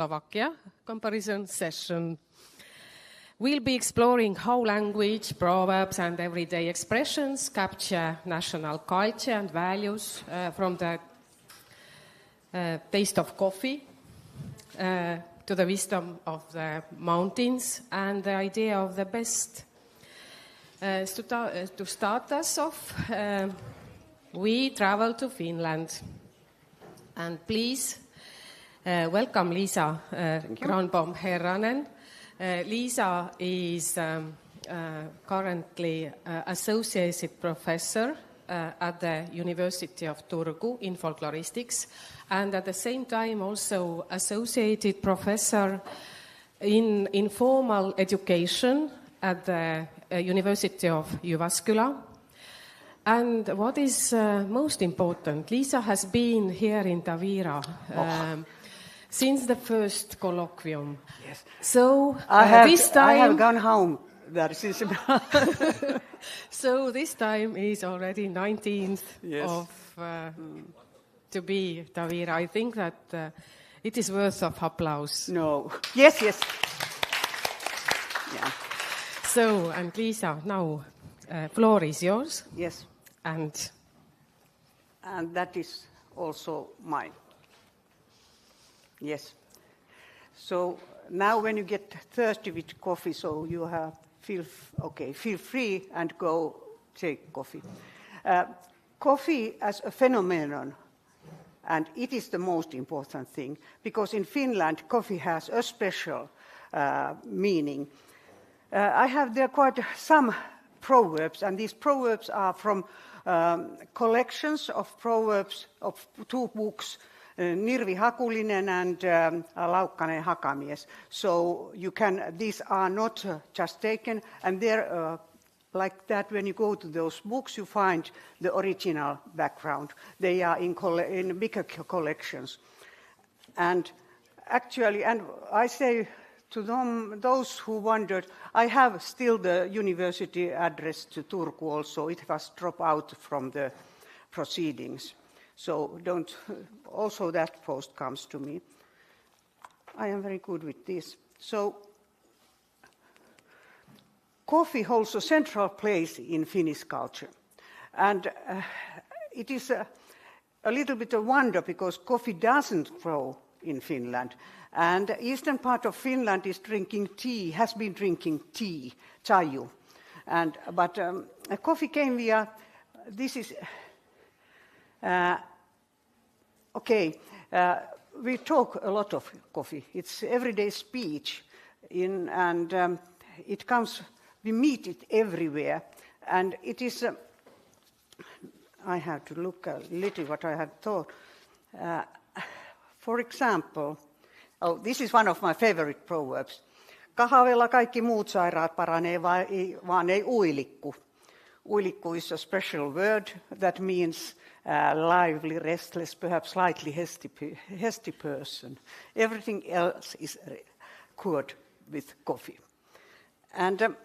Slovakia comparison session. We'll be exploring how language, proverbs, and everyday expressions capture national culture and values from the taste of coffee to the wisdom of the mountains and the idea of the best. To start us off, we travel to Finland. And please welcome Liisa Granbom-Herranen. Liisa is currently associate professor at the University of Turku in folkloristics, and at the same time also associated professor in informal education at the University of Jyväskylä. And what is most important, Liisa has been here in Tavira since the first colloquium. Yes. So this time I have gone home. So this time is already 19th of to be Tavira. I think that it is worth of applause. No. Yes. Yeah. So, and Liisa, now floor is yours. Yes. And that is also mine. Yes. So now when you get thirsty with coffee, so you have feel free and go take coffee. Coffee as a phenomenon, and it is the most important thing, because in Finland coffee has a special meaning. I have there quite some proverbs, and these proverbs are from collections of proverbs of two books, Nirvi Hakulinen and Laukkanen Hakamies. So these are not just taken, and they're like that. When you go to those books, you find the original background. They are in bigger collections. And actually, and I say to those who wondered, I have still the university address to Turku also. It was dropped out from the proceedings. So also that post comes to me. I am very good with this. So coffee holds a central place in Finnish culture. And it is a little bit of wonder because coffee doesn't grow in Finland. And the eastern part of Finland is has been drinking tea, chaju. But coffee came via, this is, we talk a lot of coffee. It's everyday speech, and it comes, we meet it everywhere. And it is, I have to look a little what I had thought. For example, this is one of my favorite proverbs. Kahvella kaikki muut sairaat paranee, vaan ei uilikku. Uilikku is a special word that means lively, restless, perhaps slightly hasty person. Everything else is cured with coffee. And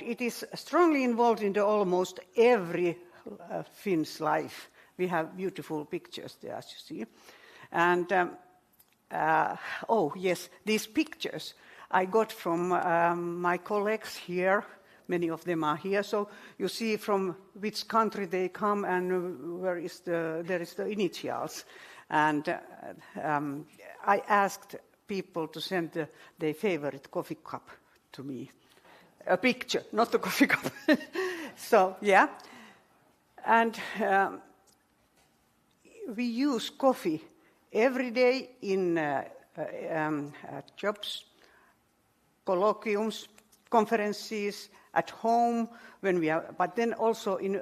it is strongly involved in almost every Finn's life. We have beautiful pictures there, as you see. And, these pictures I got from my colleagues here. Many of them are here. So you see from which country they come and there is the initials. And I asked people to send their favorite coffee cup to me. A picture, not a coffee cup. So, yeah. And we use coffee every day in jobs, colloquiums, conferences, at home, but then also in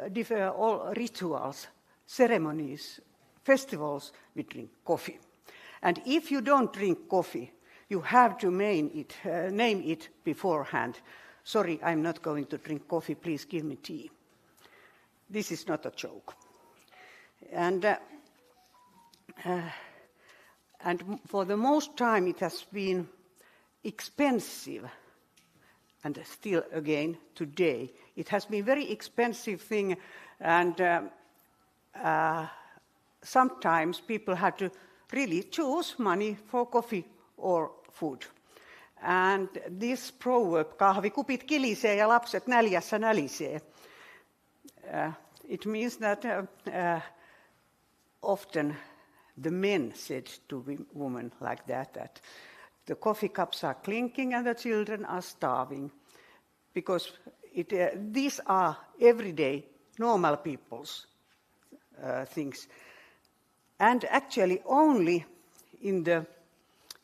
all rituals, ceremonies, festivals, we drink coffee. And if you don't drink coffee, you have to name it beforehand. Sorry, I'm not going to drink coffee, please give me tea. This is not a joke. And for the most time it has been expensive, and still again today. It has been a very expensive thing, and sometimes people had to really choose money for coffee or food. And this proverb, kahvikupit kilisee ja lapset näljässä nälisee, it means that often the men said to women like that the coffee cups are clinking and the children are starving, because these are everyday normal people's things. And actually only in the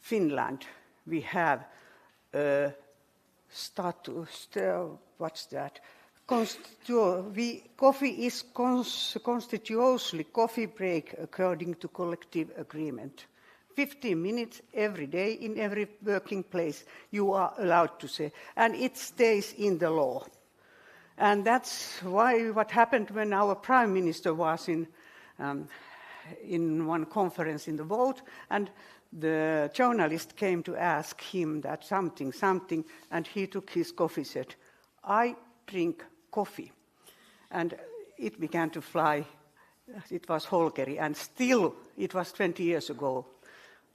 Finland we have what's that? Coffee is constitutionally coffee break according to collective agreement. 15 minutes every day in every working place you are allowed to say, and it stays in the law. And that's why what happened when our Prime Minister was in one conference in the vote, and the journalist came to ask him that something, and he took his coffee, said, "I drink coffee." And it began to fly. It was Holkeri, and still it was 20 years ago.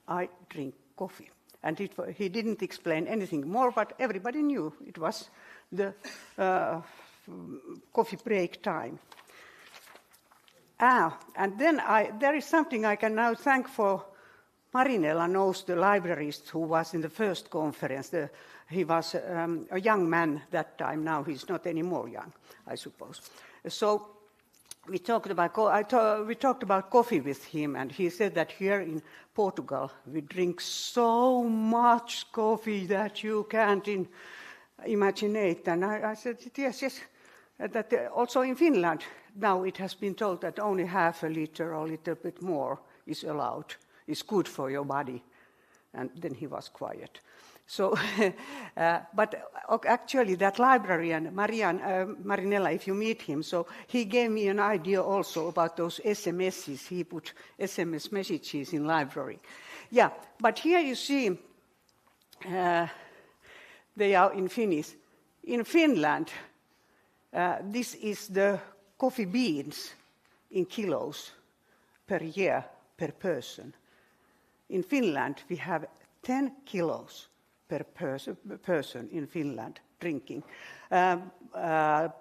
I drink coffee. And he didn't explain anything more, but everybody knew it was the coffee break time. And then there is something I can now thank for. Marinella knows the librarist who was in the first conference. He was a young man that time. Now he's not anymore young, I suppose. So we talked about coffee with him, and he said that here in Portugal we drink so much coffee that you can't imagine it. And I said, yes, that also in Finland now it has been told that only half a liter or a little bit more is allowed, is good for your body. And then he was quiet. So, but actually that librarian, Marinella, if you meet him, so he gave me an idea also about those SMSs. He put SMS messages in library. Yeah, but here you see, they are in Finnish. In Finland, this is the coffee beans in kilos per year per person. In Finland, we have 10 kilos per person in Finland drinking.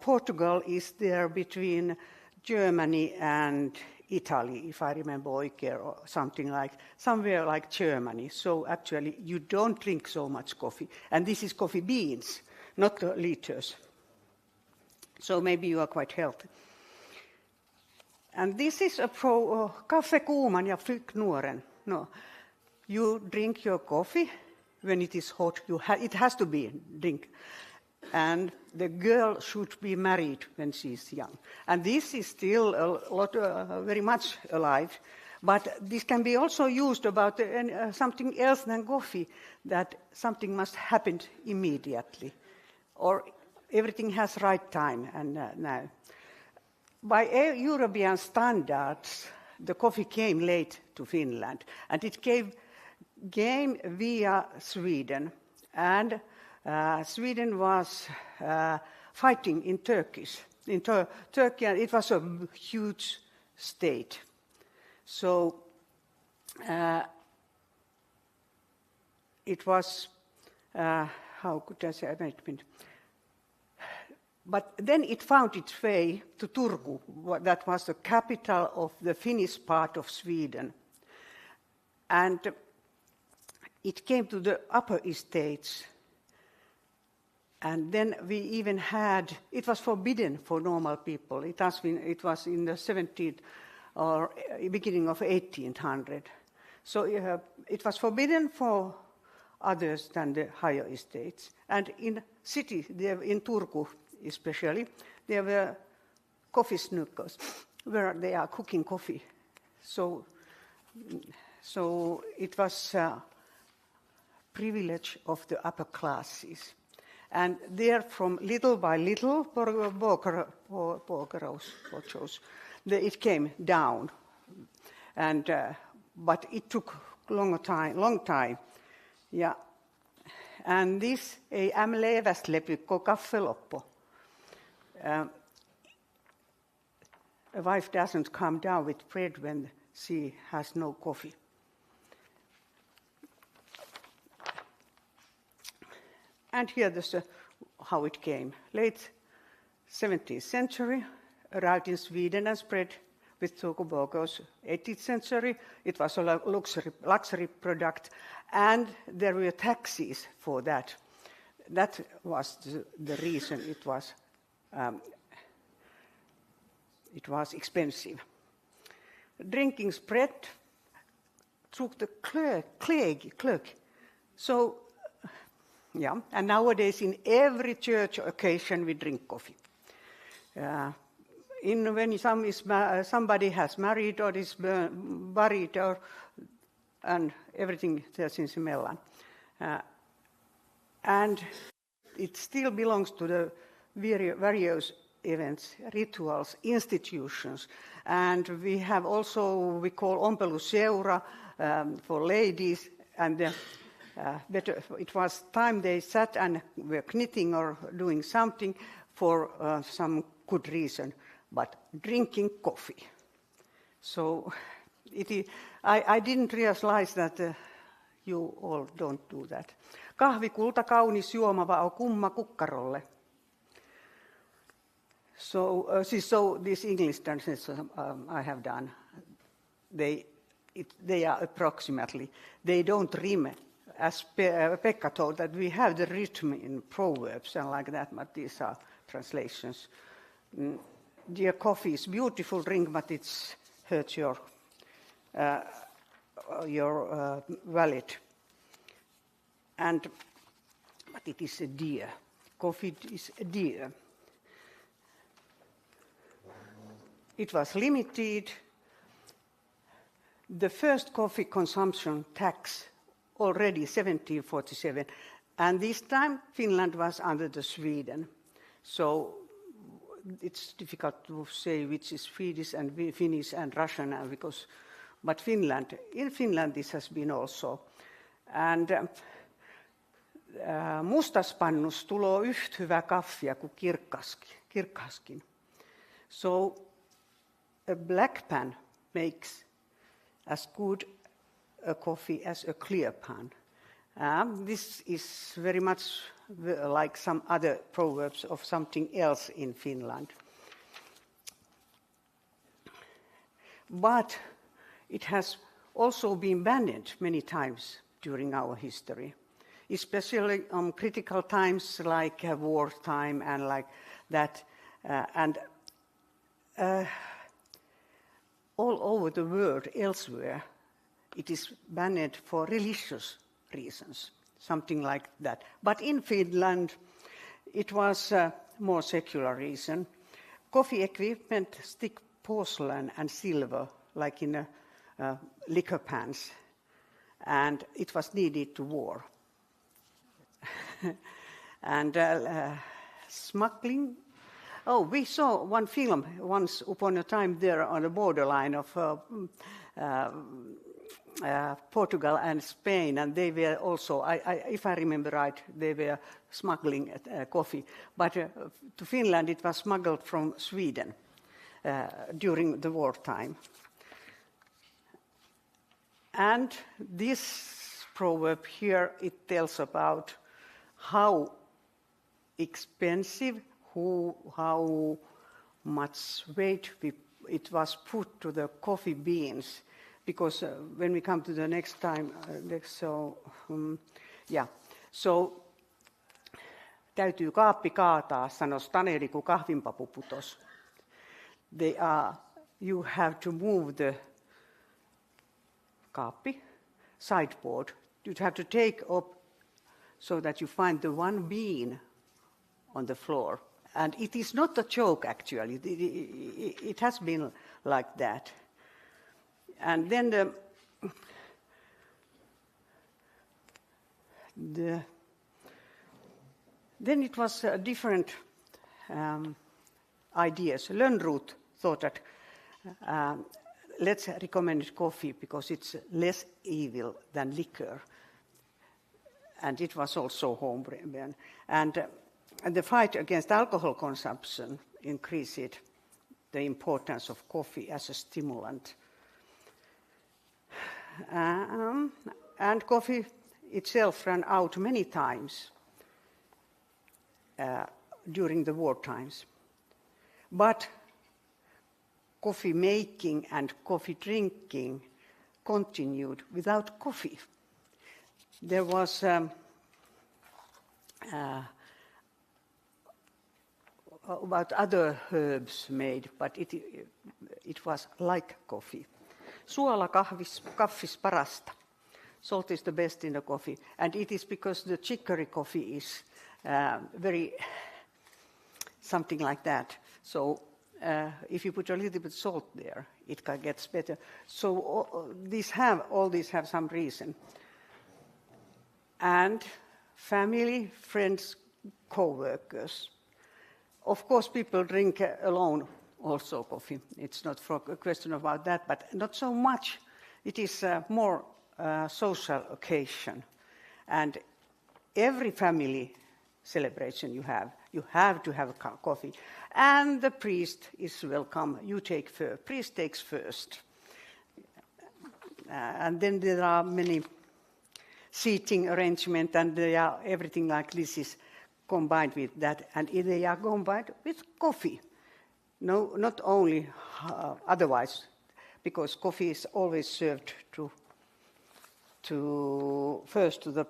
Portugal is there between Germany and Italy, if I remember oikein, or somewhere like Germany. So actually you don't drink so much coffee. And this is coffee beans, not liters. So maybe you are quite healthy. And this is a kaffe kuuman ja fyk nuoren. No, you drink your coffee when it is hot. It has to be drink. And the girl should be married when she is young. And this is still very much alive. But this can be also used about something else than coffee, that something must happen immediately. Or everything has right time. And now, by European standards, the coffee came late to Finland. And it came via Sweden. And Sweden was fighting in Turkey. And it was a huge state. So it was, how could I say, but then it found its way to Turku, that was the capital of the Finnish part of Sweden. And it came to the upper estates. And then we even had, it was forbidden for normal people. It was in the 17th or beginning of 1800. So it was forbidden for others than the higher estates. And in city, in Turku especially, there were coffee snookers where they are cooking coffee. So it was a privilege of the upper classes. And there, from little by little, it came down. And but it took long time. Yeah. And this ei leivästä lepy, kun kaffe loppu. a wife doesn't come down with bread when she has no coffee. And here this how it came. Late 17th century, arrived in Sweden and spread with Togobogos. 18th century, it was a luxury product, and there were taxes for that. That was the reason it was expensive. Drinking spread through the clergy. So, yeah, and nowadays in every church occasion we drink coffee. When somebody has married or is buried and everything there's in emellan. And it still belongs to the various events, rituals, institutions. And we have also, we call ompeluseura for ladies, and it was time they sat and were knitting or doing something for some good reason, but drinking coffee. So I didn't realize that you all don't do that. Kahvi kulta kaunis juoma va kumma kukkarolle. So these English translations I have done, they are approximately. They don't rhyme, as Pekka told that we have the rhythm in Proverbs and like that, but these are translations. Dear coffee is beautiful drink, but it hurts your wallet. But it is a dear. Coffee is a dear. It was limited. The first coffee consumption tax already 1747, and this time Finland was under the Sweden. So it's difficult to say which is Swedish and Finnish and Russian, but in Finland this has been also. And mustaspannus tuloo yhtä hyvä kaffia kuin kirkkaskin. So a black pan makes as good a coffee as a clear pan. This is very much like some other proverbs of something else in Finland. But it has also been banned many times during our history, especially on critical times like wartime and like that. All over the world, elsewhere, it is banned for religious reasons, something like that. But in Finland, it was a more secular reason. Coffee equipment, stick porcelain and silver, like in liquor pans, and it was needed to war. And smuggling. Oh, we saw one film once upon a time there on the borderline of Portugal and Spain, and they were also, if I remember right, they were smuggling coffee. But to Finland, it was smuggled from Sweden during the wartime. And this proverb here, it tells about how expensive, how much weight it was put to the coffee beans. Because when we come to the next time, täytyy kaappi kaataa, sanoi Staneri, kun kahvinpapu putos. You have to move the kaappi, sideboard. You have to take up so that you find the one bean on the floor. And it is not a joke, actually. It has been like that. And then then it was different ideas. Lönnrot thought that let's recommend coffee because it's less evil than liquor. And it was also homebrewed. And the fight against alcohol consumption increased the importance of coffee as a stimulant. And coffee itself ran out many times during the war times. But coffee making and coffee drinking continued without coffee. There was about other herbs made, but it was like coffee. Suola kaffis parasta. Salt is the best in the coffee, and it is because the chicory coffee is very something like that. So if you put a little bit salt there, it gets better. So all these have some reason. And family, friends, co-workers. Of course, people drink alone also coffee. It's not a question about that, but not so much. It is more social occasion. And every family celebration you have to have coffee. And the priest is welcome. You take first. Priest takes first. And then there are many seating arrangement, and everything like this is combined with that, and they are combined with coffee. No, not only otherwise, because coffee is always served first to the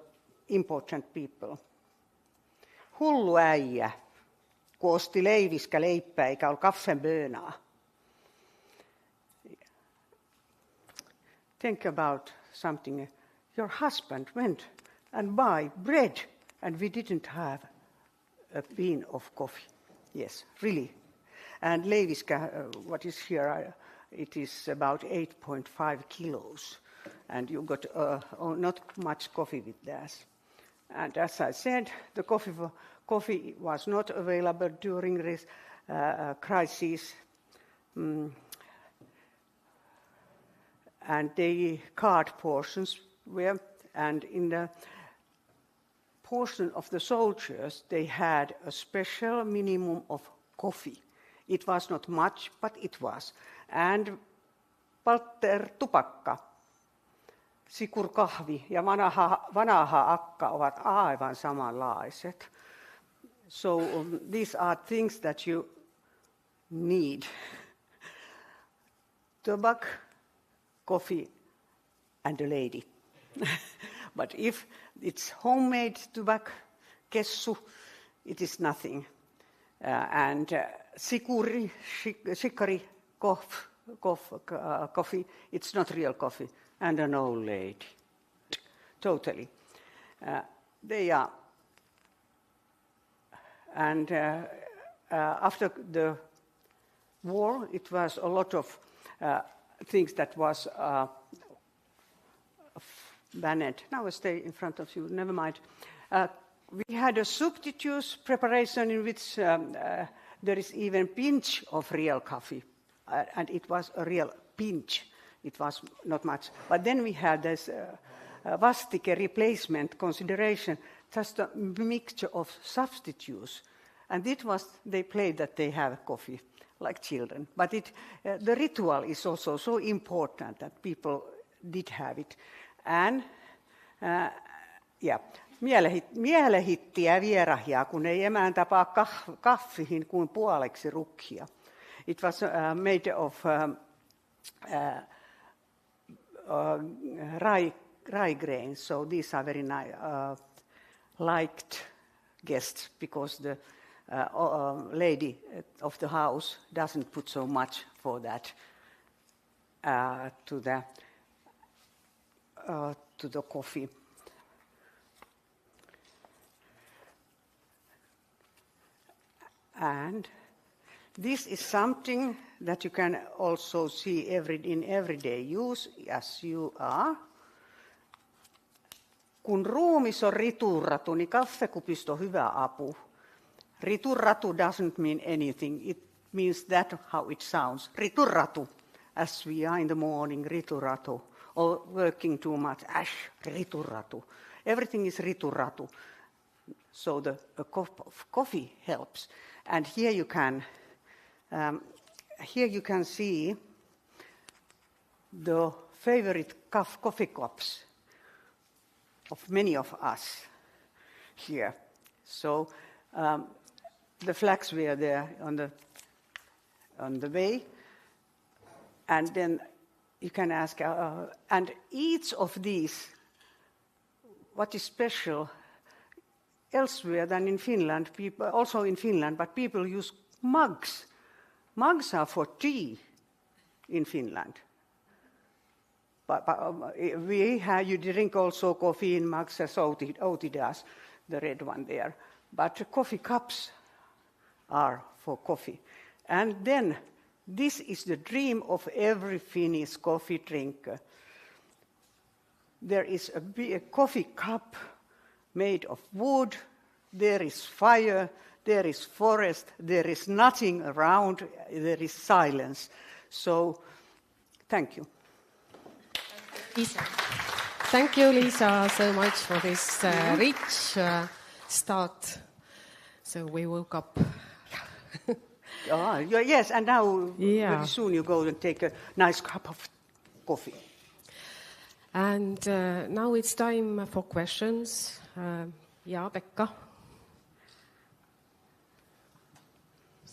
important people. Hullu äijä, kun osti leiviskä leippää eikä ole kaffenbönaa. Think about something. Your husband went and buy bread, and we didn't have a bean of coffee. Yes, really. And leiviskä, what is here, it is about 8.5 kilos. And you got not much coffee with that. And as I said, the coffee was not available during this crisis. And the card portions were, and in the portion of the soldiers, they had a special minimum of coffee. It was not much, but it was. And palter tupakka, sikurkahvi ja vanha akka ovat aivan samanlaiset. So these are things that you need. Tobacco, coffee, and a lady. But if it's homemade tobacco, kessu, it is nothing. And shikari, coffee, it's not real coffee. And an old lady. Totally. They are. And after the war, it was a lot of things that was banned. Now I stay in front of you, never mind. We had a substitute preparation in which there is even pinch of real coffee. And it was a real pinch. It was not much. But then we had this vastike replacement consideration, just a mixture of substitutes. And they played that they have coffee, like children. But the ritual is also so important that people did have it. And, mielehittiä vierahia, kun ei emään tapaa kaffihin kuin puoleksi rukkia. It was made of rye grains, so these are very liked guests because the lady of the house doesn't put so much for that to the coffee. And this is something that you can also see in everyday use, as you are. Kun ruumis on riturratu, niin kaffekupista on hyvä apu. Riturratu doesn't mean anything. It means that how it sounds. Riturratu, as we are in the morning, riturratu. Or working too much, riturratu. Everything is riturratu. So a cup of coffee helps. And here you can here you can see the favorite coffee cups of many of us here. So the flags were there on the way, and then you can ask, and each of these, what is special elsewhere than in Finland, people, also in Finland, but people use mugs. Mugs are for tea in Finland. But you drink also coffee in mugs, as Outi does, the red one there. But coffee cups are for coffee. And then this is the dream of every Finnish coffee drinker. There is a coffee cup made of wood, there is fire, there is forest, there is nothing around, there is silence. So, thank you. Lisa. Thank you, Lisa, so much for this rich start. So we woke up. Yes, and now very soon you go and take a nice cup of coffee. And now it's time for questions. Pekka.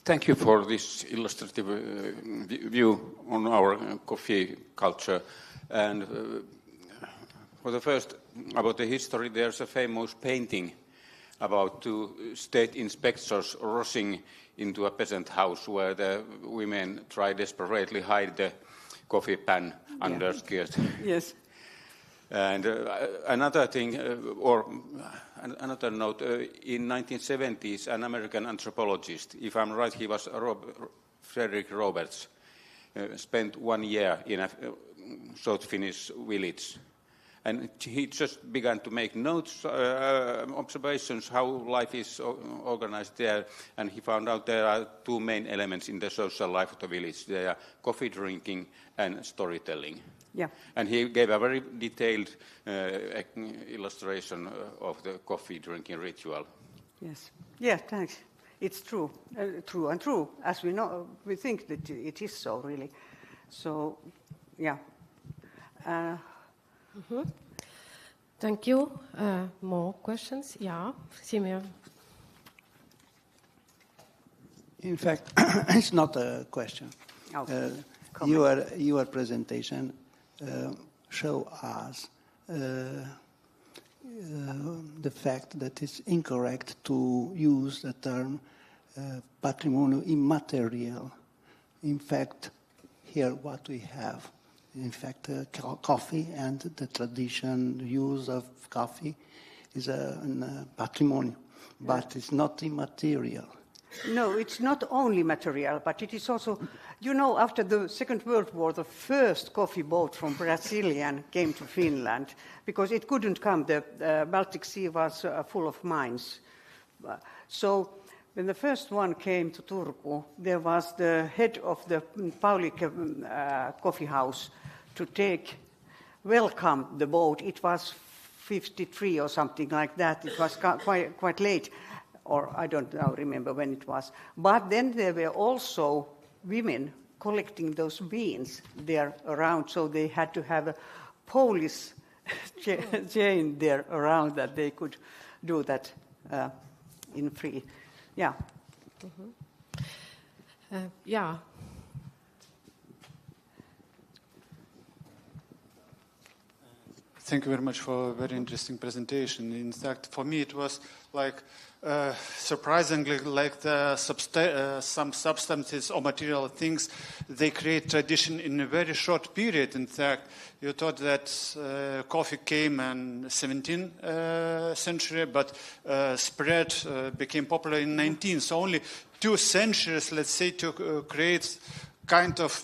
Thank you for this illustrative view on our coffee culture. And for the first, about the history, there's a famous painting about two state inspectors rushing into a peasant house where the women try desperately hide the coffee pan under skirt. Yes. And another thing, or another note, in 1970s, an American anthropologist, if I'm right, he was Frederick Roberts, spent 1 year in a South Finnish village. And he just began to make notes, observations, how life is organized there. And he found out there are two main elements in the social life of the village. They are coffee drinking and storytelling. Yeah. And he gave a very detailed illustration of the coffee drinking ritual. Yes. Yeah, thanks. It's true. True. As we know, we think that it is so, really. So, yeah. Thank you. More questions? Yeah, Simeon. In fact, it's not a question. Okay. Your presentation show us the fact that it's incorrect to use the term patrimonio immaterial. In fact, here what we have, in fact, coffee and the tradition, the use of coffee is a patrimonio, but it's not immaterial. No, it's not only material, but it is also, after the Second World War, the first coffee boat from Brazilian came to Finland because it couldn't come. The Baltic Sea was full of mines. So when the first one came to Turku, there was the head of the Paulik coffee house to welcome the boat. It was 53 or something like that. It was quite late. Or I don't now remember when it was. But then there were also women collecting those beans there around, so they had to have a police chain there around that they could do that in free. Yeah. Yeah. Thank you very much for a very interesting presentation. In fact, for me it was like surprisingly like some substances or material things, they create tradition in a very short period. In fact, you thought that coffee came in 17th century, but spread became popular in 19th. So only 2 centuries, let's say, to create kind of,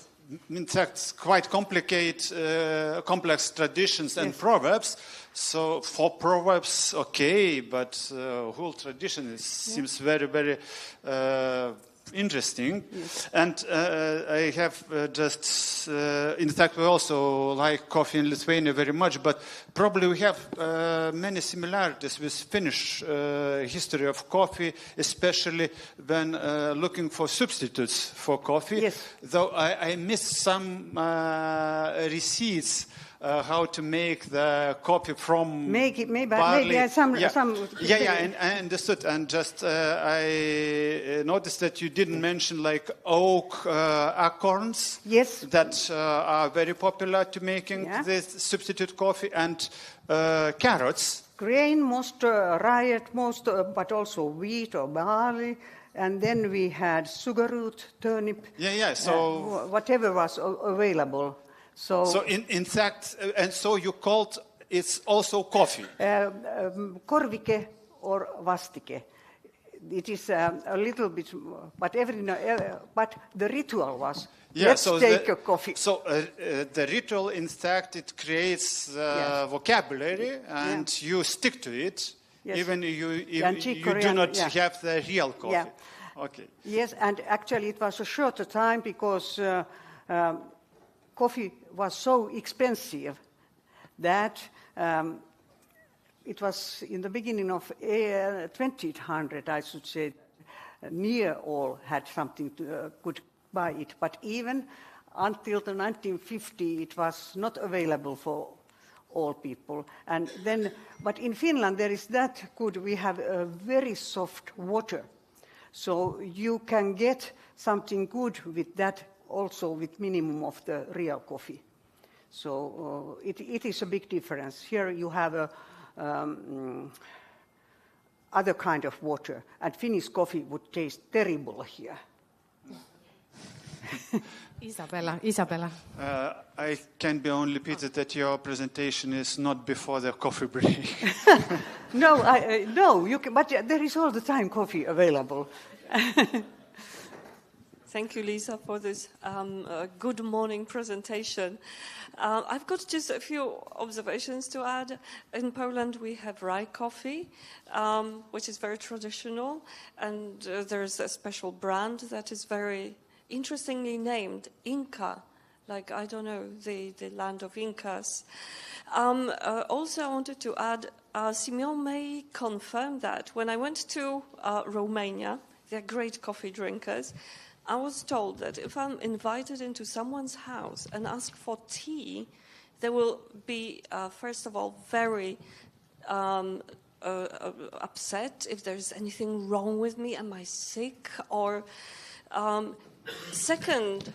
in fact, quite complicated, complex traditions and proverbs. So for proverbs, okay, but whole tradition seems very, very interesting. Yes. And I have in fact, we also like coffee in Lithuania very much, but probably we have many similarities with Finnish history of coffee, especially when looking for substitutes for coffee. Yes. Though I missed some receipts how to make the coffee from barley. And I understood. And just I noticed that you didn't mention like oak acorns. Yes. That are very popular to making this substitute coffee, and carrots. Grain, most riot, but also wheat or barley. And then we had sugar root, turnip. So whatever was available. So in fact, and so you called it's also coffee. Korvike or vastike. It is a little bit, but but the ritual was let's take a coffee. So the ritual, in fact, it creates vocabulary, and you stick to it, even you do not have the real coffee. Yeah. Okay. Yes, and actually it was a shorter time because coffee was so expensive that it was in the beginning of 2000, I should say, near all had something could buy it. But even until the 1950, it was not available for all people. And then, but in Finland, there is that good. We have a very soft water. So you can get something good with that also with minimum of the real coffee. So it is a big difference. Here you have a other kind of water, and Finnish coffee would taste terrible here. Isabella. I can be only pity that your presentation is not before the coffee break. No, you can, but there is all the time coffee available. Thank you, Lisa, for this good morning presentation. I've got just a few observations to add. In Poland, we have rye coffee, which is very traditional, and there's a special brand that is very interestingly named, Inca, like, I don't know, the land of Incas. Also, I wanted to add, Simeon may confirm that when I went to Romania, they're great coffee drinkers. I was told that if I'm invited into someone's house and ask for tea, they will be, first of all, very upset if there's anything wrong with me. Am I sick? Or second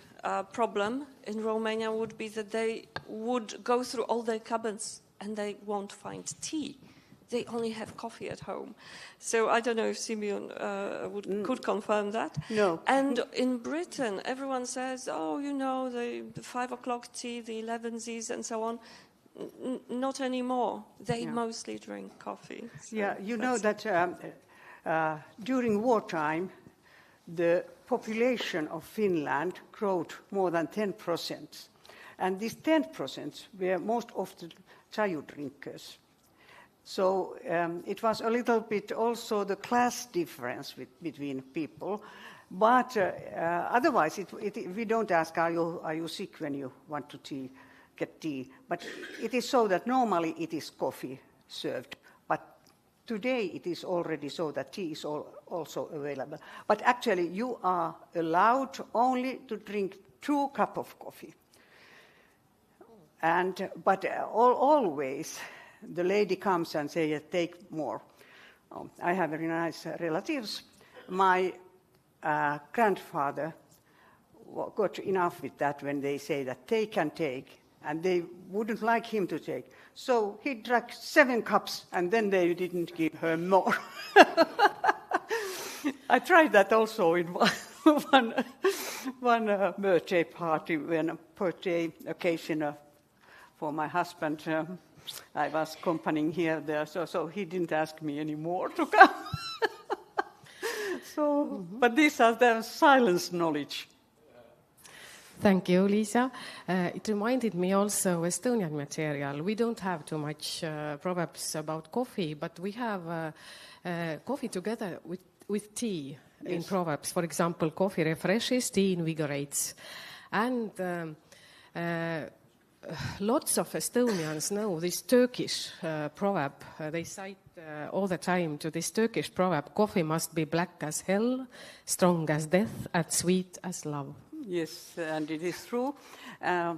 problem in Romania would be that they would go through all their cupboards and they won't find tea. They only have coffee at home. So I don't know if Simeon could confirm that. No. And in Britain, everyone says, oh, you know, the 5 o'clock tea, the 11s and so on. Not anymore. They mostly drink coffee. So yeah, you know that during wartime, the population of Finland grew more than 10%. And these 10% were most of the chai drinkers. So it was a little bit also the class difference between people. But otherwise, we don't ask, are you sick when you want to get tea? But it is so that normally it is coffee served. But today it is already so that tea is also available. But actually you are allowed only to drink 2 cups of coffee. But always the lady comes and says, take more. I have very nice relatives. My grandfather got enough with that when they say that take and take, and they wouldn't like him to take. So he drank 7 cups, and then they didn't give her more. I tried that also in one birthday party, birthday occasion for my husband. I was accompanying here there, so he didn't ask me anymore to come. But these are the silence knowledge. Thank you, Lisa. It reminded me also Estonian material. We don't have too much proverbs about coffee, but we have coffee together with tea. in Proverbs. For example, coffee refreshes, tea invigorates. And lots of Estonians know this Turkish proverb. They cite all the time to this Turkish proverb, coffee must be black as hell, strong as death, and sweet as love. Yes, and it is true. I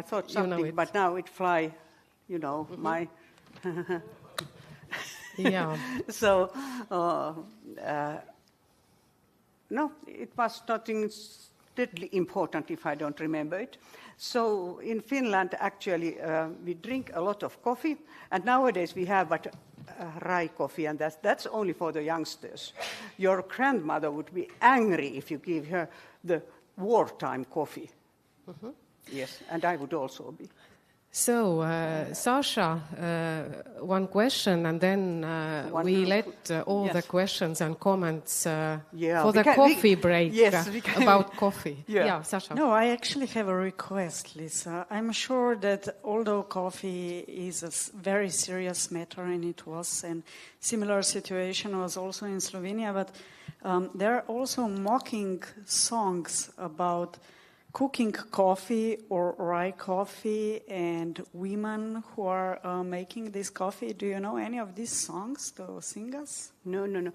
thought something, but now it fly, my... Yeah. So, no, it was nothing deadly important if I don't remember it. So in Finland, actually, we drink a lot of coffee, and nowadays we have but rye coffee, and that's only for the youngsters. Your grandmother would be angry if you give her the wartime coffee. Mm-hmm. Yes, and I would also be. So, Sasha, one question, and then we let all the questions and comments for the coffee break about coffee. Yeah, Sasha. No, I actually have a request, Lisa. I'm sure that although coffee is a very serious matter, and it was, and similar situation was also in Slovenia, but there are also mocking songs about cooking coffee or rye coffee and women who are making this coffee. Do you know any of these songs to sing us? No. No.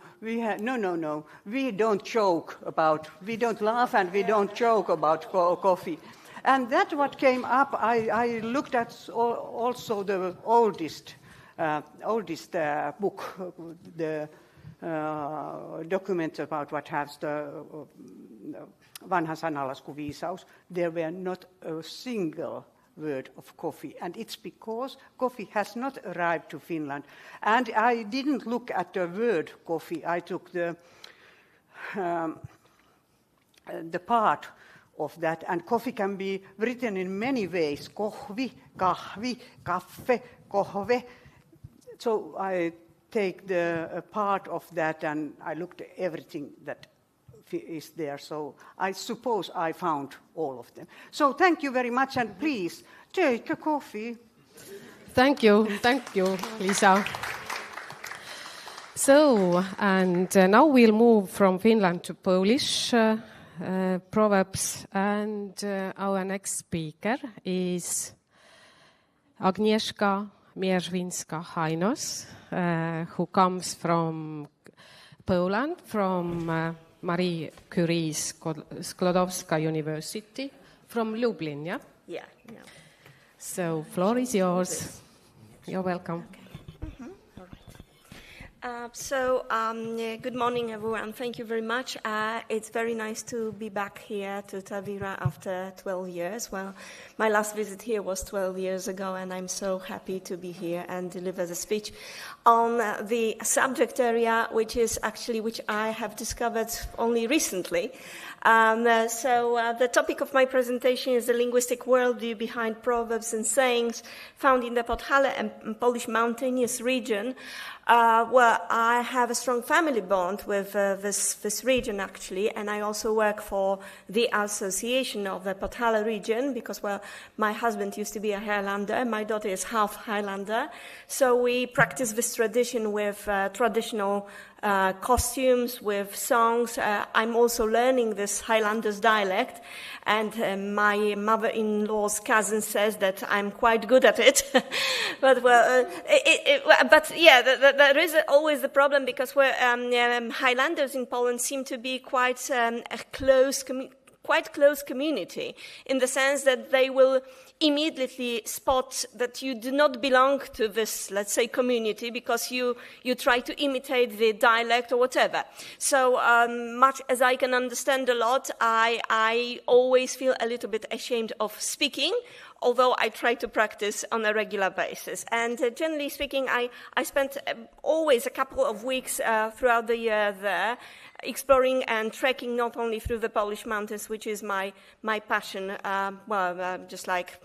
We don't joke about, we don't laugh and we don't joke about coffee. And that what came up, I looked at also the oldest book, the documents about what has the vanha sananlaskuviisaus. There were not a single word of coffee, and it's because coffee has not arrived to Finland. And I didn't look at the word coffee. I took the part of that, and coffee can be written in many ways. Kohvi, kahvi, kaffe, kohve. So I take the part of that, and I looked at everything that is there. So I suppose I found all of them. So thank you very much, and please take a coffee. Thank you, Lisa. So, and now we'll move from Finland to Polish Proverbs, and our next speaker is Agnieszka Mierzwińska-Hajnos, who comes from Poland, from Marie Curie Sklodowska University, from Lublin, yeah? Yeah. So, floor is yours. You're welcome. Okay. Mm-hmm. All right. Good morning, everyone. Thank you very much. It's very nice to be back here to Tavira after 12 years. Well, my last visit here was 12 years ago, and I'm so happy to be here and deliver the speech on the subject area, which I have discovered only recently. The topic of my presentation is the linguistic worldview behind proverbs and sayings found in the Podhale and Polish mountainous region, where I have a strong family bond with this region, actually, and I also work for the association of the Podhale region because, well, my husband used to be a Highlander, my daughter is half Highlander, so we practice this tradition with traditional costumes, with songs. I'm also learning this Highlanders dialect, and my mother-in-law's cousin says that I'm quite good at it. But there is always the problem because Highlanders in Poland seem to be quite a close community, in the sense that they will immediately spot that you do not belong to this, let's say, community because you try to imitate the dialect or whatever. So much as I can understand a lot, I always feel a little bit ashamed of speaking, although I try to practice on a regular basis. And generally speaking, I spent always a couple of weeks throughout the year there, exploring and trekking not only through the Polish mountains, which is my passion, just like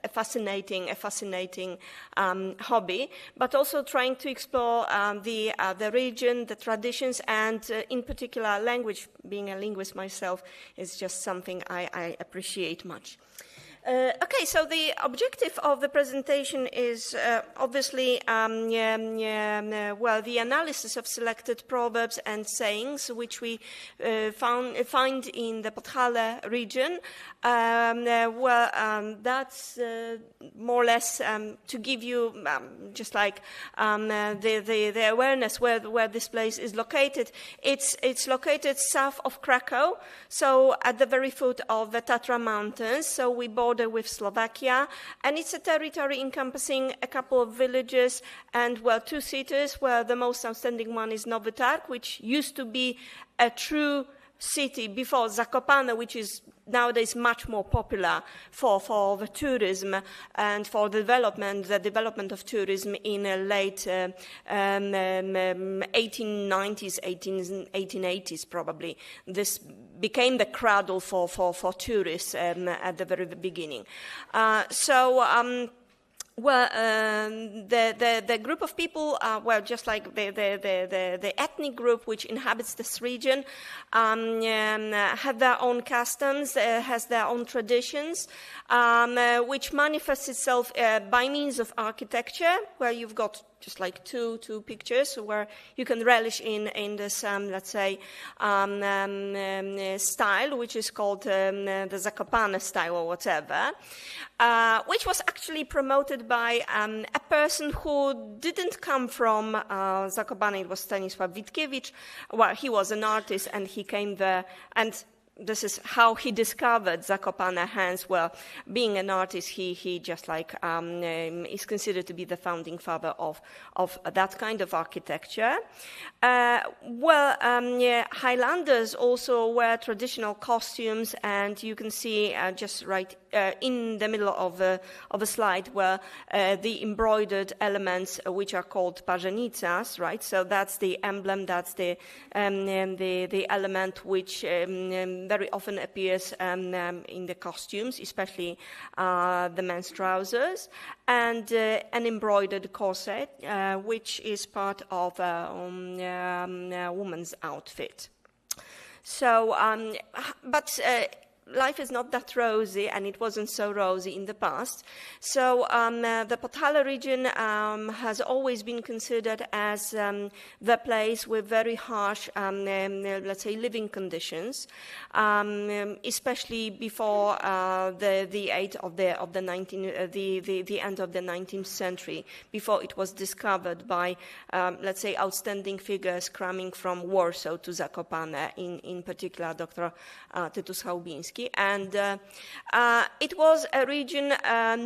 a fascinating hobby, but also trying to explore the region, the traditions, and in particular language. Being a linguist myself is just something I appreciate much. Okay, so the objective of the presentation is obviously the analysis of selected proverbs and sayings which we find in the Podhale region. That's more or less to give you just like the awareness where this place is located. It's located south of Krakow, so at the very foot of the Tatra Mountains. So we border with Slovakia, and it's a territory encompassing a couple of villages and, well, 2 cities, where the most outstanding one is Nowy Targ, which used to be a true city before Zakopane, which is nowadays much more popular for the tourism and for the development of tourism in the late 1890s, 1880s probably. This became the cradle for tourists at the very beginning. The group of people, just like the ethnic group which inhabits this region, have their own customs, has their own traditions, which manifests itself by means of architecture, where you've got just like two pictures where you can relish in this, let's say, style, which is called the Zakopane style or whatever, which was actually promoted by a person who didn't come from Zakopane. It was Stanisław Witkiewicz. Well, he was an artist and he came there, and this is how he discovered Zakopane. Hence, well, being an artist, he just like is considered to be the founding father of that kind of architecture. Highlanders also wear traditional costumes, and you can see just right in the middle of the slide where the embroidered elements, which are called parzenicas, right? So that's the emblem, that's the element which very often appears in the costumes, especially the men's trousers, and an embroidered corset, which is part of a woman's outfit. So, life is not that rosy, and it wasn't so rosy in the past. So the Podhale region has always been considered as the place with very harsh, let's say, living conditions, especially before the end of the 19th century, before it was discovered by, let's say, outstanding figures coming from Warsaw to Zakopane, in particular Dr. Tytus Chałubiński. And it was a region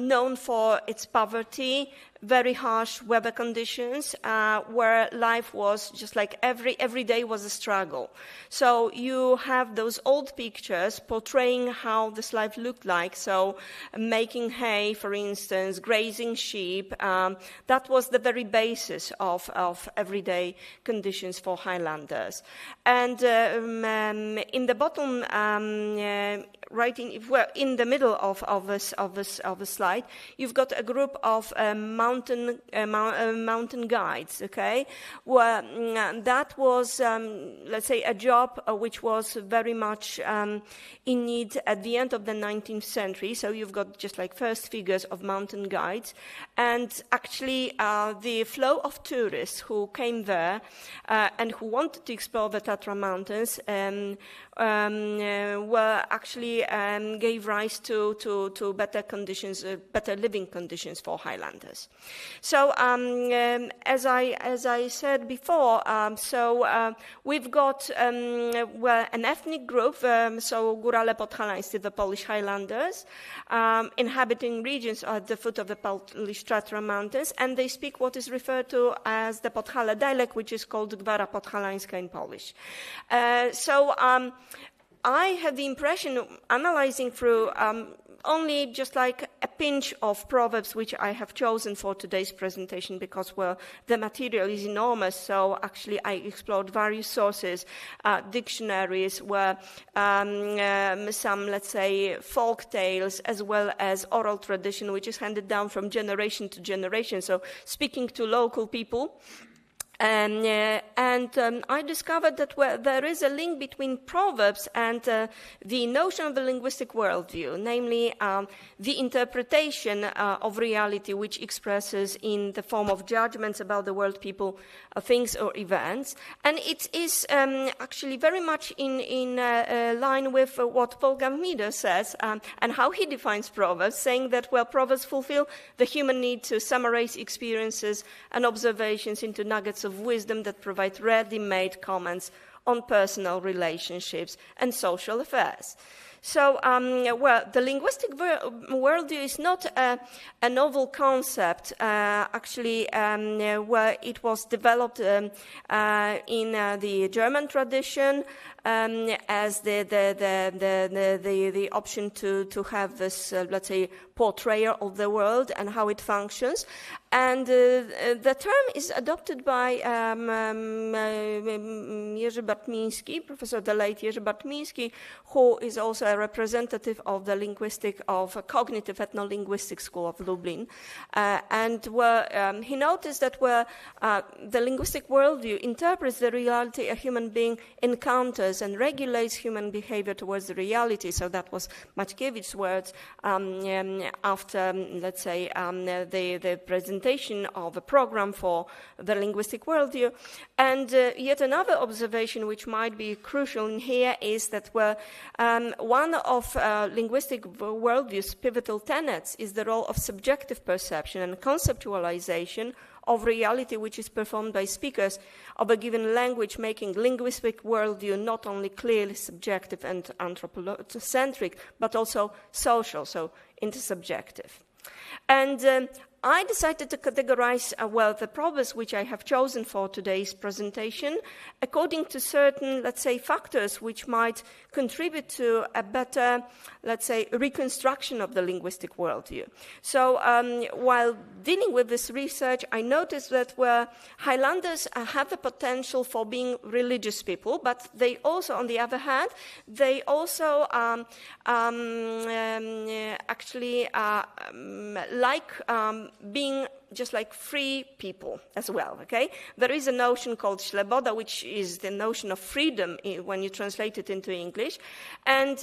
known for its poverty, very harsh weather conditions, where life was just like every day was a struggle. So you have those old pictures portraying how this life looked like. So making hay, for instance, grazing sheep, that was the very basis of everyday conditions for Highlanders. And in the bottom, right in the middle of the slide, you've got a group of mountain guides, okay? Well, that was, let's say, a job which was very much in need at the end of the 19th century. So you've got just like first figures of mountain guides. And actually, the flow of tourists who came there and who wanted to explore the Tatra Mountains actually gave rise to better conditions, better living conditions for Highlanders. So as I said before, we've got an ethnic group, so Górale Podhalańscy, the Polish Highlanders, inhabiting regions at the foot of the Polish Tatra Mountains, and they speak what is referred to as the Podhale dialect, which is called Gwara Podhalańska in Polish. I had the impression, analyzing through only just like a pinch of proverbs which I have chosen for today's presentation because, well, the material is enormous. So actually I explored various sources, dictionaries, where some, let's say, folk tales, as well as oral tradition, which is handed down from generation to generation. So speaking to local people, I discovered that there is a link between Proverbs and the notion of the linguistic worldview, namely the interpretation of reality which expresses in the form of judgments about the world, people, things or events. And it is actually very much in line with what Paul Gavmida says and how he defines Proverbs, saying that, well, Proverbs fulfill the human need to summarize experiences and observations into nuggets of wisdom that provide ready-made comments on personal relationships and social affairs. So, the linguistic worldview is not a novel concept, actually, where it was developed in the German tradition as the option to have this, let's say, portrayal of the world and how it functions. And the term is adopted by Jerzy Bartmiński, Professor the late Jerzy Bartmiński, who is also a representative of the cognitive ethno-linguistic school of Lublin. And he noticed that the linguistic worldview interprets the reality a human being encounters and regulates human behavior towards the reality. So that was Maćkiewicz's words after, let's say, the presentation of a program for the linguistic worldview. And yet another observation which might be crucial in here is that one of linguistic worldview's pivotal tenets is the role of subjective perception and conceptualization of reality which is performed by speakers of a given language, making linguistic worldview not only clearly subjective and anthropocentric, but also social, so intersubjective. And I decided to categorize, the Proverbs which I have chosen for today's presentation according to certain, let's say, factors which might contribute to a better, let's say, reconstruction of the linguistic worldview. So while dealing with this research, I noticed that Highlanders have the potential for being religious people, but they also, on the other hand, they also actually like being just like free people as well, okay? There is a notion called sloboda, which is the notion of freedom when you translate it into English. And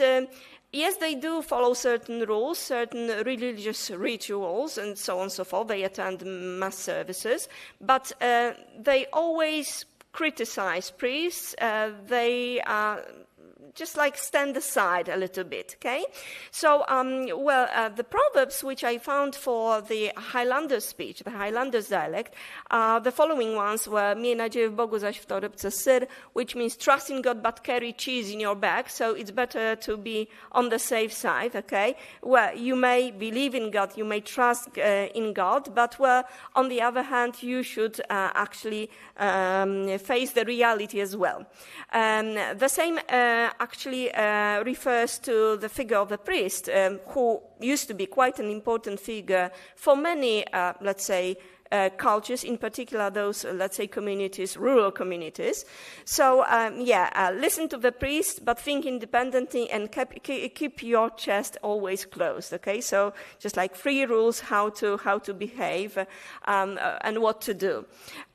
yes, they do follow certain rules, certain religious rituals, and so on and so forth. They attend mass services, but they always criticize priests. They just like stand aside a little bit, okay? So, the Proverbs which I found for the Highlander speech, the Highlanders dialect, the following ones were miej nadzieję w Bogu, zaś w torebce syr, which means trust in God but carry cheese in your bag, so it's better to be on the safe side, okay? Well, you may believe in God, you may trust in God, but on the other hand, you should actually face the reality as well. The same actually refers to the figure of the priest, who used to be quite an important figure for many, let's say, cultures, in particular those, let's say, communities, rural communities. So, listen to the priest, but think independently and keep your chest always closed, okay? So just like free rules, how to behave and what to do.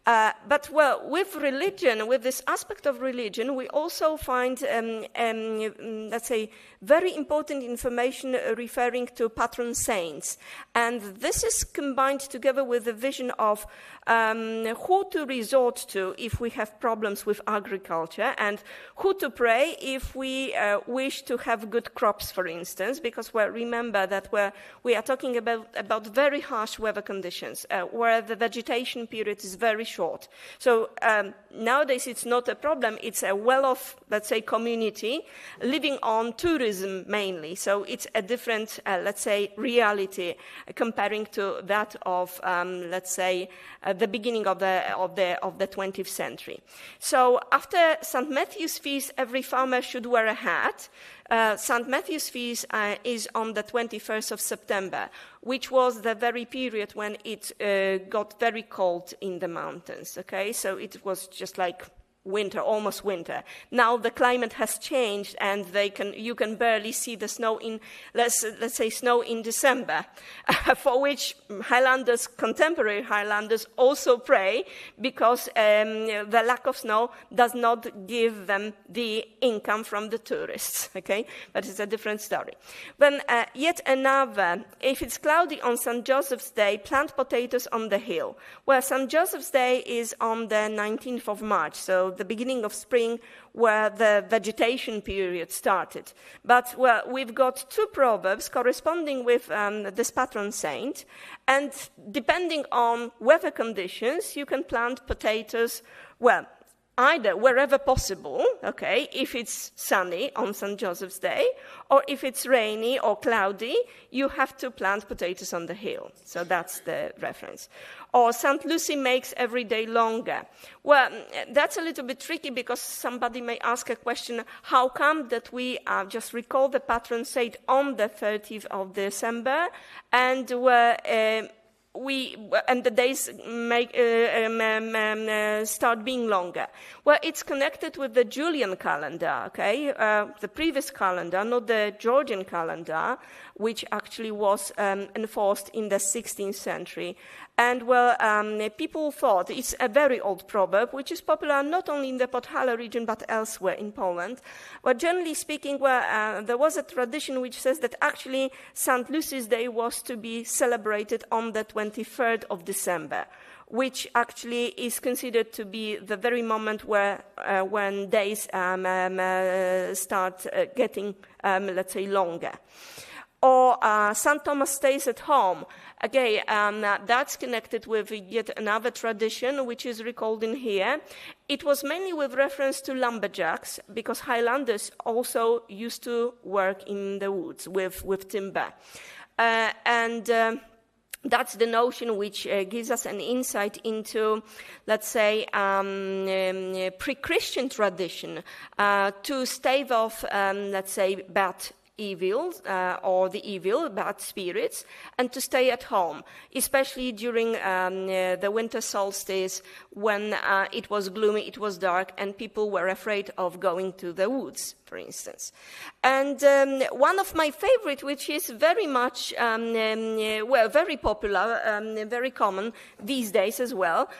But with religion, with this aspect of religion, we also find, let's say, very important information referring to patron saints. And this is combined together with the vision of who to resort to if we have problems with agriculture, and who to pray if we wish to have good crops, for instance, because remember that we are talking about very harsh weather conditions, where the vegetation period is very short. So nowadays it's not a problem, it's a well-off, let's say, community living on tourism mainly. So it's a different, let's say, reality comparing to that of, let's say, the beginning of the 20th century. So after St. Matthew's feast, every farmer should wear a hat. St. Matthew's feast is on the 21st of September, which was the very period when it got very cold in the mountains, okay? So it was just like winter, almost winter. Now the climate has changed, and you can barely see the snow in, let's say, snow in December, for which Highlanders, contemporary Highlanders, also pray, because the lack of snow does not give them the income from the tourists. Okay, but it's a different story. Then yet another: if it's cloudy on St. Joseph's Day, plant potatoes on the hill. Well, St. Joseph's Day is on the 19th of March, so the beginning of spring, where the vegetation period started. But, well, we've got two proverbs corresponding with this patron saint, and depending on weather conditions, you can plant potatoes, well, either wherever possible, okay, if it's sunny on St. Joseph's Day, or if it's rainy or cloudy, you have to plant potatoes on the hill. So that's the reference. Or St. Lucy makes every day longer. Well, that's a little bit tricky, because somebody may ask a question, how come that we just recall the patron saint on the 30th of December, and the days start being longer? Well, it's connected with the Julian calendar, okay? The previous calendar, not the Georgian calendar, which actually was enforced in the 16th century. And, well, people thought it's a very old proverb, which is popular not only in the Podhala region, but elsewhere in Poland. Well, generally speaking, there was a tradition which says that actually St. Lucy's Day was to be celebrated on the 23rd of December, which actually is considered to be the very moment when days start getting, let's say, longer. Or St. Thomas stays at home. Again, that's connected with yet another tradition, which is recalled in here. It was mainly with reference to lumberjacks, because Highlanders also used to work in the woods with timber. That's the notion which gives us an insight into, let's say, pre-Christian tradition to stave off, let's say, bad evils or the evil, bad spirits, and to stay at home, especially during the winter solstice, when it was gloomy, it was dark, and people were afraid of going to the woods, for instance. And one of my favorite, which is very much, very popular, very common these days as well,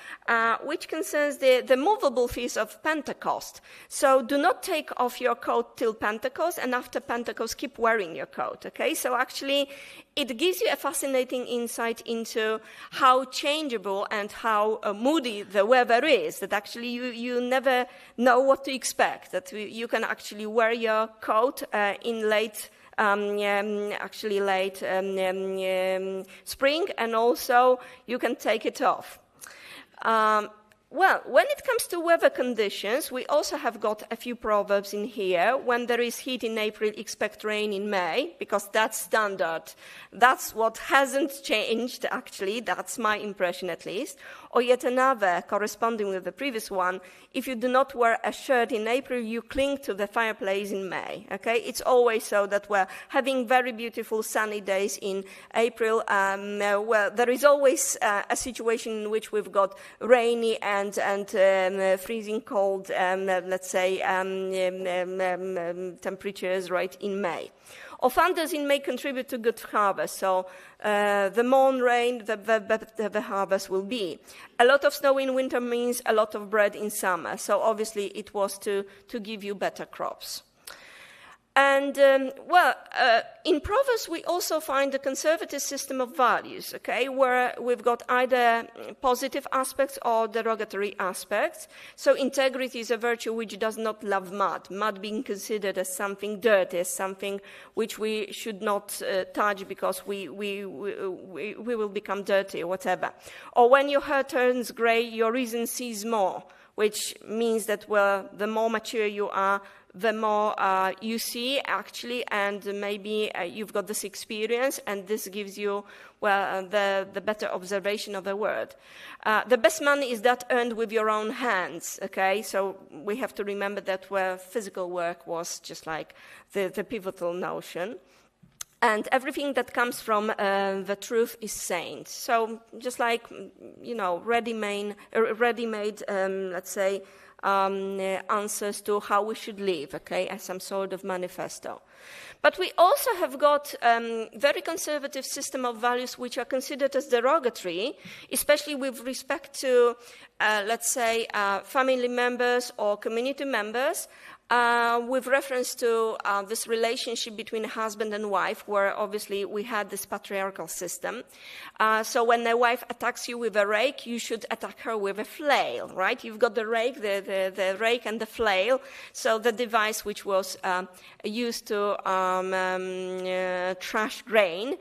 which concerns the movable feast of Pentecost. So do not take off your coat till Pentecost, and after Pentecost, keep wearing your coat, okay? So actually, it gives you a fascinating insight into how changeable and how moody the weather is, that actually you never know what to expect, that you can actually wear your coat in late spring, and also you can take it off. Well, when it comes to weather conditions, we also have got a few proverbs in here. When there is heat in April, expect rain in May, because that's standard. That's what hasn't changed, actually. That's my impression, at least. Or yet another, corresponding with the previous one, if you do not wear a shirt in April, you cling to the fireplace in May, okay? It's always so that we're having very beautiful sunny days in April. There is always a situation in which we've got rainy and freezing cold, let's say, temperatures right in May. Or thunders in May contribute to good harvest. So the more rain, the harvest will be. A lot of snow in winter means a lot of bread in summer. So obviously it was to give you better crops. And, in Proverbs, we also find a conservative system of values, okay, where we've got either positive aspects or derogatory aspects. So integrity is a virtue which does not love mud being considered as something dirty, as something which we should not touch because we will become dirty or whatever. Or when your hair turns grey, your reason sees more, which means that, well, the more mature you are, the more you see, actually, and maybe you've got this experience, and this gives you, well, the better observation of the world. The best money is that earned with your own hands, okay? So we have to remember that, well, physical work was just like the pivotal notion. and everything that comes from the truth is saint. So just like, ready-made, let's say, answers to how we should live, okay, as some sort of manifesto. But we also have got very conservative system of values which are considered as derogatory, especially with respect to, let's say, family members or community members, with reference to this relationship between husband and wife, where obviously we had this patriarchal system. So when a wife attacks you with a rake, you should attack her with a flail, right? You've got the rake, the rake and the flail, so the device which was used to trash grain.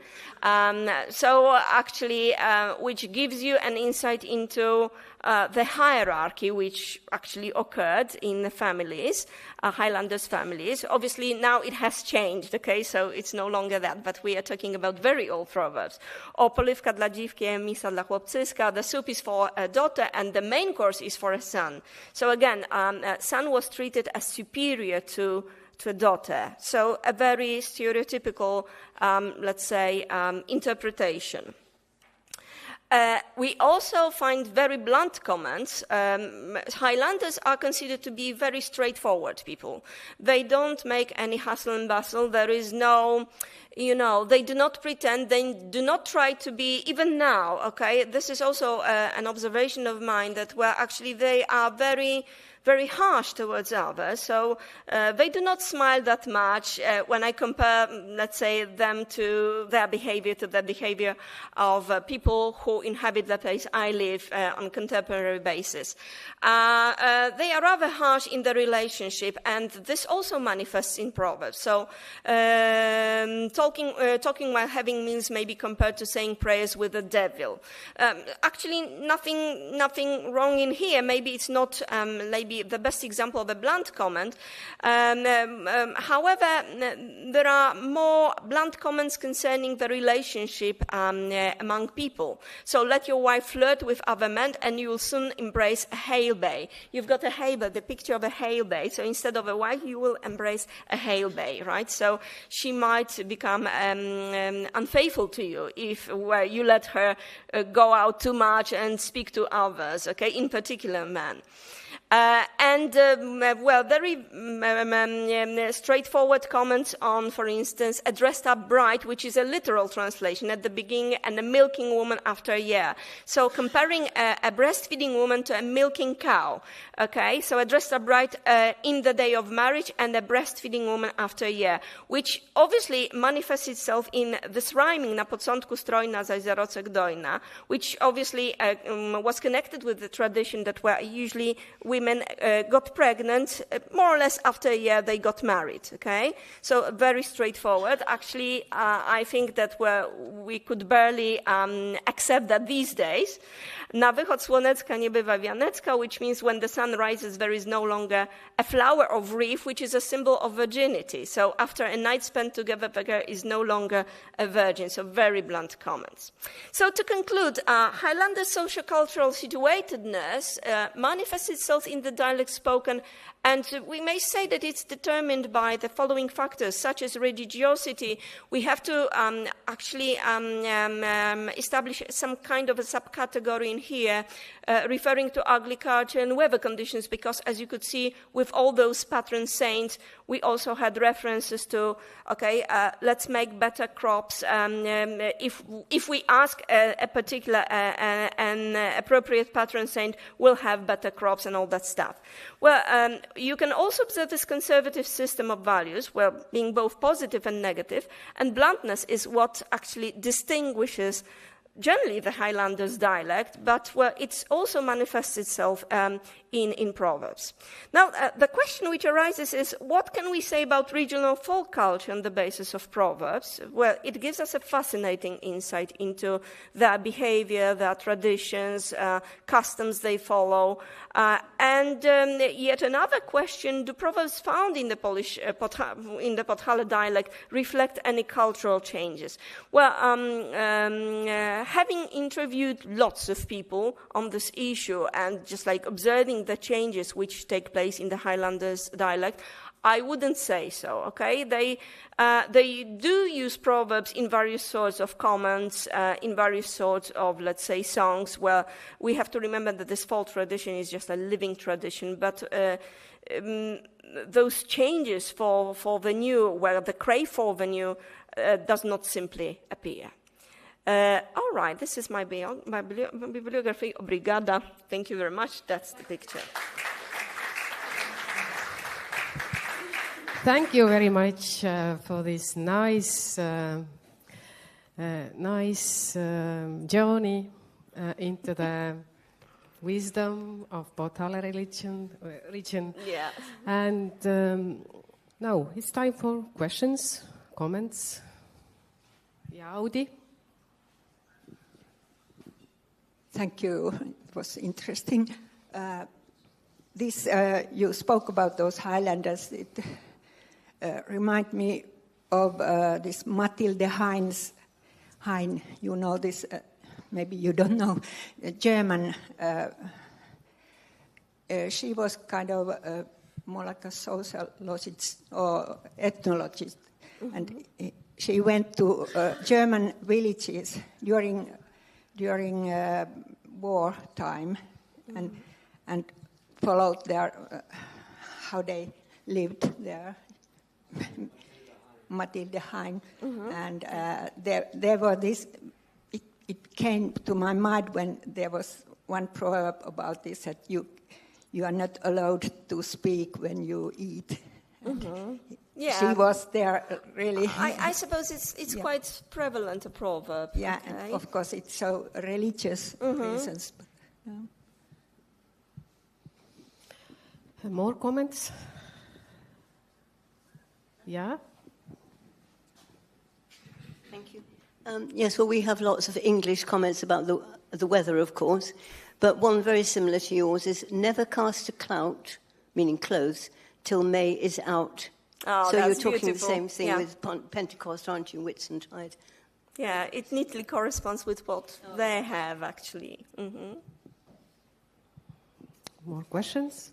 So actually, which gives you an insight into the hierarchy which actually occurred in the families, Highlanders' families. Obviously, now it has changed, okay, so it's no longer that, but we are talking about very old proverbs. O polywka dla dziwki, misa dla chłopcyska, the soup is for a daughter and the main course is for a son. So again, son was treated as superior to a daughter. So a very stereotypical, let's say, interpretation. We also find very blunt comments. Highlanders are considered to be very straightforward people. They don't make any hustle and bustle. There is no, they do not pretend. They do not try to be, even now, okay? This is also an observation of mine that, well, actually they are very, very harsh towards others. So they do not smile that much when I compare, let's say, them to their behavior to the behavior of people who inhabit the place I live on a contemporary basis. They are rather harsh in the relationship, and this also manifests in Proverbs. So talking while having meals may be compared to saying prayers with the devil. Actually, nothing wrong in here. Maybe it's not maybe the best example of a blunt comment. However, there are more blunt comments concerning the relationship among people. So let your wife flirt with other men and you will soon embrace a hail bay. You've got a hail bay, the picture of a hail bay. So instead of a wife, you will embrace a hail bay, right? So she might become unfaithful to you if you let her go out too much and speak to others, okay, in particular men. Very straightforward comments on, for instance, a dressed-up bride, which is a literal translation at the beginning, and a milking woman after a year. So comparing a breastfeeding woman to a milking cow, okay? So a dressed-up bride in the day of marriage and a breastfeeding woman after a year, which obviously manifests itself in this rhyming, na początku strojna, zaś za rocek dojna, which obviously was connected with the tradition that were usually women got pregnant, more or less after a year they got married, okay? So very straightforward. Actually, I think that we could barely accept that these days. Na wychod słonecka nie bywa wianecka, which means when the sun rises, there is no longer a flower of wreath, which is a symbol of virginity. So after a night spent together, the girl is no longer a virgin. So very blunt comments. So to conclude, Highlander socio-cultural situatedness manifests itself in the dialect spoken, and we may say that it's determined by the following factors, such as religiosity. We have to actually establish some kind of a subcategory in here, referring to ugly culture and weather conditions, because as you could see, with all those patron saints, we also had references to, okay, let's make better crops. If we ask a particular, an appropriate patron saint, we'll have better crops and all that stuff. Well, you can also observe this conservative system of values, well, being both positive and negative, and bluntness is what actually distinguishes generally the Highlanders dialect, but it also manifests itself in Proverbs. Now, the question which arises is, what can we say about regional folk culture on the basis of Proverbs? Well, it gives us a fascinating insight into their behavior, their traditions, customs they follow, and yet another question: do Proverbs found in the Polish, in the Podhale dialect reflect any cultural changes? Well, having interviewed lots of people on this issue and just like observing the changes which take place in the Highlanders dialect, I wouldn't say so, okay? They do use proverbs in various sorts of comments, in various sorts of, let's say, songs, where we have to remember that this folk tradition is just a living tradition, but those changes for the new, where the crave for the new does not simply appear. All right, this is my bibliography. Obrigada. Thank you very much. That's the picture. Thank you very much for this nice journey into the wisdom of both other religion. Yeah. And now it's time for questions, comments. Yeah, Audi. Thank you. It was interesting. You spoke about those Highlanders. It remind me of this Mathilde Hein, you know this, maybe you don't know, German. She was kind of more like a sociologist or ethnologist, and she went to German villages during war time and followed their how they lived there. Mathilde Hein, and there were this. It came to my mind when there was one proverb about this, that you are not allowed to speak when you eat. Yeah. She was there really. I suppose it's quite prevalent, a proverb. Yeah, okay. and of course it's so religious reasons. But, More comments? Yeah? Thank you. Yes, well, we have lots of English comments about the weather, of course, but one very similar to yours is never cast a clout, meaning clothes, till May is out. Oh, so that's you're talking beautiful. the same thing Yeah. with Pentecost, aren't you, Whitsuntide? Yeah, it neatly corresponds with what they have, actually. More questions?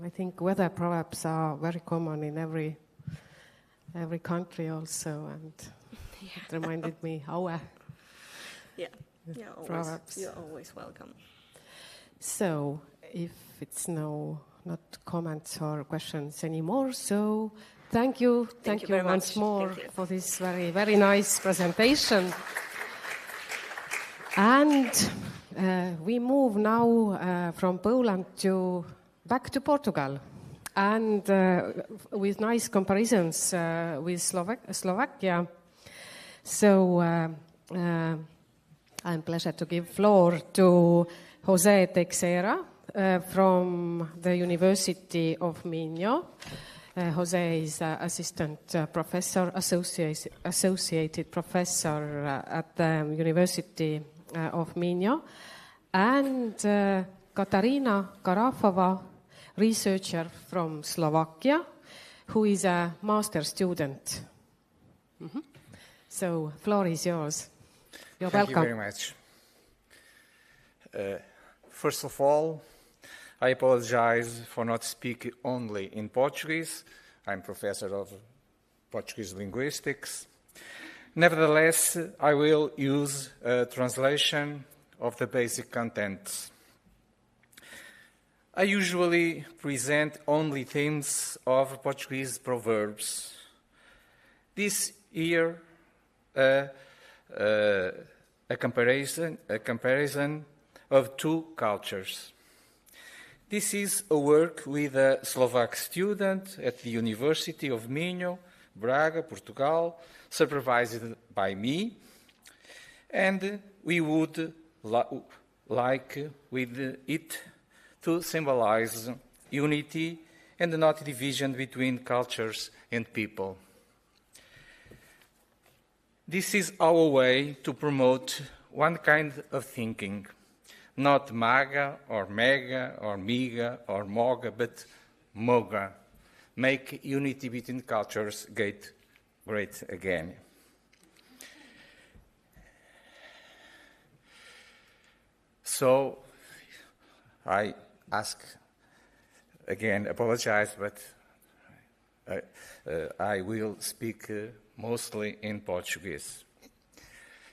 I think weather proverbs are very common in every country also, and it reminded me how you're always welcome. So, if it's not comments or questions anymore, so thank you very once much. more Thank you. for this very, very nice presentation. And we move now from Poland back to Portugal, and with nice comparisons with Slovakia. So I'm pleased to give floor to Jose Teixeira from the University of Minho. Jose is assistant professor, associated professor at the University of Minho, and Katarina Karafova, researcher from Slovakia, who is a master student. So, floor is yours. You're welcome. Thank you very much. First of all, I apologize for not speaking only in Portuguese. I'm professor of Portuguese linguistics. Nevertheless, I will use a translation of the basic contents. I usually present only themes of Portuguese proverbs. This year, a comparison of two cultures. This is a work with a Slovak student at the University of Minho, Braga, Portugal, supervised by me, and we would like with it to symbolize unity and not division between cultures and people. This is our way to promote one kind of thinking, not MAGA or MEGA or MIGA or MOGA, but MOGA. Make unity between cultures great again. So I ask again apologize, but I will speak mostly in Portuguese.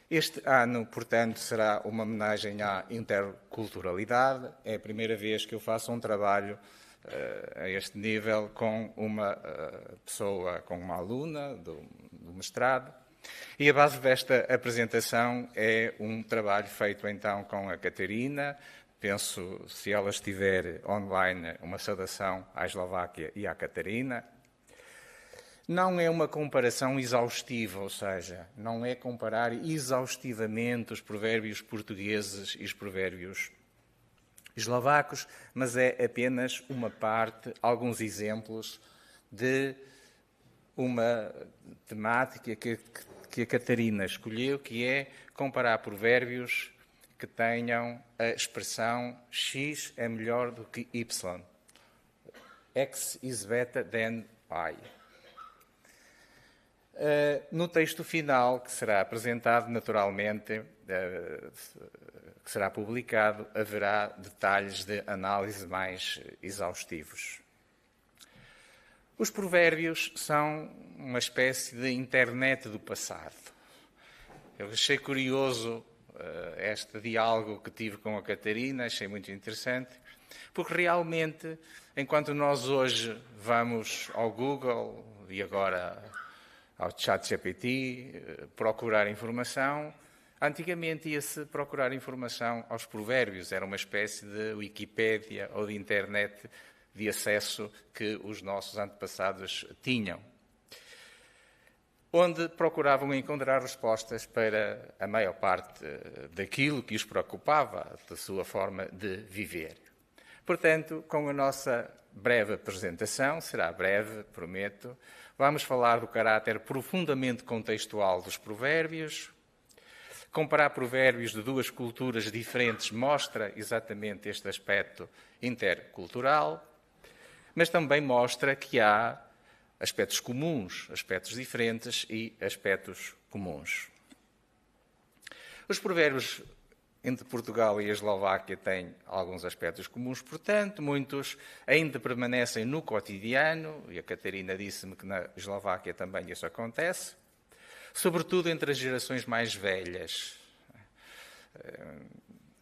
Este ano, portanto, será uma homenagem à interculturalidade. É a primeira vez que eu faço um trabalho a este nível com uma pessoa, com uma aluna do mestrado. E a base desta apresentação é um trabalho feito então com a Catarina. Penso, se ela estiver online, uma saudação à Eslováquia e à Catarina. Não é uma comparação exaustiva, ou seja, não é comparar exaustivamente os provérbios portugueses e os provérbios eslovacos, mas é apenas uma parte, alguns exemplos de uma temática que a Catarina escolheu, que é comparar provérbios que tenham a expressão X é melhor do que Y. X is better than Y. No texto final, que será apresentado naturalmente, que será publicado, haverá detalhes de análise mais exaustivos. Os provérbios são uma espécie de internet do passado. Eu achei curioso este diálogo que tive com a Catarina, achei muito interessante, porque realmente, enquanto nós hoje vamos ao Google e agora ao ChatGPT procurar informação, antigamente ia-se procurar informação aos provérbios, era uma espécie de Wikipédia ou de internet de acesso que os nossos antepassados tinham, onde procuravam encontrar respostas para a maior parte daquilo que os preocupava, da sua forma de viver. Portanto, com a nossa breve apresentação, será breve, prometo, vamos falar do caráter profundamente contextual dos provérbios. Comparar provérbios de duas culturas diferentes mostra exatamente este aspecto intercultural, mas também mostra que há aspectos comuns, aspectos diferentes e aspectos comuns. Os provérbios entre Portugal e a Eslováquia têm alguns aspectos comuns, portanto, muitos ainda permanecem no cotidiano, e a Catarina disse-me que na Eslováquia também isso acontece, sobretudo entre as gerações mais velhas.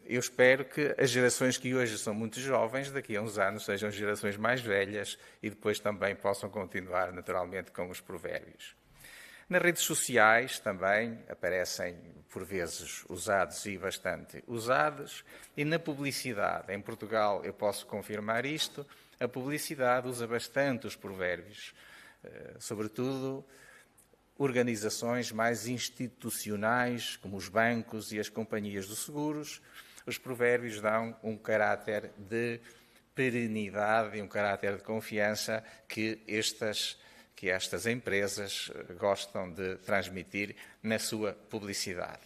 Eu espero que as gerações que hoje são muito jovens, daqui a uns anos, sejam gerações mais velhas e depois também possam continuar naturalmente com os provérbios. Nas redes sociais também aparecem, por vezes, usados e bastante usados. E na publicidade, em Portugal, eu posso confirmar isto, a publicidade usa bastante os provérbios, sobretudo organizações mais institucionais, como os bancos e as companhias de seguros. Os provérbios dão um caráter de perenidade e um caráter de confiança que estas empresas gostam de transmitir na sua publicidade.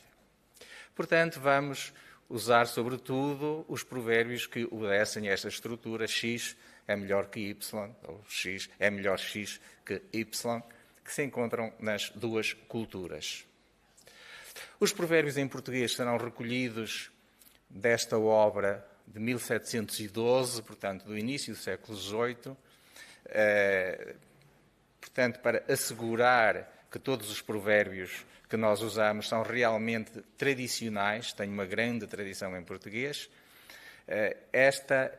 Portanto, vamos usar, sobretudo, os provérbios que obedecem a esta estrutura X é melhor que Y, ou X é melhor X que Y, que se encontram nas duas culturas. Os provérbios em português serão recolhidos desta obra de 1712, portanto, do início do século XVIII, portanto, para assegurar que todos os provérbios que nós usamos são realmente tradicionais, têm uma grande tradição em português. Esta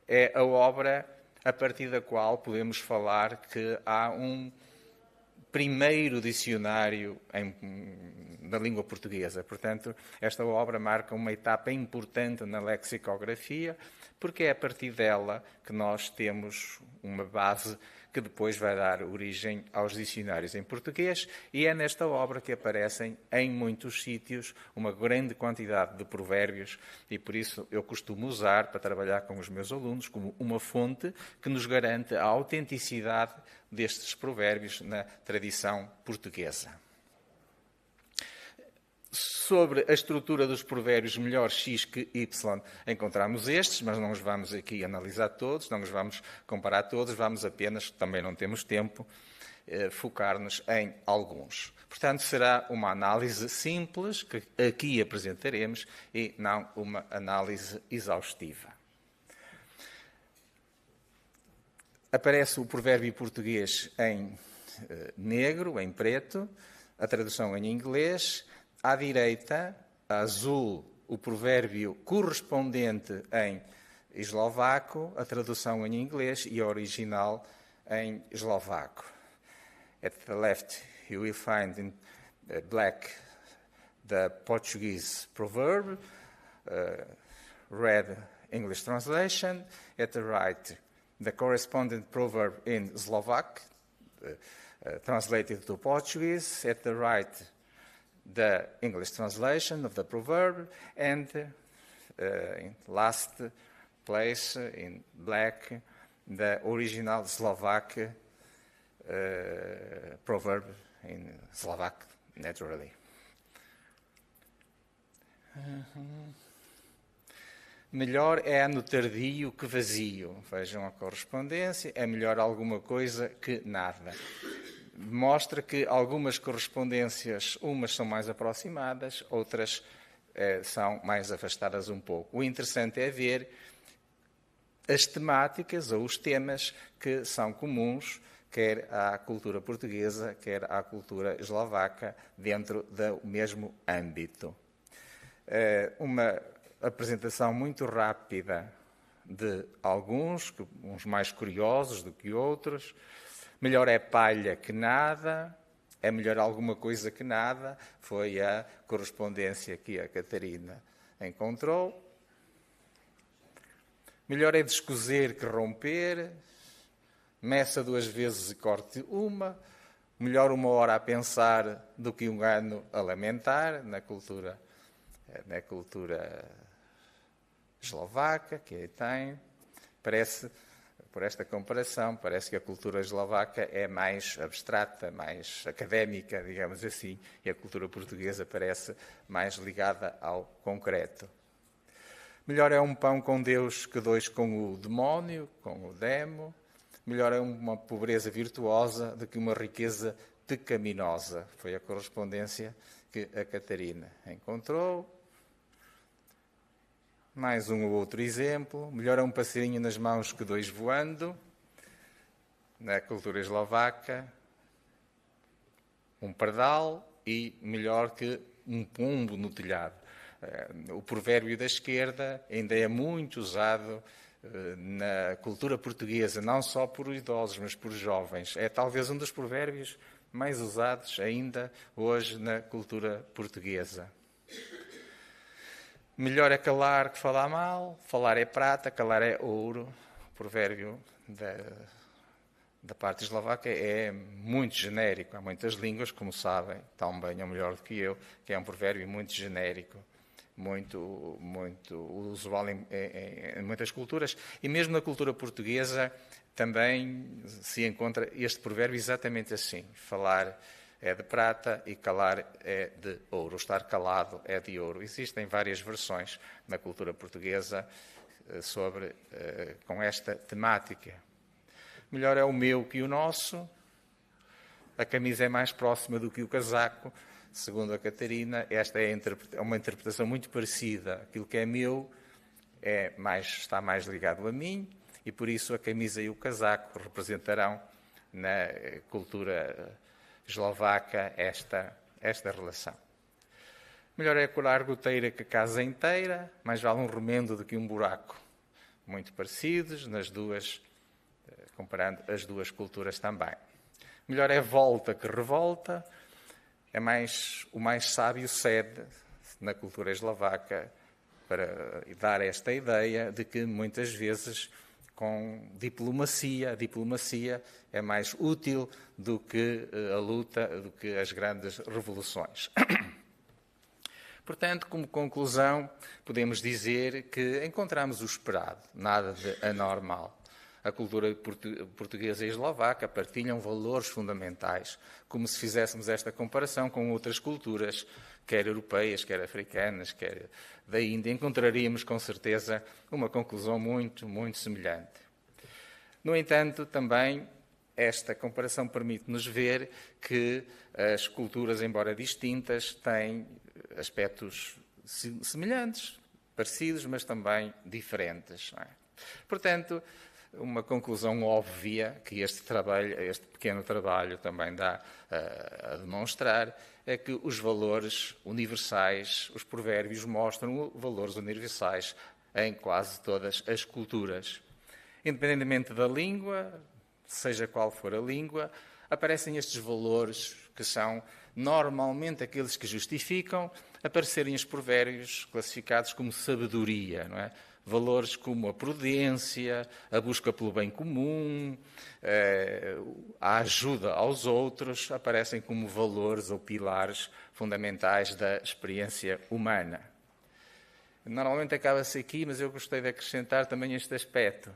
é a obra a partir da qual podemos falar que há um primeiro dicionário da língua portuguesa. Portanto, esta obra marca uma etapa importante na lexicografia, porque é a partir dela que nós temos uma base que depois vai dar origem aos dicionários em português, e é nesta obra que aparecem em muitos sítios uma grande quantidade de provérbios, e por isso eu costumo usar para trabalhar com os meus alunos como uma fonte que nos garante a autenticidade destes provérbios na tradição portuguesa. Sobre a estrutura dos provérbios melhor X que Y, encontramos estes, mas não os vamos aqui analisar todos, não os vamos comparar todos, vamos apenas, também não temos tempo, focar-nos em alguns. Portanto, será uma análise simples que aqui apresentaremos e não uma análise exaustiva. Aparece o provérbio português em negro, em preto, a tradução em inglês. À direita, a azul, o provérbio correspondente em eslovaco, a tradução em inglês e a original em eslovaco. At the left, you will find in black the Portuguese proverb, red English translation. At the right, the corresponding proverb in Slovak, translated to Portuguese. At the right, the English translation of the proverb. And in last place, in black, the original Slovak proverb in Slovak, naturally. Melhor é ano tardio que vazio. Vejam a correspondência. É melhor alguma coisa que nada. Mostra que algumas correspondências, umas são mais aproximadas, outras são mais afastadas um pouco. O interessante é ver as temáticas ou os temas que são comuns, quer à cultura portuguesa, quer à cultura eslovaca, dentro do mesmo âmbito. Uma apresentação muito rápida de alguns, uns mais curiosos do que outros. Melhor é palha que nada, é melhor alguma coisa que nada, foi a correspondência que a Catarina encontrou. Melhor é descoser que romper, meça 2 vezes e corte uma, melhor 1 hora a pensar do que 1 ano a lamentar, na cultura eslovaca, que aí tem. Parece, por esta comparação, parece que a cultura eslovaca é mais abstrata, mais académica, digamos assim, e a cultura portuguesa parece mais ligada ao concreto. Melhor é um pão com Deus que 2 com o demónio, com o demo. Melhor é uma pobreza virtuosa do que uma riqueza pecaminosa. Foi a correspondência que a Catarina encontrou. Mais um ou outro exemplo. Melhor é um passarinho nas mãos que 2 voando. Na cultura eslovaca, um pardal e melhor que um pombo no telhado. O provérbio da esquerda ainda é muito usado na cultura portuguesa, não só por idosos, mas por jovens. É talvez um dos provérbios mais usados ainda hoje na cultura portuguesa. Melhor é calar que falar mal, falar é prata, calar é ouro. O provérbio da parte eslovaca é muito genérico. Há muitas línguas, como sabem, tão bem ou melhor do que eu, que é um provérbio muito genérico, muito usual em muitas culturas. E mesmo na cultura portuguesa também se encontra este provérbio exatamente assim. Falar é de prata e calar é de ouro. Estar calado é de ouro. Existem várias versões na cultura portuguesa com esta temática. Melhor é o meu que o nosso. A camisa é mais próxima do que o casaco. Segundo a Catarina, esta é uma interpretação muito parecida. Aquilo que é meu está mais ligado a mim e, por isso, a camisa e o casaco representarão na cultura eslovaca esta relação. Melhor é colar goteira que a casa inteira, mais vale um remendo do que um buraco. Muito parecidos, comparando as duas culturas também. Melhor é volta que revolta, o mais sábio cede na cultura eslovaca para dar esta ideia de que muitas vezes com diplomacia. A diplomacia é mais útil do que a luta, do que as grandes revoluções. Portanto, como conclusão, podemos dizer que encontramos o esperado, nada de anormal. A cultura portuguesa e eslovaca partilham valores fundamentais, como se fizéssemos esta comparação com outras culturas, quer europeias, quer africanas, quer da Índia, encontraríamos com certeza uma conclusão muito, muito semelhante. No entanto, também esta comparação permite-nos ver que as culturas, embora distintas, têm aspectos semelhantes, parecidos, mas também diferentes. Não é? Portanto, uma conclusão óbvia que este pequeno trabalho também dá a demonstrar, é que os valores universais, os provérbios mostram valores universais em quase todas as culturas. Independentemente da língua, seja qual for a língua, aparecem estes valores que são normalmente aqueles que justificam aparecerem os provérbios classificados como sabedoria, não é? Valores como a prudência, a busca pelo bem comum, a ajuda aos outros, aparecem como valores ou pilares fundamentais da experiência humana. Normalmente acaba-se aqui, mas eu gostei de acrescentar também este aspecto.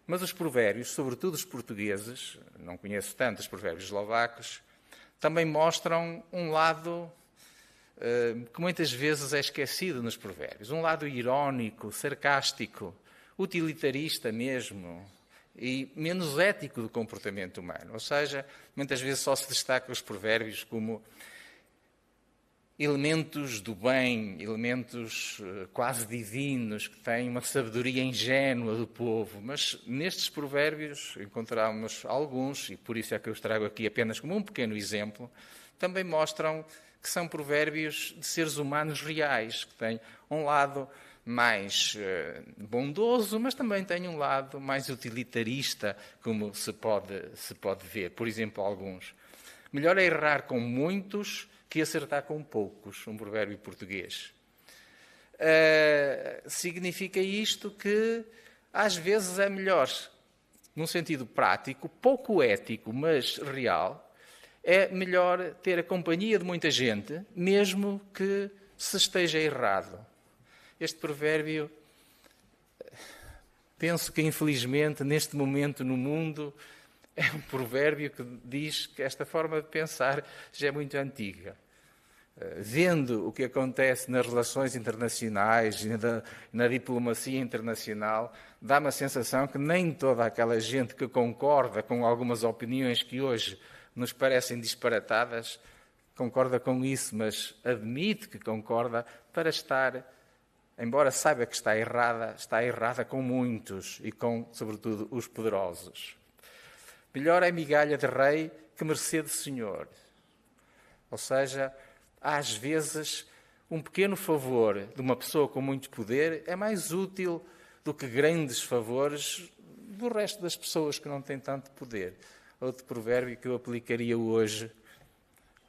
Mas os provérbios, sobretudo os portugueses, não conheço tanto os provérbios eslovacos, também mostram um lado que muitas vezes é esquecido nos provérbios. Um lado irónico, sarcástico, utilitarista mesmo, e menos ético do comportamento humano. Ou seja, muitas vezes só se destaca os provérbios como elementos do bem, elementos quase divinos, que têm uma sabedoria ingênua do povo. Mas nestes provérbios encontramos alguns, e por isso é que eu os trago aqui apenas como um pequeno exemplo, também mostram que são provérbios de seres humanos reais, que têm um lado mais bondoso, mas também têm um lado mais utilitarista, como se pode ver. Por exemplo, alguns. Melhor é errar com muitos que acertar com poucos, um provérbio português. Significa isto que, às vezes, é melhor, num sentido prático, pouco ético, mas real, é melhor ter a companhia de muita gente, mesmo que se esteja errado. Este provérbio, penso que, infelizmente, neste momento no mundo, é um provérbio que diz que esta forma de pensar já é muito antiga. Vendo o que acontece nas relações internacionais e na diplomacia internacional, dá-me a sensação que nem toda aquela gente que concorda com algumas opiniões que hoje nos parecem disparatadas, concorda com isso, mas admite que concorda para estar, embora saiba que está errada com muitos e com, sobretudo, os poderosos. Melhor é migalha de rei que mercê de senhor. Ou seja, às vezes, um pequeno favor de uma pessoa com muito poder é mais útil do que grandes favores do resto das pessoas que não têm tanto poder. Outro provérbio que eu aplicaria hoje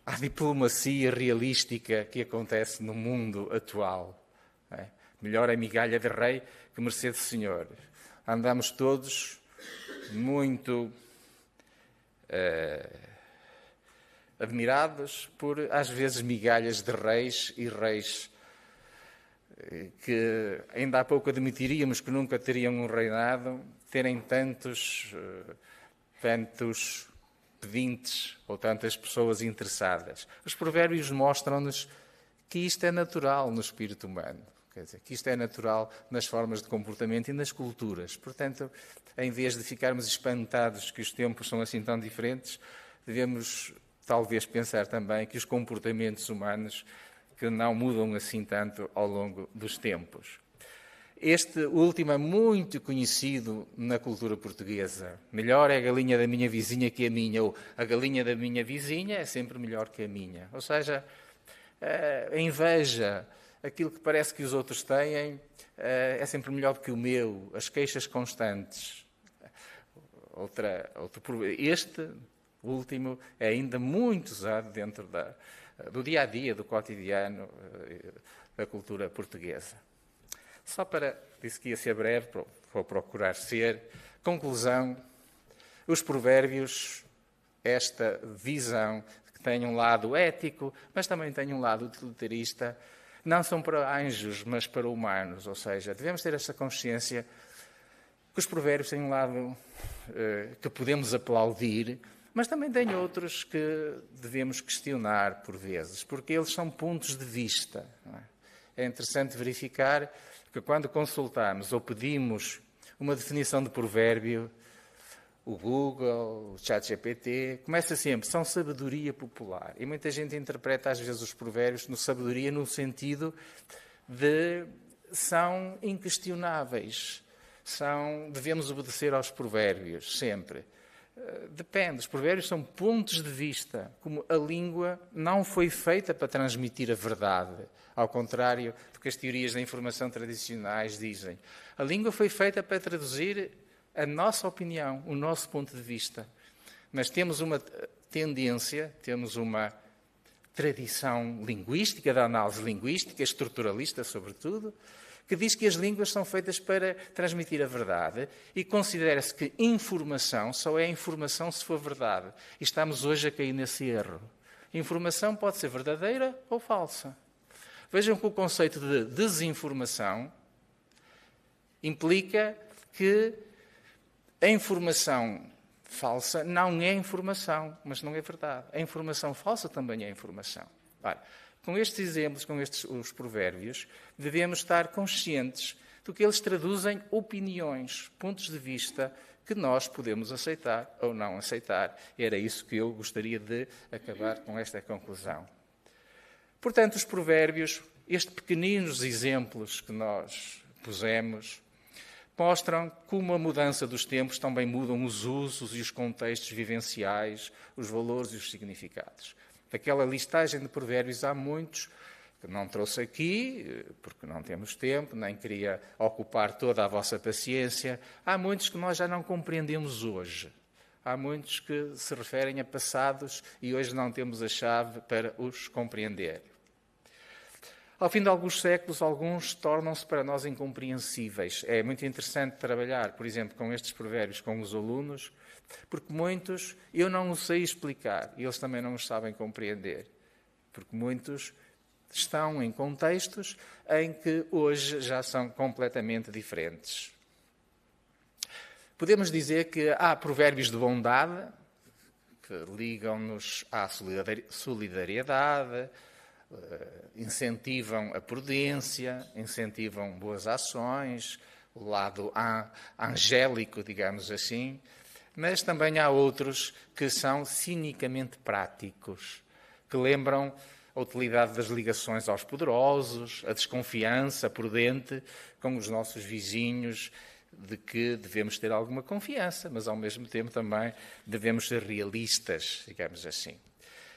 à diplomacia realística que acontece no mundo atual. Melhor é migalha de rei que mercê de senhor. Andamos todos muito admirados por, às vezes, migalhas de reis e reis que ainda há pouco admitiríamos que nunca teriam um reinado, terem tantos pedintes ou tantas pessoas interessadas. Os provérbios mostram-nos que isto é natural no espírito humano, quer dizer, que isto é natural nas formas de comportamento e nas culturas. Portanto, em vez de ficarmos espantados que os tempos são assim tão diferentes, devemos talvez pensar também que os comportamentos humanos que não mudam assim tanto ao longo dos tempos. Este último é muito conhecido na cultura portuguesa. Melhor é a galinha da minha vizinha que a minha, ou a galinha da minha vizinha é sempre melhor que a minha. Ou seja, a inveja, aquilo que parece que os outros têm, é sempre melhor do que o meu, as queixas constantes. Este último é ainda muito usado dentro do dia-a-dia, do cotidiano da cultura portuguesa. Só para, disse que ia ser breve, vou procurar ser. Conclusão, os provérbios, esta visão que tem um lado ético, mas também tem um lado utilitarista, não são para anjos, mas para humanos. Ou seja, devemos ter esta consciência que os provérbios têm um lado que podemos aplaudir, mas também tem outros que devemos questionar por vezes, porque eles são pontos de vista. Não é? É interessante verificar que quando consultamos ou pedimos uma definição de provérbio, o Google, o ChatGPT, começa sempre, são sabedoria popular. E muita gente interpreta às vezes os provérbios no sabedoria no sentido de são inquestionáveis, devemos obedecer aos provérbios, sempre. Depende, os provérbios são pontos de vista, como a língua não foi feita para transmitir a verdade, ao contrário do que as teorias da informação tradicionais dizem. A língua foi feita para traduzir a nossa opinião, o nosso ponto de vista. Mas temos uma tendência, temos uma tradição linguística, da análise linguística, estruturalista sobretudo, que diz que as línguas são feitas para transmitir a verdade e considera-se que informação só é informação se for verdade. E estamos hoje a cair nesse erro. Informação pode ser verdadeira ou falsa. Vejam que o conceito de desinformação implica que a informação falsa não é informação, mas não é verdade. A informação falsa também é informação. Ora, com estes exemplos, com os provérbios, devemos estar conscientes do que eles traduzem opiniões, pontos de vista que nós podemos aceitar ou não aceitar. Era isso que eu gostaria de acabar com esta conclusão. Portanto, os provérbios, estes pequeninos exemplos que nós pusemos, mostram como a mudança dos tempos também mudam os usos e os contextos vivenciais, os valores e os significados. Daquela listagem de provérbios há muitos que não trouxe aqui, porque não temos tempo, nem queria ocupar toda a vossa paciência. Há muitos que nós já não compreendemos hoje. Há muitos que se referem a passados e hoje não temos a chave para os compreender. Ao fim de alguns séculos, alguns tornam-se para nós incompreensíveis. É muito interessante trabalhar, por exemplo, com estes provérbios com os alunos, porque muitos eu não os sei explicar e eles também não os sabem compreender. Porque muitos estão em contextos em que hoje já são completamente diferentes. Podemos dizer que há provérbios de bondade, que ligam-nos à solidariedade, incentivam a prudência, incentivam boas ações, o lado angélico, digamos assim, mas também há outros que são cinicamente práticos, que lembram a utilidade das ligações aos poderosos, a desconfiança prudente com os nossos vizinhos, de que devemos ter alguma confiança, mas ao mesmo tempo também devemos ser realistas, digamos assim.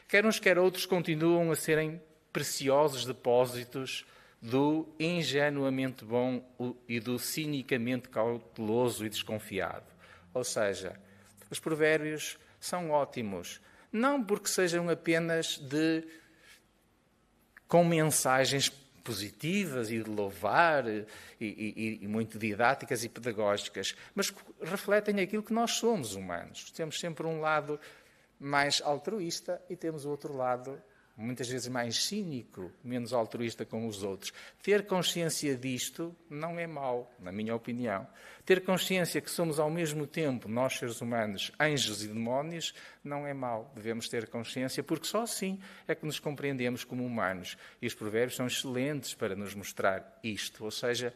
Quer uns, quer outros continuam a serem preciosos depósitos do ingenuamente bom e do cinicamente cauteloso e desconfiado. Ou seja, os provérbios são ótimos, não porque sejam apenas com mensagens positivas e de louvar e muito didáticas e pedagógicas, mas refletem aquilo que nós somos humanos. Temos sempre um lado mais altruísta e temos o outro lado muitas vezes mais cínico, menos altruísta com os outros. Ter consciência disto não é mau, na minha opinião. Ter consciência que somos ao mesmo tempo, nós seres humanos, anjos e demónios, não é mau. Devemos ter consciência, porque só assim é que nos compreendemos como humanos. E os provérbios são excelentes para nos mostrar isto. Ou seja,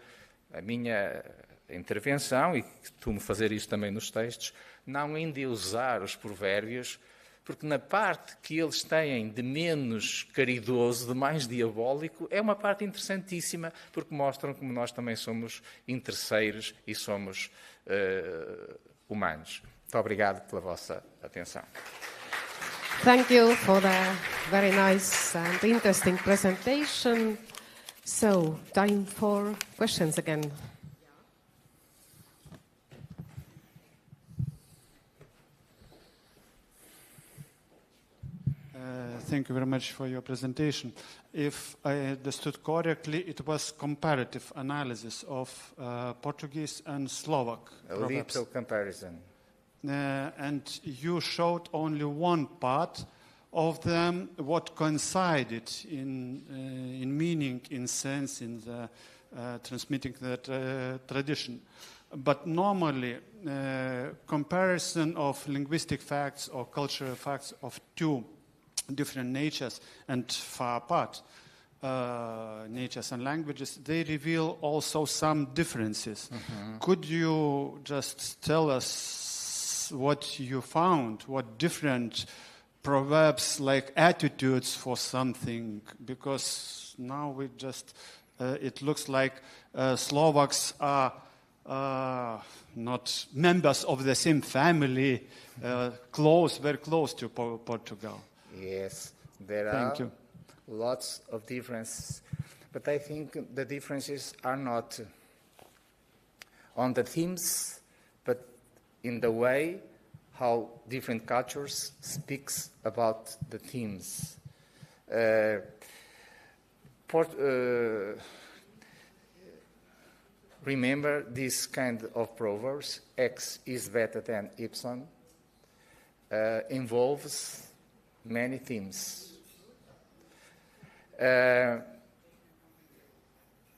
a minha intervenção, e costumo fazer isto também nos textos, não endeusar os provérbios, porque na parte que eles têm de menos caridoso, de mais diabólico, é uma parte interessantíssima, porque mostram como nós também somos interesseiros e somos humanos. Muito obrigado pela vossa atenção. Thank you for the very nice and interesting presentation. So, time for questions again. Thank you very much for your presentation. If I understood correctly, it was comparative analysis of Portuguese and Slovak proverbs. Little comparison. And you showed only one part of them, what coincided in meaning, in sense, in the transmitting the tradition. But normally, comparison of linguistic facts or cultural facts of two different natures and far apart natures and languages, they reveal also some differences. Mm-hmm. Could you just tell us what you found, what different proverbs, like attitudes for something? Because now we just, it looks like Slovaks are not members of the same family, very close to Portugal. Yes, there Thank are you. lots of differences, but I think the differences are not on the themes, but in the way how different cultures speaks about the themes. Remember this kind of proverbs, X is better than Y, involves many themes.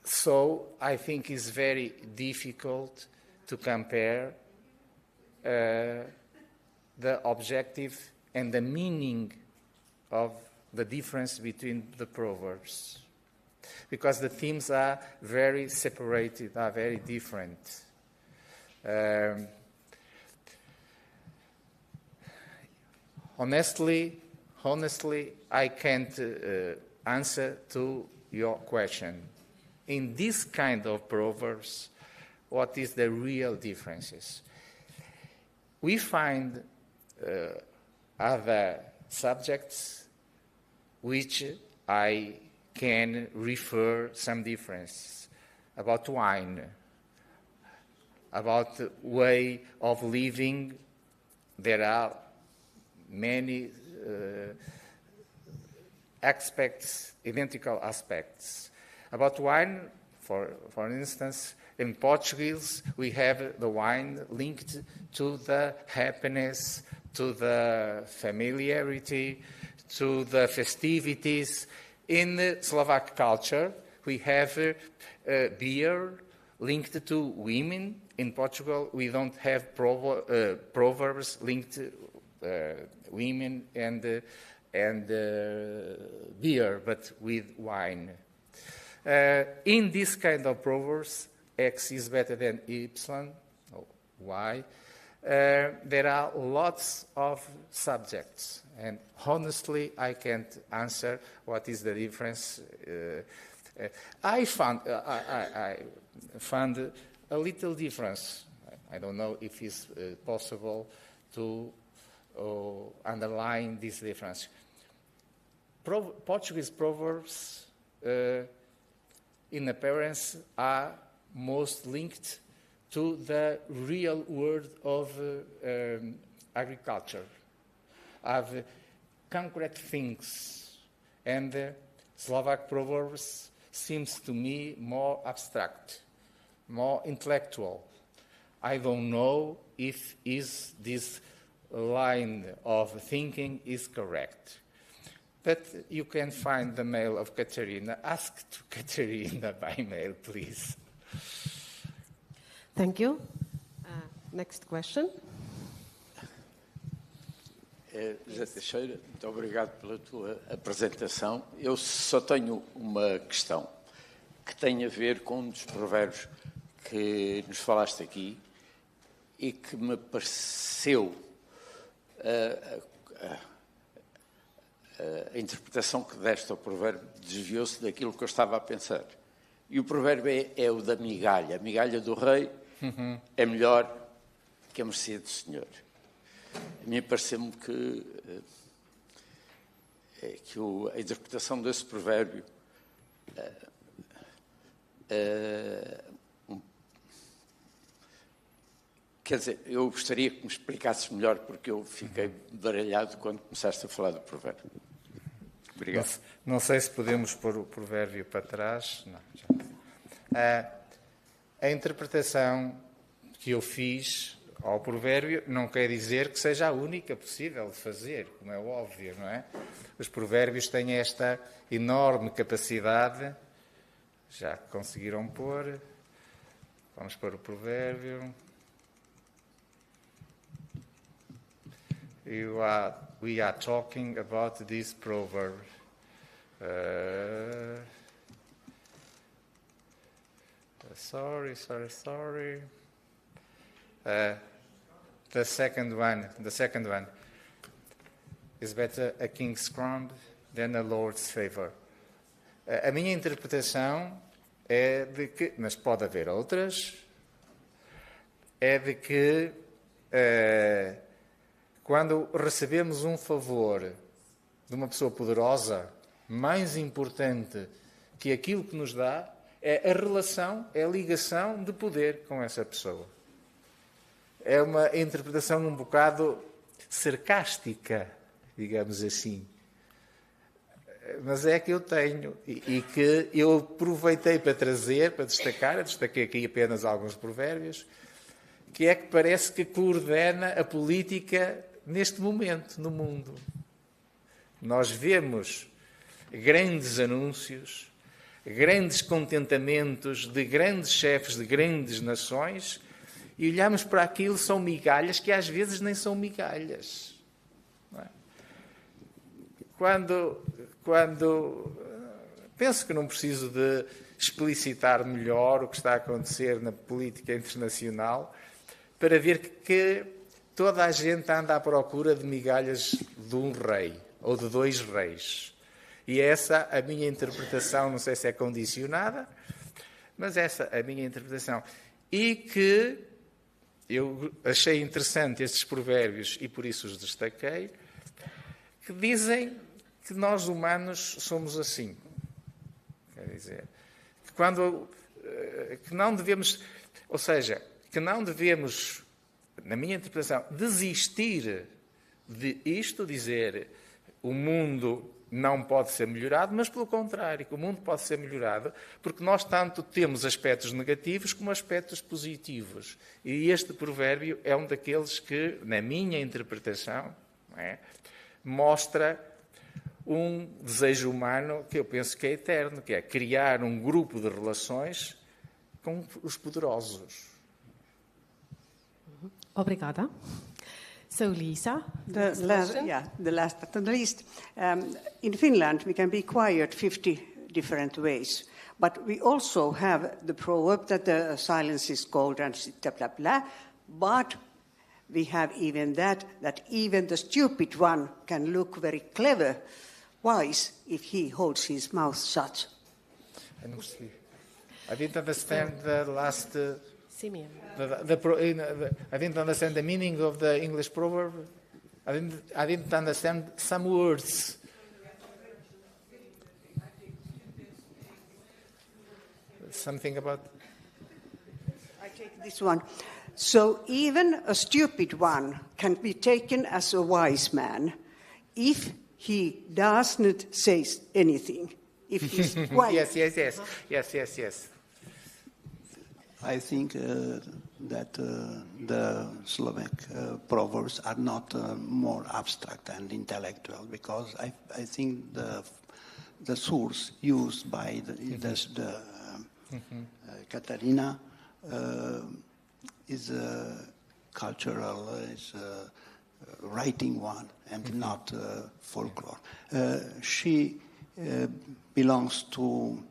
So I think it's very difficult to compare the objective and the meaning of the difference between the proverbs, because the themes are very separated, are very different. Honestly, I can't answer to your question. In this kind of proverbs, what is the real differences? We find other subjects which I can refer some difference about wine, about the way of living. There are many aspects, identical aspects. About wine, for instance, in Portuguese, we have the wine linked to the happiness, to the familiarity, to the festivities. In the Slovak culture, we have beer linked to women. In Portugal, we don't have proverbs linked to women and beer, but with wine. In this kind of proverbs, X is better than Y, Y. There are lots of subjects, and honestly, I can't answer what is the difference. I found a little difference. I don't know if it's possible to underline this difference. Portuguese proverbs in appearance are most linked to the real world of agriculture, of concrete things, and Slovak proverbs seems to me more abstract, more intellectual. I don't know if this line of thinking is correct. But you can find the mail of Katerina. Ask to Katerina by mail, please. Thank you. Next question. José Teixeira, muito obrigado pela tua apresentação. Eu só tenho uma questão que tem a ver com um dos provérbios que nos falaste aqui e que me pareceu a interpretação que deste ao provérbio desviou-se daquilo que eu estava a pensar. E o provérbio é o da migalha. A migalha do rei é melhor que a mercê do Senhor. A mim pareceu-me que a interpretação desse provérbio quer dizer, eu gostaria que me explicasses melhor, porque eu fiquei baralhado quando começaste a falar do provérbio. Obrigado. Não sei se podemos pôr o provérbio para trás. Não, já. A interpretação que eu fiz ao provérbio não quer dizer que seja a única possível de fazer, como é óbvio, não é? Os provérbios têm esta enorme capacidade. Já conseguiram pôr. Vamos pôr o provérbio. We are talking about this proverb. Sorry. The second one is better a king's crown than a lord's favor. A minha interpretação é de que, mas pode haver outras, é de que quando recebemos um favor de uma pessoa poderosa, mais importante que aquilo que nos dá é a relação, é a ligação de poder com essa pessoa. É uma interpretação um bocado sarcástica, digamos assim. Mas é que eu tenho e que eu aproveitei para trazer, para destacar, eu destaquei aqui apenas alguns provérbios, que é que parece que coordena a política neste momento no mundo. Nós vemos grandes anúncios, grandes contentamentos de grandes chefes de grandes nações e olhamos para aquilo, são migalhas que às vezes nem são migalhas. Não é? Quando penso que não preciso de explicitar melhor o que está a acontecer na política internacional para ver que toda a gente anda à procura de migalhas de um rei ou de dois reis. E essa a minha interpretação, não sei se é condicionada, mas essa a minha interpretação. E que eu achei interessante estes provérbios e por isso os destaquei, que dizem que nós humanos somos assim. Quer dizer, que não devemos, ou seja, que não devemos, na minha interpretação, desistir de isto, dizer o mundo não pode ser melhorado, mas pelo contrário, que o mundo pode ser melhorado, porque nós tanto temos aspectos negativos como aspectos positivos. E este provérbio é um daqueles que, na minha interpretação, mostra um desejo humano que eu penso que é eterno, que é criar um grupo de relações com os poderosos. Obrigada. So, Lisa? The last but not least. In Finland, we can be quiet 50 different ways. But we also have the proverb that the silence is gold and blah, blah, blah. But we have even that even the stupid one can look very clever, wise, if he holds his mouth shut. I didn't understand the last... Simeon. I didn't understand the meaning of the English proverb. I didn't understand some words. Something about... I take this one. So even a stupid one can be taken as a wise man if he does not say anything. If he's quiet. Yes. I think that the Slovak proverbs are not more abstract and intellectual, because I think the source used by the Katarina is a cultural, is a writing one and not folklore. She belongs to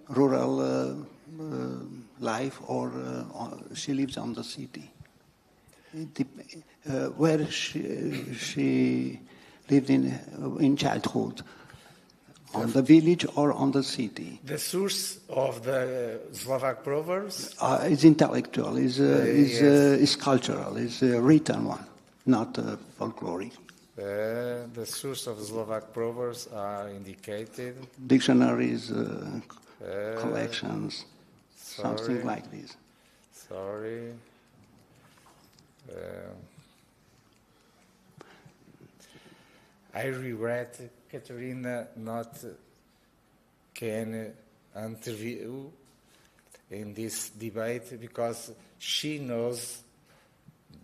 rural life, or she lives on the city. Where she lived in childhood, on the village or on the city. The source of the Slovak proverbs is intellectual, is cultural, is a written one, not folkloric. The source of the Slovak proverbs are indicated. Dictionaries, collections, something like this. Sorry. I regret Katarina not can interview in this debate, because she knows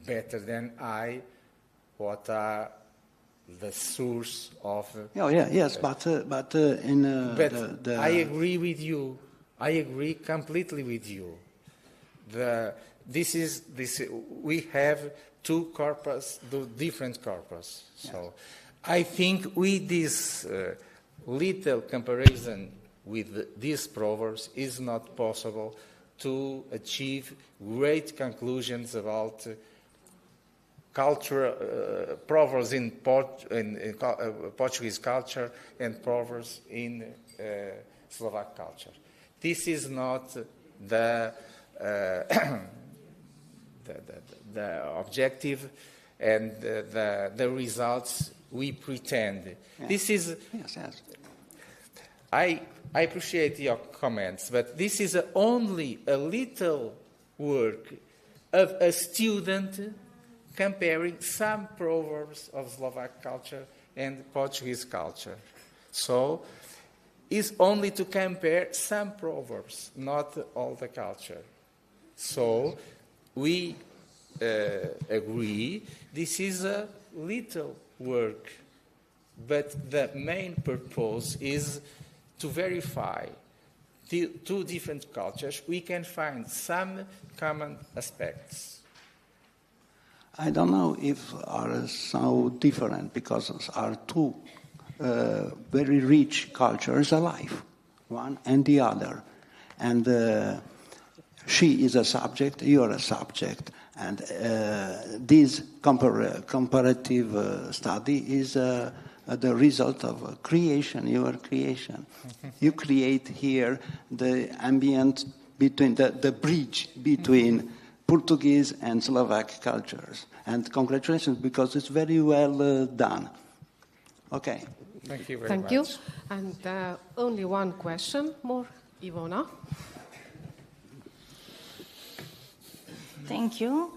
better than I what are the source of... But I agree with you. I agree completely with you. We have two corpus, different corpus. So I think with this little comparison with these proverbs is not possible to achieve great conclusions about culture, proverbs in Portuguese culture and proverbs in Slovak culture. This is not the the objective and the results we pretend. Yeah. This is. Yes, yes. I appreciate your comments, but this is only a little work of a student comparing some proverbs of Slovak culture and Portuguese culture. So, it's only to compare some proverbs, not all the culture. So, we agree this is a little work, but the main purpose is to verify the two different cultures. We can find some common aspects. I don't know if are so different because are two very rich cultures alive, one and the other. And she is a subject, you are a subject. And this comparative study is the result of creation, your creation. You create here the ambient between, the bridge between Portuguese and Slovak cultures. And congratulations, because it's very well done. Okay. Thank you very much. Thank you. And only one question more, Ivona. Thank you.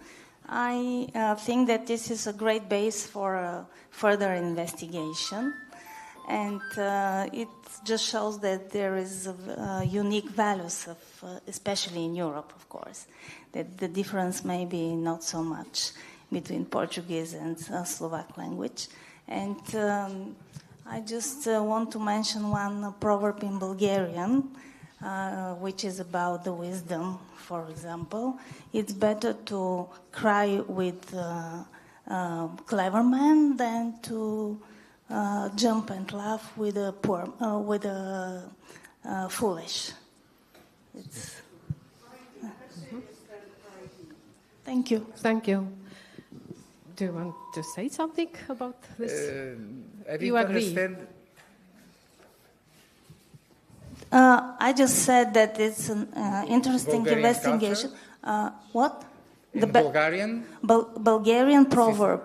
I think that this is a great base for further investigation, and it just shows that there is unique values, especially in Europe, of course, that the difference may be not so much between Portuguese and Slovak language. And I just want to mention one proverb in Bulgarian, which is about the wisdom. For example, it's better to cry with a clever man than to jump and laugh with a foolish. It's, Thank you. Thank you. Do you want to say something about this? I didn't You agree? understand. I just said that it's an interesting Bulgarian investigation. What? In Bulgarian? Bulgarian proverb.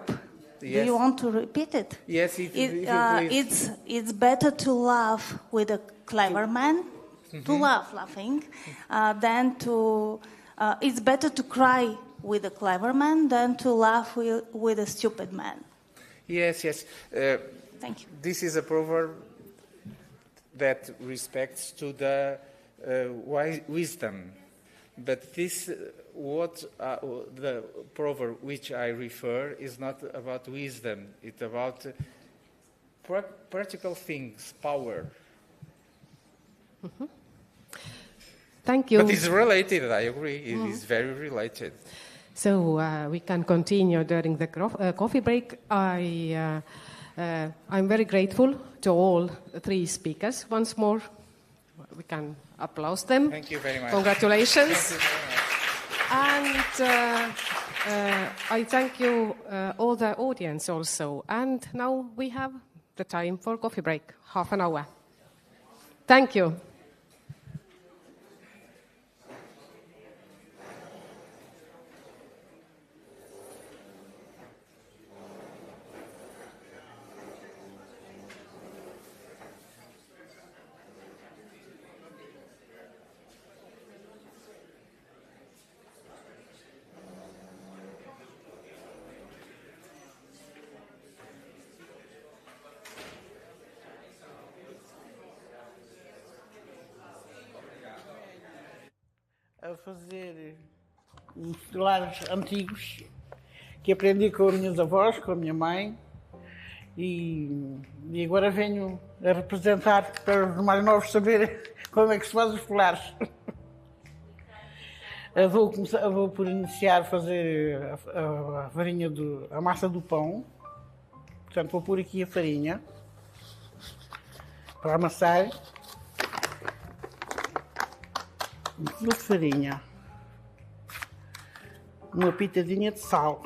Yes. Do you want to repeat it? Yes, if you please. It's better to laugh with a clever man, to laughing, than to. It's better to cry with a clever man than to laugh with a stupid man. Yes, yes. Thank you. This is a proverb that respects to the wisdom. But this, the proverb which I refer is not about wisdom. It's about practical things, power. Mm-hmm. Thank you. But it's related, I agree. It is very related. So we can continue during the coffee break. I'm very grateful to all three speakers. Once more, we can applaud them. Thank you very much. Congratulations. Thank you very much. And I thank you, all the audience also. And now we have the time for coffee break, half an hour. Thank you. A fazer uns pilares antigos que aprendi com as minhas avós, com a minha mãe, e agora venho a representar para os mais novos saberem como é que se faz os pilares. Vou por iniciar a fazer a farinha a massa do pão. Portanto, vou pôr aqui a farinha para amassar. Um quilo de farinha, uma pitadinha de sal,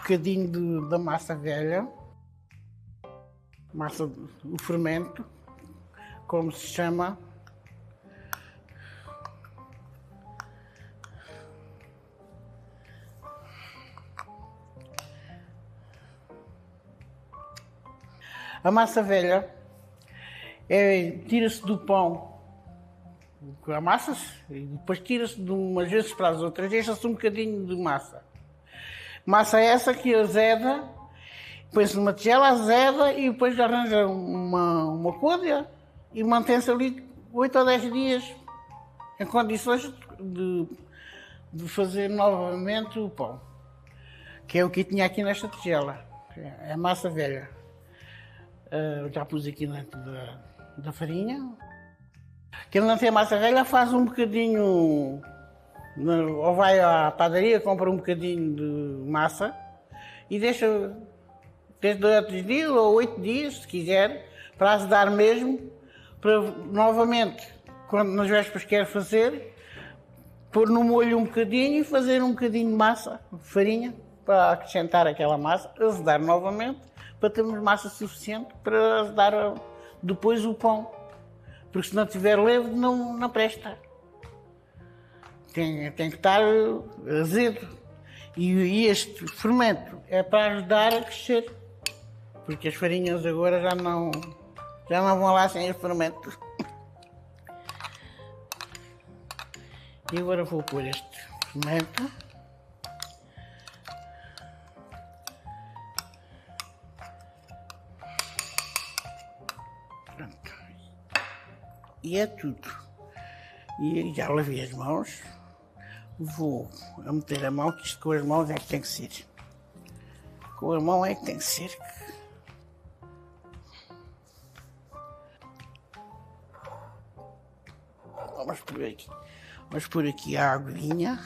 bocadinho da massa velha, o fermento, como se chama. A massa velha tira-se do pão, amassa-se e depois tira-se de umas vezes para as outras, deixa-se um bocadinho de massa. Massa essa que azeda, põe-se numa tigela, azeda e depois arranja uma côdea e mantém-se ali 8 ou 10 dias em condições de fazer novamente o pão, que é o que tinha aqui nesta tigela. É a massa velha. Já pus aqui dentro da farinha. Quem não tem massa velha faz um bocadinho, ou vai à padaria, compra um bocadinho de massa e deixa 2 dias ou 8 dias, se quiser, para azedar mesmo, para novamente, quando nas vésperas quer fazer, pôr no molho um bocadinho e fazer um bocadinho de massa, de farinha, para acrescentar aquela massa, azedar novamente, para termos massa suficiente para azedar depois o pão. Porque se não tiver levo, não presta. Tem que estar azedo. E este fermento é para ajudar a crescer. Porque as farinhas agora já não vão lá sem este fermento. E agora vou pôr este fermento. E é tudo. E já lavei as mãos. Vou a meter a mão, que isto com as mãos é que tem que ser. Com a mão é que tem que ser. Vamos pôr aqui a aguinha.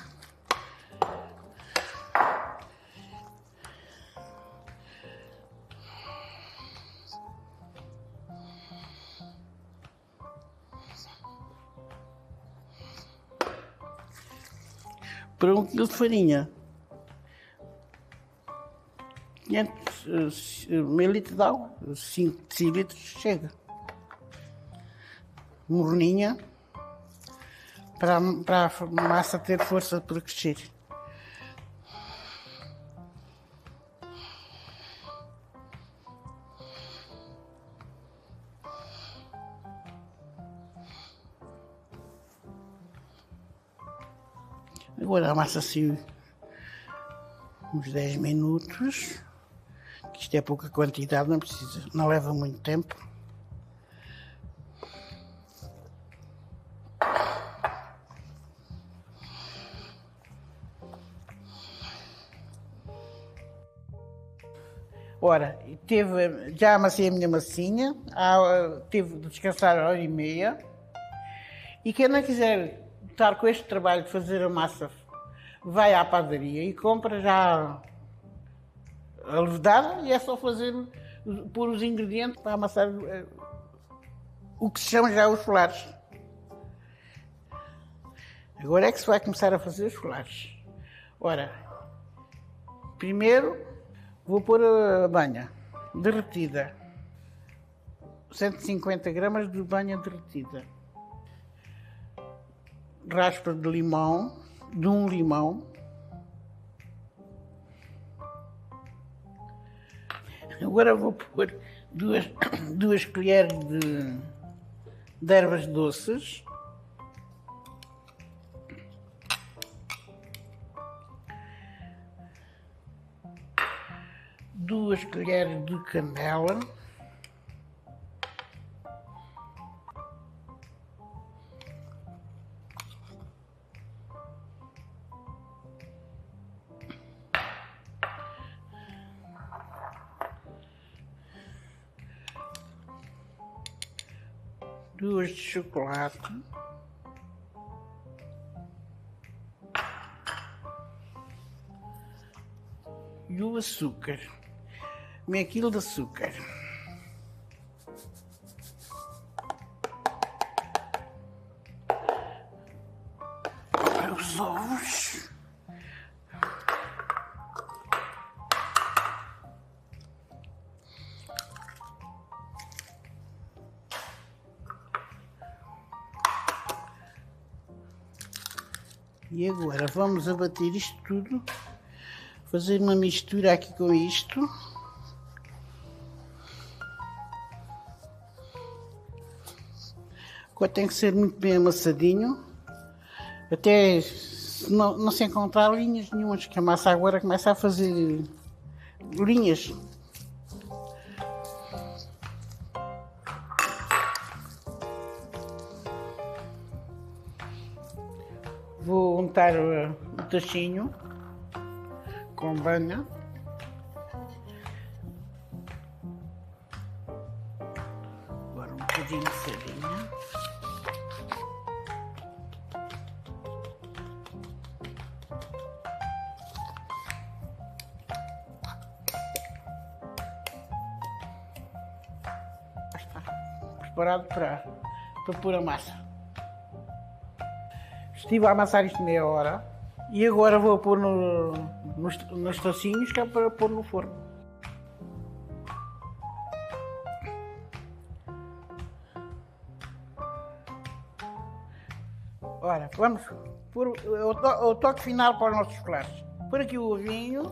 Para 1 quilo de farinha, 500 ml de água, 5 decilitros chega. Morninha, para a massa ter força para crescer. Agora amassa-se uns 10 minutos, que isto é pouca quantidade, não leva muito tempo. Ora, já amassei a minha massinha, tive de descansar 1h30, e quem não quiser estar com este trabalho de fazer a massa, vai à padaria e compra já a levedada e é só pôr os ingredientes para amassar o que se chama já os folares. Agora é que se vai começar a fazer os folares. Ora, primeiro vou pôr a banha derretida, 150 gramas de banha derretida. Raspa de limão, de um limão. Agora vou pôr 2 colheres de ervas doces. Duas colheres de canela. Duas de chocolate. E o açúcar. Meio quilo de açúcar. Os ovos. E agora vamos abater isto tudo, fazer uma mistura aqui com isto. Agora tem que ser muito bem amassadinho, até se não se encontrar linhas nenhumas, que a massa agora começa a fazer linhas. Vou untar o tachinho com banha. Agora um bocadinho de farinha. Está preparado para pôr a massa. Estive a amassar isto meia hora e agora vou pôr nos tacinhos, que é para pôr no forno. Ora, vamos pôr o toque final para os nossos chocolates. Pôr aqui o ovinho.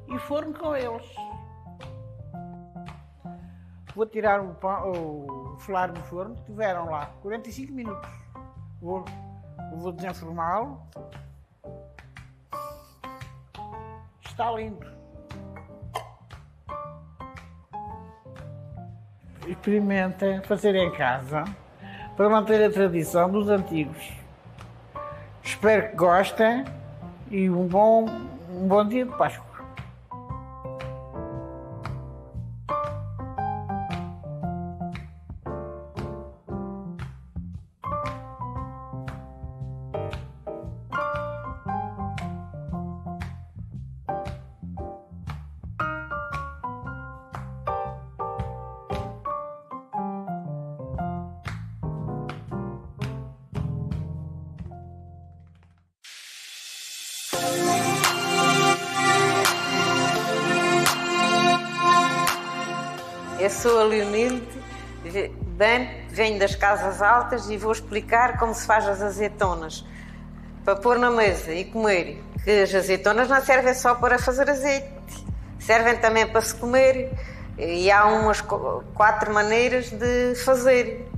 E forno com eles. Vou tirar o flare do forno, tiveram lá 45 minutos. Vou desenformá-lo. Está lindo. Experimentem fazer em casa para manter a tradição dos antigos. Espero que gostem e um bom dia de Páscoa. Eu sou a Leonilde, venho das Casas Altas e vou explicar como se faz as azeitonas para pôr na mesa e comer. Que as azeitonas não servem só para fazer azeite, servem também para se comer e há umas 4 maneiras de fazer.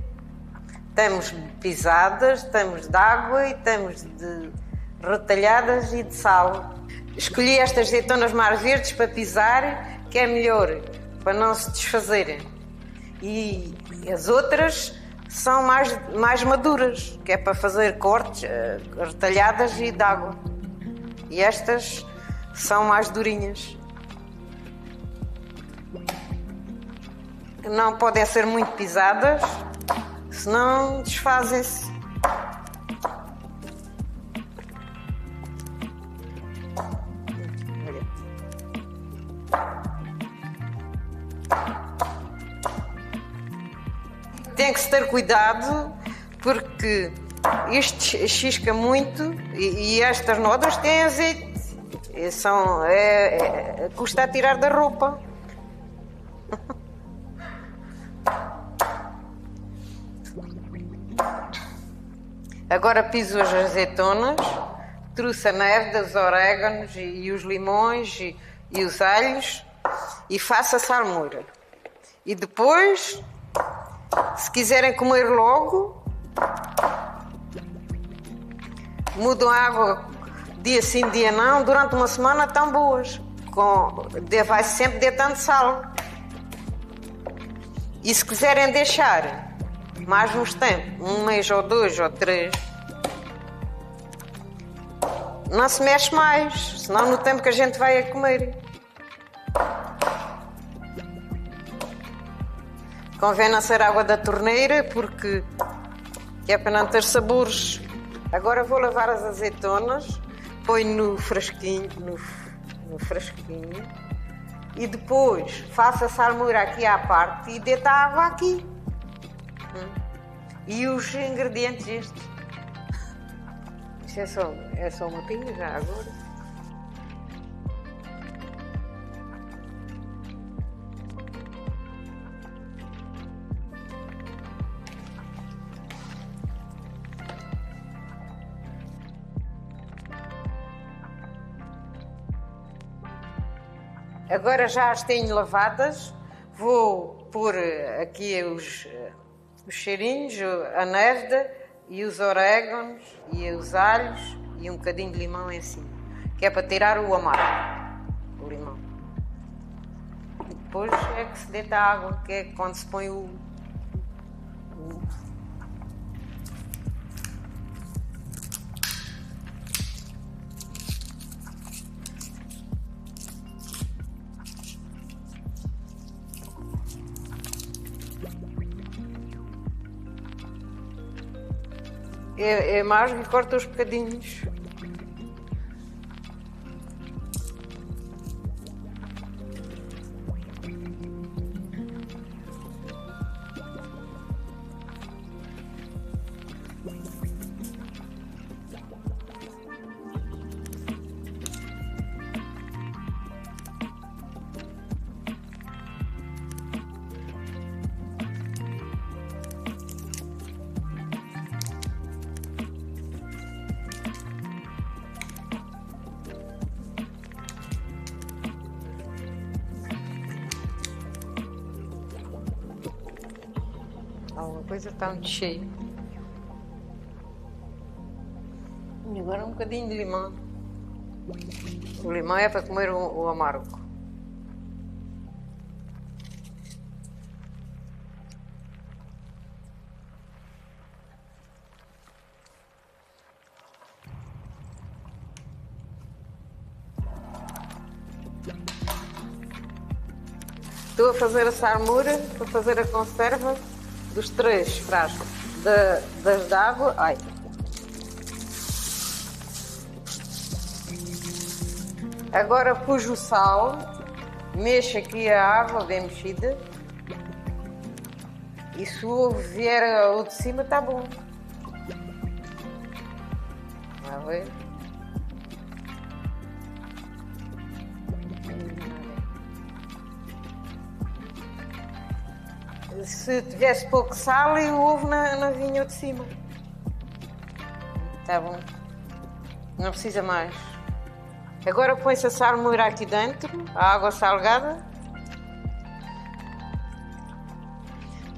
Temos pisadas, temos de água e temos de retalhadas e de sal. Escolhi estas azeitonas mais verdes para pisar, que é melhor, para não se desfazerem. E as outras são mais maduras, que é para fazer cortes, retalhadas e de água. E estas são mais durinhas. Não podem ser muito pisadas, senão desfazem-se. Tem que se ter cuidado porque isto chisca muito e estas nodas têm azeite. Custa a tirar da roupa. Agora piso as azeitonas, trouxe a neve, os orégãos e os limões e os alhos e faço a salmoura. E depois, se quiserem comer logo, mudam a água dia sim, dia não, durante uma semana estão boas. Vai-se sempre deitando sal. E se quiserem deixar mais uns tempos, 1 mês ou 2 ou 3, não se mexe mais, senão no tempo que a gente vai a comer. Convém não ser água da torneira porque é para não ter sabores. Agora vou lavar as azeitonas, ponho no frasquinho, no frasquinho e depois faço a salmoura aqui à parte e deito a água aqui. E os ingredientes estes. Isto é só uma pinga já agora. Agora já as tenho lavadas. Vou pôr aqui os cheirinhos, a nérda e os orégãos e os alhos e um bocadinho de limão em cima, que é para tirar o amargo do limão. E depois é que se deita a água, que é quando se põe o é amargo e corta os bocadinhos. Alguma coisa está muito cheia. E agora um bocadinho de limão. O limão é para comer o amargo. Estou a fazer a sarmura para fazer a conserva dos 3 frascos das de água. Ai. Agora pus o sal, mexo aqui a água bem mexida e se o ovo vier o de cima está bom. A ver? Se tivesse pouco sal e o ovo não vinha o de cima. Está bom. Não precisa mais. Agora põe-se a sarmura aqui dentro, a água salgada.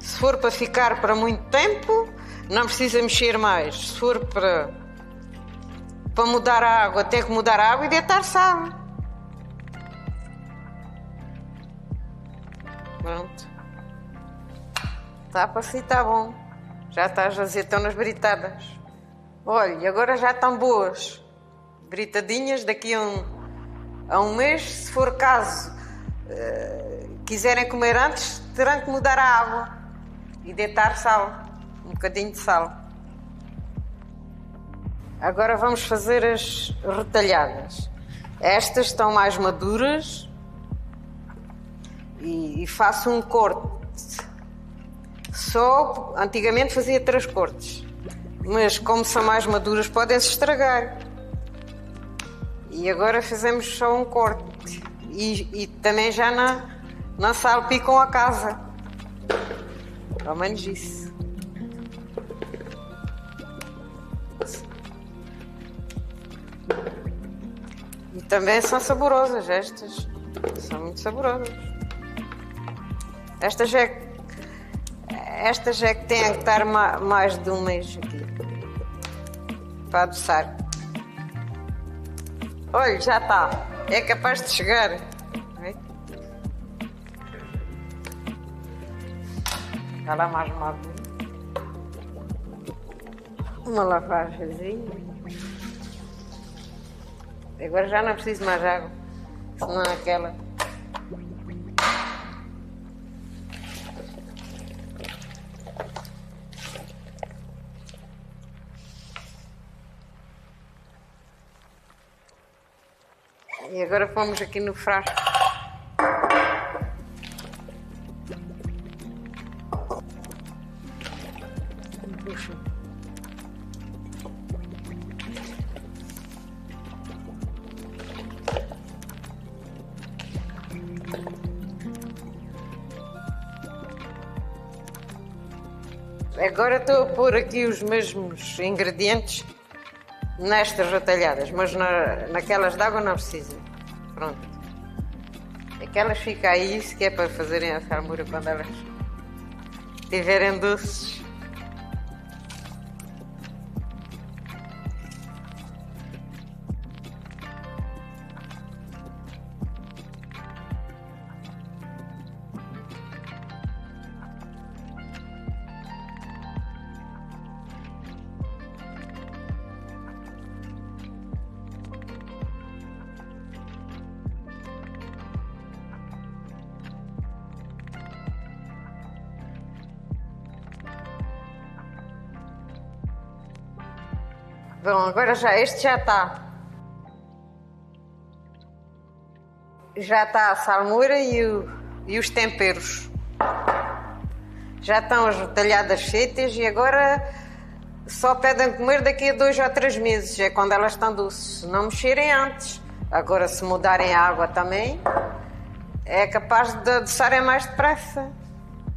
Se for para ficar para muito tempo, não precisa mexer mais. Se for para mudar a água, tem que mudar a água e deitar sal. Pronto. Está para si, está bom. Já está as azeitonas britadas. Olha, agora já estão boas. Britadinhas daqui a um mês. Se for caso quiserem comer antes, terão que mudar a água e deitar sal. Um bocadinho de sal. Agora vamos fazer as retalhadas. Estas estão mais maduras e faço um corte. Só antigamente fazia 3 cortes, mas como são mais maduras podem-se estragar. E agora fazemos só um corte e também já não salpicam a casa. Ao menos isso. E também são saborosas estas. São muito saborosas. Estas é que têm que estar mais de um mês aqui para adoçar. Olha, já está. É capaz de chegar. Está lá mais uma lavagemzinha. Agora já não preciso mais água, senão aquela. E agora fomos aqui no frasco. Puxa. Agora estou a pôr aqui os mesmos ingredientes nestas retalhadas, mas naquelas de água não precisa. Pronto. Aquelas ficam aí, isso que é para fazerem a salmoura quando elas estiverem doces. Bom, agora este já está. Já está a salmoura e os temperos. Já estão as retalhadas feitas e agora só pedem comer daqui a 2 ou 3 meses. É quando elas estão doces. Se não mexerem antes. Agora, se mudarem a água também, é capaz de adoçarem mais depressa.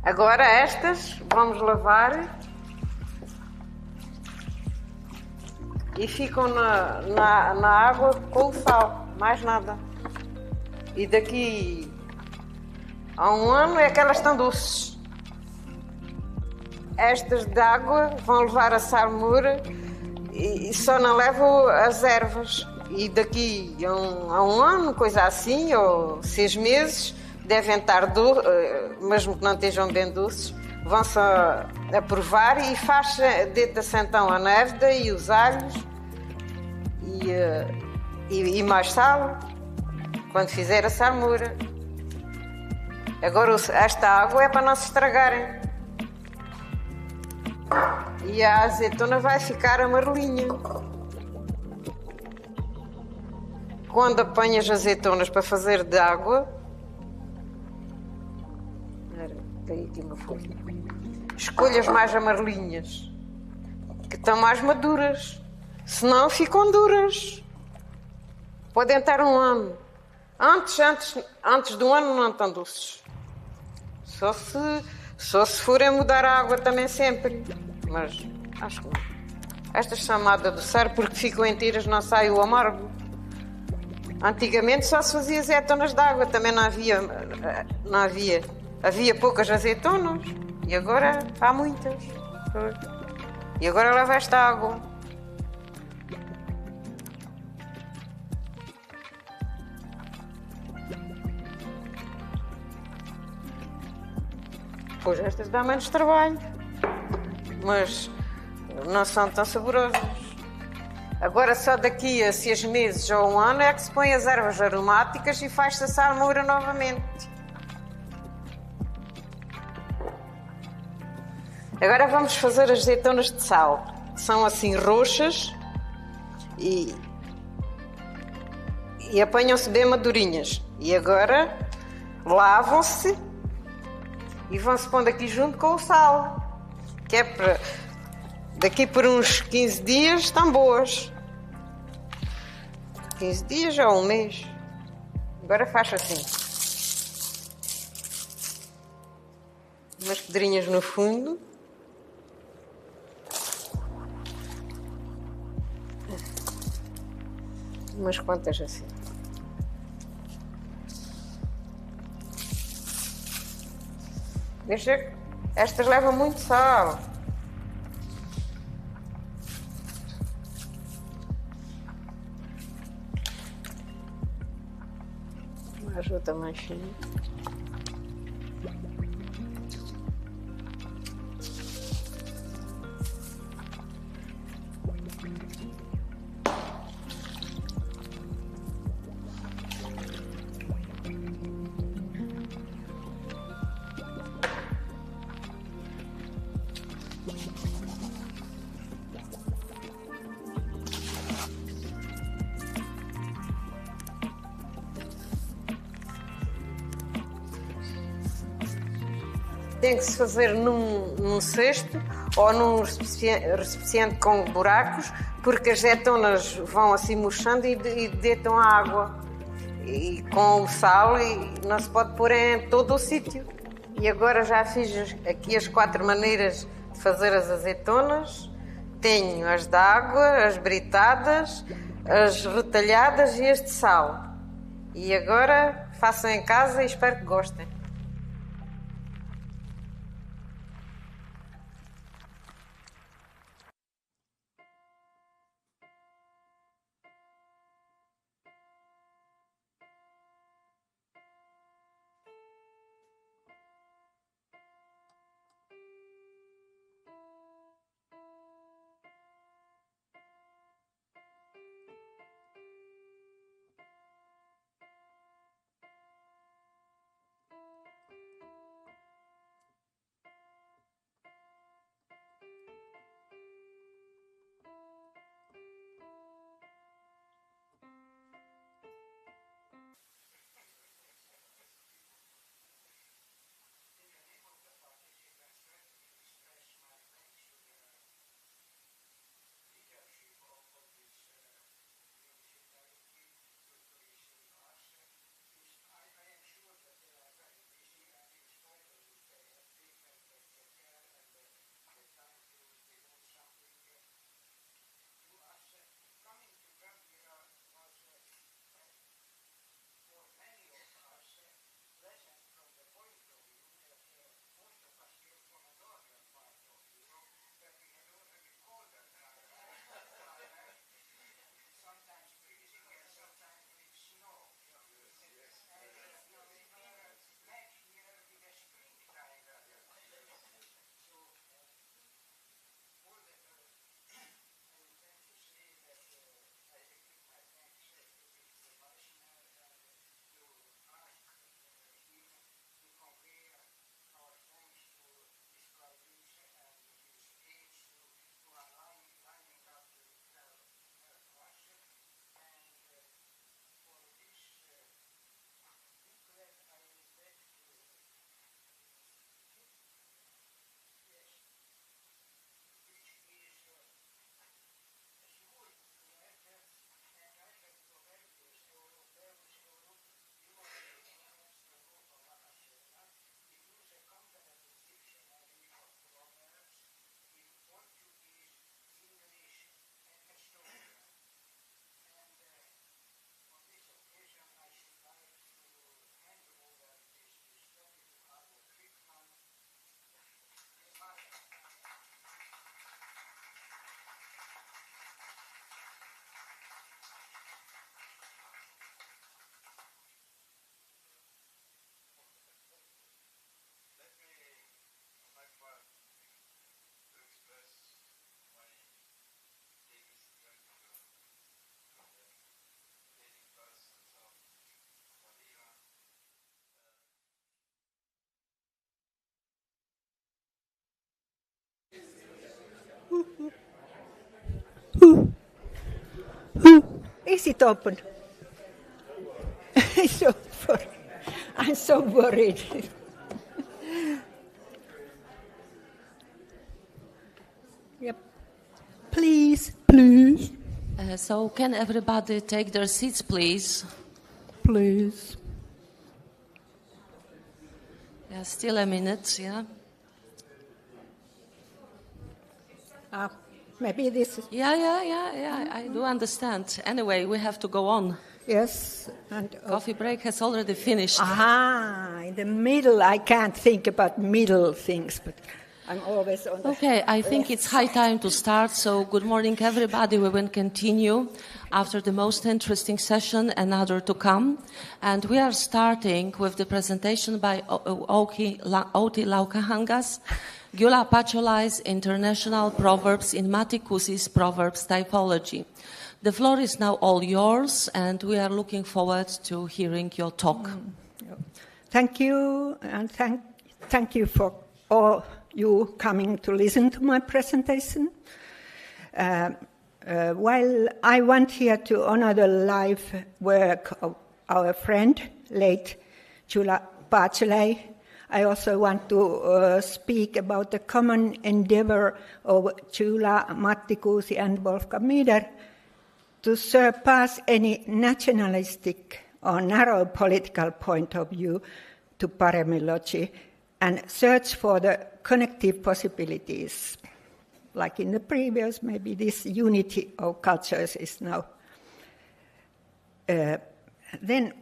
Agora estas vamos lavar. E ficam na água com o sal, mais nada. E daqui a 1 ano é que elas estão doces. Estas de água vão levar a salmoura e só não levam as ervas. E daqui a um ano, coisa assim, ou 6 meses, devem estar doces, mesmo que não estejam bem doces, vão-se a provar e deita-se então a névoa e os alhos e mais sal quando fizer a salmoura. Agora esta água é para não se estragarem e a azeitona vai ficar amarelinha. Quando apanhas azeitonas para fazer de água, escolhas mais amarelinhas, que estão mais maduras, senão ficam duras. Podem estar 1 ano. Antes de 1 ano não estão doces. Só se forem mudar a água também sempre. Mas acho que não. Estas são má de adoçar porque ficam inteiras, não sai o amargo. Antigamente só se fazia azeitonas de água, também não havia. Havia poucas azeitonas e agora há muitas. E agora leva esta água. Pois estas dão menos trabalho, mas não são tão saborosas. Agora só daqui a 6 meses ou 1 ano é que se põe as ervas aromáticas e faz-se a salmoura novamente. Agora vamos fazer as azeitonas de sal. São assim roxas e apanham-se bem madurinhas. E agora lavam-se e vão-se pondo aqui junto com o sal. Que é para... Daqui por uns 15 dias estão boas. 15 dias ou 1 mês. Agora faz assim. Umas pedrinhas no fundo. Umas quantas assim. Deixa que estas levam muito sal. Ajuda mais fino. Tem que se fazer num cesto ou num recipiente com buracos, porque as azeitonas vão assim murchando e deitam a água. E com o sal e não se pode pôr em todo o sítio. E agora já fiz aqui as 4 maneiras de fazer as azeitonas. Tenho as de água, as britadas, as retalhadas e as de sal. E agora façam em casa e espero que gostem. Is it open? I'm so worried. Yep. Please. So can everybody take their seats, please? Please. Yeah, still a minute, yeah. Maybe this is... Yeah, I do understand. Anyway, we have to go on. Yes. And coffee break has already finished. In the middle, I can't think about middle things, but I'm always on the... Okay, I think it's high time to start. So good morning, everybody. We will continue after the most interesting session, another to come. And we are starting with the presentation by Outi Laukahangas, Gyula Pacholai's International Proverbs in Matikusi's Proverbs Typology. The floor is now all yours, and we are looking forward to hearing your talk. Thank you, and thank you for all you coming to listen to my presentation. While I went here to honor the life work of our friend, late Gyula Pacholai, I also want to speak about the common endeavor of Gyula, Mattikusi, and Wolfgang Mieder to surpass any nationalistic or narrow political point of view to paremiology and search for the connective possibilities. Like in the previous, maybe this unity of cultures is now. Then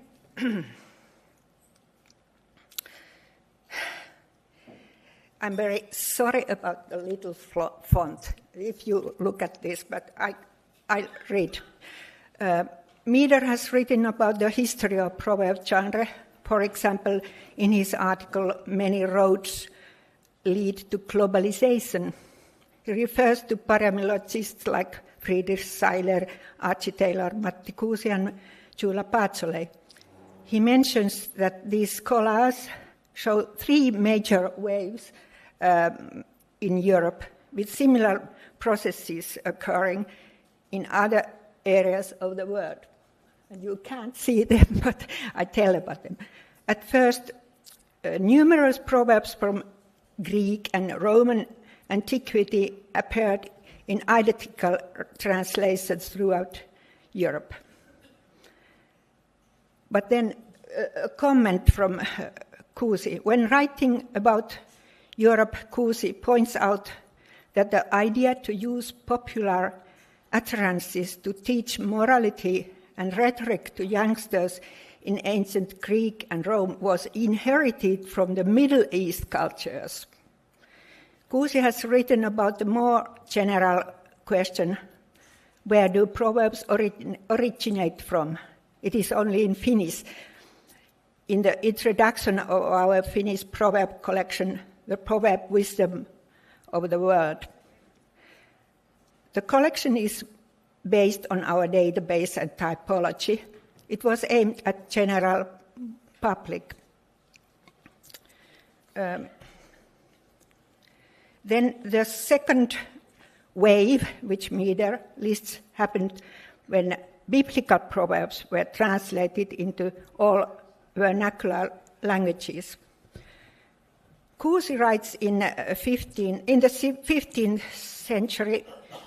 I'm very sorry about the little font, if you look at this, but I'll read. Meeder has written about the history of proverb genre. For example, in his article, Many Roads Lead to Globalization. He refers to paramilologists like Friedrich Seiler, Archie Taylor, Matti Kuusi, and Gyula Paatsolei. He mentions that these scholars show three major waves in Europe, with similar processes occurring in other areas of the world. And you can't see them, but I tell about them. At first, numerous proverbs from Greek and Roman antiquity appeared in identical translations throughout Europe. But then a comment from Kuusi. When writing about Europe, Kuusi points out that the idea to use popular utterances to teach morality and rhetoric to youngsters in ancient Greek and Rome was inherited from the Middle East cultures. Kuusi has written about the more general question, where do proverbs originate from? It is only in Finnish. In the introduction of our Finnish proverb collection, the Proverb Wisdom of the World. The collection is based on our database and typology. It was aimed at general public. Then the second wave, which Meeder lists, happened when biblical proverbs were translated into all vernacular languages. Kuusi writes in the 15th century,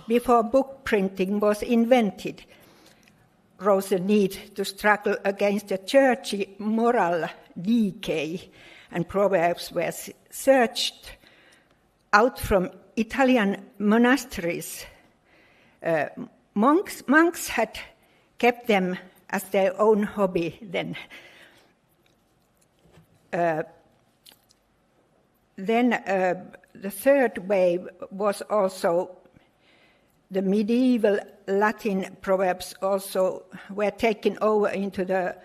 before book printing was invented, rose the need to struggle against the churchy moral decay, and proverbs were searched out from Italian monasteries. Monks had kept them as their own hobby then. Then the third wave was also the medieval Latin proverbs also were taken over into the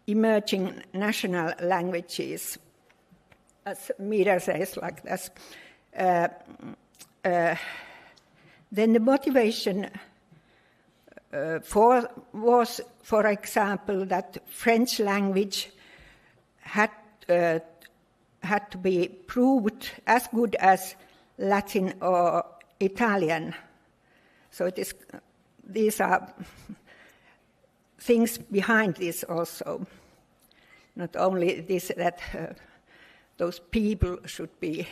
emerging national languages, as Meeder says like this. Then the motivation was, for example, that French language had to be proved as good as Latin or Italian. So these are things behind this also. Not only this that those people should be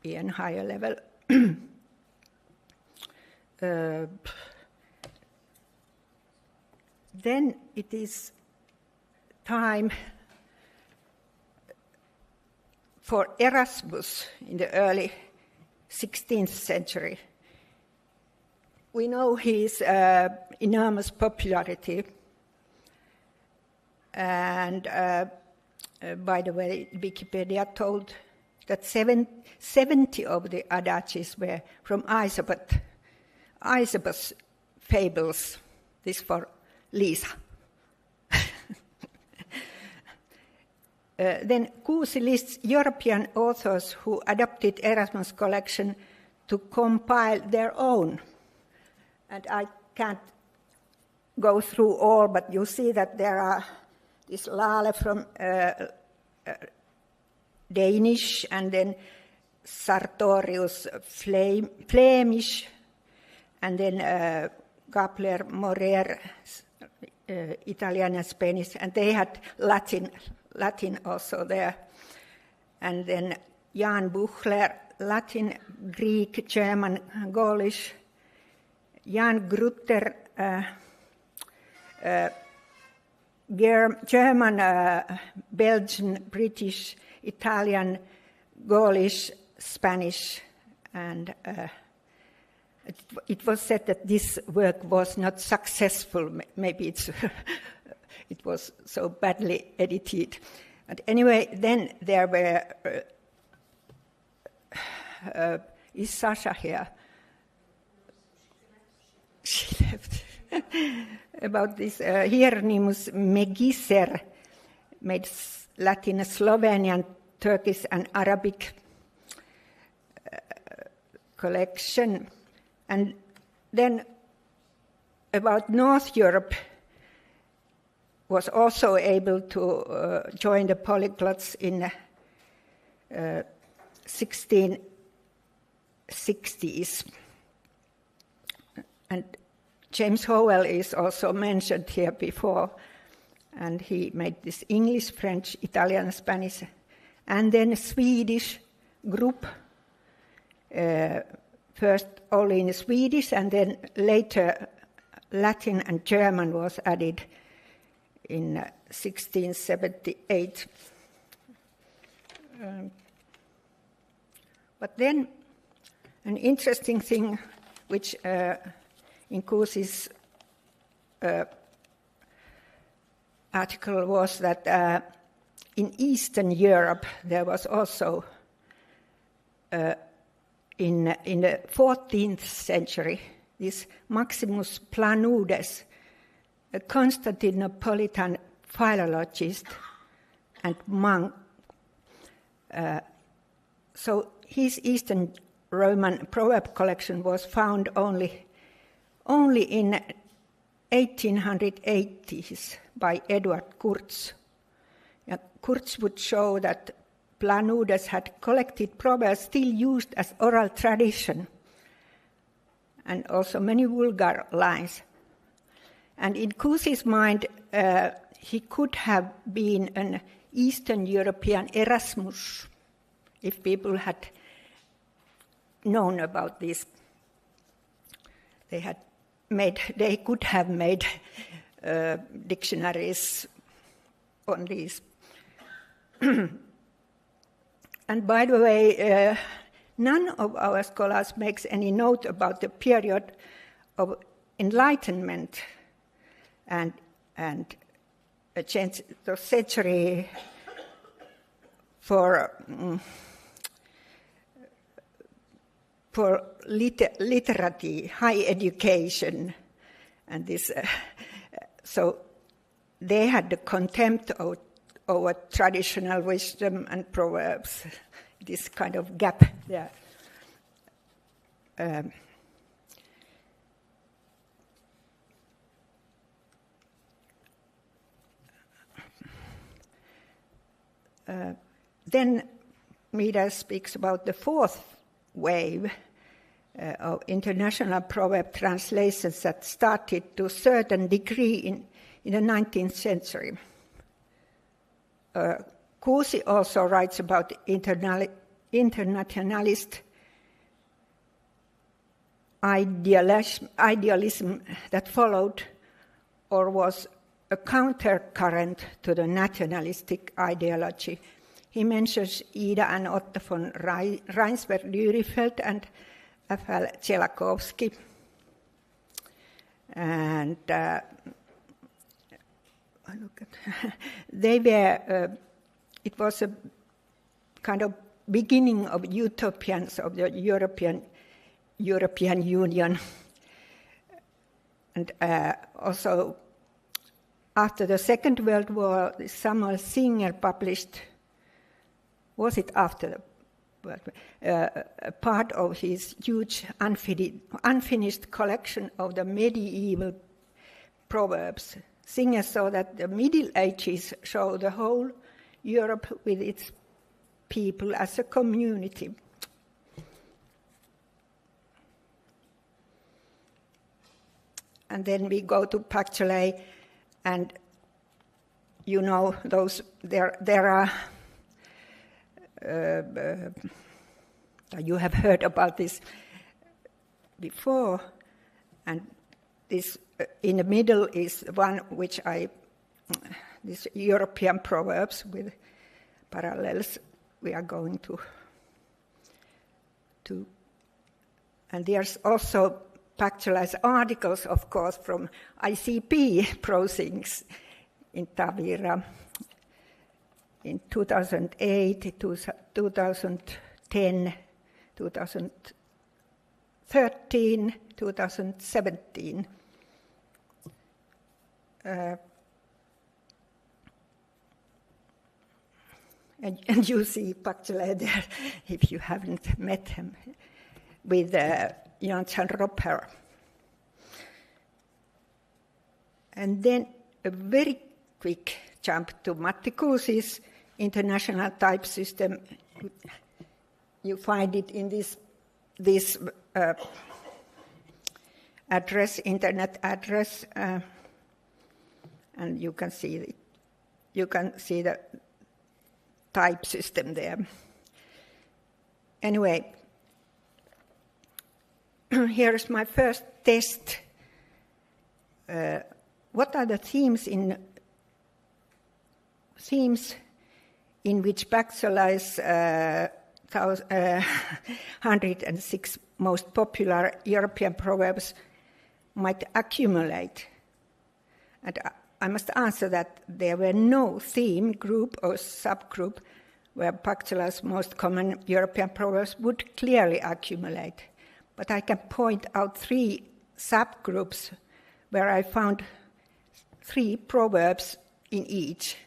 in higher level. Then it is time for Erasmus in the early 16th century. We know his enormous popularity, and by the way, Wikipedia told that 70 of the adages were from Aesop's fables. This for Lisa. Then Kuusi lists European authors who adopted Erasmus' collection to compile their own. And I can't go through all, but you see that there are this Lale from Danish, and then Sartorius Flemish, and then Gabler, Morer, Italian and Spanish, and they had Latin also there. And then Jan Buchler, Latin, Greek, German, Gaulish. Jan Grutter, German, Belgian, British, Italian, Gaulish, Spanish, and it was said that this work was not successful. Maybe it was so badly edited. But anyway, then there were, is Sasha here? She left. About this, Hieronymus Megiser made Latin, Slovenian, Turkish and Arabic collection. And then about North Europe was also able to join the polyglots in 1660s. And James Howell is also mentioned here before, and he made this English, French, Italian, Spanish, and then Swedish group, first only in Swedish, and then later Latin and German was added in 1678. But then an interesting thing which in Kuusi's article was that in Eastern Europe there was also in the 14th century this Maximus Planudes, a Constantinopolitan philologist and monk. So his Eastern Roman proverb collection was found only in 1880s by Edward Kurz. Kurz would show that Planudes had collected proverbs still used as oral tradition, and also many vulgar lines. And in Kuusi's mind, he could have been an Eastern European Erasmus if people had known about this. They could have made dictionaries on these. And by the way, none of our scholars makes any note about the period of Enlightenment and a change the century for literary, high education, and this. So they had the contempt over traditional wisdom and proverbs, this kind of gap there. Then Mida speaks about the fourth wave of international proverb translations that started to a certain degree in the 19th century. Kuusi also writes about internationalist idealism that followed or was a countercurrent to the nationalistic ideology. He mentions Ida and Otto von Reinsberg-Dürifeld and F.L. Tsiolkovsky. And they were, it was a kind of beginning of utopians of the European Union. And also after the Second World War, Samuel Singer published, was it after the World War, a part of his huge unfinished collection of the medieval proverbs. Singer saw that the Middle Ages show the whole Europe with its people as a community. And then we go to Pactolay, and you know those there are. You have heard about this before, and this in the middle is one which this European proverbs with parallels we are going to, and there's also Pactolay's articles, of course, from ICP proceedings in Tavira in 2008, 2010, 2013, 2017. And you see Pactela there, if you haven't met him, with Jan-Chan Ropper. And then a very quick jump to Matti Kuusi's international type system. You find it in this address, internet address, and you can see it. You can see the type system there. Anyway, here's my first test. What are the themes in which Pactela's 106 most popular European proverbs might accumulate? And I must answer that there were no theme, group, or subgroup where Pactela's most common European proverbs would clearly accumulate. But I can point out 3 subgroups where I found 3 proverbs in each,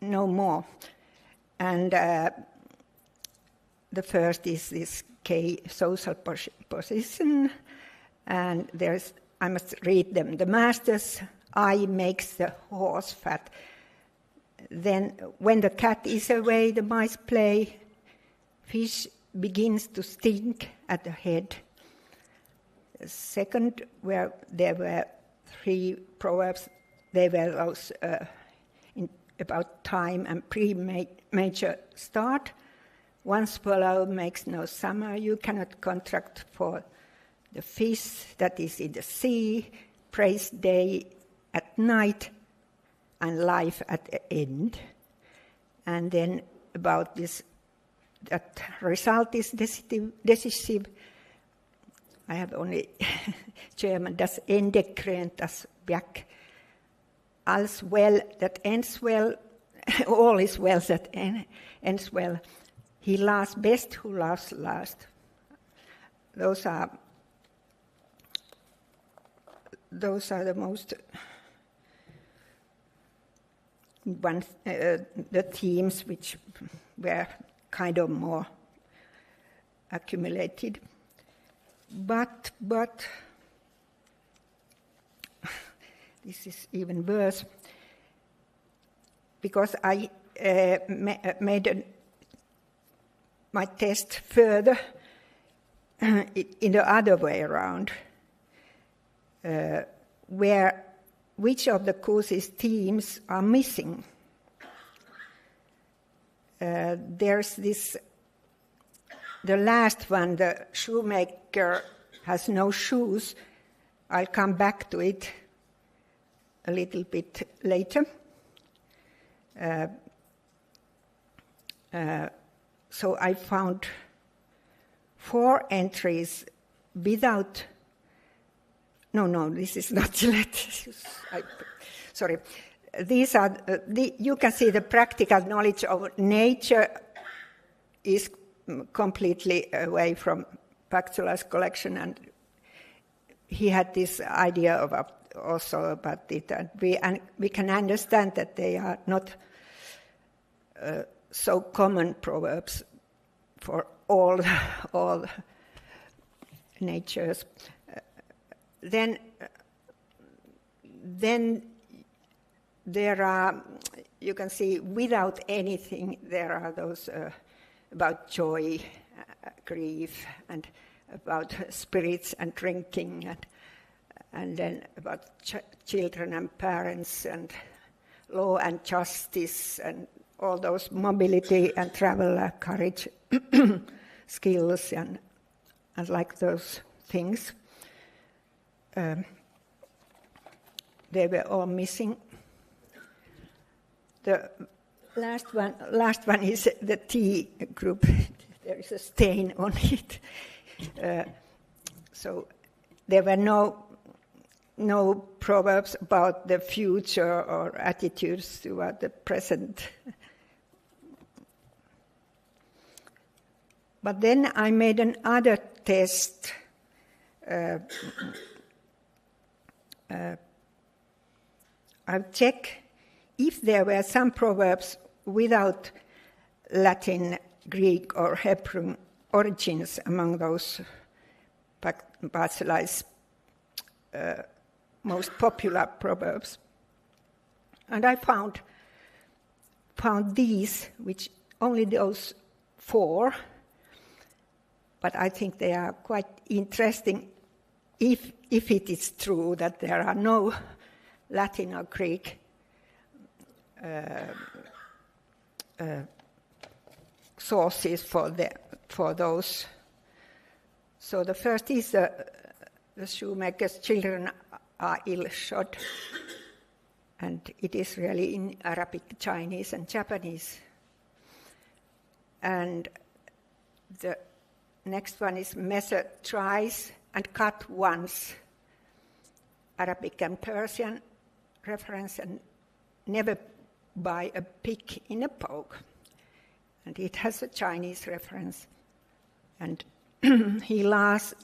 no more. And the first is this K, social position, and I must read them. The master's eye makes the horse fat. Then when the cat is away, the mice play. Fish begins to stink at the head. The second, where there were 3 proverbs, they were those about time and premature start. One swallow makes no summer. You cannot contract for the fish that is in the sea. Praise day at night and life at the end. And then about this, that result is decisive. I have only German, das Ende krönt das Werk. All's well that ends well, all is well that ends well. He laughs best who laughs last. Those are the most the themes which were kind of more accumulated. But this is even worse, because I made my test further in the other way around, which of the Kuusi's themes are missing. There's this, the last one, the shoemaker has no shoes. I'll come back to it a little bit later. So I found 4 entries without. No, this is not Gillette. Sorry. These are, you can see the practical knowledge of nature is completely away from Pactela's collection, and he had this idea also about it, and we can understand that they are not so common proverbs for all natures. Then there are, you can see without anything, there are those about joy, grief, and about spirits and drinking, and then about children and parents, and law and justice, and all those mobility and travel, courage, skills, and like those things. They were all missing. The last one is the T group. There is a stain on it. So there were no proverbs about the future or attitudes toward the present But then I made another test. I checked if there were some proverbs without Latin, Greek, or Hebrew origins among those Bachelar's most popular proverbs. And I found these, which only those 4, but I think they are quite interesting if it is true that there are no Latin or Greek sources for those. So the first is the shoemaker's children are ill-shod, and it is really in Arabic, Chinese, and Japanese. And the next one is measure thrice and cut once, Arabic and Persian reference, and never buy a pig in a poke. And it has a Chinese reference. And he laughs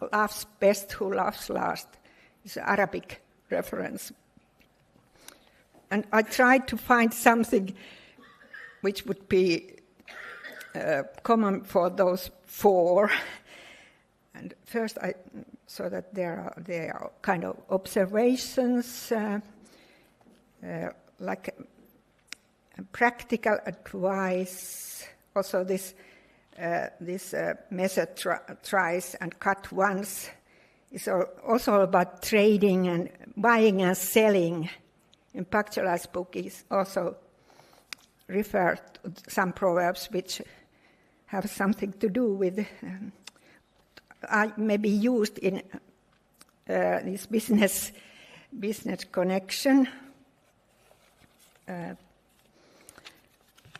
best who laughs last. It's an Arabic reference. And I tried to find something which would be common for those 4. And first, so that there are kind of observations, like practical advice. Also, this measure thrice and cut once is also about trading and buying and selling. In Bachelar's book is also referred to some proverbs which have something to do with, maybe used in this business connection.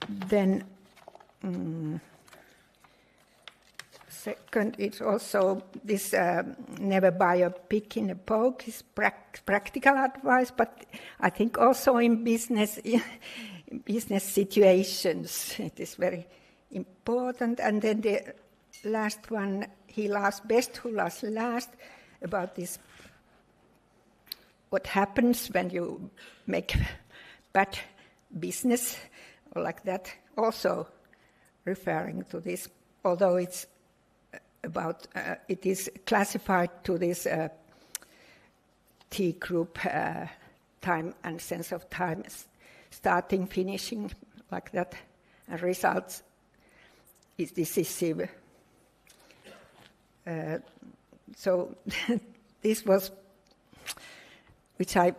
Then second, it's also this never buy a pig in a poke is practical advice, but I think also in business situations it is very important. And then the last one, he laughs best who laughs last, about this, what happens when you make bad business, or like that, also referring to this, although it's about, it is classified to this T group, time and sense of time, starting, finishing, like that, and results is decisive. So this was, which I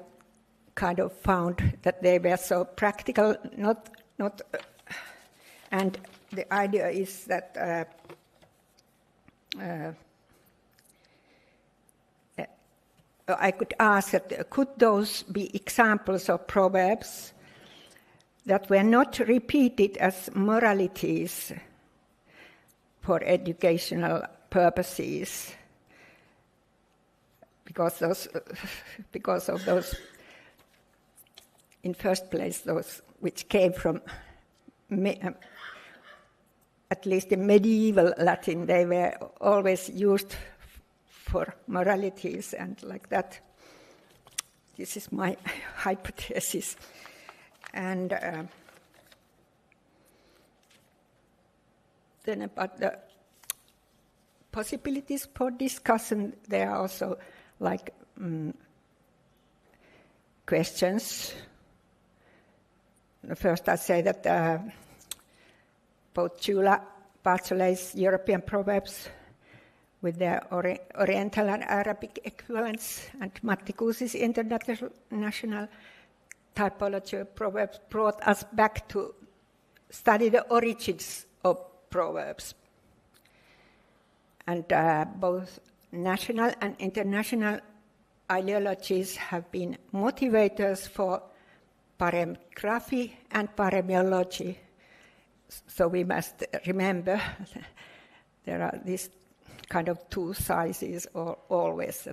kind of found that they were so practical, not, and the idea is that I could ask that could those be examples of proverbs that were not repeated as moralities for educational purposes, because of those, in first place, those which came from, at least in medieval Latin, they were always used for moralities and like that. This is my hypothesis. And then about the possibilities for discussion, there are also like questions. First, I say that both Bachelar's European proverbs with their Oriental and Arabic equivalents and Matti Kuusi's international typology of proverbs brought us back to study the origins of proverbs. And both national and international ideologies have been motivators for paremgraphy and paremiology. So we must remember there are these kind of two sizes always.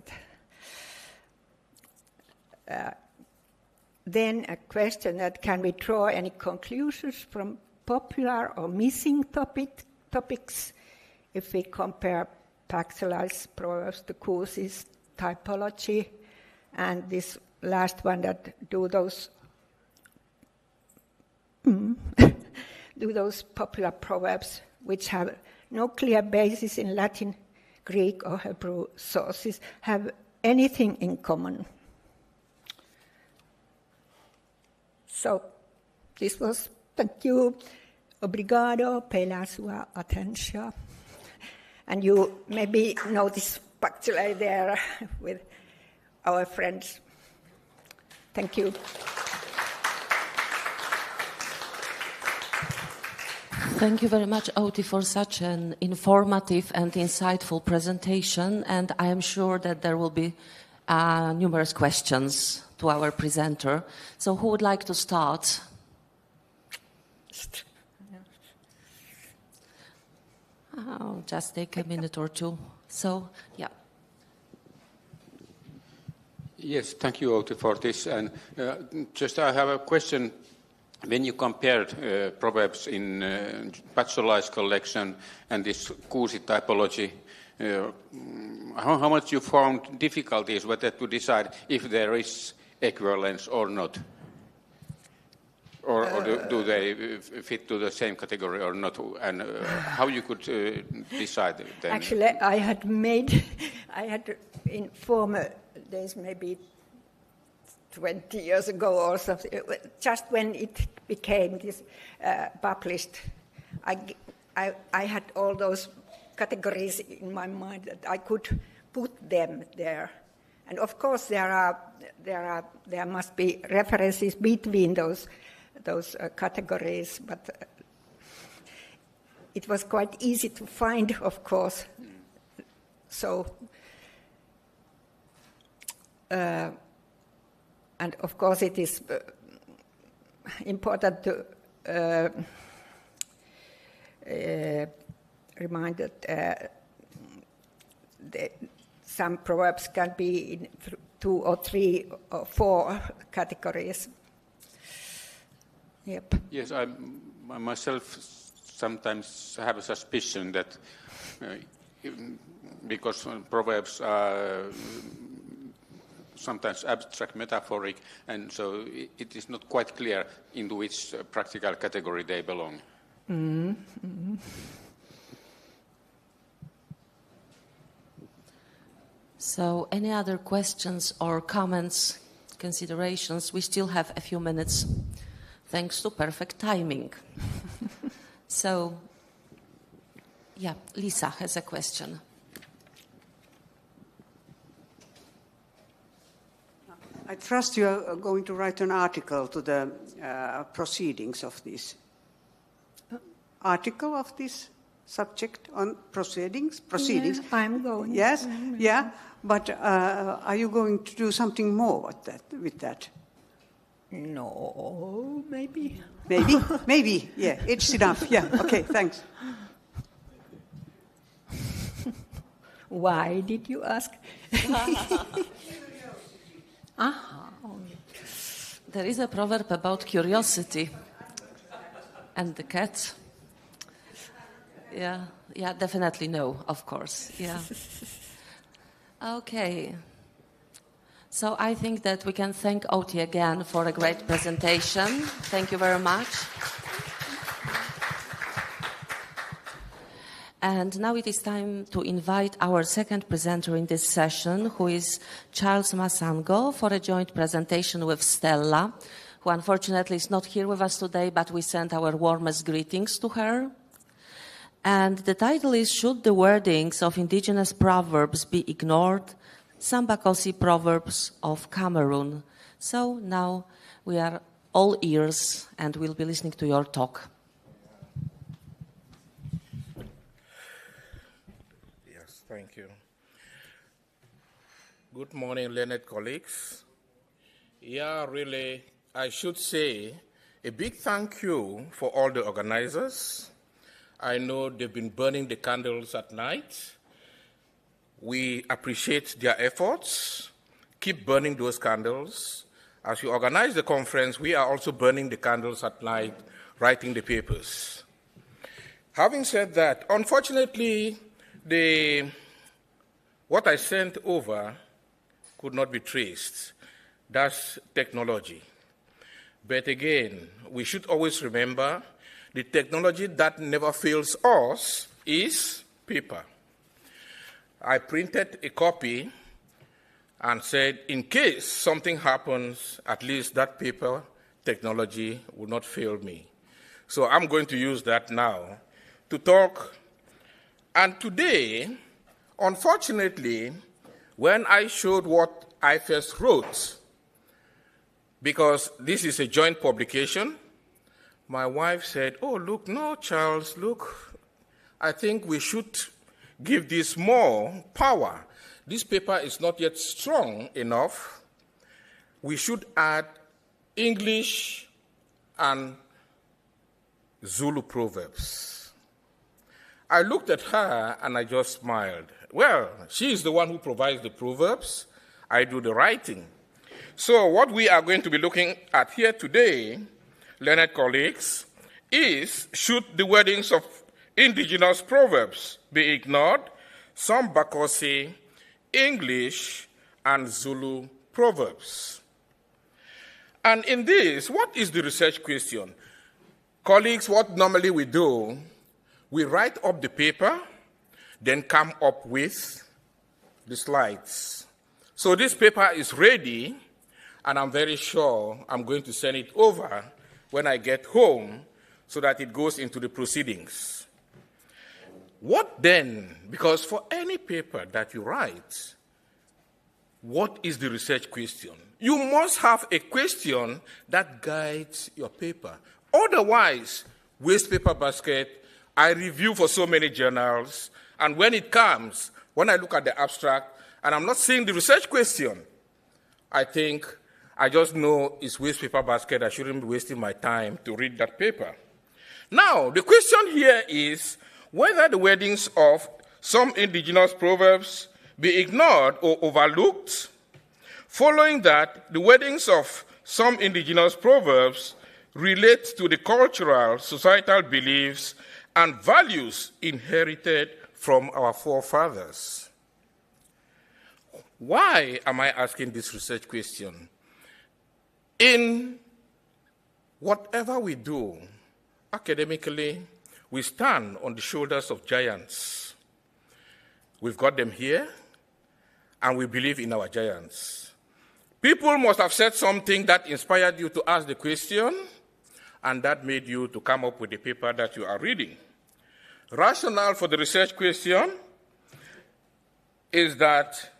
Then a question that can we draw any conclusions from popular or missing topics if we compare Paxali's Proverbs to Kuusi's typology, and this last one that do those popular proverbs which have no clear basis in Latin, Greek, or Hebrew sources, have anything in common. So this was, thank you, obrigado pela sua atenção. And you maybe know this Paxali there with our friends. Thank you. Thank you very much, Outi, for such an informative and insightful presentation, and I am sure that there will be numerous questions to our presenter. So who would like to start? Oh, just take a minute or two. So, yeah. Yes, thank you, Outi, for this. And just I have a question. When you compared Proverbs in Paxali's collection and this Kuusi typology, how much you found difficulties whether to decide if there is equivalence or not? Or do they fit to the same category or not? And how you could decide then? Actually, I had in former days, maybe 20 years ago or something, just when it became this published, I had all those categories in my mind that I could put them there. And of course, there must be references between those categories, but it was quite easy to find, of course. So, and of course, it is important to remind that some proverbs can be in 2 or 3 or 4 categories. Yep. Yes, I myself sometimes have a suspicion that because Proverbs are sometimes abstract, metaphoric, and so it is not quite clear into which practical category they belong. Mm-hmm. Mm-hmm. So, any other questions or comments, considerations? We still have a few minutes, thanks to perfect timing. So, yeah, Lisa has a question. I trust you are going to write an article to the proceedings of this. Article of this subject on proceedings? Proceedings. Yeah, I'm going. Yes, yeah. But are you going to do something more with that? No, maybe. Maybe? Maybe, yeah. It's enough. Yeah, okay, thanks. Why did you ask? There is a proverb about curiosity and the cat. Yeah, definitely no, of course. Yeah. Okay. So I think that we can thank Outi again for a great presentation. Thank you very much. And now it is time to invite our second presenter in this session, who is Charles Masango, for a joint presentation with Stella, who unfortunately is not here with us today, but we send our warmest greetings to her. And the title is, Should the Wordings of Indigenous Proverbs Be Ignored? Sambakosi Proverbs of Cameroon. So now we are all ears and we'll be listening to your talk. Yes, thank you. Good morning, learned colleagues. Yeah, really, I should say a big thank you for all the organizers. I know they've been burning the candles at night. We appreciate their efforts. Keep burning those candles. As you organize the conference, we are also burning the candles at night, writing the papers. Having said that, unfortunately, what I sent over could not be traced. That's technology. But again, we should always remember the technology that never fails us is paper. I printed a copy and said, in case something happens, at least that paper technology will not fail me. So I'm going to use that now to talk. And today, unfortunately, when I showed what I first wrote, because this is a joint publication, my wife said, oh, look, no, Charles, look, I think we should give this more power. This paper is not yet strong enough. We should add English and Zulu proverbs. I looked at her and I just smiled. Well, she is the one who provides the proverbs. I do the writing. So what we are going to be looking at here today, learned colleagues, is should the wordings of indigenous proverbs be ignored? Some Bakossi, English, and Zulu proverbs. And in this, what is the research question? Colleagues, what normally we do, we write up the paper, then come up with the slides. So this paper is ready, and I'm very sure I'm going to send it over when I get home so that it goes into the proceedings. What then? Because for any paper that you write, what is the research question? You must have a question that guides your paper. Otherwise, waste paper basket, I review for so many journals, and when it comes, when I look at the abstract, and I'm not seeing the research question, I think I just know it's waste paper basket. I shouldn't be wasting my time to read that paper. Now, the question here is whether the wordings of some indigenous proverbs be ignored or overlooked. Following that, the wordings of some indigenous proverbs relate to the cultural, societal beliefs and values inherited from our forefathers. Why am I asking this research question? In whatever we do, academically, we stand on the shoulders of giants. We've got them here, and we believe in our giants. People must have said something that inspired you to ask the question, and that made you to come up with the paper that you are reading. Rationale for the research question is that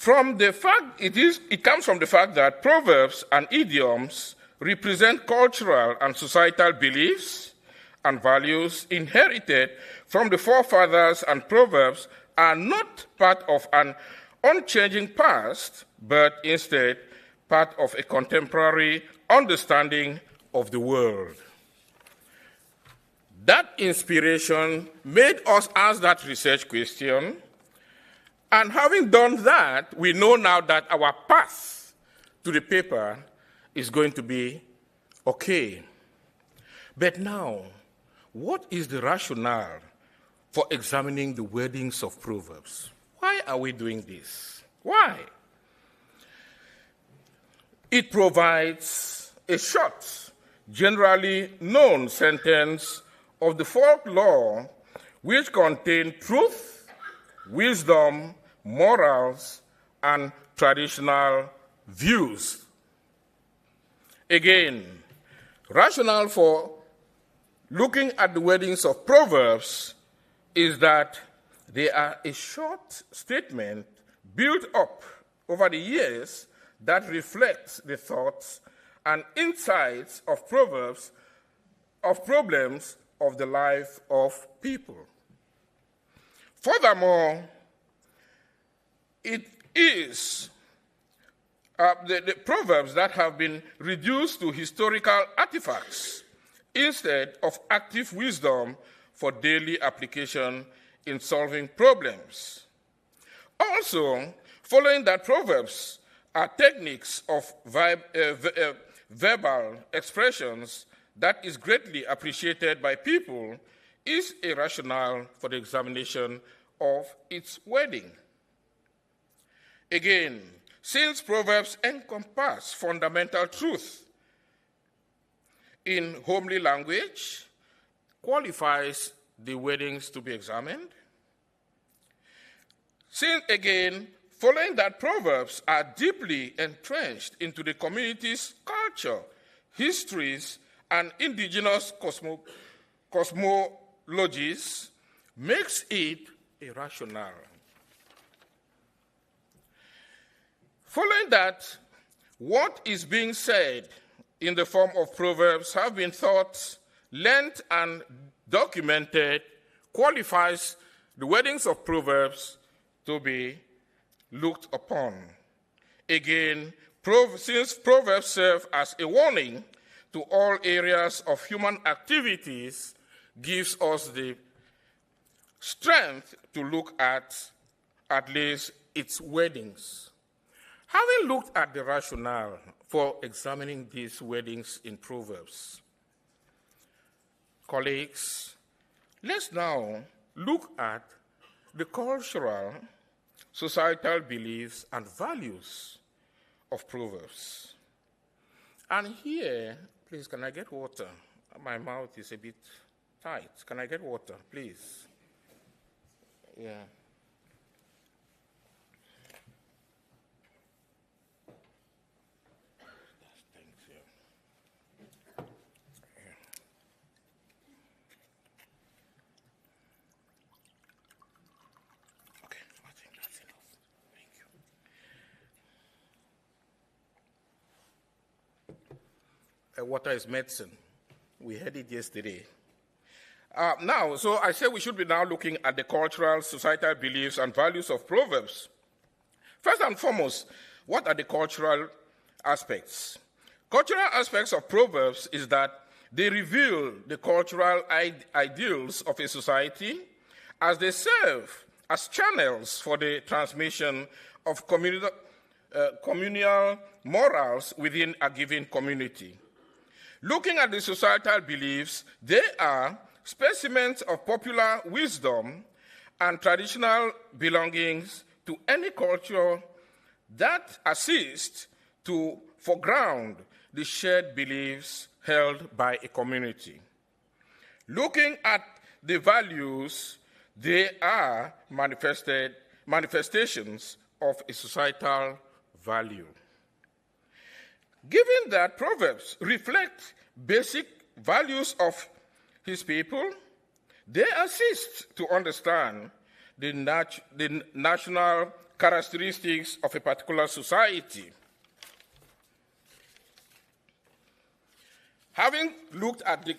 it comes from the fact that proverbs and idioms represent cultural and societal beliefs and values inherited from the forefathers, and proverbs are not part of an unchanging past, but instead part of a contemporary understanding of the world. That inspiration made us ask that research question, and having done that, we know now that our path to the paper is going to be okay. But now, what is the rationale for examining the wordings of Proverbs? Why are we doing this? Why? It provides a short, generally known sentence of the folklore which contain truth, wisdom, morals, and traditional views. Again, rationale for looking at the wordings of Proverbs is that they are a short statement built up over the years that reflects the thoughts and insights of Proverbs, of problems of the life of people. Furthermore, it is the Proverbs that have been reduced to historical artifacts instead of active wisdom for daily application in solving problems. Also, following that Proverbs are techniques of verbal expressions that is greatly appreciated by people is a rationale for the examination of its wording. Again, since Proverbs encompass fundamental truth in homely language, qualifies the wordings to be examined. Since, again, following that Proverbs are deeply entrenched into the community's culture, histories, and indigenous cosmologies, makes it a rationale. Following that, what is being said in the form of Proverbs have been thought, learnt, and documented, qualifies the wordings of Proverbs to be looked upon. Again, since Proverbs serve as a warning to all areas of human activities, gives us the strength to look at least its wordings. Having looked at the rationale for examining these wordings in Proverbs, colleagues, let's now look at the cultural, societal beliefs and values of Proverbs. And here, please, can I get water? My mouth is a bit tight. Can I get water, please? Yeah. Thank you. Okay, I think that's enough. Thank you. Water is medicine. We heard it yesterday. So I said we should be now looking at the cultural, societal beliefs and values of Proverbs. First and foremost, what are the cultural aspects? Cultural aspects of Proverbs is that they reveal the cultural ideals of a society as they serve as channels for the transmission of communal morals within a given community. Looking at the societal beliefs, they are specimens of popular wisdom and traditional belongings to any culture that assist to foreground the shared beliefs held by a community. Looking at the values, they are manifestations of a societal value. Given that Proverbs reflect basic values of his people, they assist to understand the national characteristics of a particular society. Having looked at the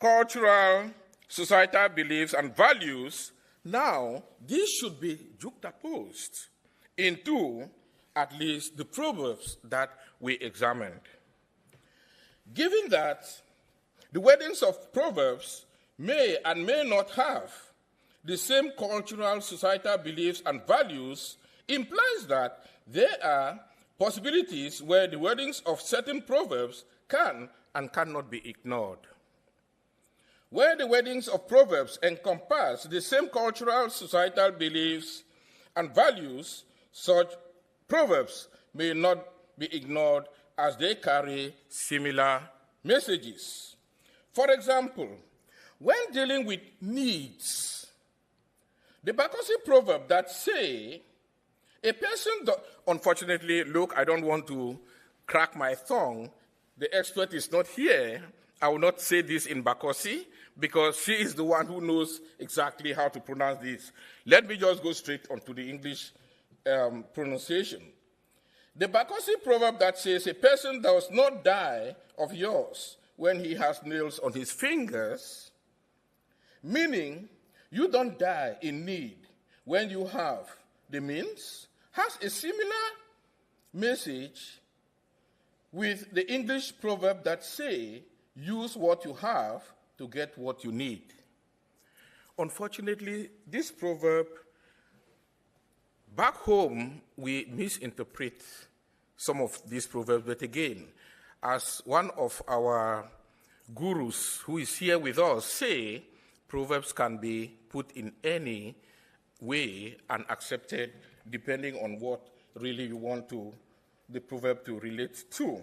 cultural, societal beliefs and values, now these should be juxtaposed into at least the Proverbs that we examined. Given that the wordings of Proverbs may and may not have the same cultural, societal beliefs and values, implies that there are possibilities where the wordings of certain Proverbs can and cannot be ignored. Where the wordings of Proverbs encompass the same cultural, societal beliefs and values, such Proverbs may not be ignored as they carry similar messages. For example, when dealing with needs, the Bakossi proverb that say, a person, unfortunately, look, I don't want to crack my tongue. The expert is not here. I will not say this in Bakossi because she is the one who knows exactly how to pronounce this. Let me just go straight onto the English pronunciation. The Bakossi proverb that says, a person does not die of yours when he has nails on his fingers, meaning you don't die in need when you have the means, has a similar message with the English proverb that say, use what you have to get what you need. Unfortunately, this proverb, back home, we misinterpret some of these proverbs, but again, as one of our gurus who is here with us say Proverbs can be put in any way and accepted depending on what really you want the proverb to relate to.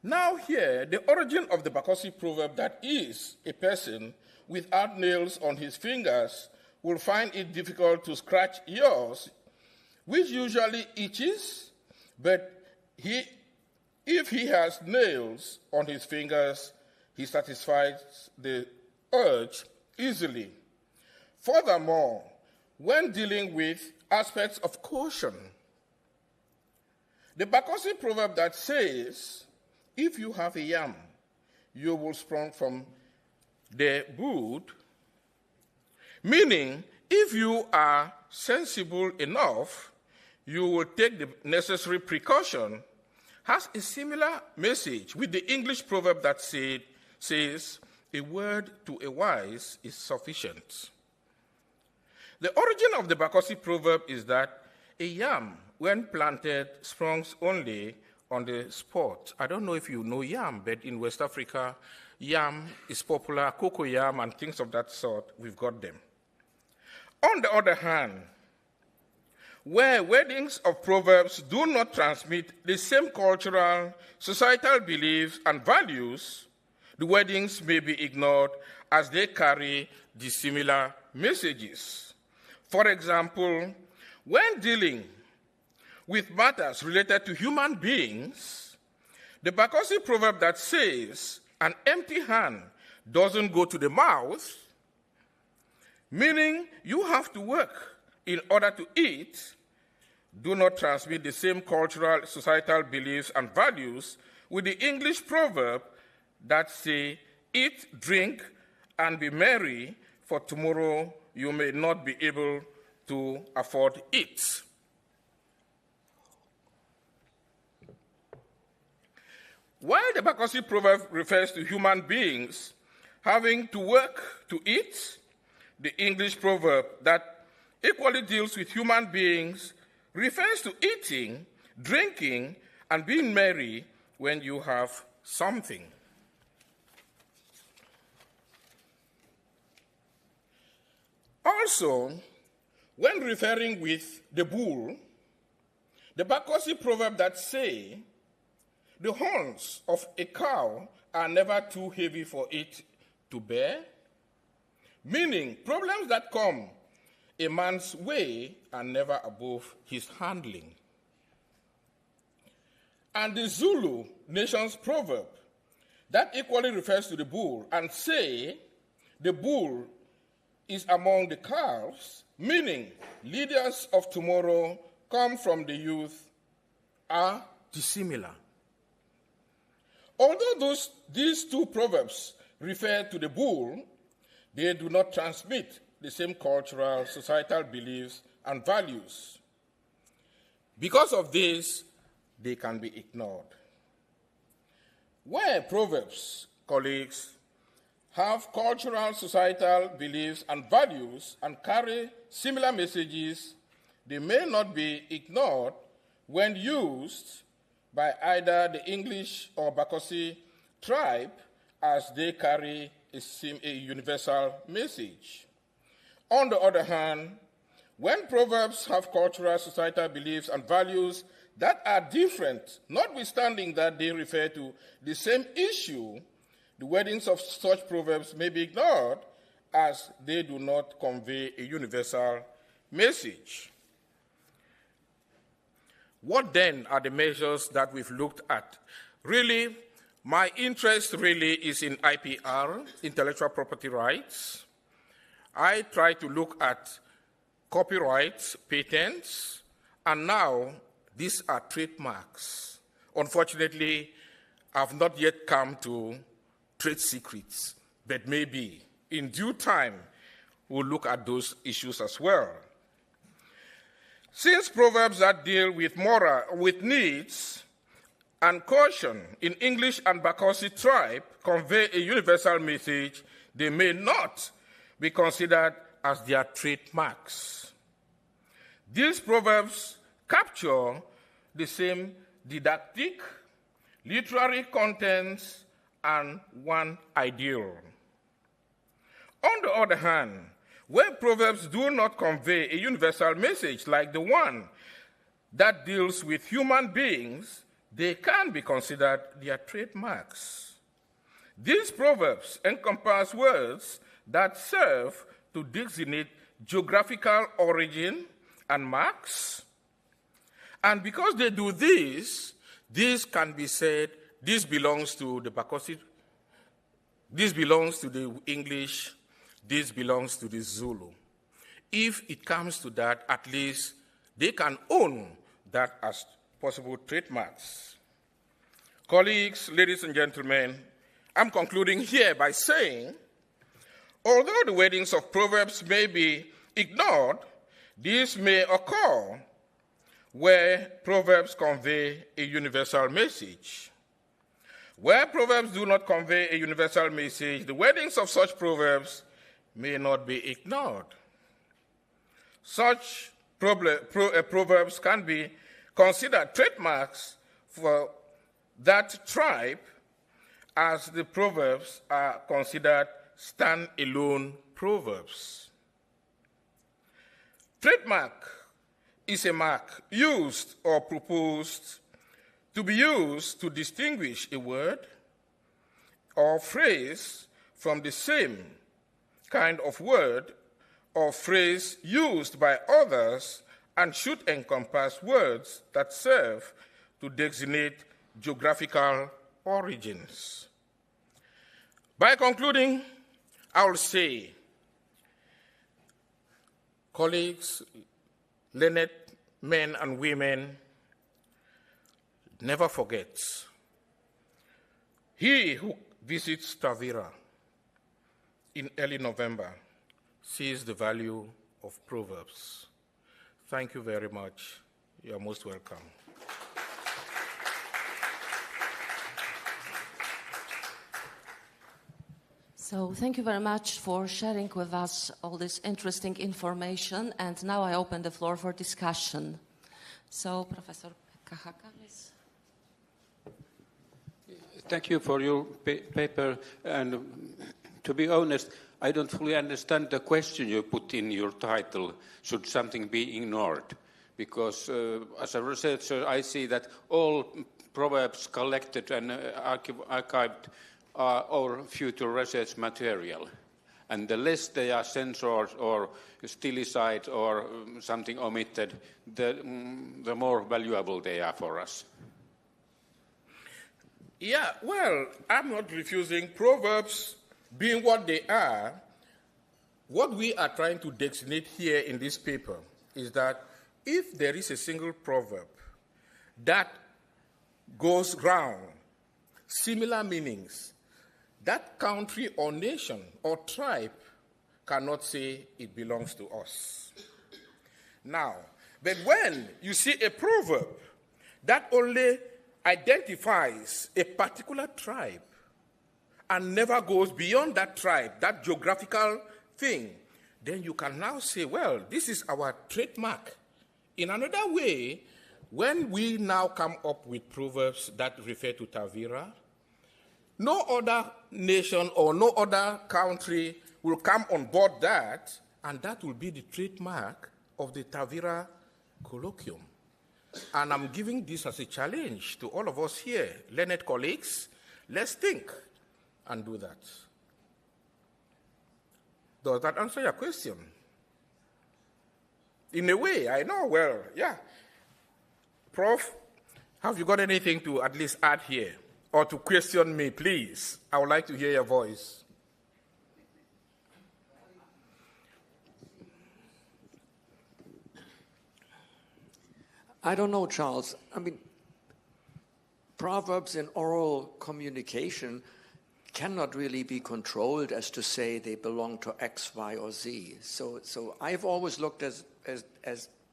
Now here, the origin of the Bakossi proverb, that is, a person without nails on his fingers will find it difficult to scratch yours, which usually itches, but if he has nails on his fingers, he satisfies the urge easily. Furthermore, when dealing with aspects of caution, the Bakossi proverb that says, if you have a yam, you will sprung from the wood, meaning if you are sensible enough, you will take the necessary precaution, has a similar message with the English proverb that says, a word to a wise is sufficient. The origin of the Bakossi proverb is that a yam, when planted, springs only on the spot. I don't know if you know yam, but in West Africa, yam is popular, cocoa yam and things of that sort, we've got them. On the other hand, where weddings of proverbs do not transmit the same cultural, societal beliefs and values, the weddings may be ignored as they carry dissimilar messages. For example, when dealing with matters related to human beings, the Bakossi proverb that says, an empty hand doesn't go to the mouth, meaning you have to work in order to eat, do not transmit the same cultural, societal beliefs and values with the English proverb that say, eat, drink, and be merry, for tomorrow you may not be able to afford it. While the Bakossi proverb refers to human beings having to work to eat, the English proverb that equally deals with human beings refers to eating, drinking, and being merry when you have something. Also, when referring with the bull, the Bakossi proverb that say, the horns of a cow are never too heavy for it to bear, meaning problems that come a man's way are never above his handling. And the Zulu nation's proverb that equally refers to the bull and say, the bull is among the calves, meaning leaders of tomorrow come from the youth, are dissimilar. Although these two proverbs refer to the bull, they do not transmit the same cultural, societal beliefs and values. Because of this, they can be ignored. Where proverbs, colleagues, have cultural, societal beliefs and values and carry similar messages, they may not be ignored when used by either the English or Bakossi tribe, as they carry a universal message. On the other hand, when proverbs have cultural, societal beliefs and values that are different, notwithstanding that they refer to the same issue, the wordings of such proverbs may be ignored as they do not convey a universal message. What then are the measures that we've looked at? Really, my interest really is in IPR, intellectual property rights. I try to look at copyrights, patents, and now these are trademarks. Unfortunately, I've not yet come to trade secrets, but maybe in due time we'll look at those issues as well. Since proverbs that deal with needs and caution in English and Bakossi tribe convey a universal message, they may not be considered as their trademarks. These proverbs capture the same didactic, literary contents and one ideal. On the other hand, when Proverbs do not convey a universal message like the one that deals with human beings, they can be considered their trademarks. These proverbs encompass words that serve to designate geographical origin and marks. And because they do this can be said, this belongs to the Bakossi, this belongs to the English, this belongs to the Zulu. If it comes to that, at least they can own that as possible trademarks. Colleagues, ladies and gentlemen, I'm concluding here by saying, although the wordings of Proverbs may be ignored, this may occur where Proverbs convey a universal message. Where Proverbs do not convey a universal message, the wordings of such Proverbs may not be ignored. Such Proverbs can be considered trademarks for that tribe, as the Proverbs are considered stand-alone Proverbs. Trademark is a mark used or proposed to be used to distinguish a word or phrase from the same kind of word or phrase used by others, and should encompass words that serve to designate geographical origins. By concluding, I will say, colleagues, learned men and women, never forget, he who visits Tavira in early November sees the value of Proverbs. Thank you very much. You are most welcome. So thank you very much for sharing with us all this interesting information. And now I open the floor for discussion. So Professor Kahaka, please. Thank you for your paper. And to be honest, I don't fully understand the question you put in your title, should something be ignored? Because as a researcher, I see that all proverbs collected and archived are our future research material. And the less they are censored or stilized or something omitted, the more valuable they are for us. Yeah, well, I'm not refusing Proverbs being what they are. What we are trying to designate here in this paper is that if there is a single proverb that goes round similar meanings, that country or nation or tribe cannot say it belongs to us. Now, but when you see a proverb that only identifies a particular tribe and never goes beyond that tribe, that geographical thing, then you can now say, well, this is our trademark. In another way, when we now come up with proverbs that refer to Tavira, no other nation or no other country will come on board that, and that will be the trademark of the Tavira Colloquium. And I'm giving this as a challenge to all of us here, learned colleagues. Let's think and do that. Does that answer your question? In a way, I know, well, yeah. Prof, have you got anything to at least add here? Or to question me, please? I would like to hear your voice. I don't know, Charles. I mean, proverbs in oral communication cannot really be controlled as to say they belong to X, Y, or Z. So I've always looked as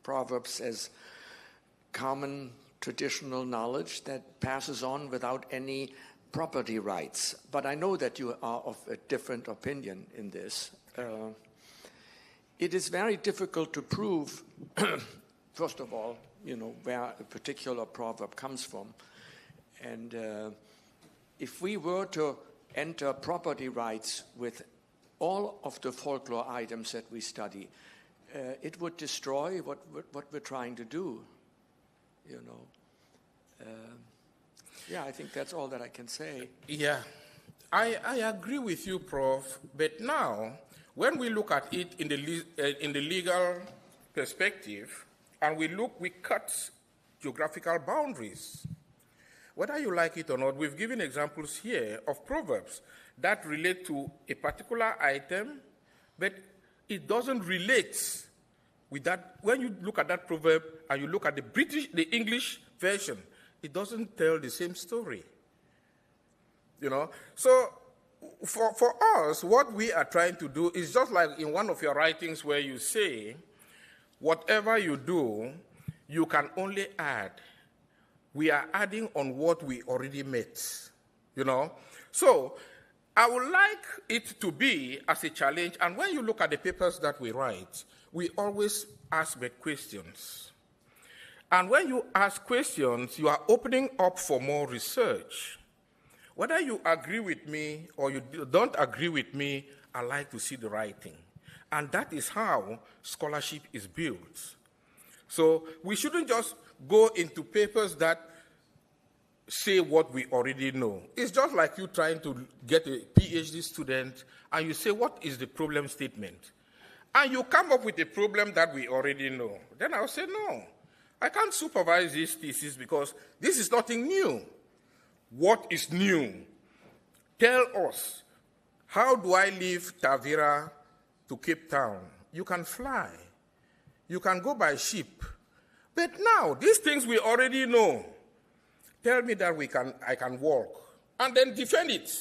proverbs as common traditional knowledge that passes on without any property rights. But I know that you are of a different opinion in this. It is very difficult to prove, first of all, where a particular proverb comes from. And if we were to enter property rights with all of the folklore items that we study, it would destroy what we're trying to do, you know. Yeah, I think that's all that I can say. Yeah, I agree with you, Prof. But now, when we look at it in the legal perspective, and we cut geographical boundaries. Whether you like it or not, we've given examples here of proverbs that relate to a particular item, but it doesn't relate with that. When you look at that proverb and you look at the English version, it doesn't tell the same story. You know? So for us, what we are trying to do is just like in one of your writings where you say, whatever you do, you can only add. We are adding on what we already met, you know? So I would like it to be as a challenge, and when you look at the papers that we write, we always ask the questions. And when you ask questions, you are opening up for more research. Whether you agree with me or you don't agree with me, I like to see the writing. And that is how scholarship is built. So we shouldn't just go into papers that say what we already know. It's just like you trying to get a PhD student and you say, what is the problem statement? And you come up with a problem that we already know. Then I'll say, no, I can't supervise this thesis because this is nothing new. What is new? Tell us, how do I leave Tavira to Cape Town? You can fly. You can go by ship. But now, these things we already know. Tell me that I can walk. And then defend it.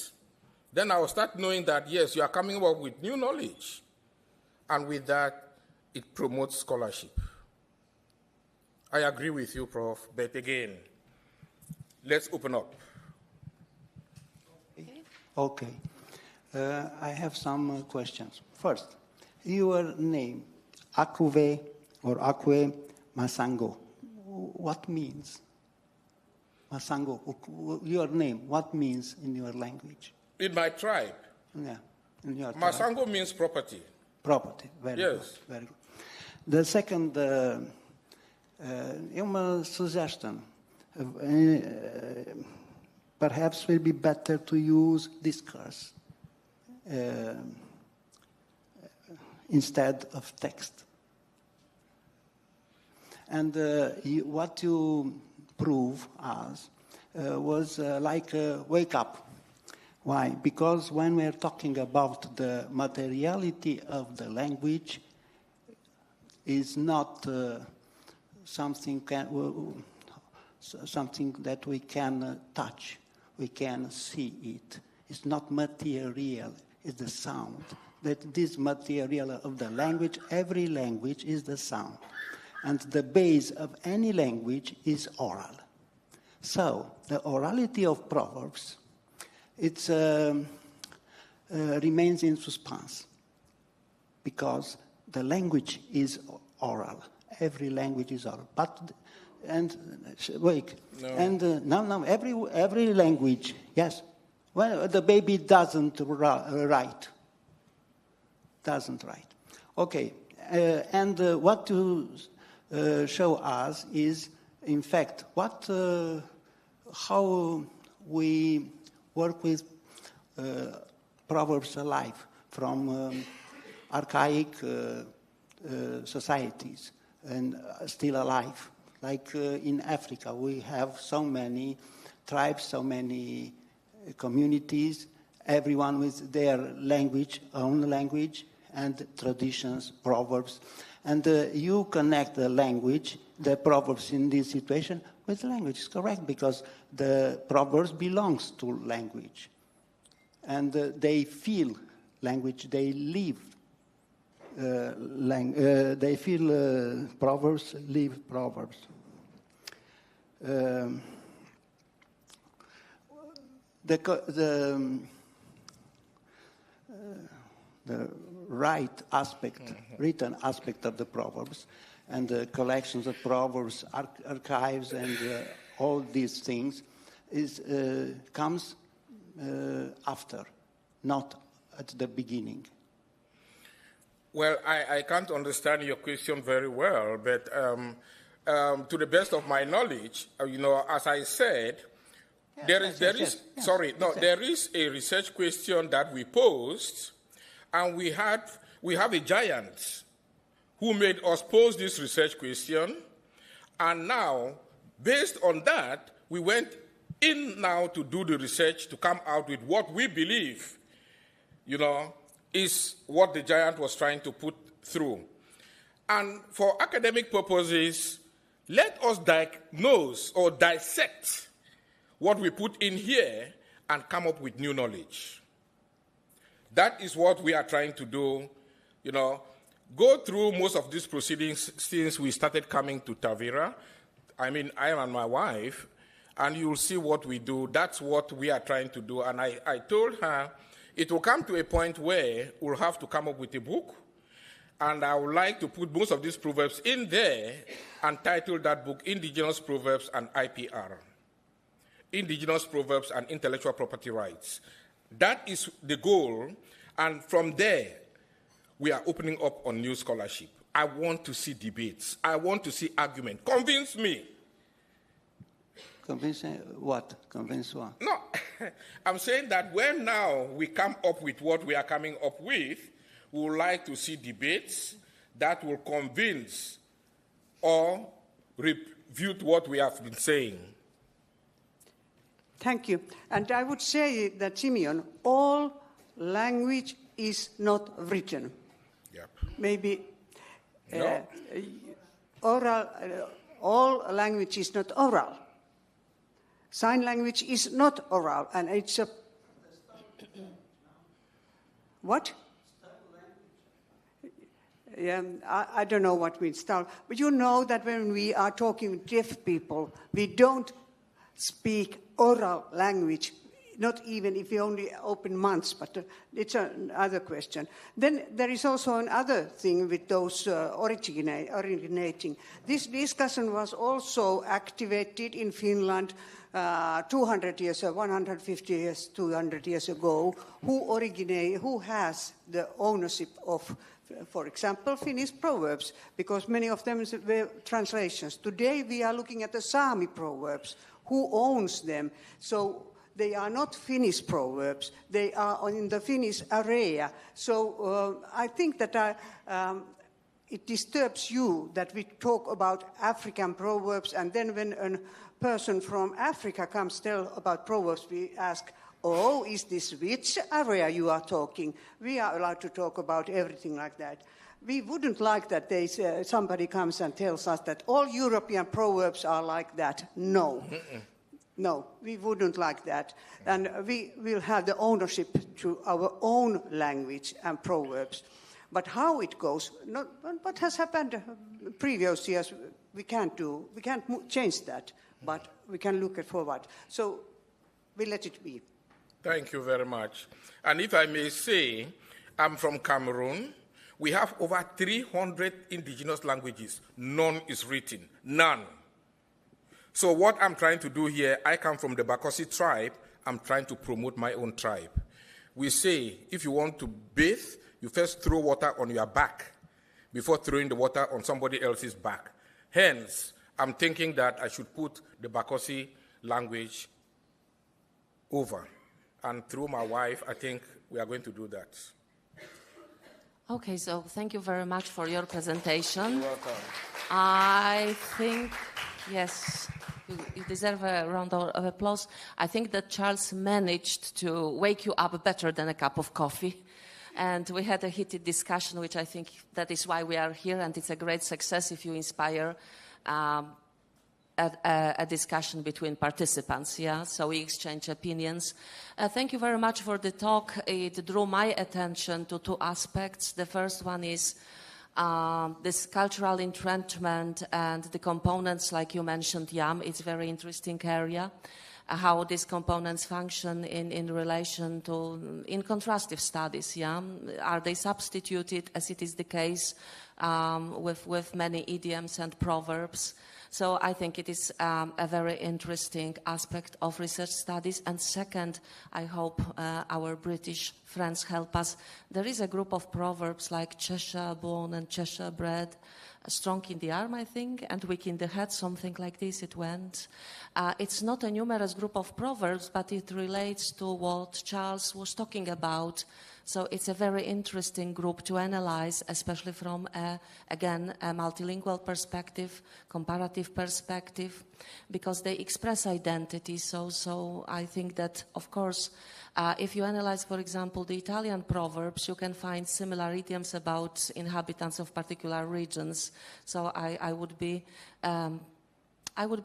Then I will start knowing that, yes, you are coming up with new knowledge. And with that, it promotes scholarship. I agree with you, Prof. But again, let's open up. Okay. I have some questions. First, your name, Akuve or Akwe Masango. What means? Masango, your name, what means in your language? In my tribe? Yeah, in your tribe. Masango means property. Property, very good. Very good. The second, uma suggestion. Perhaps will be better to use discourse instead of text. And what you prove us was like wake up. Why? Because when we're talking about the materiality of the language, is not something that we can touch. We can see it. It's not material. It's the sound. That this material of the language, every language is the sound. And the base of any language is oral. So the orality of Proverbs, it remains in suspense because the language is oral. Every language is oral. But every language, yes. Well, the baby doesn't write. Okay, and what you show us is, in fact, how we work with Proverbs alive from archaic societies and still alive. Like in Africa, we have so many tribes, so many communities, everyone with their language, own language, and traditions, proverbs. And you connect the language, the proverbs in this situation, with language. It's correct, because the proverbs belongs to language. And they feel language, they live. They feel proverbs, live proverbs. The right aspect, written aspect of the Proverbs, and the collections of Proverbs, archives, and all these things comes after, not at the beginning. Well, I can't understand your question very well, but to the best of my knowledge, as I said, there is a research question that we posed, and we have a giant who made us pose this research question, and now, based on that, we went in now to do the research to come out with what we believe, is what the giant was trying to put through. And for academic purposes, let us diagnose or dissect what we put in here and come up with new knowledge. That is what we are trying to do, go through most of these proceedings since we started coming to Tavira. I and my wife, and you'll see what we do. That's what we are trying to do. And I told her it will come to a point where we'll have to come up with a book, and I would like to put most of these proverbs in there and title that book Indigenous Proverbs and IPR. Indigenous Proverbs and Intellectual Property Rights. That is the goal, and from there, we are opening up on new scholarship. I want to see debates. I want to see argument. Convince me. Convince what? Convince what? No, I'm saying that when now we come up with what we are coming up with, we would like to see debates that will convince or refute what we have been saying. Thank you. And I would say that, Simeon, all language is not written. Yep. Maybe No. All language is not oral. Sign language is not oral, and it's a... What? Yeah, I don't know what means style, but you know that when we are talking with deaf people, we don't speak oral language, not even if we only open months, but it's another question. Then there is also another thing with those originating. This discussion was also activated in Finland 200 years, 150 years, 200 years ago. Who has the ownership of, for example, Finnish proverbs, because many of them were translations. Today we are looking at the Sami proverbs. Who owns them? So they are not Finnish proverbs. They are in the Finnish area. So I think that it disturbs you that we talk about African proverbs, and then when a person from Africa comes to tell about proverbs, we ask, oh, is this which area you are talking? We are allowed to talk about everything like that. We wouldn't like that somebody comes and tells us that all European proverbs are like that. No. No, we wouldn't like that. And we will have the ownership to our own language and proverbs. But how it goes, what has happened previous years, we can't change that, but we can look forward. So we let it be. Thank you very much. And if I may say, I'm from Cameroon. We have over 300 indigenous languages. None is written. None. So what I'm trying to do here, I come from the Bakosi tribe. I'm trying to promote my own tribe. We say, if you want to bathe, you first throw water on your back before throwing the water on somebody else's back. Hence, I'm thinking that I should put the Bakosi language over. And through my wife, I think we are going to do that. Okay, so thank you very much for your presentation. You're welcome. I think, yes, you deserve a round of applause. I think that Charles managed to wake you up better than a cup of coffee. And we had a heated discussion, which I think that is why we are here, and it's a great success if you inspire a discussion between participants, yeah? So we exchange opinions. Thank you very much for the talk. It drew my attention to two aspects. The first one is this cultural entrenchment and the components, like you mentioned, Yam. It's a very interesting area. How these components function in relation to, in contrastive studies, yeah? Are they substituted, as it is the case with many idioms and proverbs? So I think it is a very interesting aspect of research studies. And second, I hope our British friends help us. There is a group of proverbs like Cheshire bone and Cheshire bread, strong in the arm, I think, and weak in the head, something like this it went. It's not a numerous group of proverbs, but it relates to what Charles was talking about. So it's a very interesting group to analyze, especially from, again, a multilingual perspective, comparative perspective, because they express identity. So I think that, of course, if you analyze, for example, the Italian proverbs, you can find similar idioms about inhabitants of particular regions. So I would be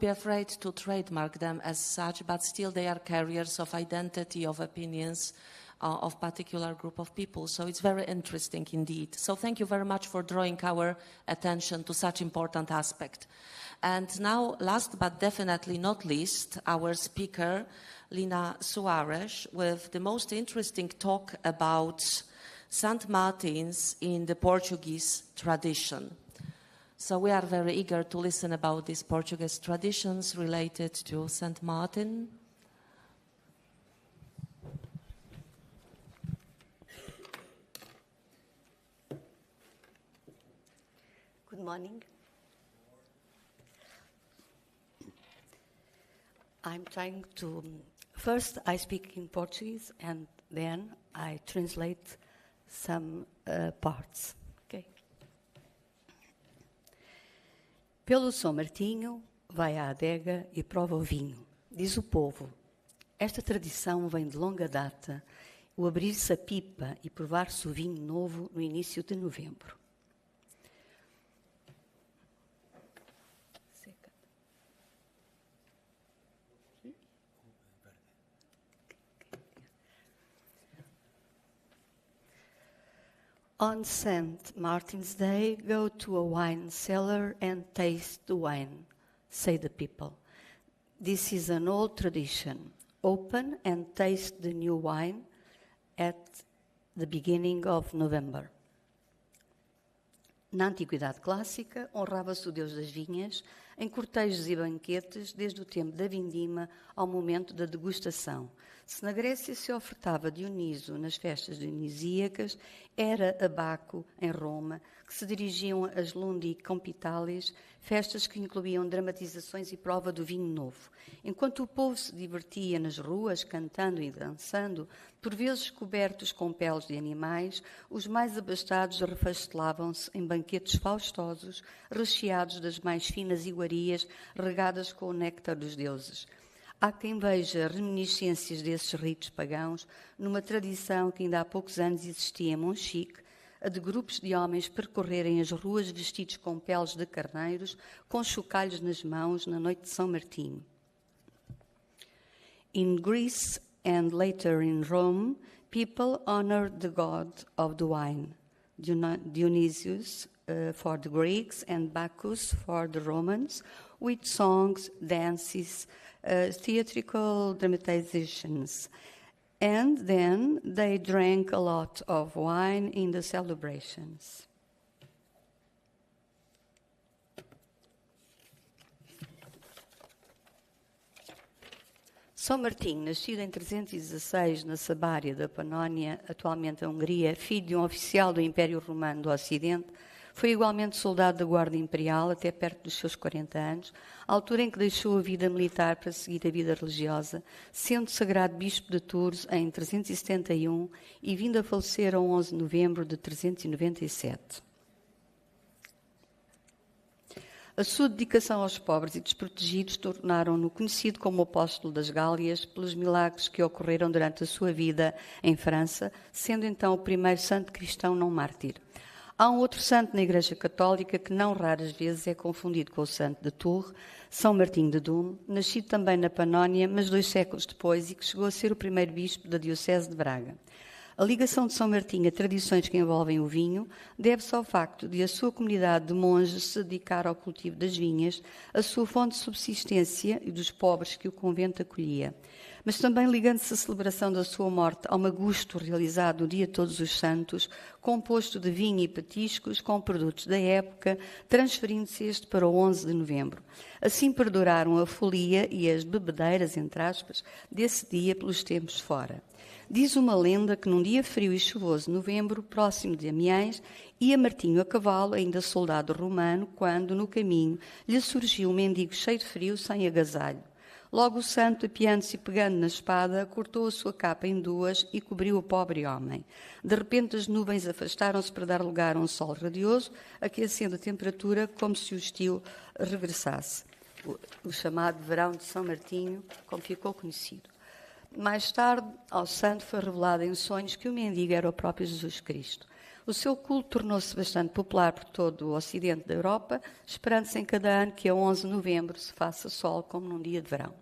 afraid to trademark them as such, but still they are carriers of identity, of opinions, of particular group of people. So it's very interesting indeed. So thank you very much for drawing our attention to such important aspect. And now, last but definitely not least, our speaker, Lina Soares, with the most interesting talk about St. Martin's in the Portuguese tradition. So we are very eager to listen about these Portuguese traditions related to St. Martin. Good morning. I'm trying to, first I speak in Portuguese and then I translate some parts. Okay. Pelo São Martinho vai à adega e prova o vinho. Diz o povo, esta tradição vem de longa data, o abrir-se a pipa e provar-se o vinho novo no início de novembro. On St. Martin's Day, go to a wine cellar and taste the wine, say the people. This is an old tradition. Open and taste the new wine at the beginning of November. Na Antiguidade Clássica, honrava-se o Deus das vinhas em cortejos e banquetes desde o tempo da vindima ao momento da degustação. Se na Grécia se ofertava Dioniso nas festas dionisíacas, era a Baco, em Roma, que se dirigiam as Lundi Compitalis, festas que incluíam dramatizações e prova do vinho novo. Enquanto o povo se divertia nas ruas, cantando e dançando, por vezes cobertos com peles de animais, os mais abastados refastelavam-se em banquetes faustosos, recheados das mais finas iguarias, regadas com o néctar dos deuses. Há quem veja reminiscências desses ritos pagãos numa tradição que ainda há poucos anos existia em Monchique, a de grupos de homens percorrerem as ruas vestidos com peles de carneiros, com chocalhos nas mãos na noite de São Martinho. In Greece and later in Rome, people honored the god of the wine, Dionysius for the Greeks and Bacchus for the Romans, with songs, dances, theatrical dramatizations. And then they drank a lot of wine in the celebrations. São Martinho, nascido em 316 na Sabária da Panónia, atualmente a Hungria, filho de um oficial do Império Romano do Ocidente, foi igualmente soldado da Guarda Imperial até perto dos seus 40 anos, à altura em que deixou a vida militar para seguir a vida religiosa, sendo sagrado bispo de Tours em 371 e vindo a falecer a 11 de novembro de 397. A sua dedicação aos pobres e desprotegidos tornaram-no conhecido como o apóstolo das Gálias pelos milagres que ocorreram durante a sua vida em França, sendo então o primeiro santo cristão não mártir. Há um outro santo na Igreja Católica que não raras vezes é confundido com o santo de Tours, São Martinho de Doum, nascido também na Panónia, mas 2 séculos depois, e que chegou a ser o primeiro bispo da Diocese de Braga. A ligação de São Martinho a tradições que envolvem o vinho deve-se ao facto de a sua comunidade de monges se dedicar ao cultivo das vinhas, a sua fonte de subsistência e dos pobres que o convento acolhia. Mas também ligando-se à celebração da sua morte ao magusto realizado no dia de Todos os Santos, composto de vinho e petiscos com produtos da época, transferindo-se este para o 11 de novembro. Assim perduraram a folia e as bebedeiras, entre aspas, desse dia pelos tempos fora. Diz uma lenda que num dia frio e chuvoso de novembro, próximo de Amiens, ia Martinho a cavalo, ainda soldado romano, quando, no caminho, lhe surgiu um mendigo cheio de frio, sem agasalho. Logo o santo, apiando-se e pegando na espada, cortou a sua capa em duas e cobriu o pobre homem. De repente as nuvens afastaram-se para dar lugar a um sol radioso, aquecendo a temperatura como se o estio regressasse. O chamado verão de São Martinho, como ficou conhecido. Mais tarde, ao santo foi revelado em sonhos que o mendigo era o próprio Jesus Cristo. O seu culto tornou-se bastante popular por todo o ocidente da Europa, esperando-se em cada ano que a 11 de novembro se faça sol como num dia de verão.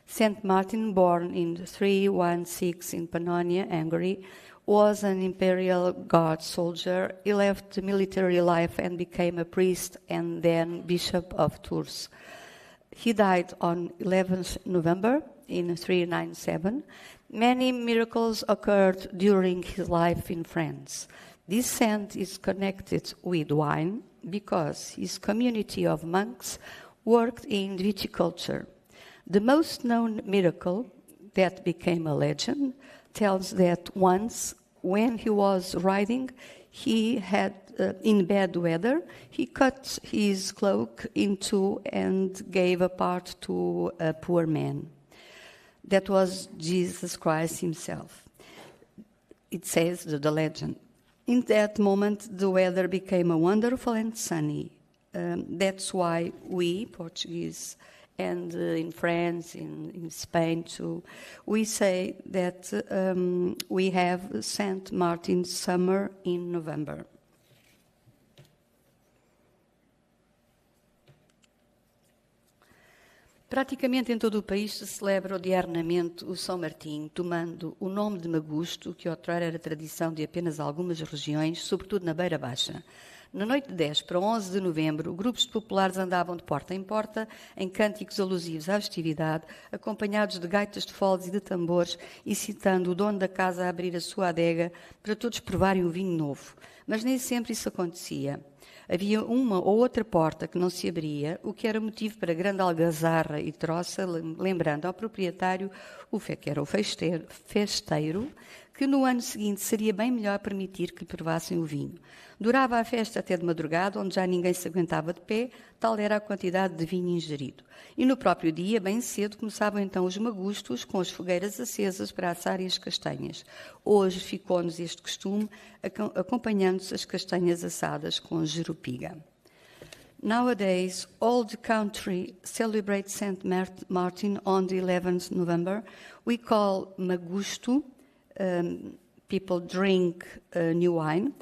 Saint Martin, born in 316 in Pannonia, Hungary, was an imperial guard soldier. He left the military life and became a priest and then bishop of Tours. He died on 11th November in 397. Many miracles occurred during his life in France. This saint is connected with wine because his community of monks worked in viticulture. The most known miracle that became a legend tells that once, when he was riding, he had, in bad weather, he cut his cloak in two and gave a part to a poor man. That was Jesus Christ himself. It says, the legend. In that moment, the weather became wonderful and sunny. That's why we, Portuguese, and in France, in Spain too, we say that we have Saint Martin's summer in November. Praticamente em todo o país se celebra diariamente o São Martinho, tomando o nome de Magusto, que outrora era tradição de apenas algumas regiões, sobretudo na Beira Baixa. Na noite de 10 para 11 de novembro, grupos de populares andavam de porta em porta, em cânticos alusivos à festividade, acompanhados de gaitas de foles e de tambores, e citando o dono da casa a abrir a sua adega para todos provarem o vinho novo. Mas nem sempre isso acontecia. Havia uma ou outra porta que não se abria, o que era motivo para grande algazarra e troça, lembrando ao proprietário, que era o festeiro, que no ano seguinte seria bem melhor permitir que lhe provassem o vinho. Durava a festa até de madrugada, onde já ninguém se aguentava de pé, tal era a quantidade de vinho ingerido. E no próprio dia, bem cedo, começavam então os magustos, com as fogueiras acesas para assarem as castanhas. Hoje ficou-nos este costume, acompanhando-se as castanhas assadas com jerupiga. Nowadays, all the country celebrates Saint Martin on the 11th November. We call Magusto, people drink new wine,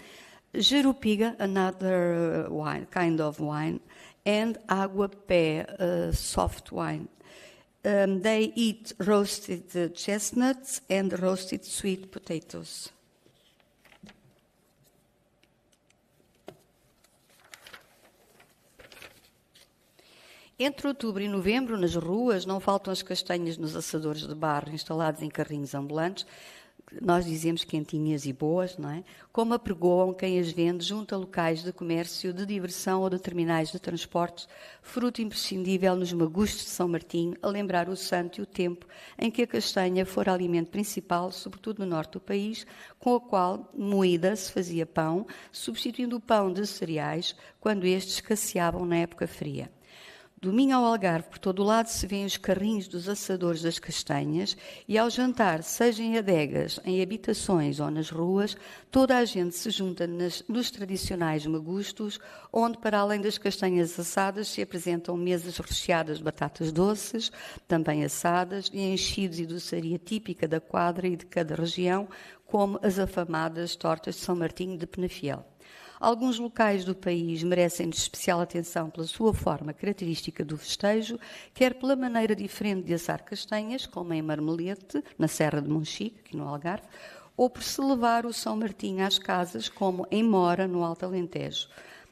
jerupiga, another wine, kind of wine, and aguapé, soft wine. They eat roasted chestnuts and roasted sweet potatoes. Entre outubro e novembro, nas ruas, não faltam as castanhas nos assadores de barro instalados em carrinhos ambulantes, nós dizemos quentinhas e boas, não é? Como apregoam quem as vende junto a locais de comércio, de diversão ou de terminais de transportes, fruto imprescindível nos magustos de São Martinho, a lembrar o santo e o tempo em que a castanha fora alimento principal, sobretudo no norte do país, com a qual, moída, se fazia pão, substituindo o pão de cereais, quando estes escasseavam na época fria. Do Minho ao Algarve, por todo o lado, se vêem os carrinhos dos assadores das castanhas e, ao jantar, seja em adegas, em habitações ou nas ruas, toda a gente se junta nos tradicionais magustos, onde, para além das castanhas assadas, se apresentam mesas recheadas de batatas doces, também assadas, e enchidos e doçaria típica da quadra e de cada região, como as afamadas tortas de São Martinho de Penafiel. Alguns locais do país merecem-nos especial atenção pela sua forma característica do festejo, quer pela maneira diferente de assar castanhas, como em Marmelete, na Serra de Monchique, aqui no Algarve, ou por se levar o São Martinho às casas, como em Mora, no Alto Alentejo.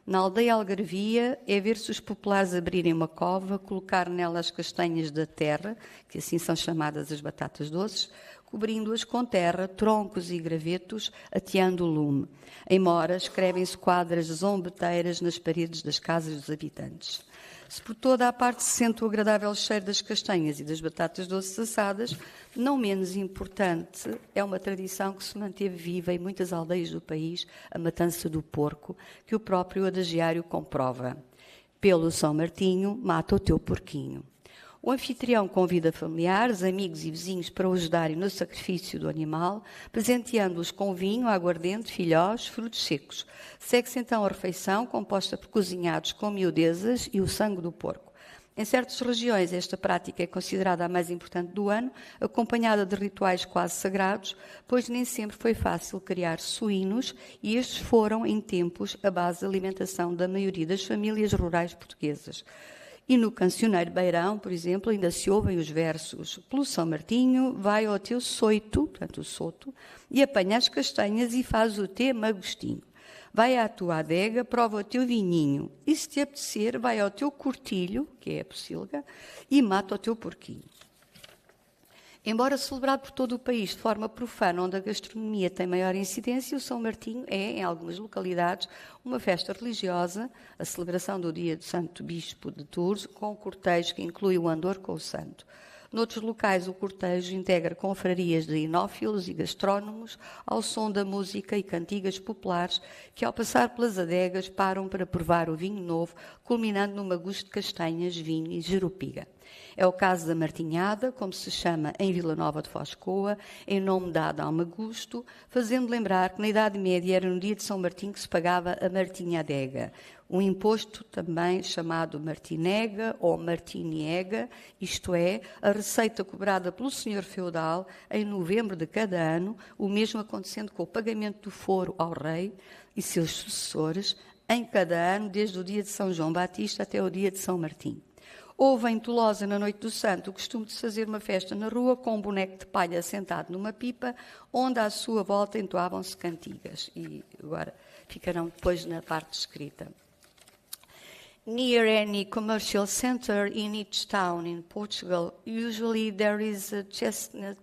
Na aldeia Algarvia é ver-se os populares abrirem uma cova, colocar nela as castanhas da terra, que assim são chamadas as batatas doces, cobrindo-as com terra, troncos e gravetos, ateando o lume. Em Mora escrevem-se quadras zombeteiras nas paredes das casas dos habitantes. Se por toda a parte se sente o agradável cheiro das castanhas e das batatas doces assadas, não menos importante é uma tradição que se manteve viva em muitas aldeias do país, a matança do porco, que o próprio adagiário comprova. Pelo São Martinho, mata o teu porquinho. O anfitrião convida familiares, amigos e vizinhos para o ajudarem no sacrifício do animal, presenteando-os com vinho, aguardente, filhós, frutos secos. Segue-se então a refeição, composta por cozinhados com miudezas e o sangue do porco. Em certas regiões, esta prática é considerada a mais importante do ano, acompanhada de rituais quase sagrados, pois nem sempre foi fácil criar suínos e estes foram, em tempos, a base de alimentação da maioria das famílias rurais portuguesas. E no cancioneiro beirão, por exemplo, ainda se ouvem os versos: pelo São Martinho, vai ao teu soito, portanto o soto, e apanha as castanhas e faz o teu magostinho. Vai à tua adega, prova o teu vinhinho, e se te apetecer, vai ao teu cortilho, que é a pocilga, e mata o teu porquinho. Embora celebrado por todo o país de forma profana, onde a gastronomia tem maior incidência, o São Martinho é, em algumas localidades, uma festa religiosa, a celebração do dia do Santo Bispo de Tours, com o cortejo que inclui o andor com o santo. Noutros locais, o cortejo integra confrarias de enófilos e gastrónomos ao som da música e cantigas populares que, ao passar pelas adegas, param para provar o vinho novo, culminando num magusto de castanhas, vinho e jerupiga. É o caso da Martinhada, como se chama em Vila Nova de Foscoa, em nome dado ao magusto, fazendo lembrar que na Idade Média era no dia de São Martinho que se pagava a martinhadega, um imposto também chamado martinega ou martiniega, isto é, a receita cobrada pelo senhor feudal em novembro de cada ano, o mesmo acontecendo com o pagamento do foro ao rei e seus sucessores em cada ano, desde o dia de São João Batista até o dia de São Martinho. Houve em Tolosa, na Noite do Santo, o costume de se fazer uma festa na rua com um boneco de palha sentado numa pipa, onde à sua volta entoavam-se cantigas. E agora ficarão depois na parte escrita. Near any commercial center in each town in Portugal, usually there is a chestnut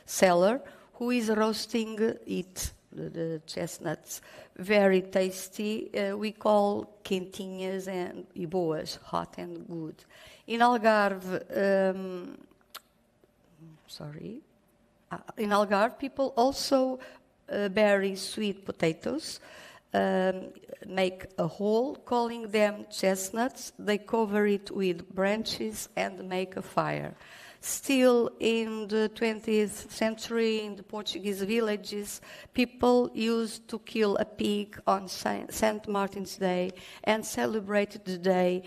seller who is roasting it, the chestnuts, very tasty. We call quentinhas e boas, hot and good. In Algarve, in Algarve, people also bury sweet potatoes. Make a hole, calling them chestnuts. They cover it with branches and make a fire. Still, in the 20th century, in the Portuguese villages, people used to kill a pig on St. Martin's Day and celebrate the day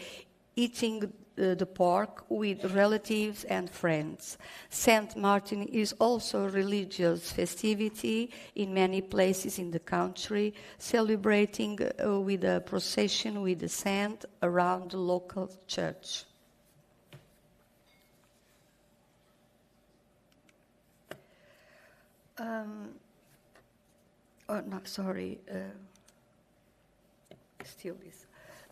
eating the pork with relatives and friends. St. Martin is also a religious festivity in many places in the country, celebrating with a procession with the saint around the local church. Still this.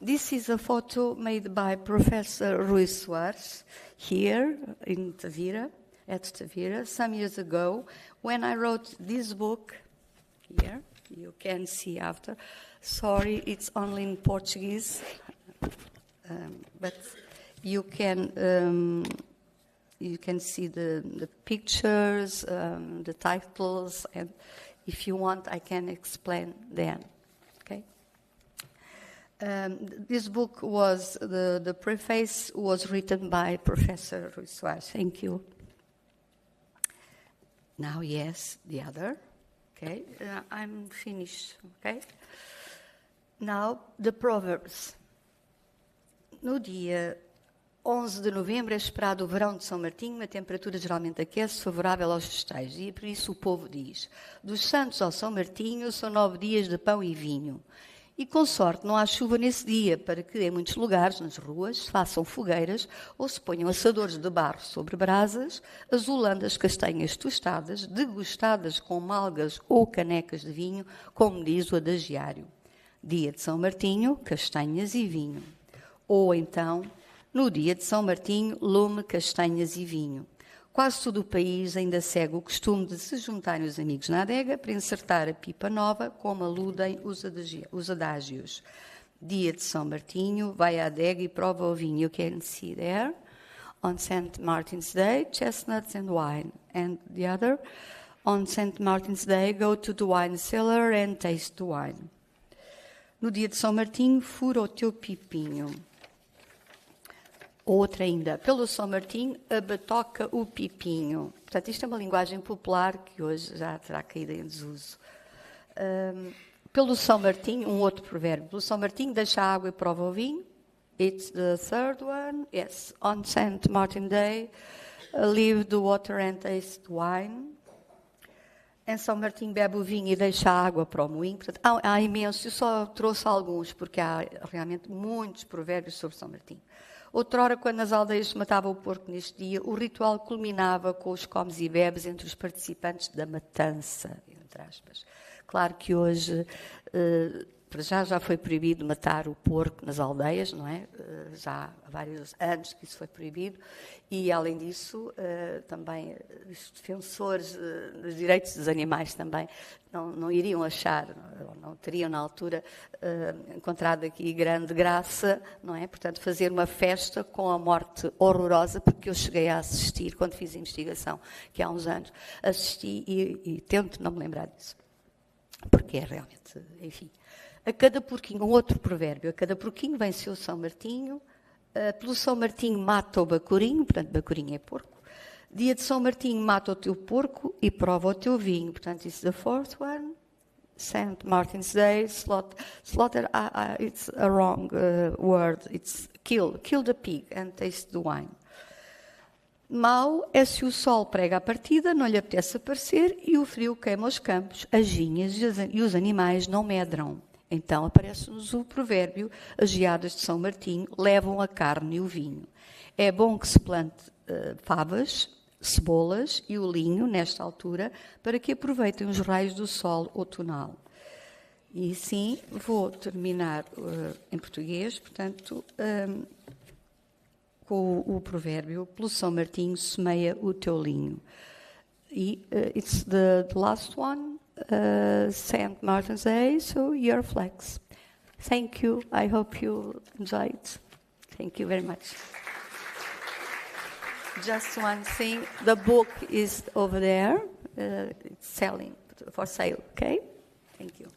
This is a photo made by Professor Rui Soares here in Tavira, at Tavira, some years ago, when I wrote this book. Here, you can see after. Sorry, it's only in Portuguese, but you can see the pictures, the titles, and if you want, I can explain them. Okay. This book was the preface was written by Professor Rui Soares. Thank you. Now, yes, the other. Okay, I'm finished. Okay. Now, the Proverbs. No dia 11 de novembro é esperado o verão de São Martinho, uma temperatura geralmente aquece, favorável aos festejos. E por isso o povo diz: dos Santos ao São Martinho são 9 dias de pão e vinho. E com sorte não há chuva nesse dia, para que em muitos lugares, nas ruas, se façam fogueiras ou se ponham assadores de barro sobre brasas, azulando as castanhas tostadas, degustadas com malgas ou canecas de vinho, como diz o adagiário. Dia de São Martinho, castanhas e vinho. Ou então, no dia de São Martinho, lume, castanhas e vinho. Quase todo o país ainda segue o costume de se juntarem os amigos na adega para insertar a pipa nova, como aludem os adágios. Dia de São Martinho, vai à adega e prova o vinho. You can see there, on St. Martin's Day, chestnuts and wine. And the other, on St. Martin's Day, go to the wine cellar and taste the wine. No dia de São Martinho, fura o teu pipinho. Outra ainda, pelo São Martinho, abatoca o pipinho. Portanto, isto é uma linguagem popular que hoje já terá caído em desuso. Pelo São Martinho, um outro provérbio. Pelo São Martinho, deixa a água e prova o vinho. It's the third one. Yes, on St. Martin Day, leave the water and taste wine. Em São Martinho, bebe o vinho e deixa a água para o moinho. Portanto, há imensos. Eu só trouxe alguns, porque há realmente muitos provérbios sobre São Martinho. Outrora, quando nas aldeias se matava o porco neste dia, o ritual culminava com os comes e bebes entre os participantes da matança, entre aspas. Claro que hoje, para já foi proibido matar o porco nas aldeias, não é? Já há vários anos que isso foi proibido. E, além disso, também os defensores dos direitos dos animais também não iriam achar, não teriam na altura encontrado aqui grande graça, não é? Portanto, fazer uma festa com a morte horrorosa, porque eu cheguei a assistir, quando fiz a investigação, que há uns anos, assisti e tento não me lembrar disso. Porque é realmente, enfim. A cada porquinho, um outro provérbio, a cada porquinho venceu São Martinho, pelo São Martinho mata o bacurinho, portanto, bacurinho é porco. Dia de São Martinho mata o teu porco e prova o teu vinho, portanto, it's the fourth one. St. Martin's Day, slaughter, it's a wrong word, it's kill the pig and taste the wine. Mau é se o sol prega a partida, não lhe apetece aparecer e o frio queima os campos, as vinhas e os animais não medram. Então aparece-nos o provérbio, as geadas de São Martinho levam a carne e o vinho. É bom que se plante favas, cebolas e o linho, nesta altura, para que aproveitem os raios do sol outonal. E sim, vou terminar em português, portanto, com o provérbio, pelo São Martinho semeia o teu linho. E it's the last one. St. Martin's Day, so your flags. Thank you. I hope you enjoyed. Thank you very much. Just one thing, the book is over there. It's selling for sale. Okay. Thank you.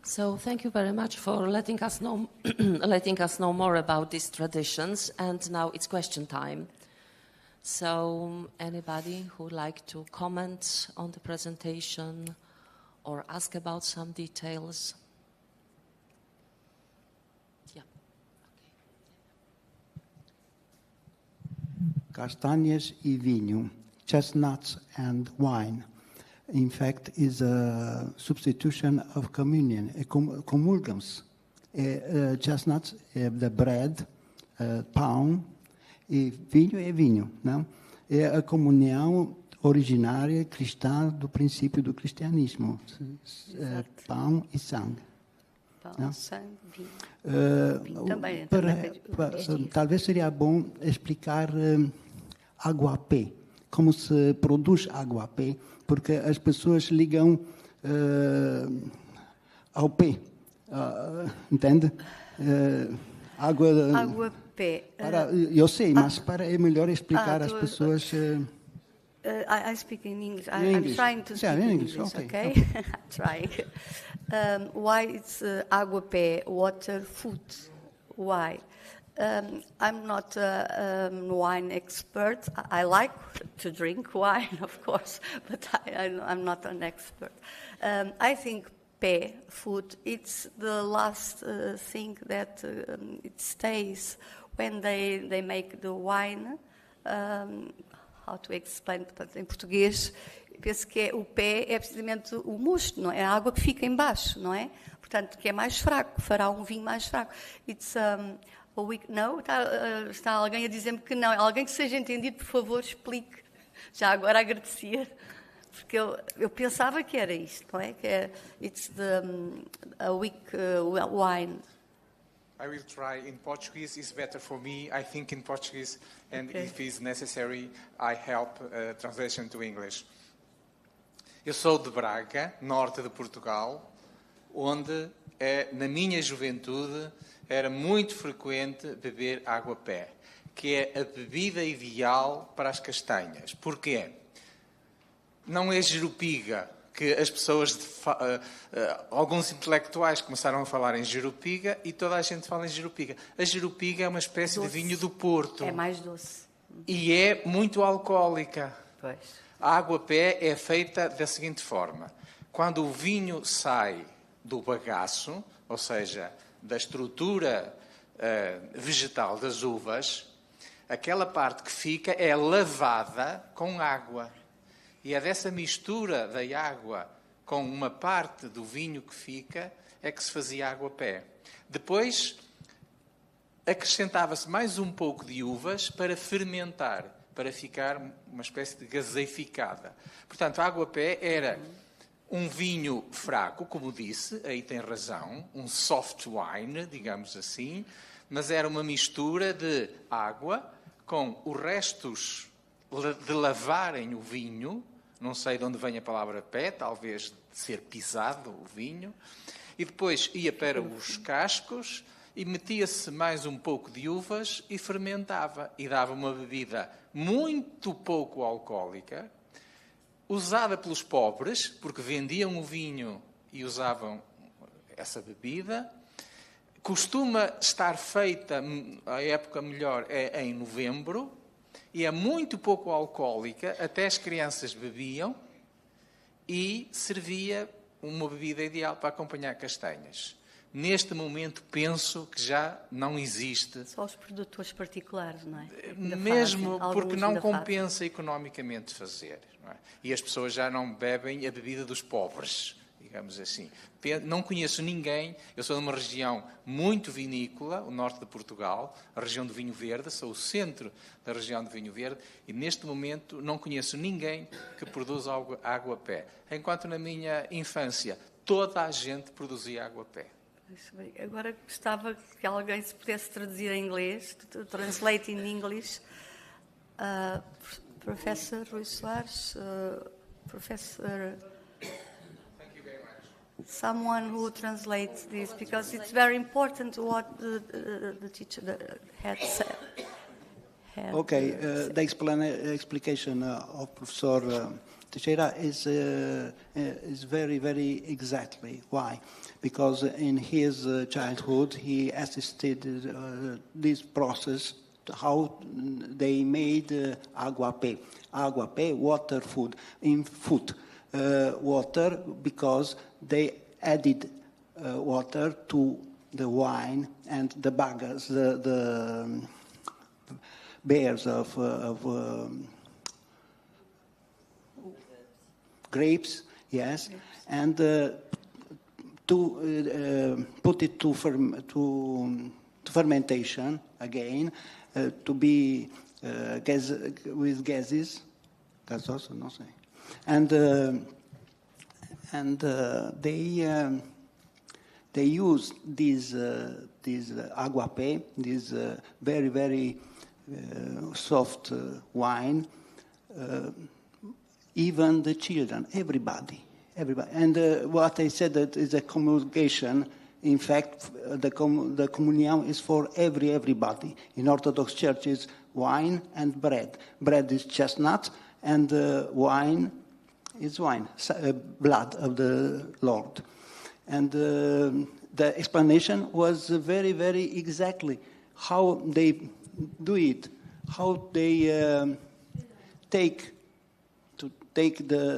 So thank you very much for letting us know more about these traditions. And now it's question time. So anybody who would like to comment on the presentation or ask about some details? Yeah. Castanhas e vinho, chestnuts and wine, in fact, is a substitution of communion, comulgams. Chestnuts, the bread, pão, e vinho é vinho, não? É a comunhão originária cristã do princípio do cristianismo. Pão e sangue. Pão, sangue, vinho. Também. Talvez seria bom explicar aguapé, como se produz aguapé, porque as pessoas ligam ao pé, entende? Aguapé. Eu sei, mas é melhor explicar às pessoas. I speak in English. I'm trying to speak in English, okay? I'm trying. Why it's aguapé, water, food? Why? I'm not a wine expert. I like to drink wine, of course, but I'm not an expert. I think pé, food, it's the last thing that it stays when they make the wine. How to explain, portanto, em português, penso que o pé é precisamente o mosto, não é? É a água que fica em baixo, não é? Portanto, que é mais fraco, fará um vinho mais fraco. Não? Está alguém a dizer-me que não. Alguém que seja entendido, por favor, explique. Já agora agradecia. Porque eu pensava que era isto, não é? Que a weak wine. I will try. In Portuguese is better for me. I think in Portuguese, and if it's necessary, I help translation to English. Eu sou de Braga, norte de Portugal, onde, na minha juventude, era muito frequente beber água-pé, que é a bebida ideal para as castanhas. Porquê? Não é jerupiga, que as pessoas, alguns intelectuais começaram a falar em jerupiga e toda a gente fala em jerupiga. A jerupiga é uma espécie de vinho do Porto. É mais doce. E é muito alcoólica. Pois. A água-pé é feita da seguinte forma. Quando o vinho sai do bagaço, ou seja, da estrutura vegetal das uvas, aquela parte que fica é lavada com água. E é dessa mistura da água com uma parte do vinho que fica é que se fazia água-pé. Depois acrescentava-se mais um pouco de uvas para fermentar, para ficar uma espécie de gaseificada. Portanto, a água-pé era um vinho fraco, como disse, aí tem razão, um soft wine, digamos assim, mas era uma mistura de água com os restos de lavarem o vinho, não sei de onde vem a palavra pé, talvez de ser pisado o vinho, e depois ia para os cascos e metia-se mais um pouco de uvas e fermentava, e dava uma bebida muito pouco alcoólica, usada pelos pobres, porque vendiam o vinho e usavam essa bebida. Costuma estar feita, a época melhor é em novembro, e é muito pouco alcoólica, até as crianças bebiam, e servia uma bebida ideal para acompanhar castanhas. Neste momento, penso que já não existe. Só os produtores particulares, não é? Mesmo porque não compensa economicamente fazer. Não é? E as pessoas já não bebem a bebida dos pobres, digamos assim. Não conheço ninguém, eu sou de uma região muito vinícola, o norte de Portugal, a região do vinho verde, sou o centro da região do vinho verde, e neste momento não conheço ninguém que produza água-pé. Enquanto na minha infância toda a gente produzia água-pé. Agora gostava que alguém se pudesse traduzir em inglês, translate in English. Professor Rui Soares, Professor... Someone who translates this, because it's very important what the teacher had said. Okay, the explication of Professor Teixeira is very, very exactly. Why? Because in his childhood he assisted this process, how they made aguapé. Aguapé, water, food. In food, water, because they added water to the wine and the baggers, the bears of grapes, yes, and to put it to fermentation again, to be with gases, gasoso, no sé, and they use this aguapé, this very, very soft wine, even the children, everybody. And what I said that is a communication. In fact, the communion is for everybody. In Orthodox churches, wine and bread. Bread is chestnut, and wine is wine, blood of the Lord. And the explanation was very, very exactly how they do it, how they take the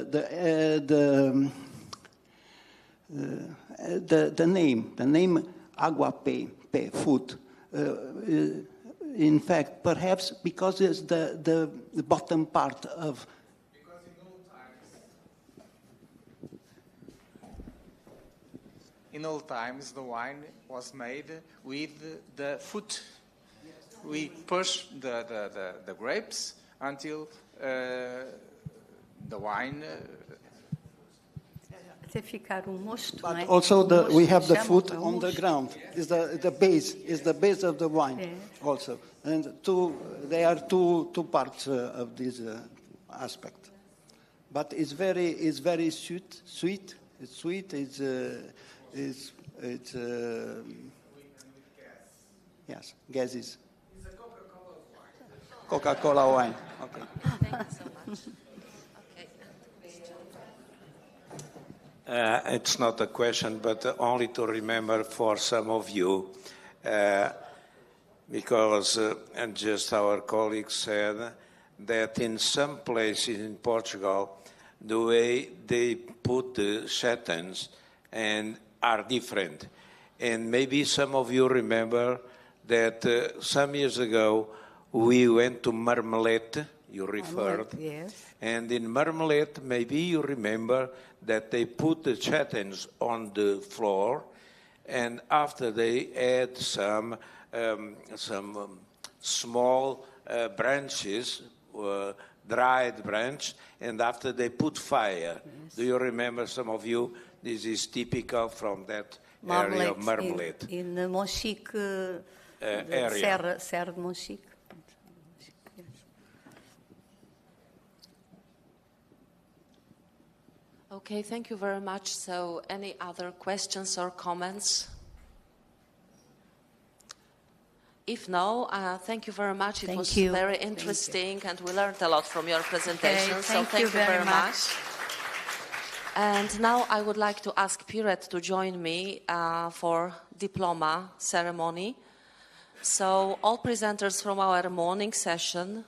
name aguapé, food. In fact, perhaps because it's the bottom part of. in old times, the wine was made with the foot. We push the grapes until the wine. Até ficar mosto, But não é? also we have the foot Chamam, on the mosto. ground. Is the base is the base of the wine also, and there are two parts of this aspect. But it's very sweet. It's sweet. It's yes, gases. Coca-Cola wine. Okay. Thank you so much. It's not a question, but only to remember for some of you, because and just our colleagues said that in some places in Portugal, the way they put the shetlands and are different. And maybe some of you remember that some years ago we went to Marmalade, you referred. Yes. And in Marmalade, maybe you remember that they put the shetlands on the floor, and after they add some small branches, dried branch, and after they put fire. Yes. Do you remember, some of you? This is typical from that area of Marmalade. In Monchique, area. Serra de Monchique. Okay, thank you very much. So, any other questions or comments? If no, thank you very much. It was very interesting, and we learned a lot from your presentation. Okay, so thank you very much. And now I would like to ask Piret to join me for diploma ceremony. So all presenters from our morning session.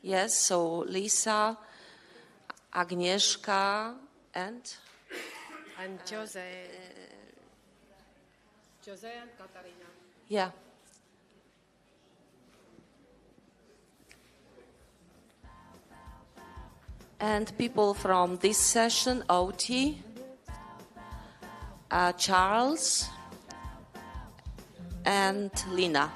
Yes, so Lisa, Agnieszka, and Jose and Katarina. Yeah. And people from this session, OT, Charles, and Lina.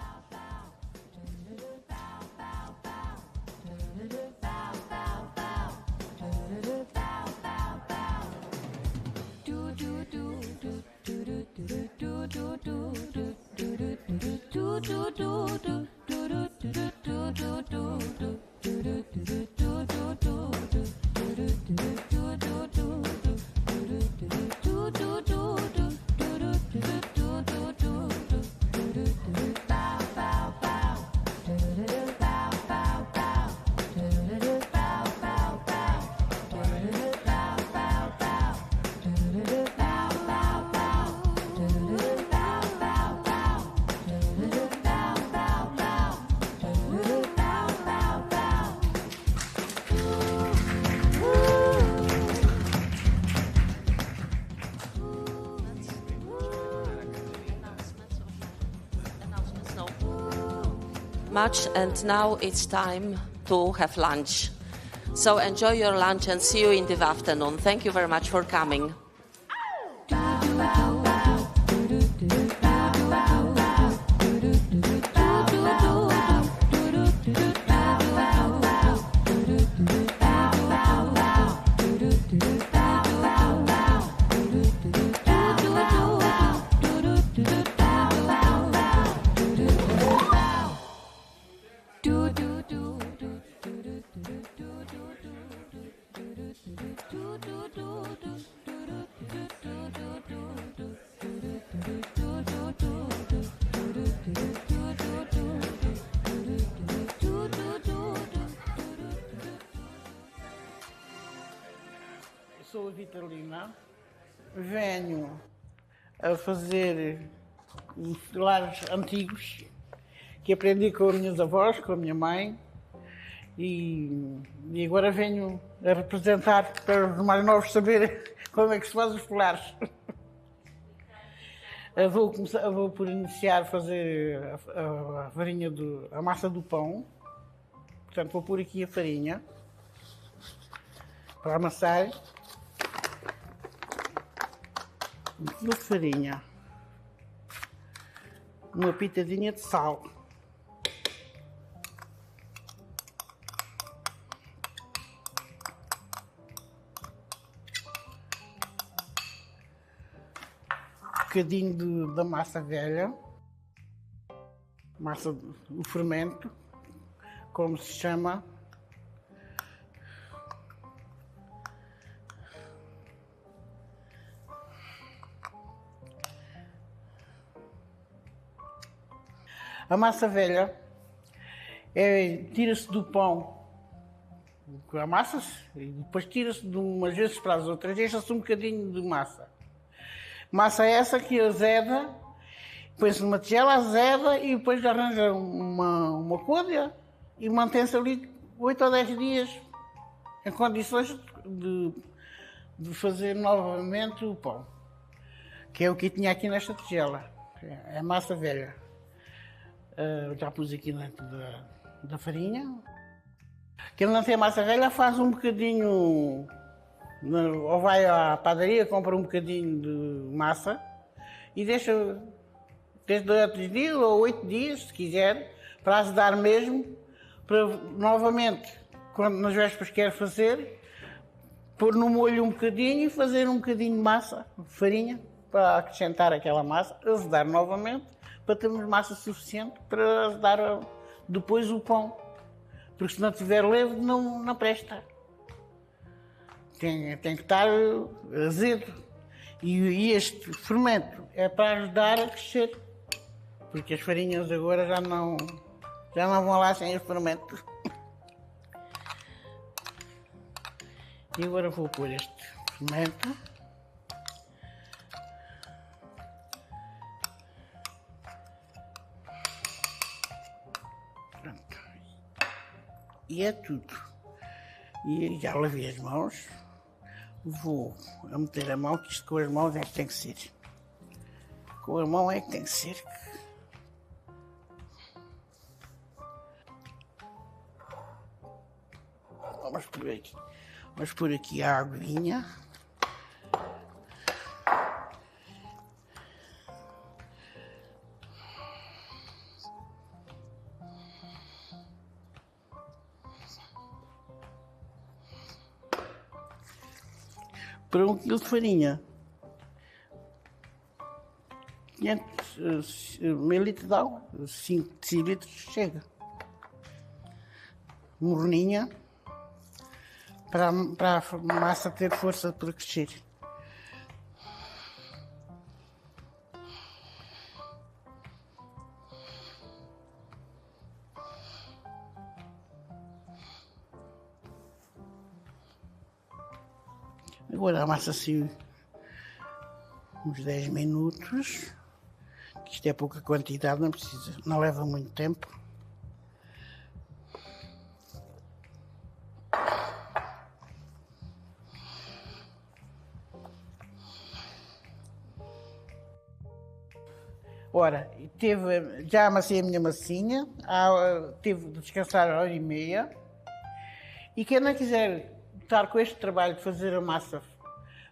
Much, and now it's time to have lunch. So enjoy your lunch and see you in the afternoon. Thank you very much for coming. Sou a Vitalina, venho a fazer uns lares antigos que aprendi com as minhas avós, com a minha mãe, e agora venho a representar para os mais novos saberem como é que se faz os colares. Vou por iniciar a fazer a farinha a massa do pão. Portanto, vou pôr aqui a farinha para amassar. 1 quilo de farinha, uma pitadinha de sal, um bocadinho da massa velha, o fermento, como se chama. A massa velha tira-se do pão, amassa-se e depois tira-se de umas vezes para as outras, deixa-se um bocadinho de massa. Massa essa que azeda, põe-se numa tigela, azeda e depois arranja uma côdea e mantém-se ali 8 ou 10 dias em condições de fazer novamente o pão, que é o que tinha aqui nesta tigela, é a massa velha. Já pus aqui dentro da farinha. Quem não tem massa velha faz um bocadinho, ou vai à padaria, compra um bocadinho de massa e deixa desde 2 dias ou 8 dias, se quiser, para azedar mesmo, para novamente, quando nas vésperas quer fazer, pôr no molho um bocadinho e fazer um bocadinho de massa, de farinha, para acrescentar aquela massa, azedar novamente, para termos massa suficiente para dar depois o pão. Porque se não tiver levo, não presta. Tem que estar azedo. E este fermento é para ajudar a crescer. Porque as farinhas agora já não vão lá sem o fermento. E agora vou pôr este fermento. E é tudo. E já lavei as mãos. Vou a meter a mão, que isto com as mãos é que tem que ser. Com a mão é que tem que ser. Vamos por aqui a aguinha. Para 1 quilo de farinha, 500 ml de água, 5 decilitros chega. Morninha, para a massa ter força para crescer. Agora amassa-se uns 10 minutos, que isto é pouca quantidade, não leva muito tempo. Ora, já amassei a minha massinha, tive de descansar 1h30, e quem não quiser estar com este trabalho de fazer a massa,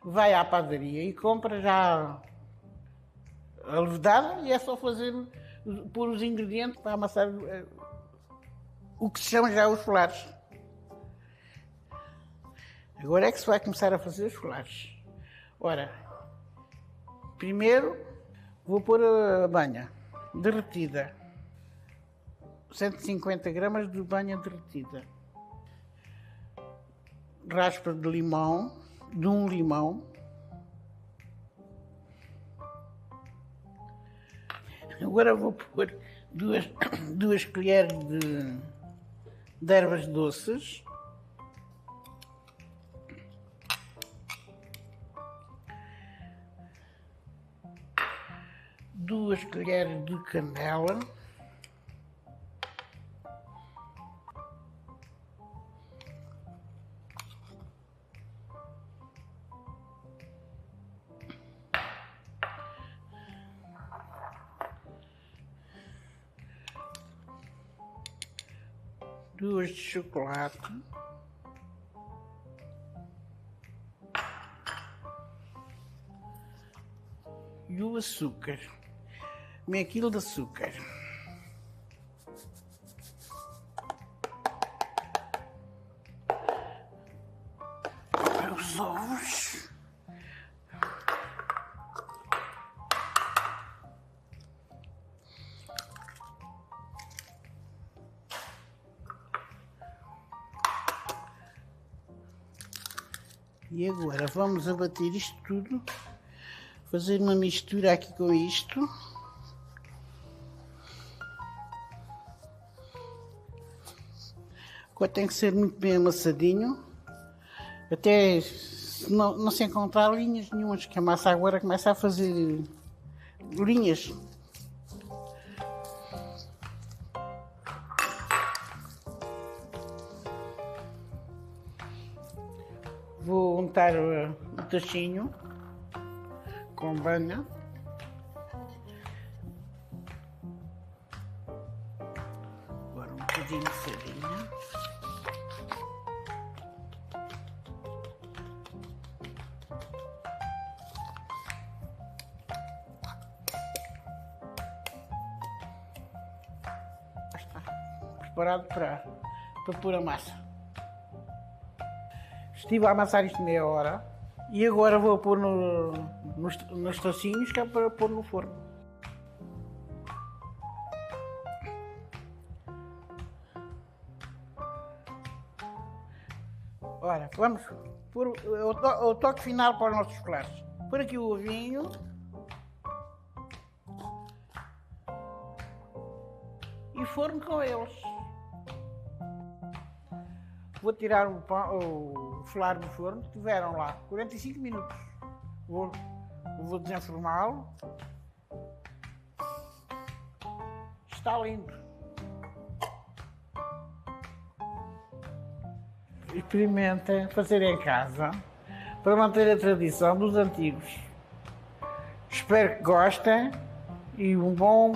vai à padaria e compra já a levedada e é só pôr os ingredientes para amassar o que se chama já os folares. Agora é que se vai começar a fazer os folares. Ora, primeiro vou pôr a banha derretida, 150 gramas de banha derretida. Raspa de limão, de um limão. Agora vou pôr 2 colheres de ervas doces. Duas colheres de canela. Duas de chocolate. e o açúcar. Meio quilo de açúcar. Os ovos. E agora vamos abater isto tudo, fazer uma mistura aqui com isto. Agora tem que ser muito bem amassadinho, até se não se encontrar linhas nenhumas, que a massa agora começa a fazer linhas. Vou untar o tachinho com banha. Agora um bocadinho de farinha. Já está preparado para pôr a massa. Estive a amassar isto meia hora e agora vou pôr nos tacinhos, que é para pôr no forno. Ora, vamos pôr o toque final para os nossos chocolates. Pôr aqui o ovinho. E forno com eles. Vou tirar o flare do forno, tiveram lá 45 minutos. Vou desenformá-lo. Está lindo. Experimentem fazer em casa para manter a tradição dos antigos. Espero que gostem e um bom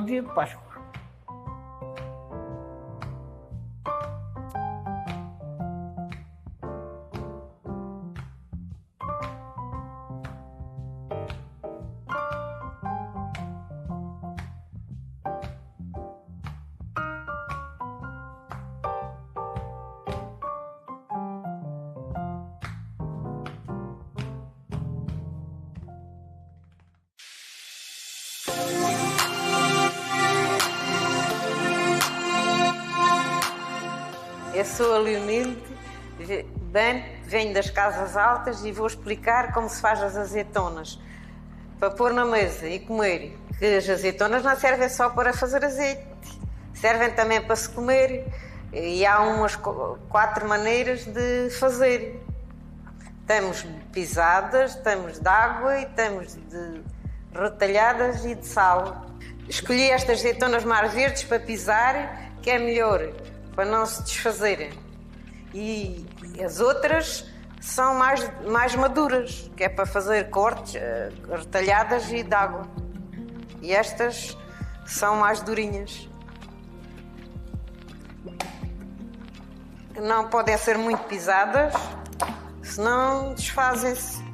dia de Páscoa. Eu sou a Leonilde, venho das casas altas e vou explicar como se faz as azeitonas para pôr na mesa e comer. Que as azeitonas não servem só para fazer azeite, servem também para se comer e há umas 4 maneiras de fazer. Temos pisadas, temos de água e temos de retalhadas e de sal. Escolhi estas azeitonas mar verdes para pisar, que é melhor, para não se desfazerem. E as outras são mais maduras, que é para fazer cortes, retalhadas e de água. E estas são mais durinhas. Não podem ser muito pisadas, senão desfazem-se.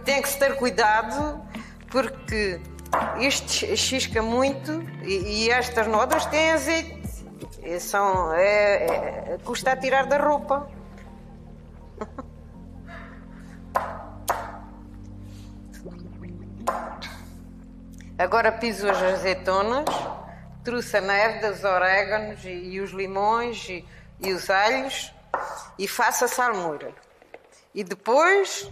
Tem que se ter cuidado porque isto chisca muito e estas nodas têm azeite. Custa a tirar da roupa. Agora piso as azeitonas, trouxe a neve dos orégãos e os limões e os alhos e faço a salmoura. E depois,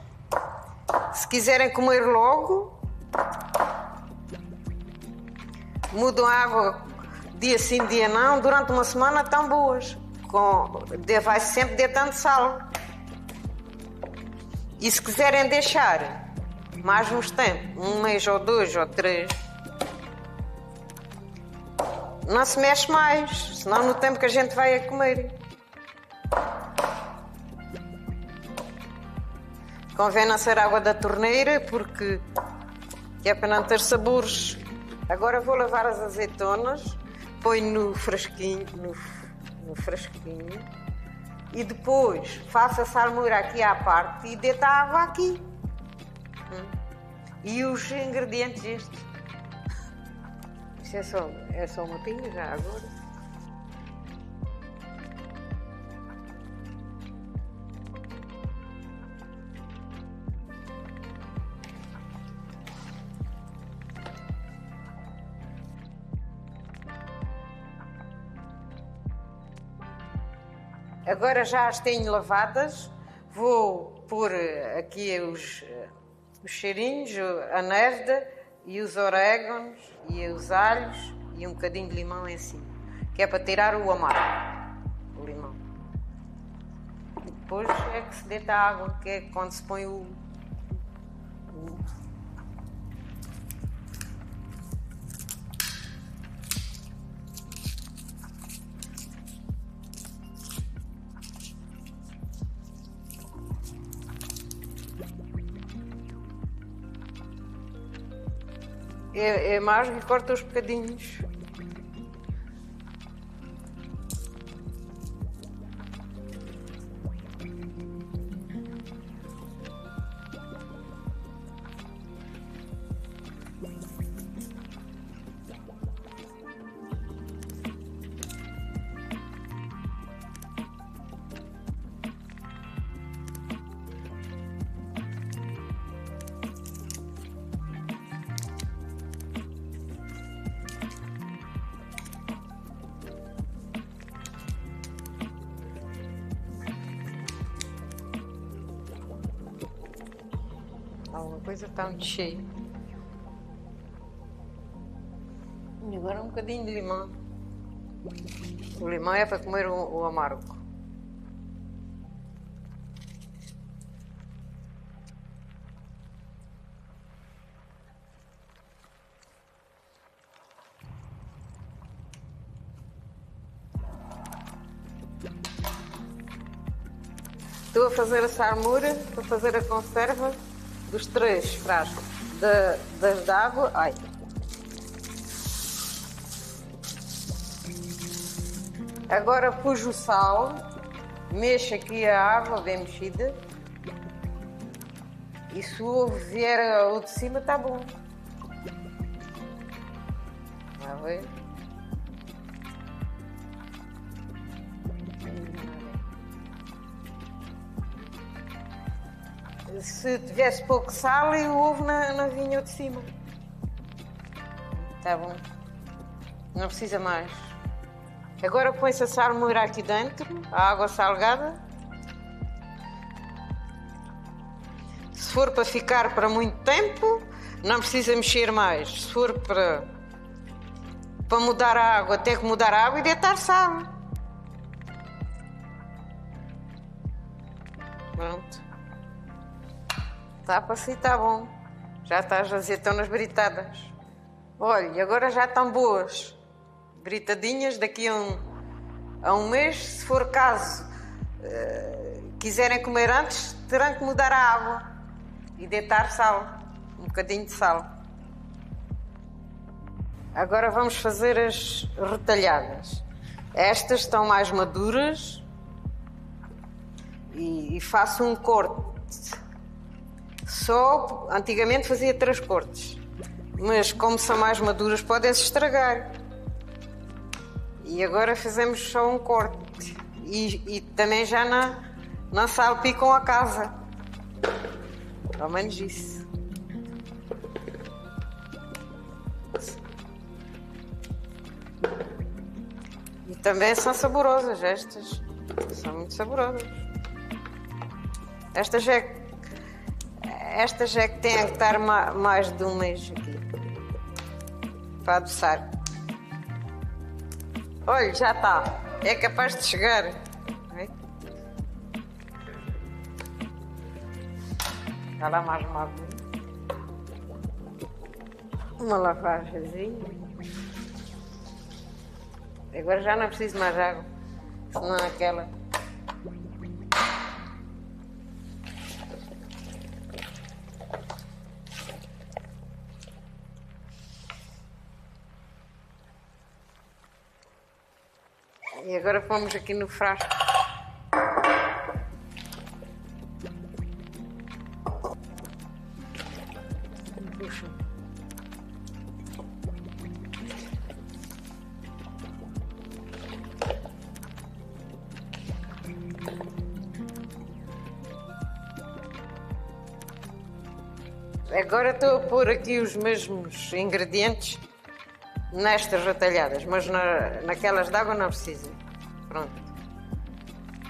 se quiserem comer logo, mudam a água dia sim, dia não, durante uma semana estão boas. Vai sempre deitando sal. E se quiserem deixar mais uns tempos, 1 mês ou 2 ou 3, não se mexe mais, senão no tempo que a gente vai a comer. Convém não ser água da torneira, porque é para não ter sabores Agora vou lavar as azeitonas, ponho no frasquinho, no frasquinho, e depois faço a salmoura aqui à parte e deito a água aqui. E os ingredientes estes. Isto é só uma pinga já agora. Agora já as tenho lavadas, vou pôr aqui os cheirinhos, a nérda e os orégãos e os alhos e um bocadinho de limão em cima, que é para tirar o amargo, o limão. E depois é que se deita a água, que é quando se põe o É mais que corta os bocadinhos. Alguma coisa está muito cheia. E agora um bocadinho de limão. O limão é para comer o amargo. Estou a fazer a salmoura, para fazer a conserva dos 3 frascos das de água. Ai. Agora pus o sal, mexo aqui a água bem mexida e se o ovo vier ao de cima está bom. Está a ver? Se tivesse pouco sal e o ovo não vinha de cima. Está bom. Não precisa mais. Agora põe-se a salmoura aqui dentro, a água salgada. Se for para ficar para muito tempo, não precisa mexer mais. Se for para mudar a água, tem que mudar a água e deitar sal. Pronto. Está para si, está bom. Já está as azeitonas britadas. Olha, agora já estão boas. Britadinhas, daqui a um mês, se for caso quiserem comer antes, terão que mudar a água e deitar sal, um bocadinho de sal. Agora vamos fazer as retalhadas. Estas estão mais maduras e faço um corte. Só antigamente fazia 3 cortes, mas como são mais maduras podem-se estragar. E agora fazemos só um corte e também já não salpicam a casa. Ao menos isso. E também são saborosas estas. São muito saborosas. Estas é que têm que estar mais de um mês aqui para adoçar. Olha, já está. É capaz de chegar. Está lá mais uma lavagemzinha. Agora já não preciso mais água, senão aquela. E agora pomos aqui no frasco. Puxa. Agora estou a pôr aqui os mesmos ingredientes nestas retalhadas, mas naquelas de água não precisa. Pronto.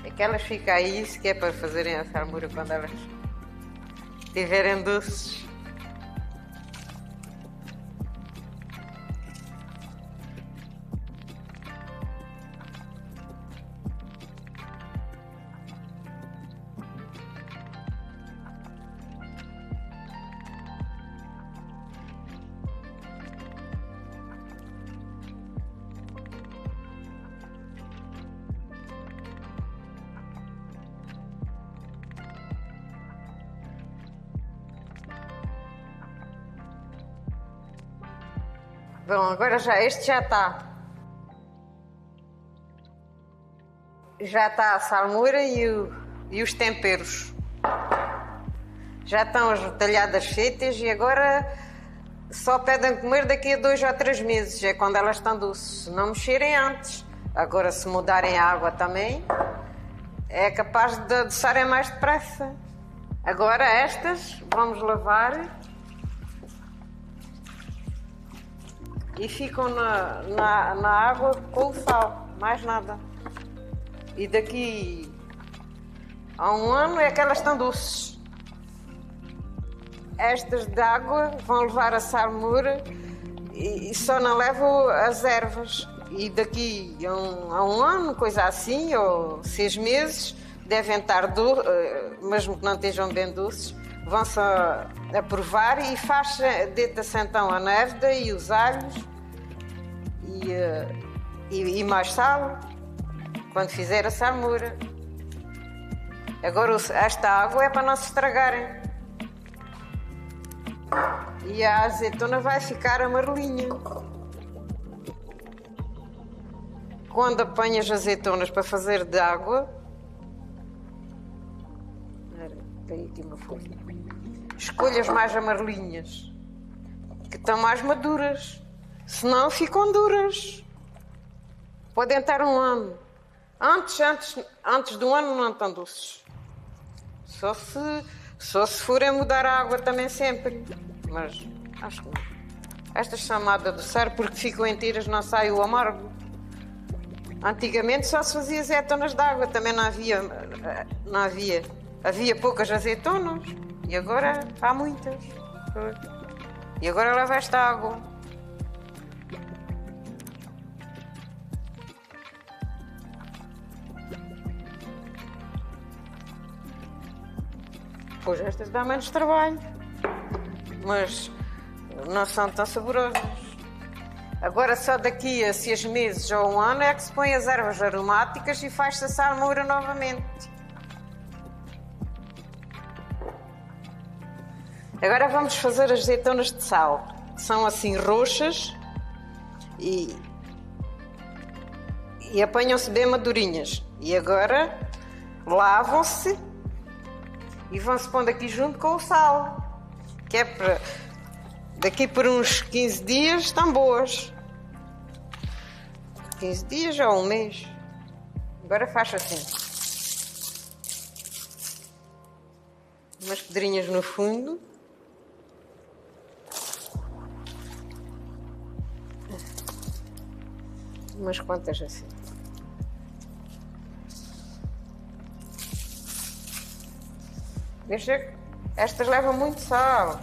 Aquelas ficam aí, se quer para fazerem a salmoura quando elas estiverem doces. Bom, agora este já está. Já está a salmoura e os temperos. Já estão as retalhadas feitas e agora só pedem comer daqui a 2 ou 3 meses. É quando elas estão doces. Se não mexerem antes. Agora, se mudarem a água também, é capaz de adoçarem mais depressa. Agora estas vamos lavar. E ficam na água com o sal, mais nada. E daqui a 1 ano é que elas estão doces. Estas de água vão levar a salmoura e só não levam as ervas. E daqui a um ano, coisa assim, ou 6 meses, devem estar doces, mesmo que não estejam bem doces, vão-se a provar e deita-se então a névoa e os alhos e mais sal quando fizer a salmoura. Agora esta água é para não se estragarem e a azeitona vai ficar amarelinha. Quando apanhas azeitonas para fazer de água, tem aqui uma folha. Escolha as mais amarelinhas, que estão mais maduras, senão ficam duras. Podem estar 1 ano. Antes de 1 ano não estão doces. Só se forem mudar a água também sempre. Mas acho que não. Estas são má de adoçar porque ficam inteiras, não sai o amargo. Antigamente só se fazia azeitonas de água, também não havia. Havia poucas azeitonas e agora há muitas. E agora leva esta água. Pois estas dão menos trabalho, mas não são tão saborosas. Agora só daqui a 6 meses ou 1 ano é que se põe as ervas aromáticas e faz-se a salmoura novamente. Agora vamos fazer as azeitonas de sal. São assim roxas e apanham-se bem madurinhas. E agora lavam-se e vão-se pondo aqui junto com o sal. Que é para... Daqui por uns 15 dias estão boas. 15 dias ou 1 mês. Agora faz assim. Umas pedrinhas no fundo. Umas quantas assim. Deixa que estas levam muito sal.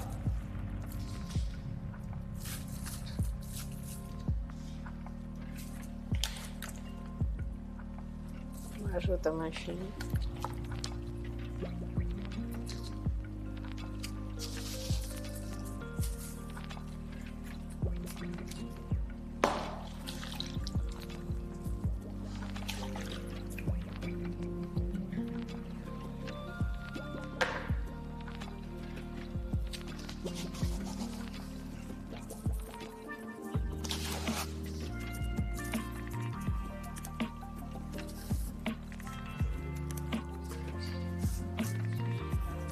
Mais outra mais fina.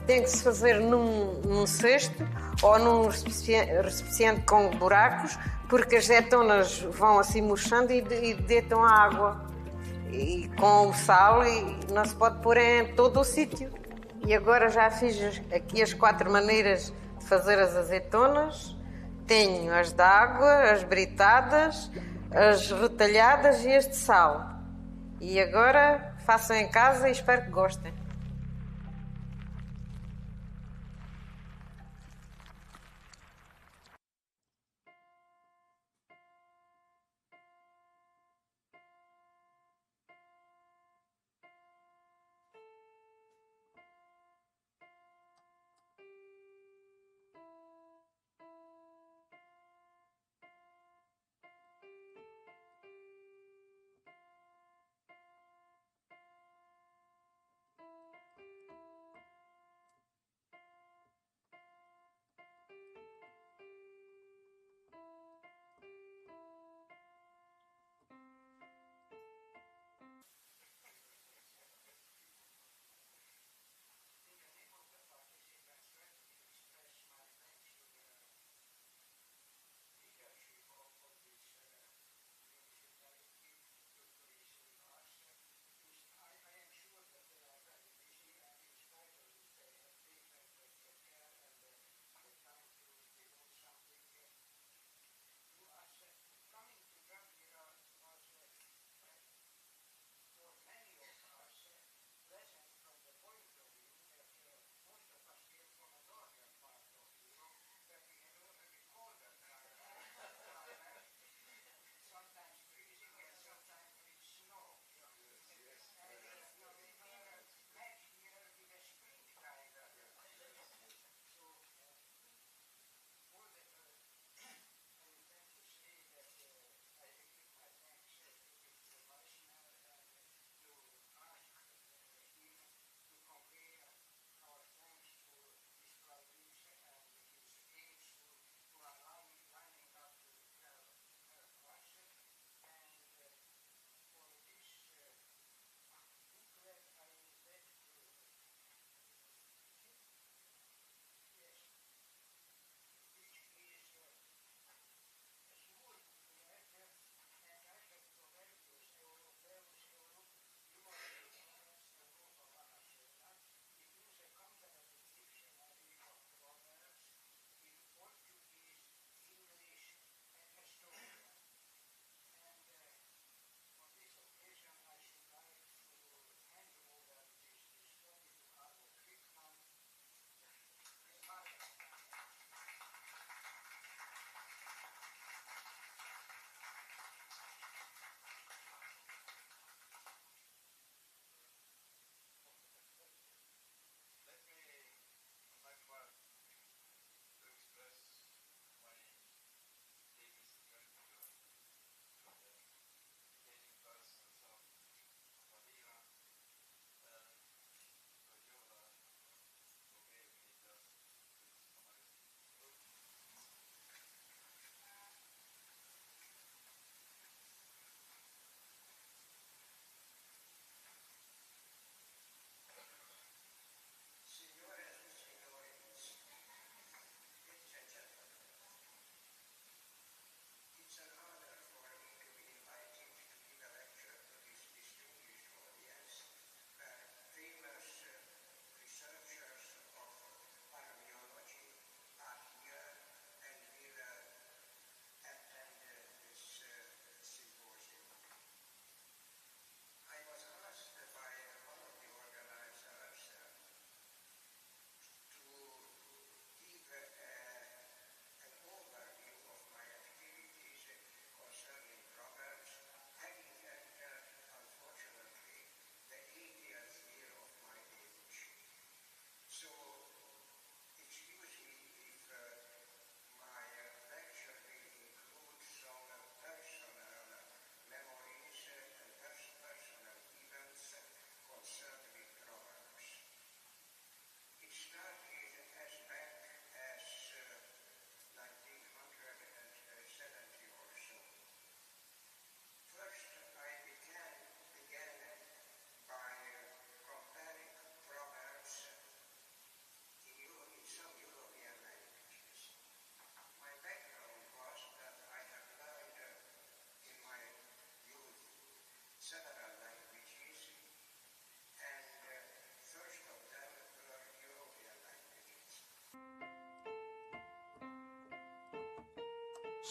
tem que se fazer num cesto ou num recipiente com buracos, porque as azeitonas vão assim murchando e deitam a água. E com o sal, e não se pode pôr em todo o sítio. E agora já fiz aqui as 4 maneiras de fazer as azeitonas. Tenho as de água, as britadas, as retalhadas e as de sal. E agora façam em casa e espero que gostem.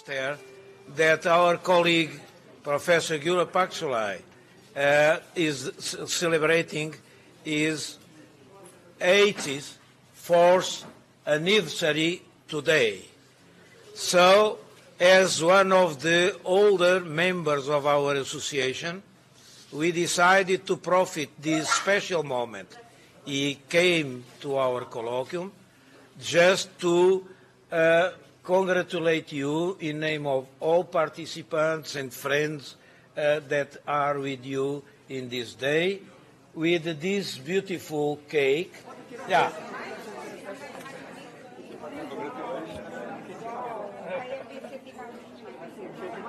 there that our colleague, Professor Gyula Paksulai, is celebrating his 84th anniversary today. So, as one of the older members of our association, we decided to profit this special moment. He came to our colloquium just to congratulate you in name of all participants and friends that are with you in this day with this beautiful cake. Yeah.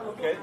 Okay.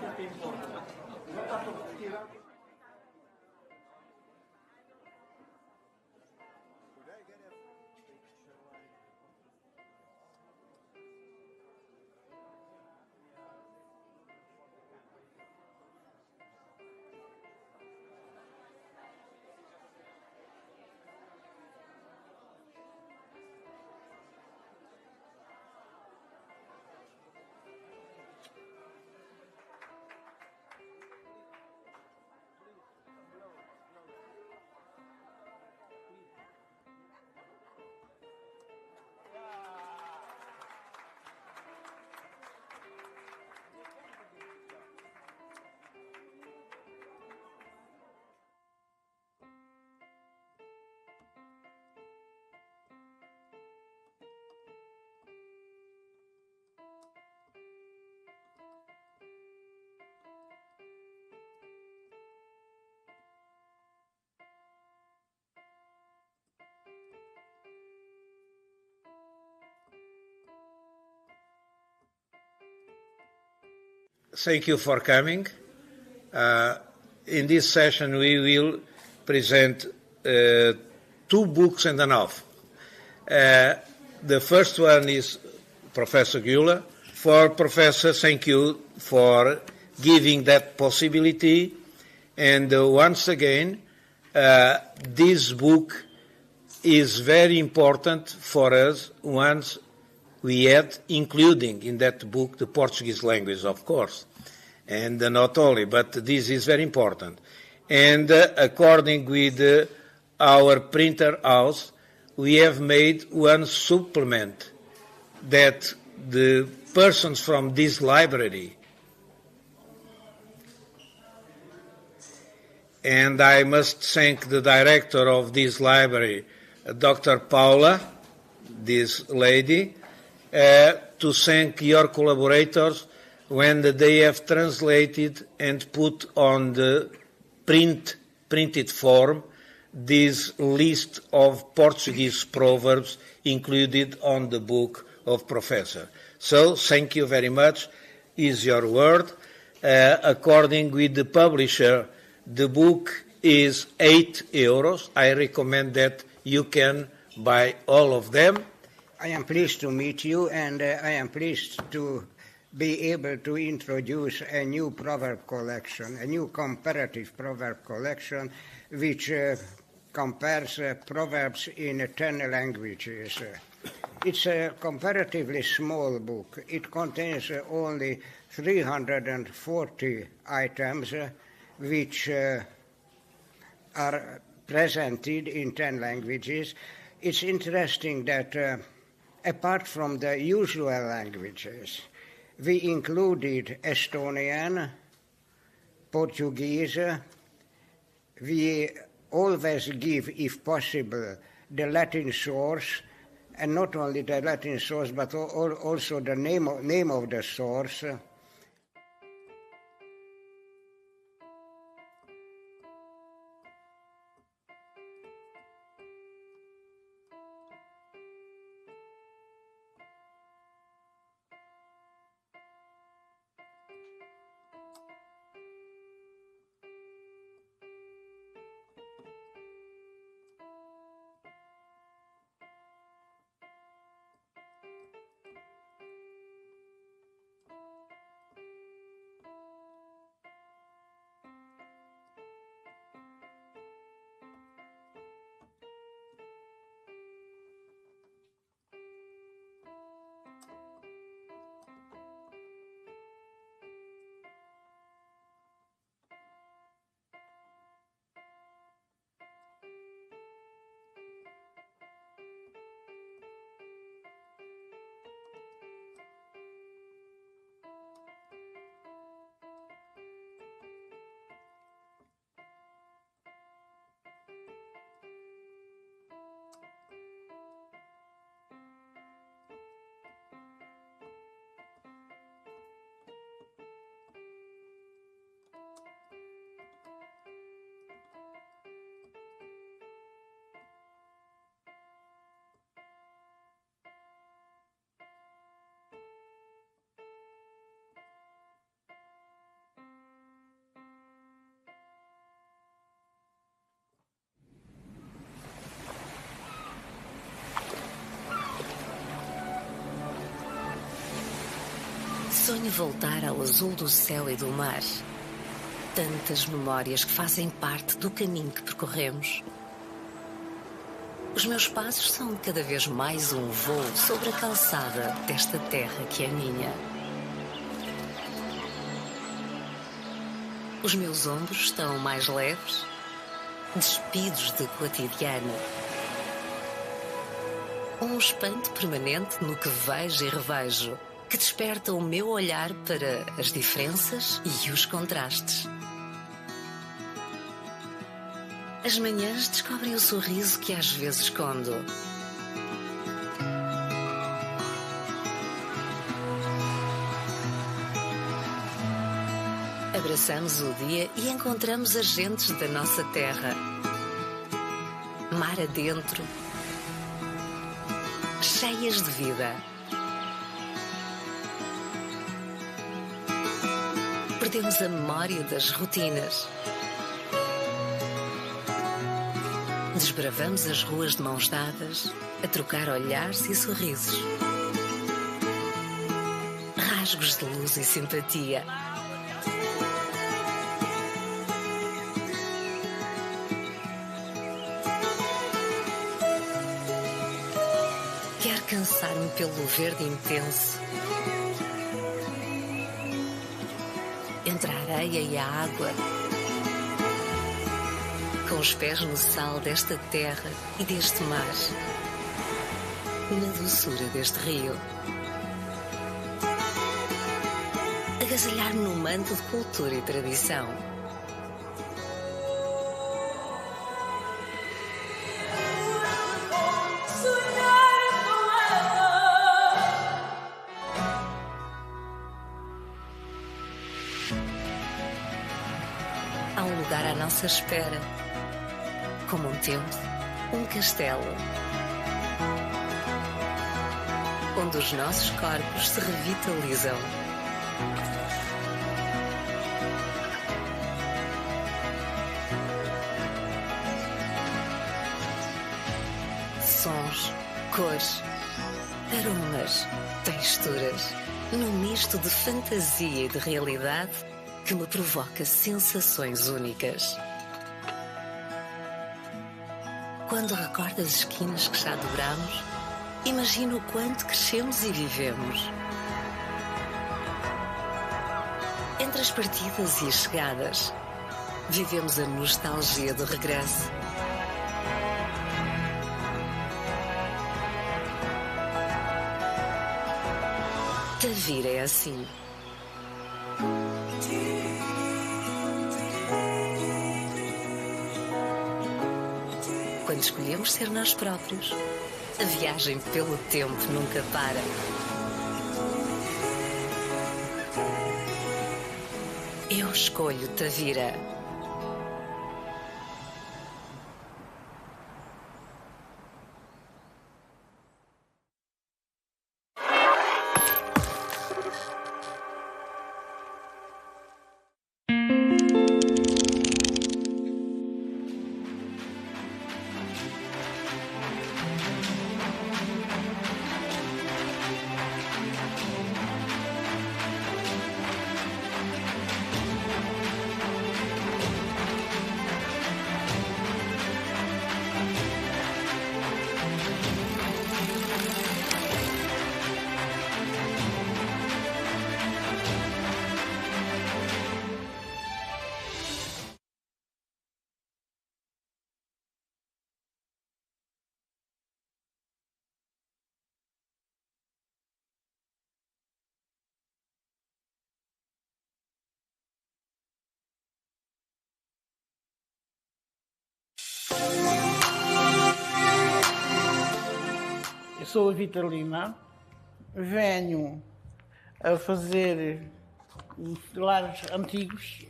Thank you for coming. In this session, we will present 2 books and a half. The first one is Professor Gyula. For Professor, thank you for giving that possibility. And once again, this book is very important for us once we had, including in that book, the Portuguese language, of course, and not only, but this is very important. And according with our printer house, we have made one supplement that the persons from this library, and I must thank the director of this library, Dr. Paula, this lady, to thank your collaborators when they have translated and put on the printed form this list of Portuguese proverbs included on the book of Professor. So, thank you very much, is your word. According with the publisher, the book is €8. I recommend that you can buy all of them. I am pleased to meet you, and I am pleased to be able to introduce a new proverb collection, a new comparative proverb collection, which compares proverbs in 10 languages. It's a comparatively small book. It contains only 340 items, which are presented in 10 languages. It's interesting that apart from the usual languages, we included Estonian, Portuguese. We always give, if possible, the Latin source, and not only the Latin source, but also the name of the source. Sonho voltar ao azul do céu e do mar. Tantas memórias que fazem parte do caminho que percorremos. Os meus passos são cada vez mais um voo sobre a calçada desta terra que é minha. Os meus ombros estão mais leves, despidos do cotidiano. Um espanto permanente no que vejo e revejo, que desperta o meu olhar para as diferenças e os contrastes. As manhãs descobrem o sorriso que às vezes escondo. Abraçamos o dia e encontramos as gentes da nossa terra. Mar adentro, cheias de vida. Perdemos a memória das rotinas. Desbravamos as ruas de mãos dadas, a trocar olhares e sorrisos. Rasgos de luz e simpatia. Quero cansar-me pelo verde intenso. Entre a areia e a água. Com os pés no sal desta terra e deste mar, na doçura deste rio. Agasalhar-me no manto de cultura e tradição. Há um lugar à nossa espera. Como um templo, um castelo, onde os nossos corpos se revitalizam. Sons, cores, aromas, texturas, num misto de fantasia e de realidade que me provoca sensações únicas. Quando recordo as esquinas que já dobramos, imagino o quanto crescemos e vivemos. Entre as partidas e as chegadas, vivemos a nostalgia do regresso. Tavira é assim. Quando escolhemos ser nós próprios, a viagem pelo tempo nunca para. Eu escolho Tavira. Eu sou a Vitalina, venho a fazer os lares antigos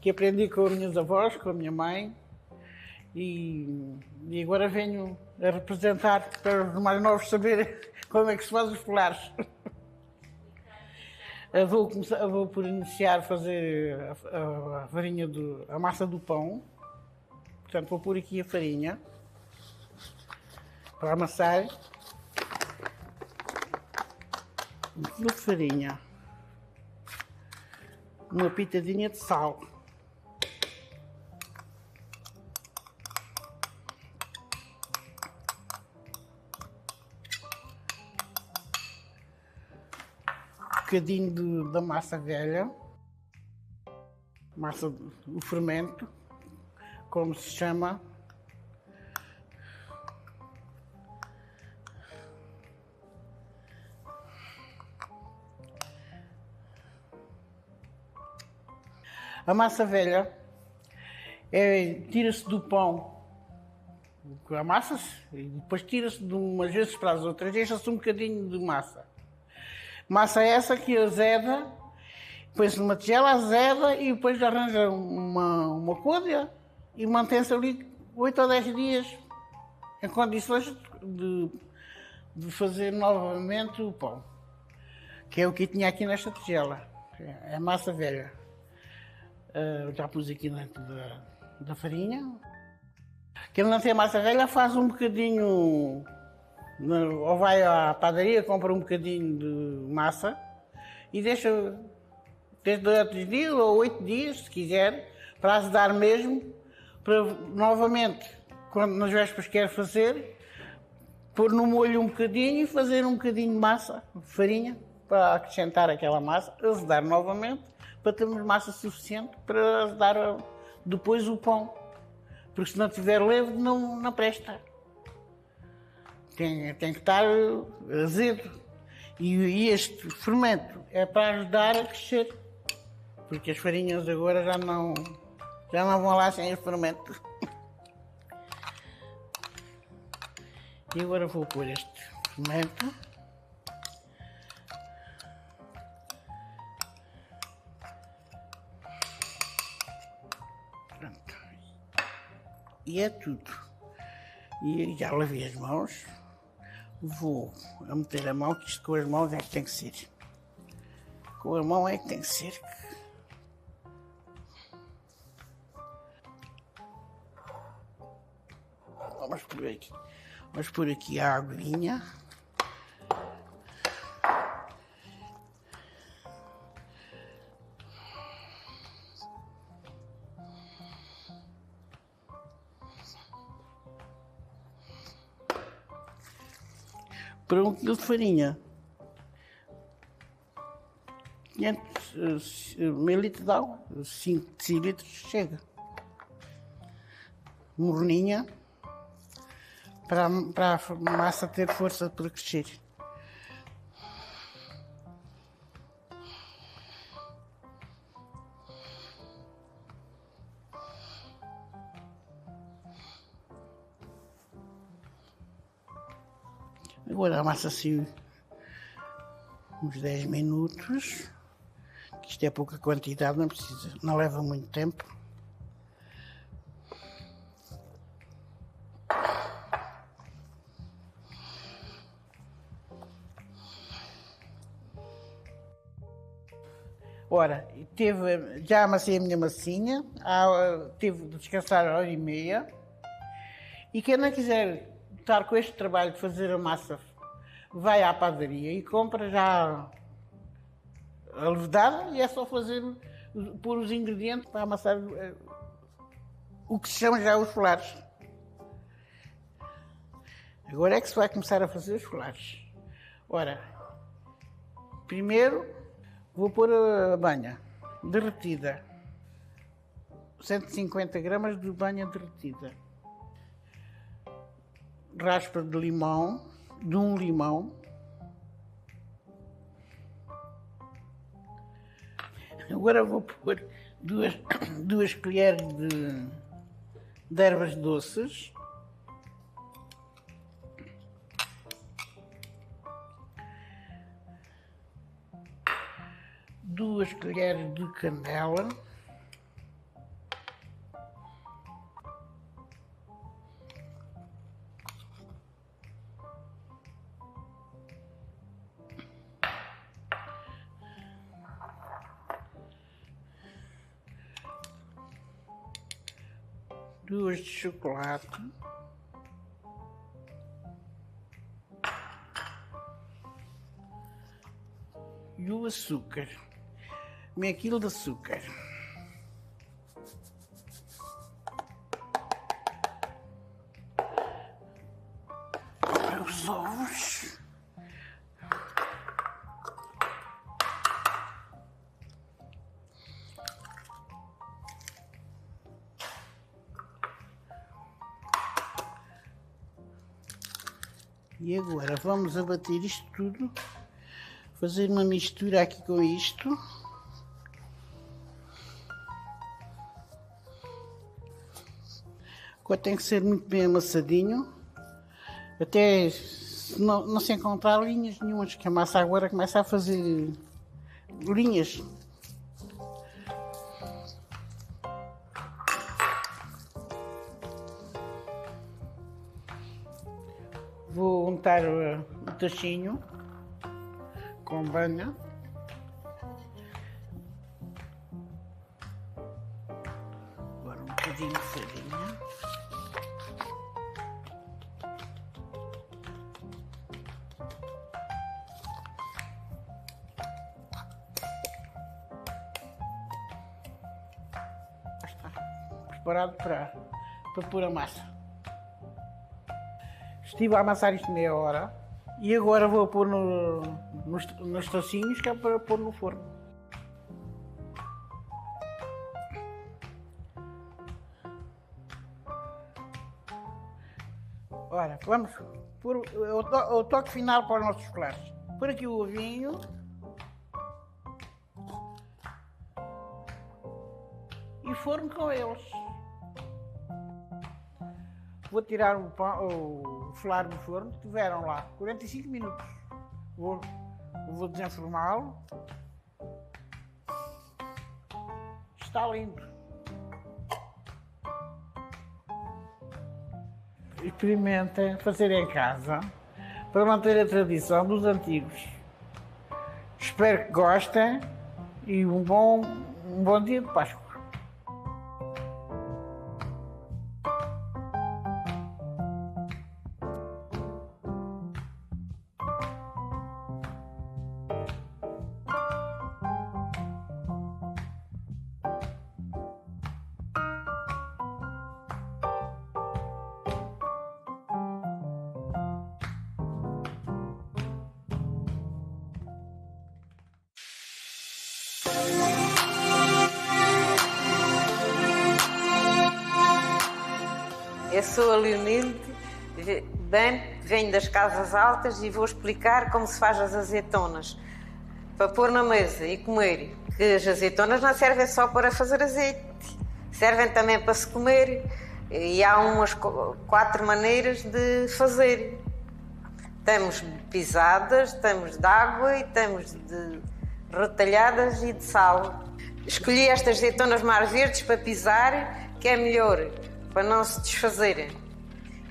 que aprendi com as minhas avós, com a minha mãe, e agora venho a representar para os mais novos saberem como é que se faz os lares. Vou por iniciar a fazer a farinha, a massa do pão. Portanto, vou pôr aqui a farinha para amassar. Um quilo de farinha. uma pitadinha de sal. Um bocadinho da massa velha, o fermento, como se chama. A massa velha tira-se do pão, amassa-se e depois tira-se de umas vezes para as outras, deixa-se um bocadinho de massa. Massa essa que azeda, põe-se numa tigela, azeda e depois arranja uma côdea e mantém-se ali 8 ou 10 dias em condições de fazer novamente o pão, que é o que eu tinha aqui nesta tigela, é massa velha. Já pus aqui dentro da farinha. Quem não tem massa velha faz um bocadinho, ou vai à padaria, compra um bocadinho de massa e deixa 2 dias ou 8 dias, se quiser, para azedar mesmo, para novamente, quando nas vésperas quer fazer, pôr no molho um bocadinho e fazer um bocadinho de massa, de farinha, para acrescentar aquela massa, azedar novamente, para termos massa suficiente para dar depois o pão. Porque se não tiver levo, não presta. Tem que estar azedo. E este fermento é para ajudar a crescer. Porque as farinhas agora já não vão lá sem o fermento. E agora vou pôr este fermento. E é tudo. E já lavei as mãos. Vou a meter a mão, que isto com as mãos é que tem que ser. Com a mão é que tem que ser. Vamos pôr aqui a aguinha. Para 1 quilo de farinha, 500 ml de água, 5 decilitros chega. Morninha, para a massa ter força para crescer. Agora amassa assim uns 10 minutos, que isto é pouca quantidade, não leva muito tempo. Ora, já amassei a minha massinha, tive de descansar 1h30, e quem não quiser estar com este trabalho de fazer a massa, vai à padaria e compra já a levedada e é só pôr os ingredientes para amassar o que se chama já os folares. Agora é que se vai começar a fazer os folares. Ora, primeiro vou pôr a banha derretida, 150 gramas de banha derretida. Raspa de limão, de um limão. Agora vou pôr 2 colheres de ervas doces. Duas colheres de canela. Duas de chocolate. E o açúcar. meio quilo de açúcar. Os ovos. E agora vamos abater isto tudo, fazer uma mistura aqui com isto. Agora tem que ser muito bem amassadinho, até não se encontrar linhas nenhumas, que a massa agora começa a fazer linhas. Vou untar o tachinho com banha. Agora um bocadinho de farinha. Está preparado para pôr a massa. Estive a amassar isto meia hora e agora vou pôr nos tacinhos, que é para pôr no forno. Ora, vamos pôr o toque final para os nossos chocolates. Pôr aqui o ovinho. E forno com eles. Vou tirar o flare do forno, tiveram lá 45 minutos. Vou desenformá-lo. Está lindo. Experimentem fazer em casa para manter a tradição dos antigos. Espero que gostem e um bom dia de Páscoa. Eu sou a Leonilde, venho das casas altas e vou explicar como se faz as azeitonas para pôr na mesa e comer. Que as azeitonas não servem só para fazer azeite, servem também para se comer e há umas 4 maneiras de fazer. Temos pisadas, temos de água e temos de retalhadas e de sal. Escolhi estas azeitonas mar verdes para pisar, que é melhor, para não se desfazerem.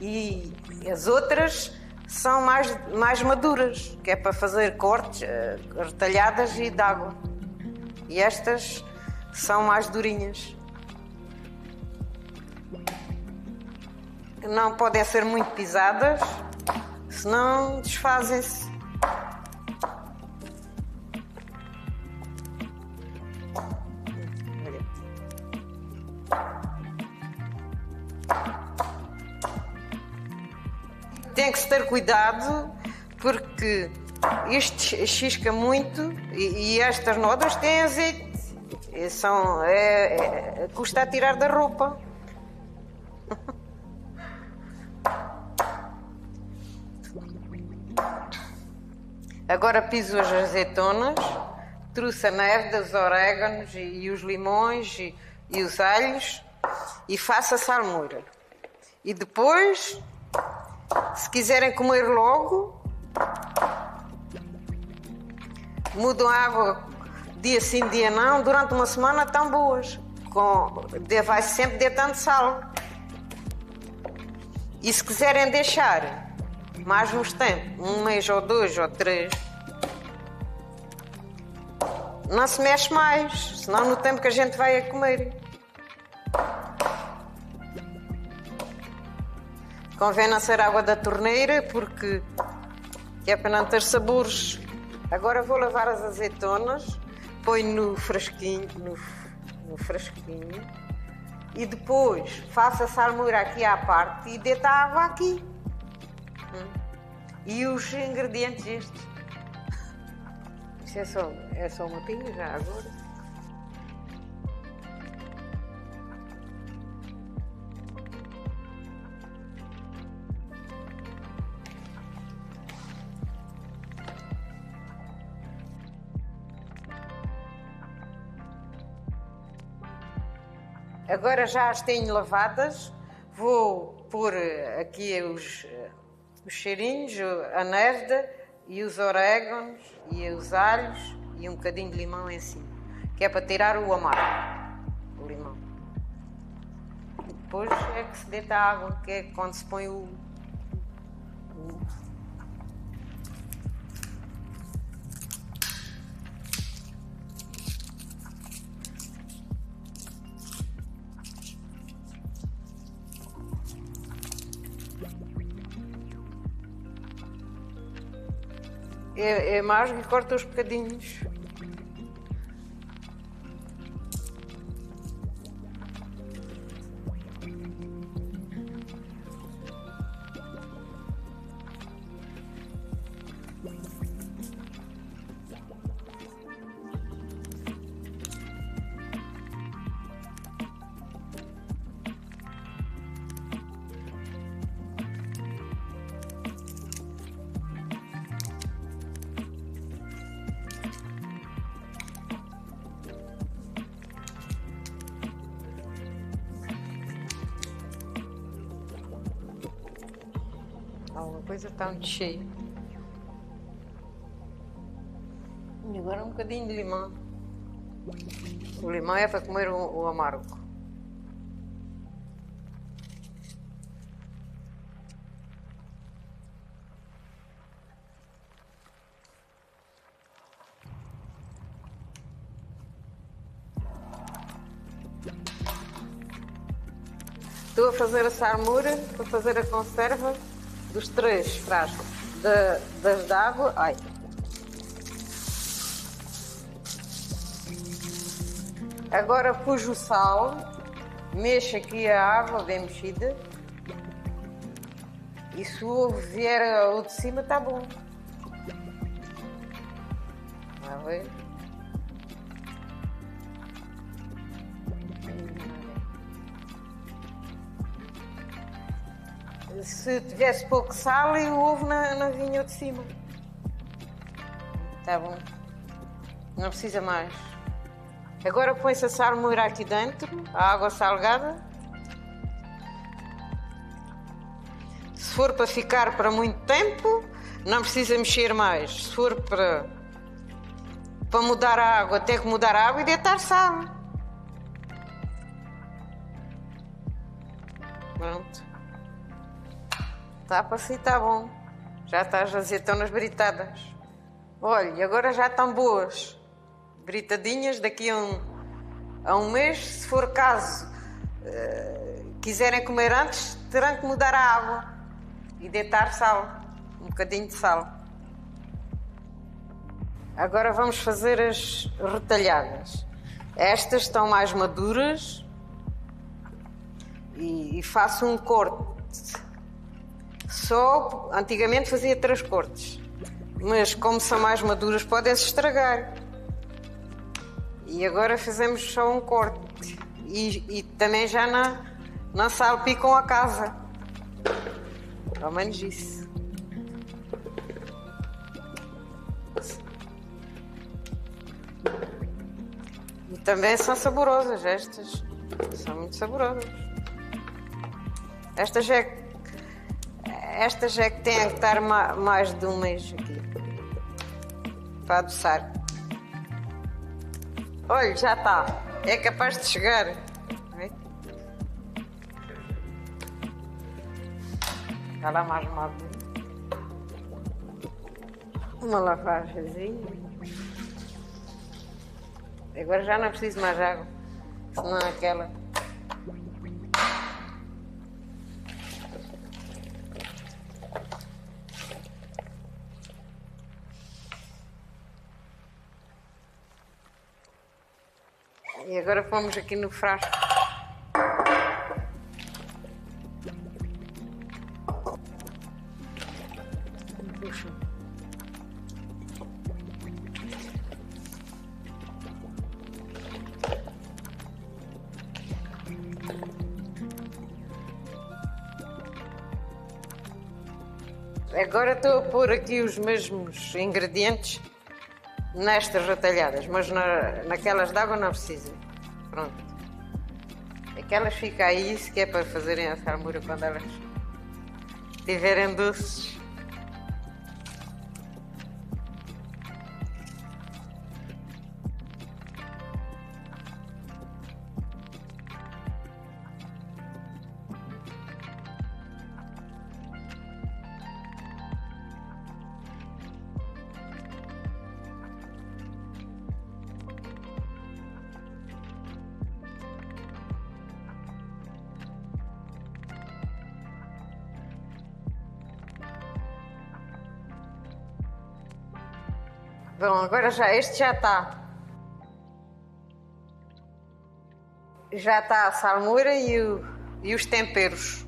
E as outras são mais maduras, que é para fazer cortes, retalhadas e de água. E estas são mais durinhas. Não podem ser muito pisadas, senão desfazem-se. Tem que se ter cuidado porque isto chisca muito e estas nodas têm azeite. Custa a tirar da roupa. Agora piso as azeitonas, trouxe a neve, os orégãos e os limões e os alhos e faço a salmoura. E depois, se quiserem comer logo, mudam a água dia sim, dia não, durante uma semana estão boas. Vai sempre deitando sal. E se quiserem deixar mais uns tempos, 1 mês ou 2 ou 3, não se mexe mais, senão no tempo que a gente vai a comer. Convém não ser água da torneira porque é para não ter sabores. Agora vou lavar as azeitonas, põe no frasquinho, no frasquinho, e depois faço a salmoura aqui à parte e deito a água aqui. E os ingredientes estes. Isto é só uma pinga já agora. Agora já as tenho lavadas, vou pôr aqui os cheirinhos, a nérda e os orégãos e os alhos e um bocadinho de limão em cima, que é para tirar o amargo, o limão. E depois é que se deita a água, que é quando se põe o É mais e corta os bocadinhos. Alguma coisa está muito cheia. E agora um bocadinho de limão. O limão é para comer o amargo. Estou a fazer a salmoura para fazer a conserva dos 3 frascos das de água. Ai. Agora pus o sal, mexo aqui a água bem mexida e se o ovo vier ao de cima está bom. Vai ver? Se tivesse pouco sal e o ovo não vinha de cima. Está bom. Não precisa mais. Agora põe-se a salmoura aqui dentro, a água salgada. Se for para ficar para muito tempo, não precisa mexer mais. Se for para mudar a água, tem que mudar a água e deitar sal. Pronto. Tapa-se e está bom. Já está as azeitonas britadas. Olha, agora já estão boas. Britadinhas daqui a um mês. Se for caso quiserem comer antes, terão que mudar a água e deitar sal. Um bocadinho de sal. Agora vamos fazer as retalhadas. Estas estão mais maduras e faço um corte. Só, antigamente fazia 3 cortes, mas como são mais maduras podem-se estragar. E agora fazemos só um corte e também já não salpicam a casa. Ao menos isso. E também são saborosas estas. São muito saborosas. Estas é que têm que estar mais de um mês aqui para adoçar. Olha, já está. É capaz de chegar. Está lá mais uma lavagemzinha. Agora já não preciso mais água, senão aquela. E agora pomos aqui no frasco. Puxa. Agora estou a pôr aqui os mesmos ingredientes nestas retalhadas, mas naquelas de água não precisa. Pronto. Aquelas ficam aí, isso que é para fazerem a salmoura quando elas estiverem doces. Bom, agora este já está. Já está a salmoura e os temperos.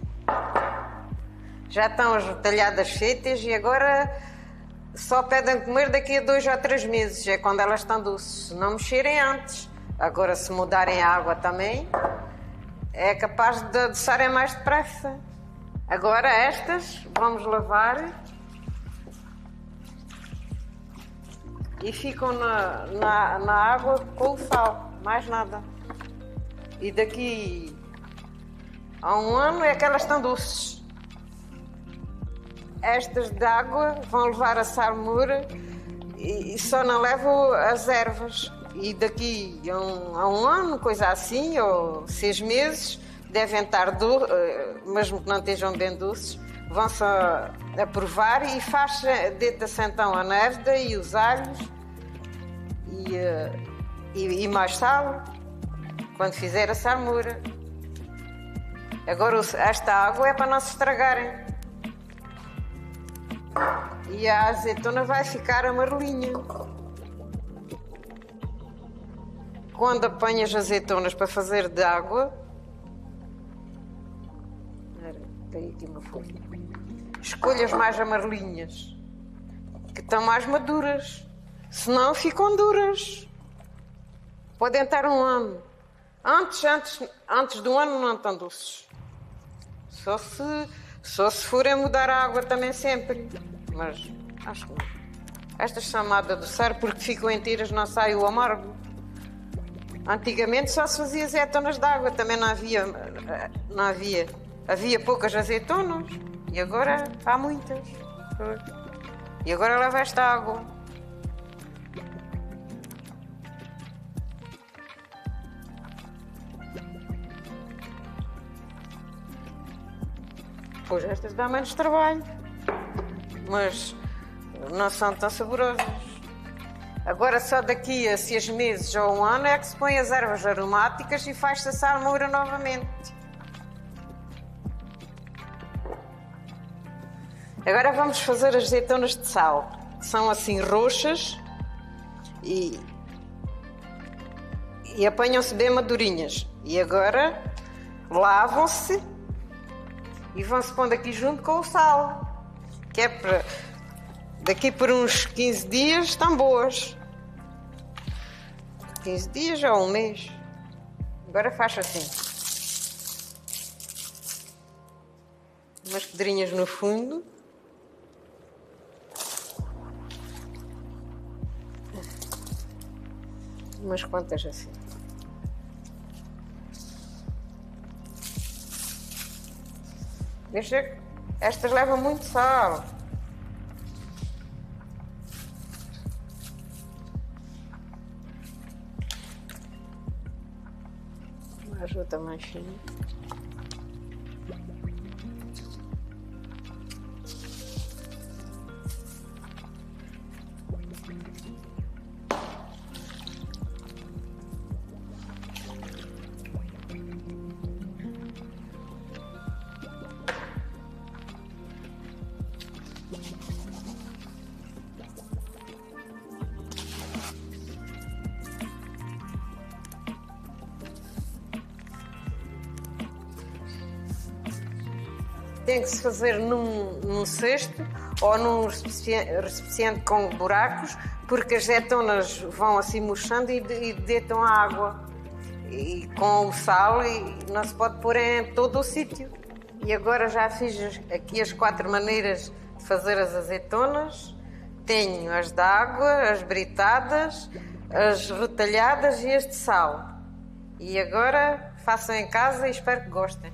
Já estão as retalhadas feitas e agora só pedem comer daqui a 2 ou 3 meses. É quando elas estão doces. Se não mexerem antes. Agora, se mudarem a água também, é capaz de adoçarem mais depressa. Agora estas vamos lavar. E ficam na água com o sal, mais nada. E daqui a 1 ano é que elas estão doces. Estas de água vão levar a salmoura e só não levam as ervas. E daqui a um ano, coisa assim, ou 6 meses, devem estar mesmo que não estejam bem doces, vão-se a provar e deita-se então a névoa e os alhos e mais sal quando fizer a salmoura. Agora esta água é para não se estragarem e a azeitona vai ficar amarelinha. Quando apanhas azeitonas para fazer de água, tem aqui uma folha. Escolha as mais amarelinhas, que estão mais maduras. Senão ficam duras. Podem estar 1 ano. Antes de 1 ano não estão doces. Só se forem mudar a água também sempre. Mas acho que não. Estas são má de adoçar porque ficam inteiras, não sai o amargo. Antigamente só se fazia azeitonas de água. Também não havia. Havia poucas azeitonas e agora há muitas. E agora leva esta água. Pois estas dão menos trabalho, mas não são tão saborosas. Agora só daqui a 6 meses ou 1 ano é que se põe as ervas aromáticas e faz-se a salmoura novamente. Agora vamos fazer as azeitonas de sal. São assim roxas e apanham-se bem madurinhas. E agora lavam-se e vão-se pondo aqui junto com o sal. Que é para daqui por uns 15 dias estão boas. 15 dias ou 1 mês. Agora faz assim. Umas pedrinhas no fundo. Umas quantas assim. Deixa que estas levam muito sal. Mais outra mais fina. tem que se fazer num cesto ou num recipiente com buracos, porque as azeitonas vão assim murchando e deitam a água. E com o sal e não se pode pôr em todo o sítio. E agora já fiz aqui as 4 maneiras de fazer as azeitonas. Tenho as de água, as britadas, as retalhadas e as de sal. E agora façam em casa e espero que gostem.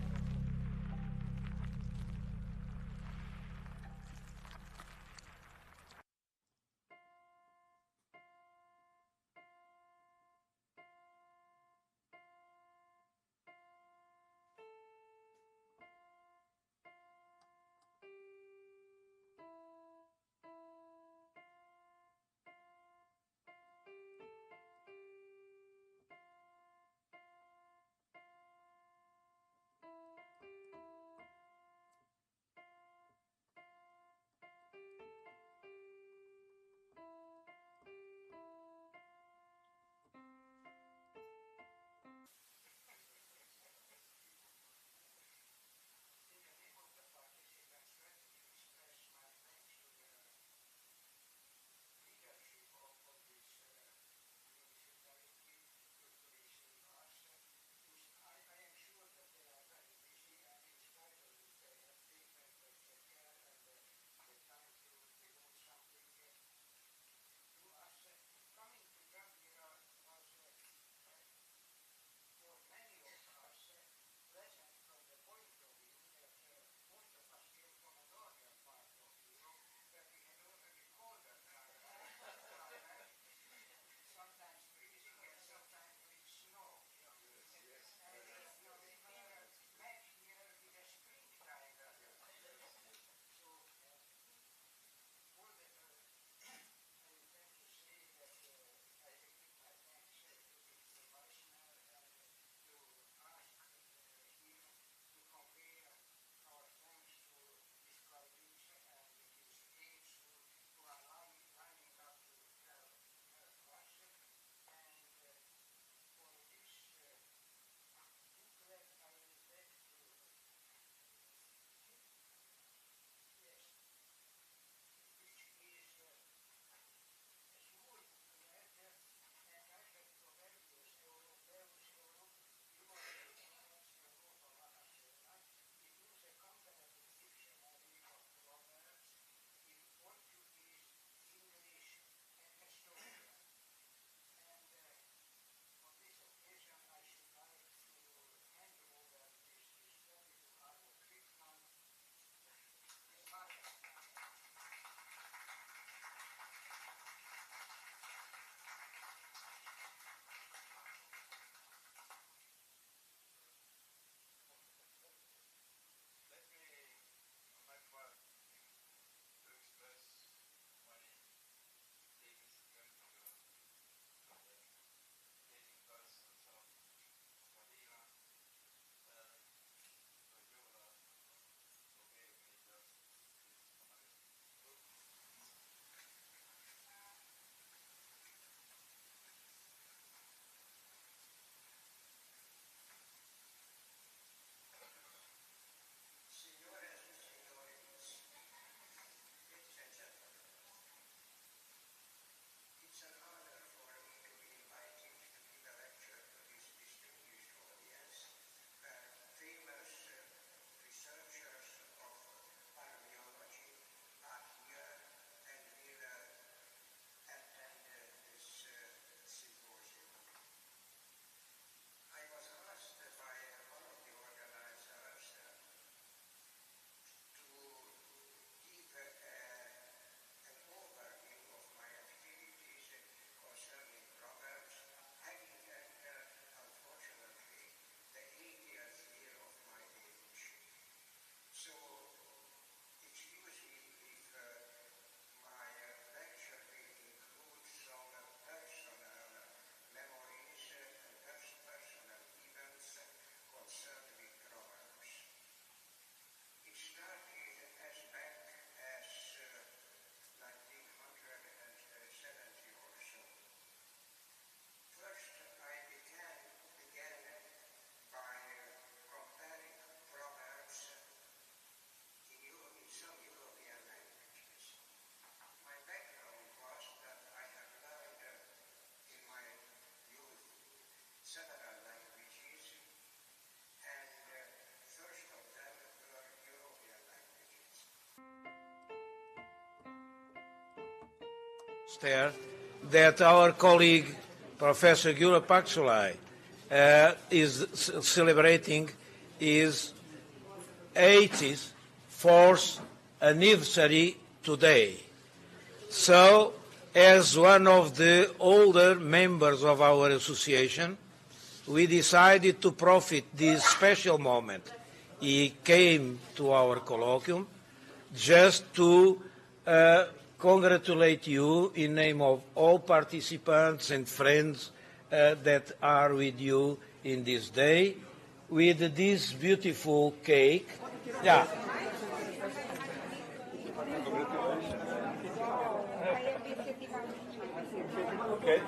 there that our colleague, Professor Gyula Paksulai, is celebrating his 84th anniversary today. So, as one of the older members of our association, we decided to profit this special moment. He came to our colloquium just to congratulate you in name of all participants and friends that are with you in this day with this beautiful cake. Yeah. Okay.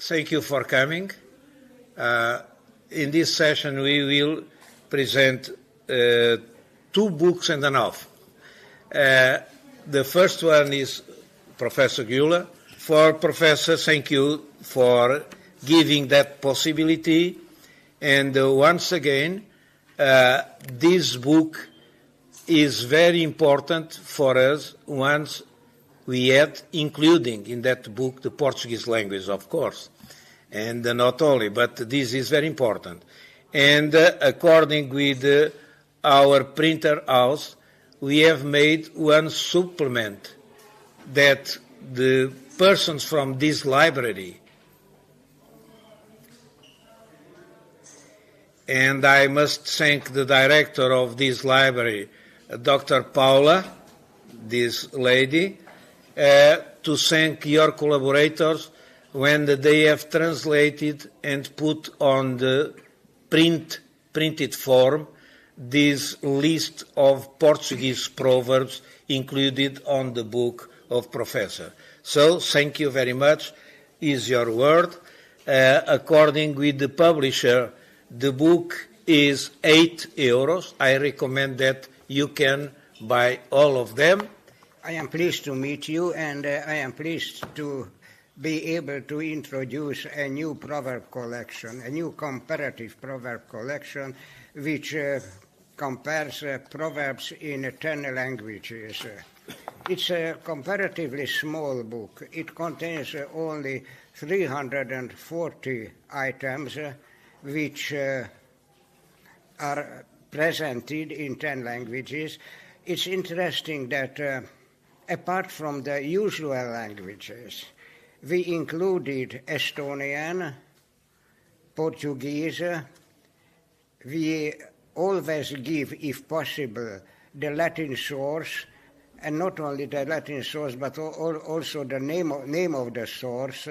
Thank you for coming. In this session, we will present 2 books and a half. The first one is Professor Gyula. For Professor, thank you for giving that possibility. And once again, this book is very important for us once we had, including in that book, the Portuguese language, of course, and not only, but this is very important. And according with our printer house, we have made one supplement that the persons from this library, and I must thank the director of this library, Dr. Paula, this lady, to thank your collaborators when they have translated and put on the printed form this list of Portuguese proverbs included on the book of Professor. So, thank you very much, is your word. According with the publisher, the book is €8. I recommend that you can buy all of them. I am pleased to meet you, and I am pleased to be able to introduce a new proverb collection, a new comparative proverb collection, which compares proverbs in 10 languages. It's a comparatively small book. It contains only 340 items, which are presented in 10 languages. It's interesting that apart from the usual languages, we included Estonian, Portuguese. We always give, if possible, the Latin source, and not only the Latin source, but also the name of the source.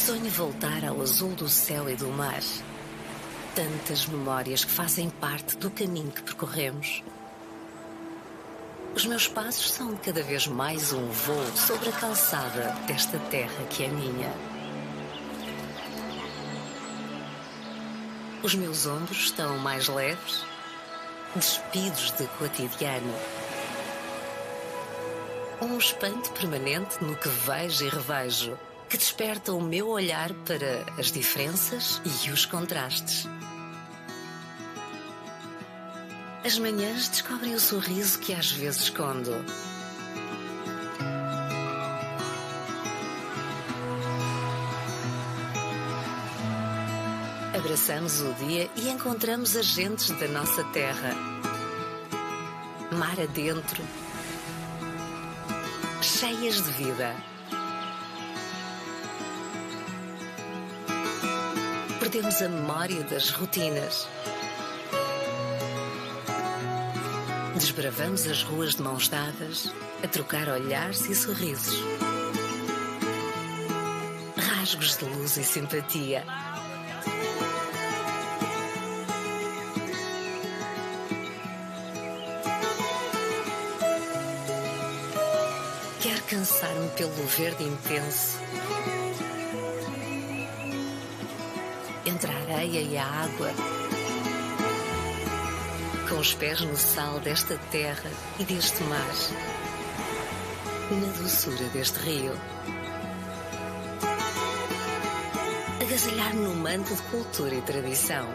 Sonho voltar ao azul do céu e do mar. Tantas memórias que fazem parte do caminho que percorremos. Os meus passos são cada vez mais um voo sobre a calçada desta terra que é minha. Os meus ombros estão mais leves, despidos de cotidiano. Um espanto permanente no que vejo e revejo, que desperta o meu olhar para as diferenças e os contrastes. As manhãs descobrem o sorriso que às vezes escondo. Abraçamos o dia e encontramos as gentes da nossa terra. Mar adentro, cheias de vida. Perdemos a memória das rotinas. Desbravamos as ruas de mãos dadas, a trocar olhares e sorrisos. Rasgos de luz e simpatia. Quero cansar-me pelo verde intenso. Entre a areia e a água. Com os pés no sal desta terra e deste mar, na doçura deste rio. Agasalhar-me num manto de cultura e tradição.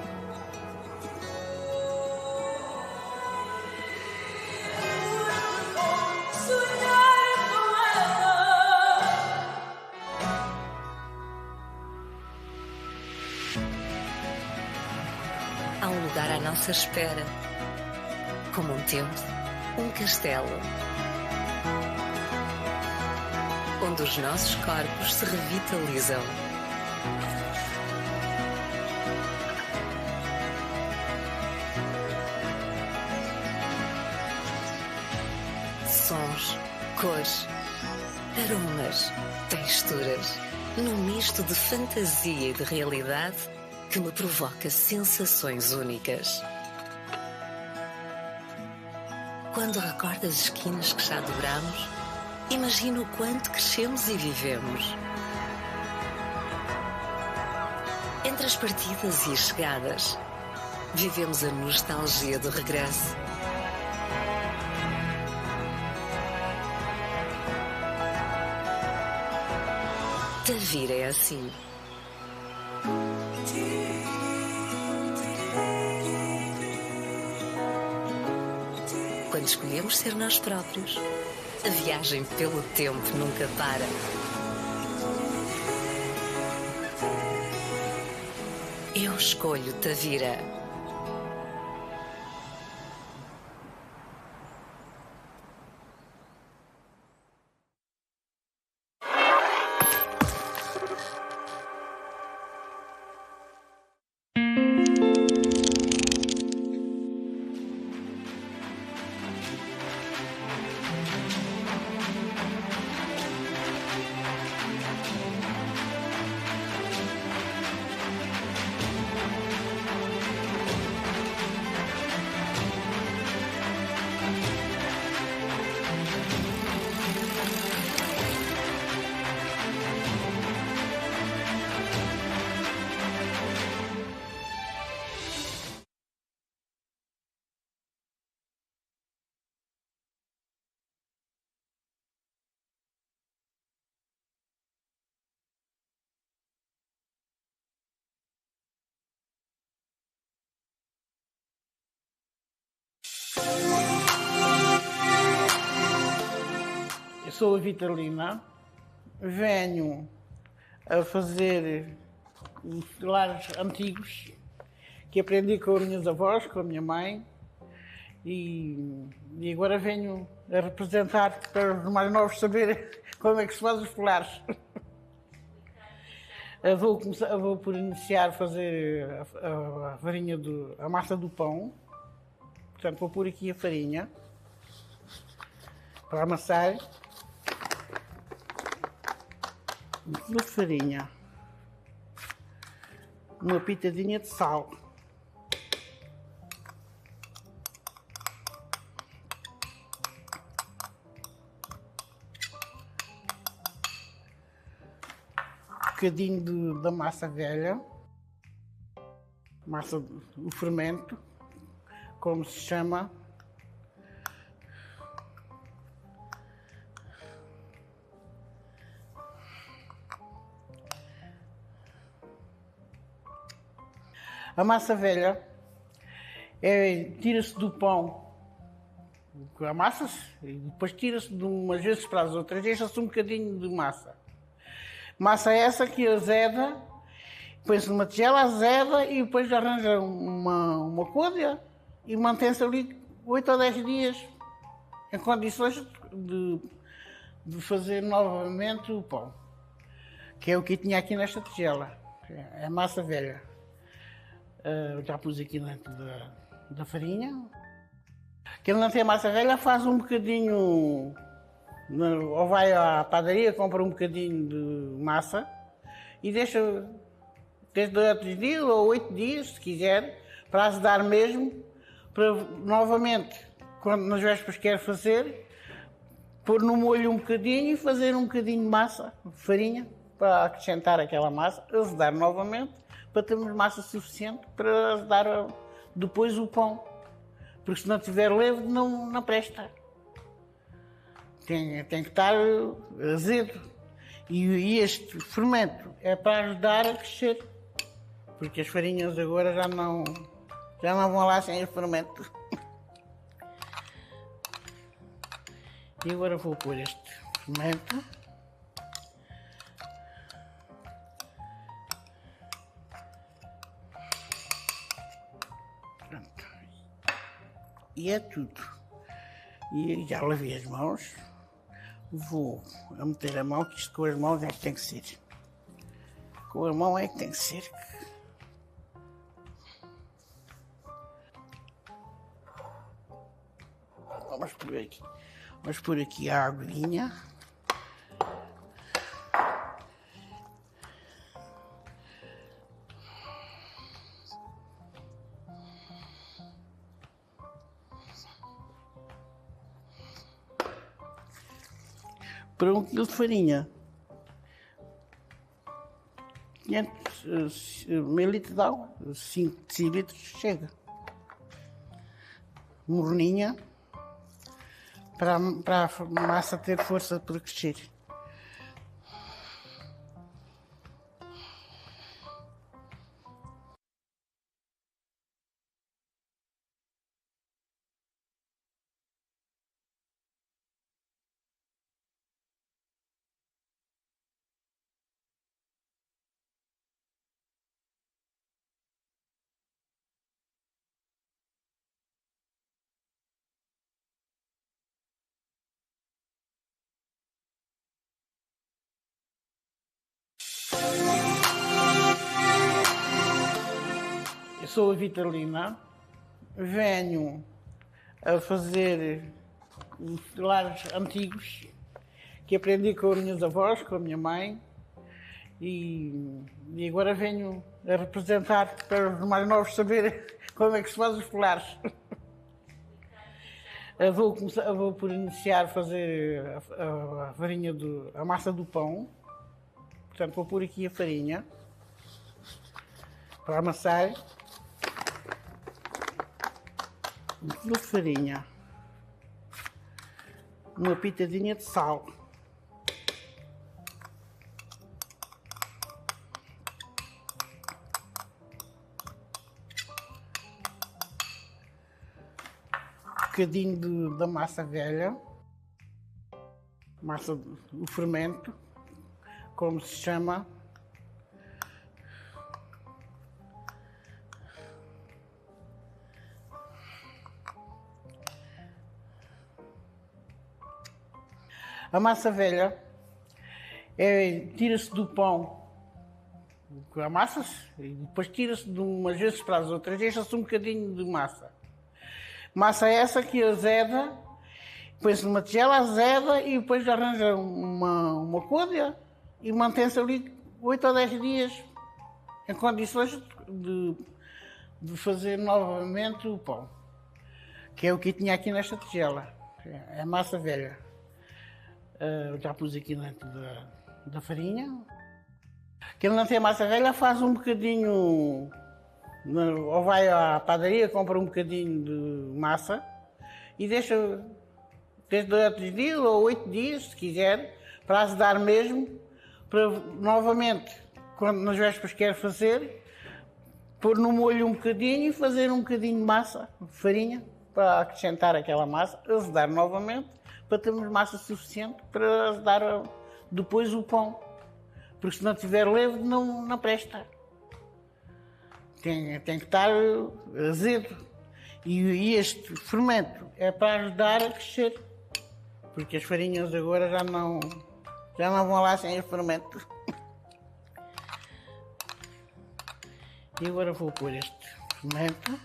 Há um lugar à nossa espera. Como um templo, um castelo, onde os nossos corpos se revitalizam. Sons, cores, aromas, texturas, num misto de fantasia e de realidade que me provoca sensações únicas. Quando recordo as esquinas que já dobramos, imagino o quanto crescemos e vivemos. Entre as partidas e as chegadas, vivemos a nostalgia do regresso. Tavira é assim. Quando escolhemos ser nós próprios, a viagem pelo tempo nunca para. Eu escolho Tavira. Eu sou a Vitalina, venho a fazer os lares antigos que aprendi com as minhas avós, com a minha mãe, e agora venho a representar para os mais novos saberem como é que se faz os lares. Vou por iniciar a fazer a farinha a massa do pão. Portanto, vou pôr aqui a farinha para amassar. 1 quilo de farinha. uma pitadinha de sal. Um bocadinho da massa velha, o fermento, como se chama. A massa velha tira-se do pão, amassa-se e depois tira-se de umas vezes para as outras, deixa-se um bocadinho de massa. Massa essa que azeda, põe-se numa tigela, azeda e depois arranja uma côdea e mantém-se ali 8 ou 10 dias em condições de fazer novamente o pão, que é o que tinha aqui nesta tigela, é a massa velha. Já pus aqui dentro da farinha. Quem não tem massa velha faz um bocadinho, ou vai à padaria, compra um bocadinho de massa e deixa desde 8 dias ou 8 dias, se quiser, para azedar mesmo, para novamente, quando nas vésperas quer fazer, pôr no molho um bocadinho e fazer um bocadinho de massa, farinha, para acrescentar aquela massa, azedar novamente, para termos massa suficiente para dar depois o pão. Porque se não tiver levo, não presta. Tem que estar azedo. E este fermento é para ajudar a crescer. Porque as farinhas agora já não vão lá sem o fermento. E agora vou pôr este fermento. E é tudo. E já lavei as mãos. Vou a meter a mão, que isto com as mãos é que tem que ser. Com a mão é que tem que ser. Vamos por aqui a aguinha. Para 1 quilo de farinha, 500 ml de água, 5 decilitros chega. Morninha, para a massa ter força para crescer. Eu sou a Vitalina, venho a fazer os lares antigos que aprendi com as minhas avós, com a minha mãe, e agora venho a representar para os mais novos saberem como é que se faz os lares. Vou por iniciar a fazer a farinha, a massa do pão. Portanto, vou pôr aqui a farinha para amassar. 1 quilo de farinha, uma pitadinha de sal, um bocadinho da massa velha, o fermento, como se chama. A massa velha tira-se do pão, amassa-se e depois tira-se de umas vezes para as outras, deixa-se um bocadinho de massa. Massa essa que azeda, põe-se numa tigela, azeda e depois arranja uma côdea e mantém-se ali 8 ou 10 dias em condições de fazer novamente o pão, que é o que tinha aqui nesta tigela. É massa velha. Já pus aqui dentro da farinha. Quem não tem massa velha faz um bocadinho, ou vai à padaria, compra um bocadinho de massa e deixa 2 dias ou 8 dias, se quiser, para azedar mesmo, para novamente, quando nas vésperas quer fazer, pôr no molho um bocadinho e fazer um bocadinho de massa, de farinha, para acrescentar aquela massa, azedar novamente, para termos massa suficiente para azedar depois o pão. Porque se não tiver levo, não presta. Tem que estar azedo. E este fermento é para ajudar a crescer. Porque as farinhas agora já não vão lá sem o fermento. E agora vou pôr este fermento.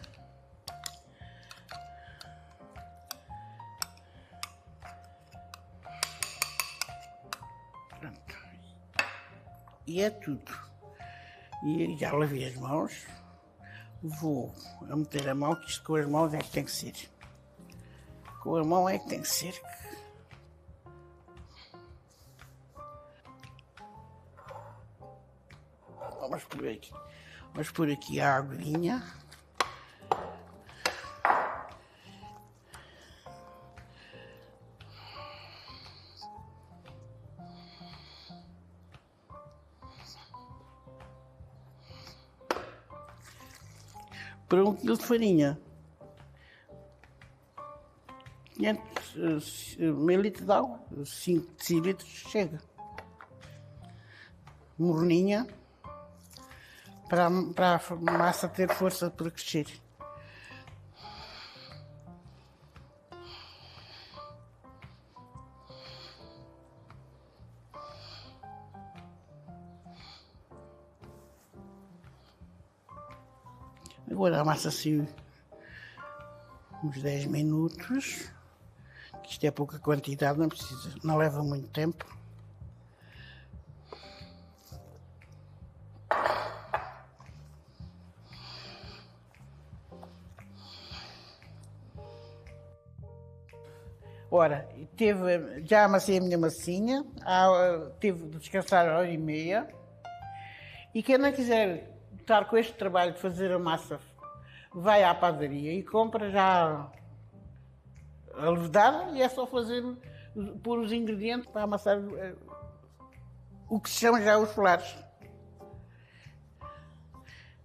Pronto. E é tudo. E já lavei as mãos. Vou a meter a mão, que isto com as mãos é que tem que ser. Com a mão é que tem que ser. Vamos por aqui a aguinha. Para 1 quilo de farinha, 500 ml de água, 5 decilitros chega. Morninha, para a massa ter força para crescer. Agora amassa assim uns 10 minutos, que isto é pouca quantidade, não leva muito tempo. Ora, já amassei a minha massinha, tive de descansar 1h30, e quem não quiser estar com este trabalho de fazer a massa, vai à padaria e compra já a levedar, e é só pôr os ingredientes para amassar o que se chama já os folares.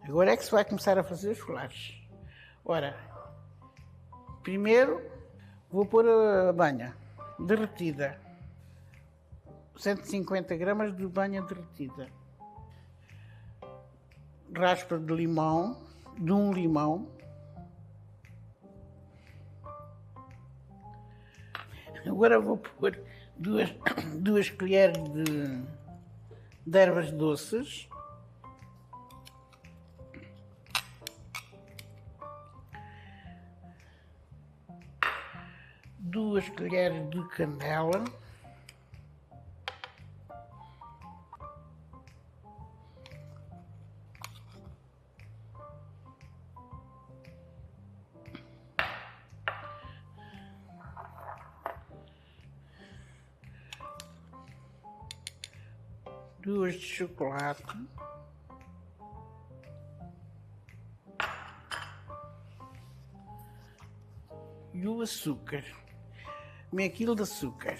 Agora é que se vai começar a fazer os folares. Ora, primeiro vou pôr a banha derretida, 150 gramas de banha derretida. Raspa de limão, de um limão. Agora vou pôr 2 colheres de ervas doces. Duas colheres de canela. Duas de chocolate. E o açúcar. Meio quilo de açúcar.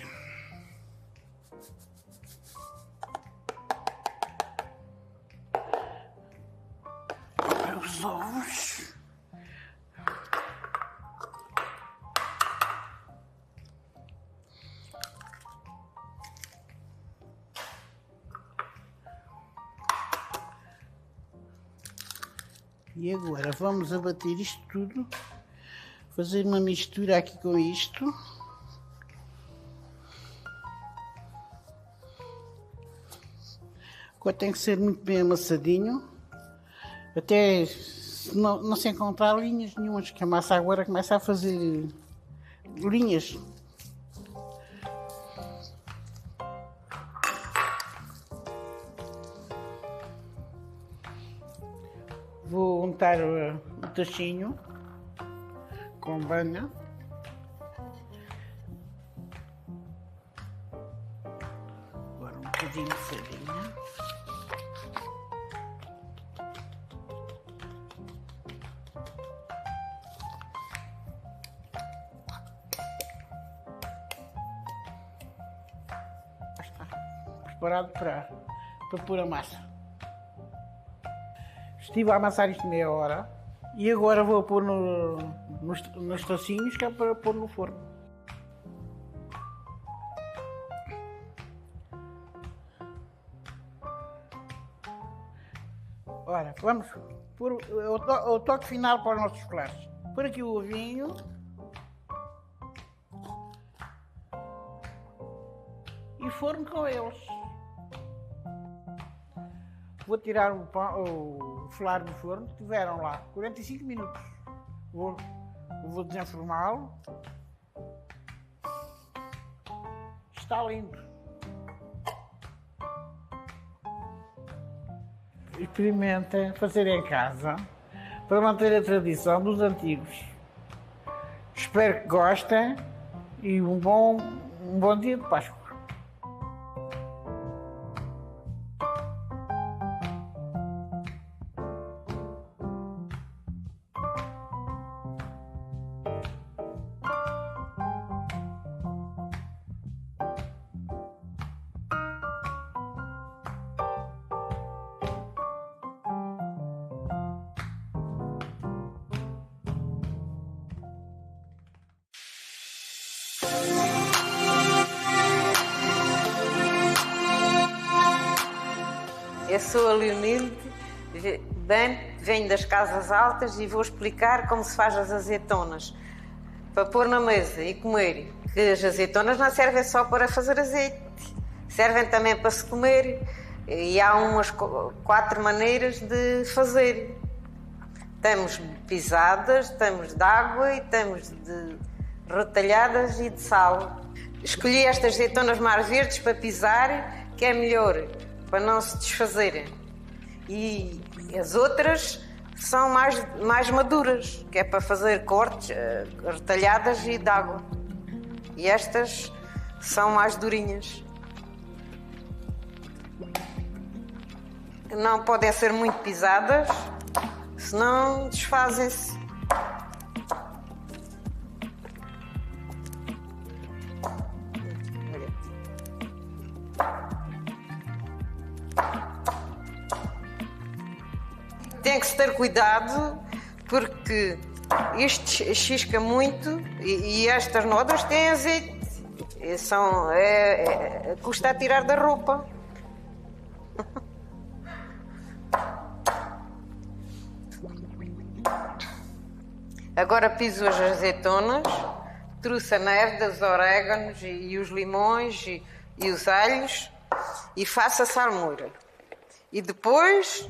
Os ovos. E agora vamos abater isto tudo, fazer uma mistura aqui com isto. Agora tem que ser muito bem amassadinho, até não se encontrar linhas nenhumas, que a massa agora começa a fazer linhas. Vou untar o tachinho com banha. Agora um bocadinho de farinha. Preparado para pôr a massa. Estive a amassar isto meia hora e agora vou pôr nos tacinhos que é para pôr no forno. Ora, vamos pôr o toque final para os nossos chocolates. Pôr aqui o ovinho. E forno com eles. Vou tirar o flare do forno, tiveram lá 45 minutos. Vou desenformá-lo. Está lindo. Experimentem fazer em casa para manter a tradição dos antigos. Espero que gostem e um bom dia de Páscoa. Eu sou a Leonilde, venho das casas altas e vou explicar como se faz as azeitonas para pôr na mesa e comer. Que as azeitonas não servem só para fazer azeite, servem também para se comer e há umas 4 maneiras de fazer. Temos pisadas, temos de água e temos de retalhadas e de sal. Escolhi estas azeitonas mais verdes para pisar, que é melhor, para não se desfazerem. E as outras são mais maduras, que é para fazer cortes, retalhadas e de água. E estas são mais durinhas. Não podem ser muito pisadas, senão desfazem-se. Tem que se ter cuidado porque isto chisca muito e estas nodas têm azeite. Custa a tirar da roupa. Agora piso as azeitonas, trouxe a neve, os orégãos e os limões e os alhos e faço a salmoura. E depois,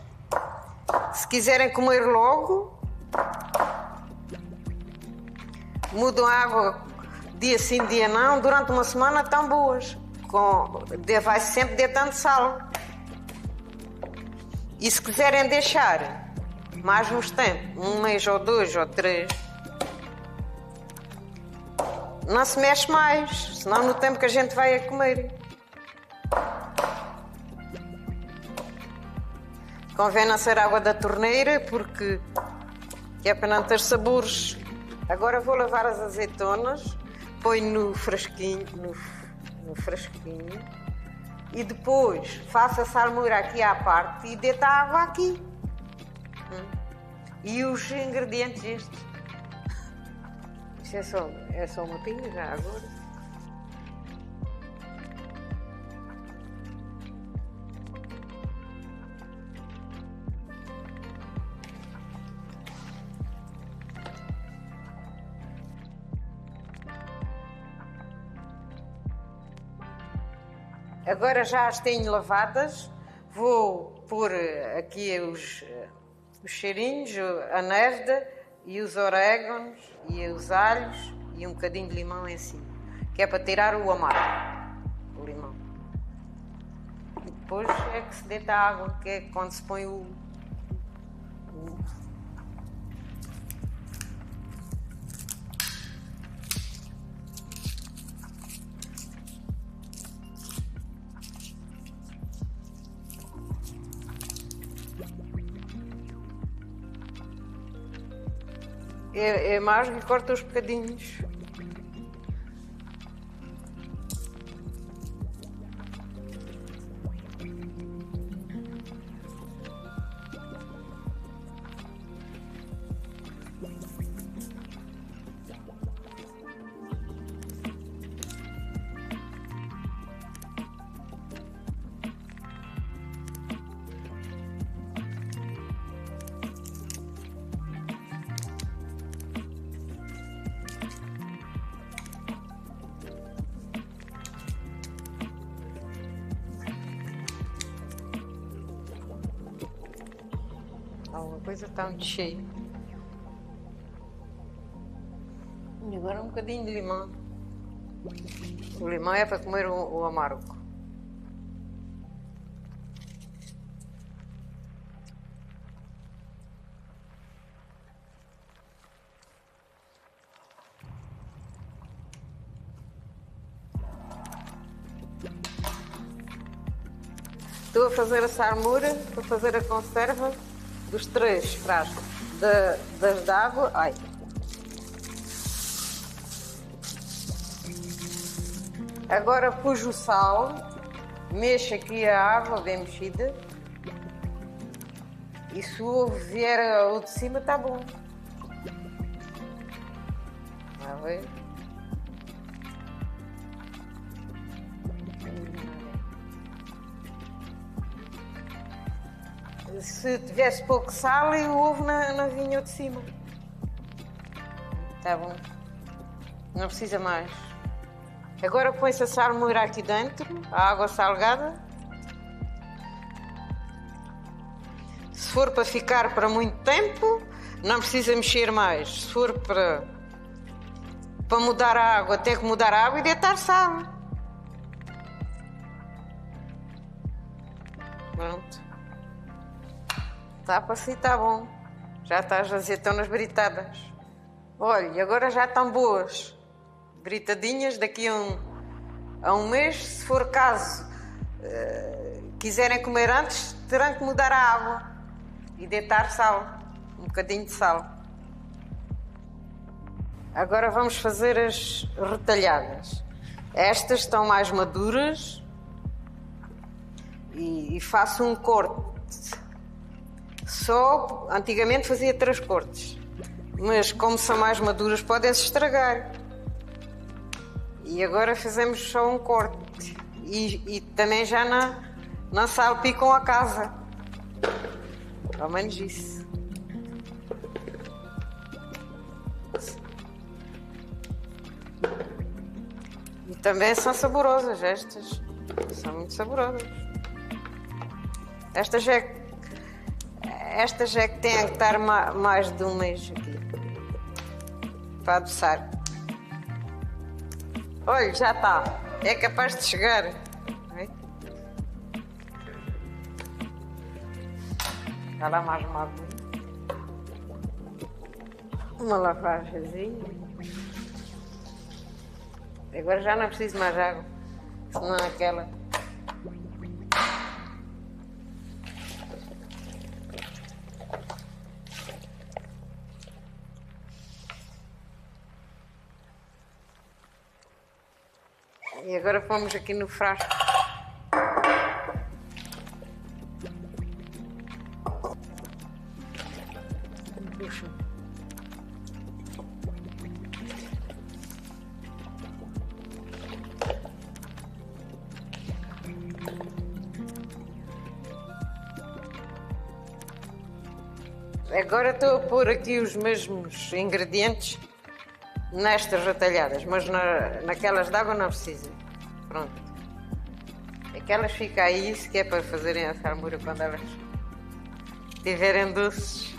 se quiserem comer logo, mudam a água dia sim, dia não, durante uma semana estão boas. Vai-se sempre deitando sal. E se quiserem deixar mais uns tempos, 1 mês ou 2 ou 3, não se mexe mais, senão no tempo que a gente vai a comer. Convém não ser água da torneira, porque é para não ter sabores. Agora vou lavar as azeitonas, ponho no frasquinho, no frasquinho e depois faço a salmoura aqui à parte e deito a água aqui. E os ingredientes estes. Isto é só uma pinga já agora. Agora já as tenho lavadas, vou pôr aqui os cheirinhos, a neve e os orégãos e os alhos e um bocadinho de limão em cima, que é para tirar o amargo, o limão. E depois é que se deita a água, que é quando se põe o amargo e corta os bocadinhos. Alguma coisa está muito cheia. E agora um bocadinho de limão. O limão é para comer o amargo. Estou a fazer a sarmura para fazer a conserva dos 3 frascos das de água. Ai. Agora pus o sal, mexo aqui a água bem mexida e se o ovo vier ao de cima está bom. Vai ver? Se tivesse pouco sal e o ovo não vinha ao de cima. Está bom. Não precisa mais. Agora põe-se a sarmura aqui dentro, a água salgada. Se for para ficar para muito tempo, não precisa mexer mais. Se for para mudar a água, tem que mudar a água e deitar sal. Pronto. Tapa-se e está bom. Já está as azeitonas britadas. Olha, agora já estão boas. Britadinhas daqui a um mês. Se for caso quiserem comer antes, terão que mudar a água e deitar sal. Um bocadinho de sal. Agora vamos fazer as retalhadas. Estas estão mais maduras e faço um corte. Só, antigamente fazia 3 cortes, mas como são mais maduras podem-se estragar. E agora fazemos só um corte. E também já não salpicam a casa. Ao menos isso. E também são saborosas estas. São muito saborosas. Estas é que têm que estar mais de um mês aqui para adoçar. Olha, já está. É capaz de chegar. Está lá mais uma lavagemzinha. Agora já não preciso mais água, senão aquela. E agora pomos aqui no frasco. Puxa. Agora estou a pôr aqui os mesmos ingredientes nestas retalhadas, mas naquelas de água não precisa. Pronto. Aquelas ficam aí, se quer para fazerem a sarmura quando elas estiverem doces.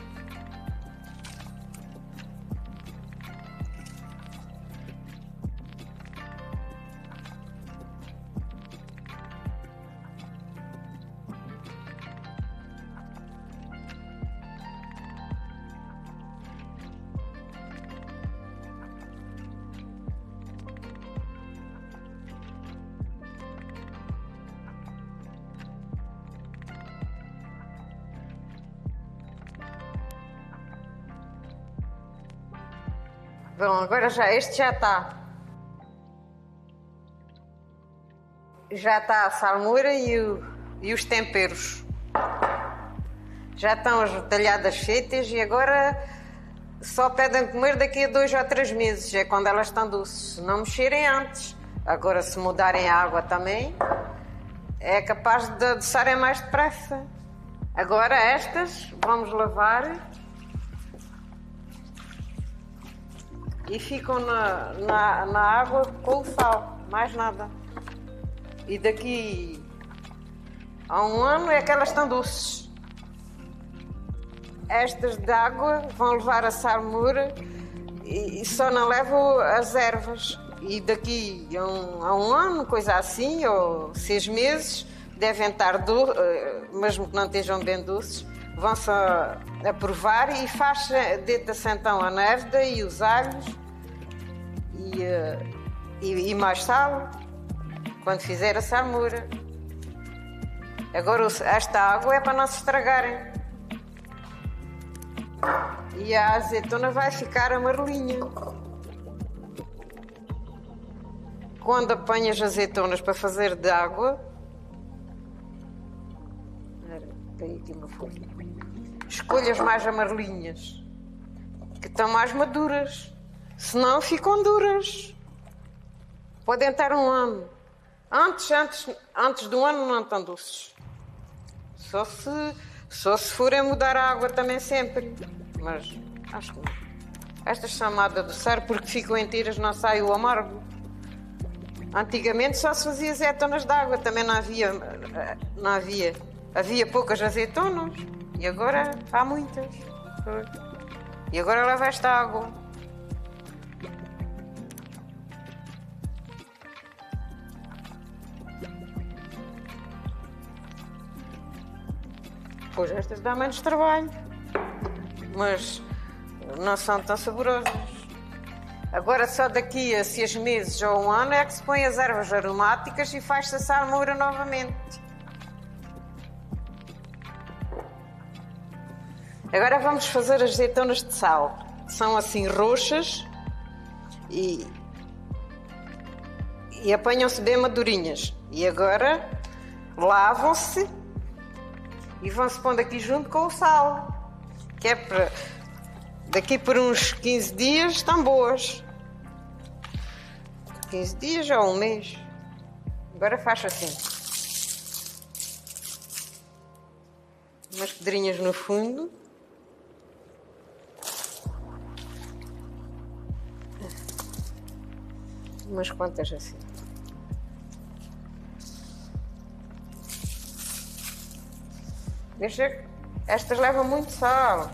Bom, agora este já está. Já está a salmoura e os temperos. Já estão as retalhadas feitas e agora só pedem comer daqui a 2 ou 3 meses. É quando elas estão doces. Se não mexerem antes. Agora, se mudarem a água também, é capaz de adoçarem mais depressa. Agora estas vamos lavar e ficam na água com o sal, mais nada. E daqui a 1 ano é que elas estão doces. Estas de água vão levar a salmoura e só não levam as ervas. E daqui a um ano, coisa assim, ou 6 meses, devem estar mesmo que não estejam bem doces, vão-se a provar e deita-se então a névoa e os alhos e mais sal, quando fizer a salmoura. Agora esta água é para não se estragarem. E a azeitona vai ficar amarelinha. Quando apanhas azeitonas para fazer de água, escolha as mais amarelinhas, que estão mais maduras, senão ficam duras. Podem estar 1 ano. Antes de 1 ano não estão doces. Só se forem mudar a água também sempre. Mas acho que não. Estas são má de adoçar porque ficam inteiras, não sai o amargo. Antigamente só se fazia azeitonas de água, também não havia. Havia poucas azeitonas e agora há muitas. E agora leva esta água. Pois estas dão menos trabalho, mas não são tão saborosas. Agora só daqui a 6 meses ou 1 ano é que se põe as ervas aromáticas e faz-se a salmoura novamente. Agora vamos fazer as azeitonas de sal. São assim roxas e apanham-se bem madurinhas. E agora lavam-se e vão-se pondo aqui junto com o sal. Que é para... Daqui por uns 15 dias estão boas. 15 dias ou 1 mês. Agora faz assim. Umas pedrinhas no fundo. Umas quantas assim. Deixa que estas levam muito sal.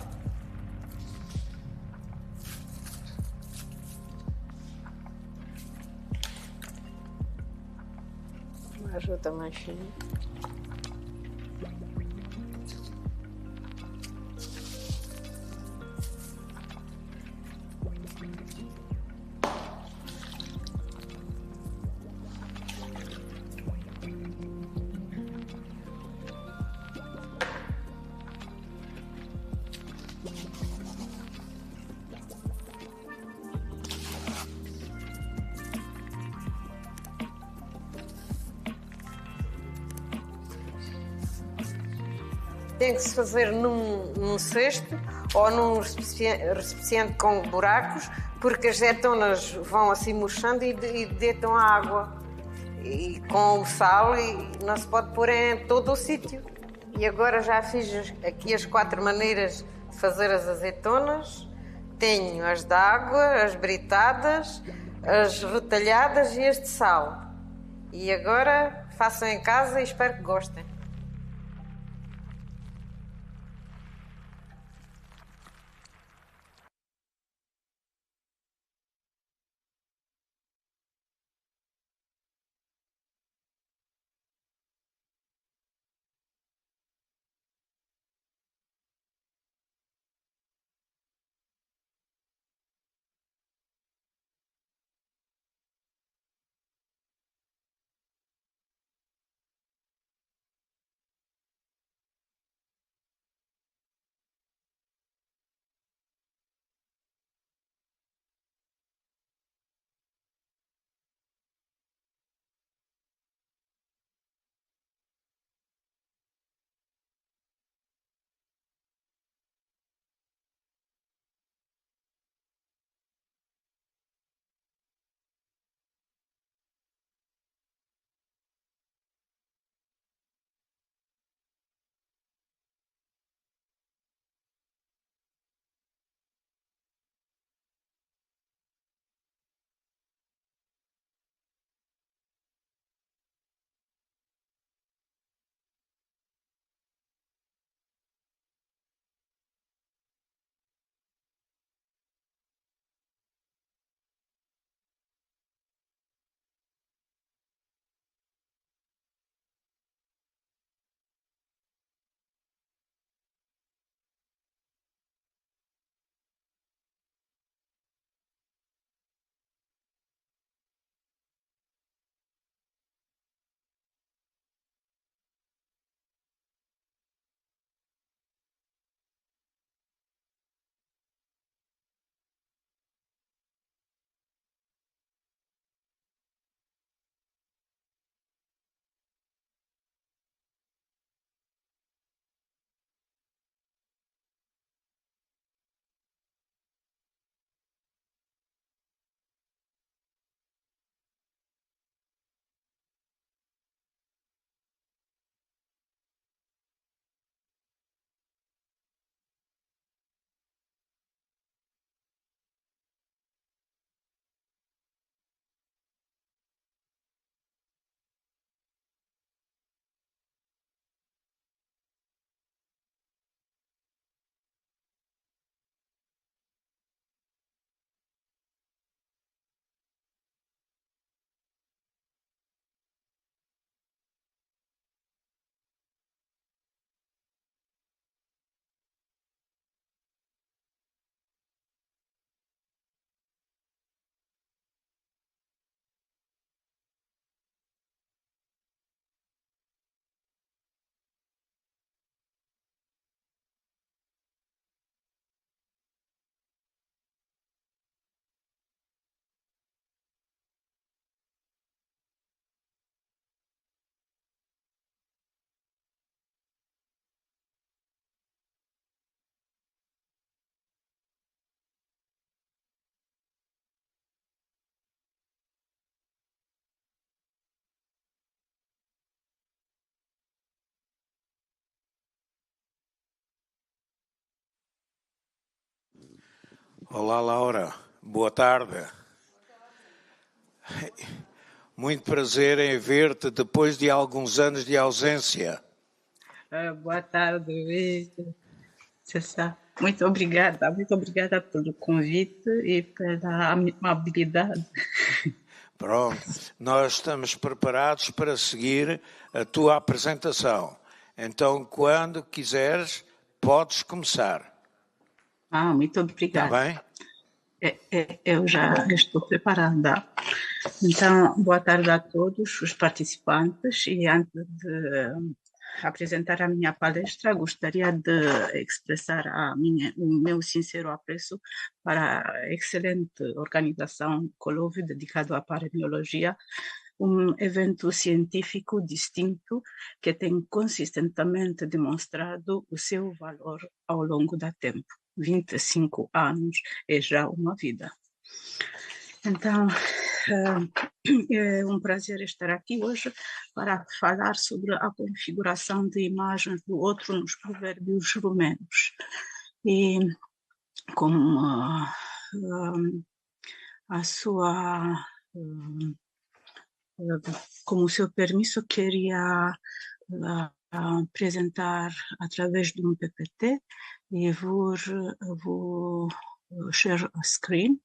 Ajuda mais fino. Tem que se fazer num cesto ou num recipiente com buracos, porque as azeitonas vão assim murchando e deitam a água. E com o sal e não se pode pôr em todo o sítio. E agora já fiz aqui as 4 maneiras de fazer as azeitonas. Tenho as de água, as britadas, as retalhadas e as de sal. E agora façam em casa e espero que gostem. Olá, Laura. Boa tarde. Muito prazer em ver-te depois de alguns anos de ausência. Boa tarde, Luís. Muito obrigada pelo convite e pela amabilidade. Pronto, nós estamos preparados para seguir a tua apresentação. Então, quando quiseres, podes começar. Muito obrigada. Está bem? Eu já estou preparada. Então, boa tarde a todos os participantes e antes de apresentar a minha palestra, gostaria de expressar o meu sincero apreço para a excelente organização Colloquio dedicado à paremiologia, um evento científico distinto que tem consistentemente demonstrado o seu valor ao longo do tempo. 25 anos é já uma vida. Então, é um prazer estar aqui hoje para falar sobre a configuração de imagens do outro nos Provérbios romanos. E como com o seu permisso, queria apresentar através de um PPT e vou share a screen.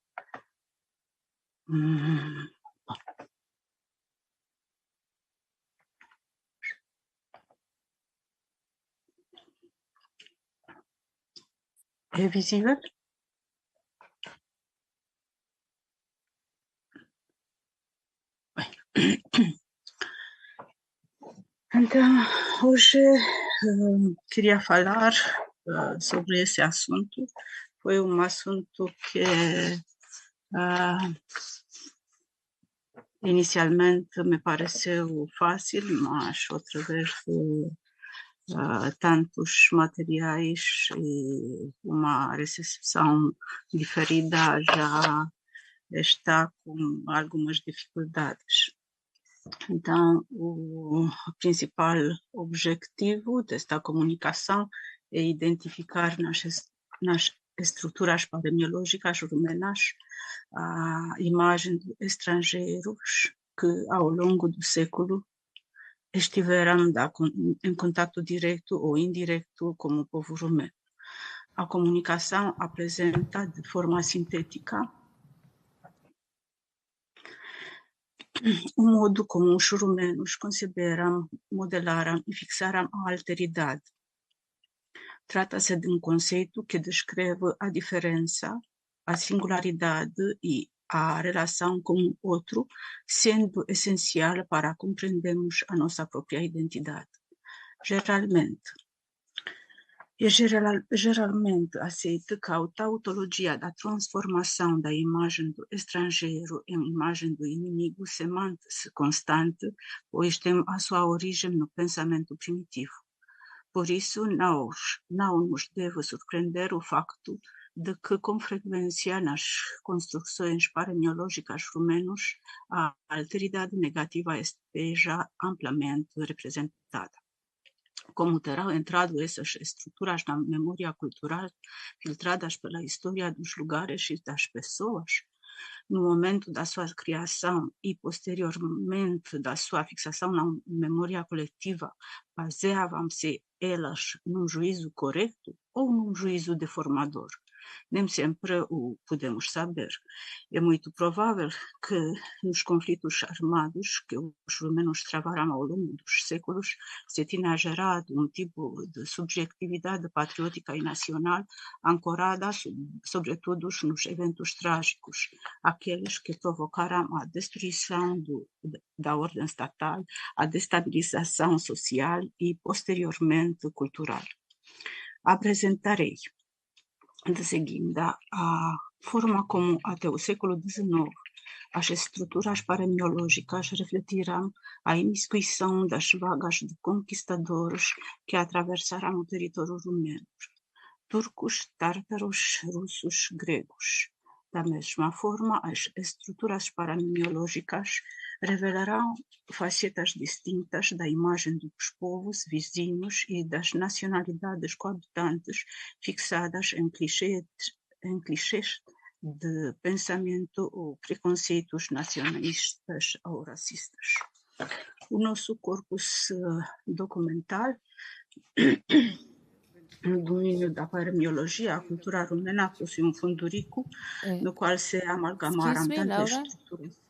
É visível? Então, hoje queria falar sobre esse assunto. Foi um assunto que inicialmente me pareceu fácil, mas através de tantos materiais e uma recepção diferida já está com algumas dificuldades. Então, o principal objetivo desta comunicação é identificar nas estruturas paremiológicas romanas a imagem de estrangeiros que, ao longo do século, estiveram em contato direto ou indireto com o povo romano. A comunicação apresenta de forma sintética o modo como os romanos conceberam, modelaram e fixaram a alteridade. Trata-se de um conceito que descreve a diferença, a singularidade e a relação com o outro, sendo essencial para compreendermos a nossa própria identidade. Geralmente aceita que a tautologia da transformação da imagem do estrangeiro em imagem do inimigo se mantém constante, pois tem a sua origem no pensamento primitivo. Por isso, não nos deve surpreender o facto de que, com frequência, nas construções paremiológicas romanas, a alteridade negativa esteja amplamente representada. Como terão entrado essas estruturas na memória cultural, filtradas pela história dos lugares e das pessoas, no momento da sua criação e posteriormente da sua fixação na memória coletiva, baseavam-se elas num juízo correto ou num juízo deformador? Nem sempre o podemos saber. É muito provável que nos conflitos armados que os romanos travaram ao longo dos séculos se tenha gerado um tipo de subjetividade patriótica e nacional ancorada sobretudo nos eventos trágicos, aqueles que provocaram a destruição da ordem estatal, a destabilização social e posteriormente cultural. Apresentarei de seguida a forma como até o século XIX as estruturas paremiológicas refletiram a imiscuição das vagas de conquistadores que atravessaram o território romano, turcos, tártaros, russos, gregos. Da mesma forma, as estruturas paremiológicas revelarão facetas distintas da imagem dos povos vizinhos e das nacionalidades coabitantes fixadas em clichês de pensamento preconceitos nacionalistas ou racistas. O nosso corpus documental no domínio da paremiologia, a cultura romena possui um fundo rico no qual se amalgamaram Excuse me, tantas Laura? estruturas.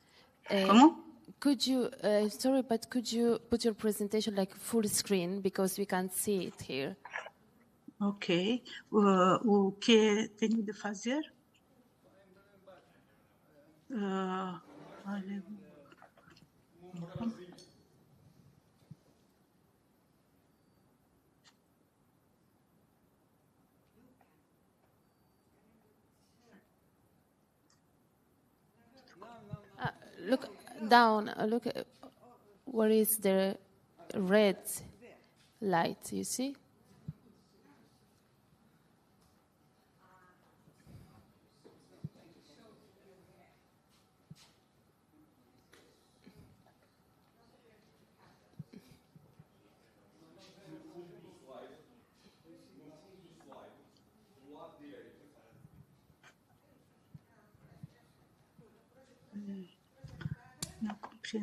Uh, Como? Could you, sorry, but could you put your presentation like full screen because we can't see it here? Ok. O que tenho de fazer? Look down, look where is the red light, you see?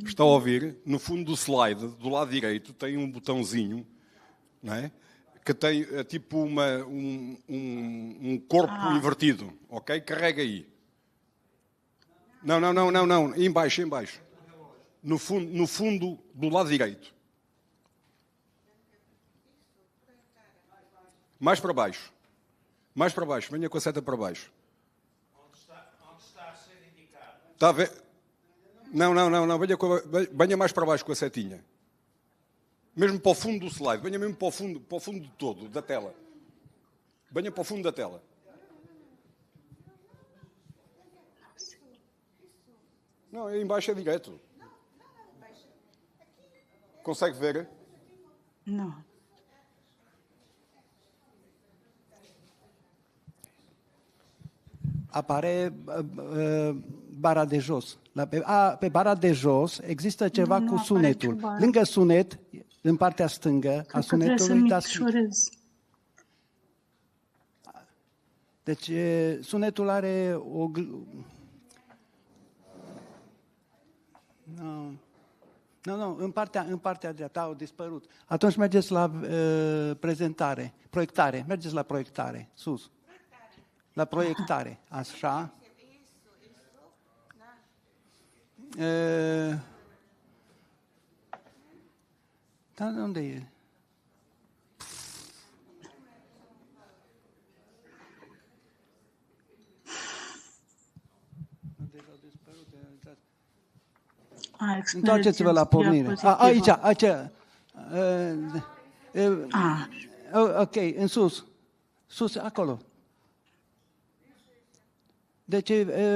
Está a ouvir? No fundo do slide, do lado direito, tem um botãozinho, não é? Que tem tipo um corpo invertido, ok? Carrega aí. Não. Embaixo. No fundo do lado direito. Mais para baixo. Venha com a seta para baixo. Onde está a ser indicado? Está a ver? Não. Venha mais para baixo com a setinha. Mesmo para o fundo do slide. Venha mesmo para o fundo todo da tela. Venha para o fundo da tela. Não, aí embaixo é direto. Consegue ver? Não. Apare bara de jos. Pe bara de jos există ceva cu sunetul. Lângă sunet, în partea stângă a sunetului, deci sunetul are o... Nu, în partea dreaptă au dispărut. Atunci mergeți la proiectare. Mergeți la proiectare, sus. La proiectare, așa. Dar unde e? Întoarceți-vă la pornire. Aici. Ok, în sus. Sus, acolo. Deci,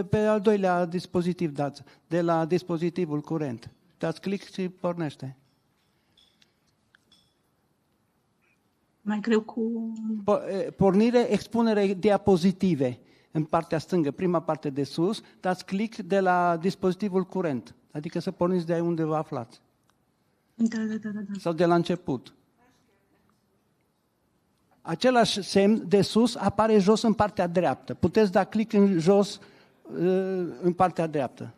pe al doilea dispozitiv dați, de la dispozitivul curent. Dați click și pornește. Mai greu cu... Pornire, expunere diapozitive în partea stângă, prima parte de sus, dați click de la dispozitivul curent. Adică să porniți de unde vă aflați. Da. Sau de la început. Același semn de sus apare jos în partea dreaptă. Puteți da click în jos în partea dreaptă.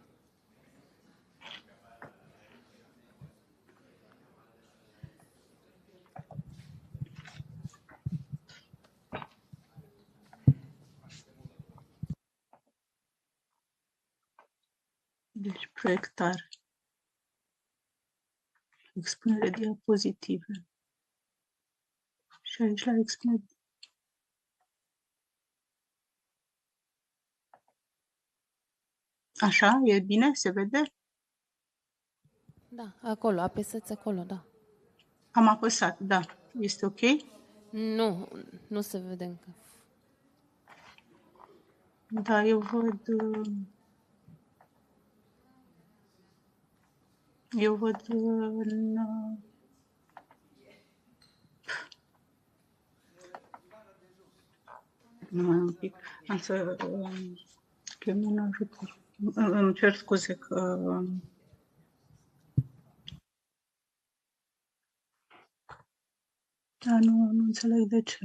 Deci proiectare. Expunere diapozitive. Și aici la expunere. Așa, e bine? Se vede? Da, acolo, apăsați acolo, da. Am apăsat, da. Este ok? Nu se vede încă. Da, eu văd... în... Nu, un pic. Am să chem un ajutor. Îmi cer scuze că... Da, nu înțeleg de ce.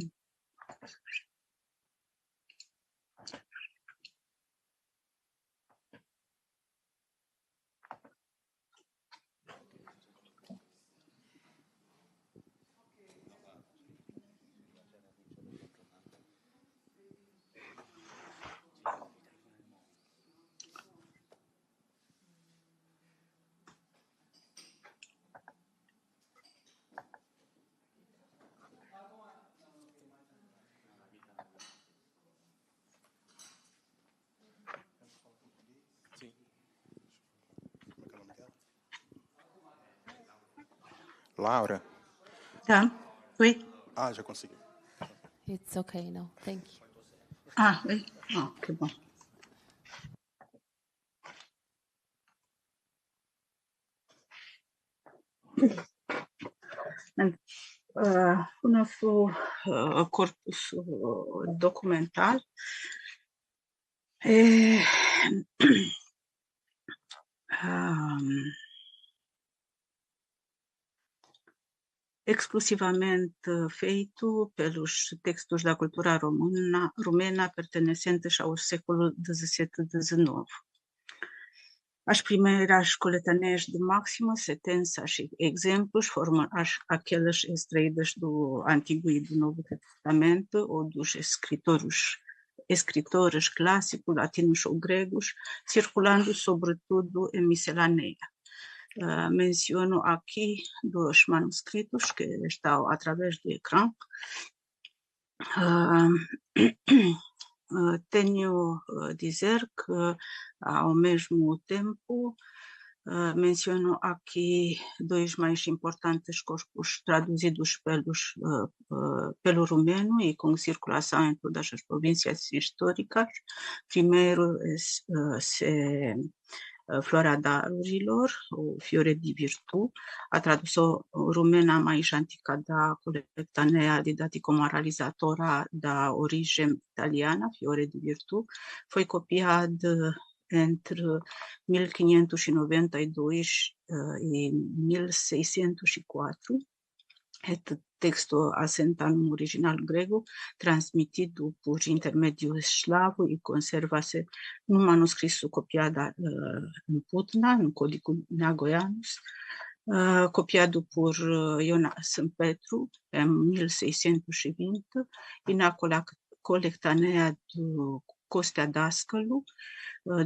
Laura. Da, oui. Ah, já consegui. It's okay now. Thank you. Ah, oui. Ah, que bom. And one of corpus documental exclusivamente feito pelos textos da cultura romena pertencentes ao século XVII-XIX. As primeiras coletâneas de máximas, sentenças e exemplos foram aquelas extraídas do Antigo e do Novo Testamento ou dos escritores clássicos, latinos ou gregos, circulando sobretudo em miscelânea. Menciono aqui dois manuscritos que estão através do ecrã. Tenho a dizer que, ao mesmo tempo, menciono aqui dois mais importantes corpos traduzidos pelo romeno e com circulação em todas as províncias históricas. Primeiro é Flora d'Aurilor, o Fiore di Virtù, a tradução romena mais antiga da coletânea didático-moralizadora da origem italiana, Fiore di Virtù, foi copiada entre 1592 e 1604. Este texto assenta no original grego, transmitido por intermédio eslavo e conserva-se num manuscrito copiado em Putna, no Código Nagoianos, copiado por Jonas Petru em 1620 e na coletânea do Costa Dascalo,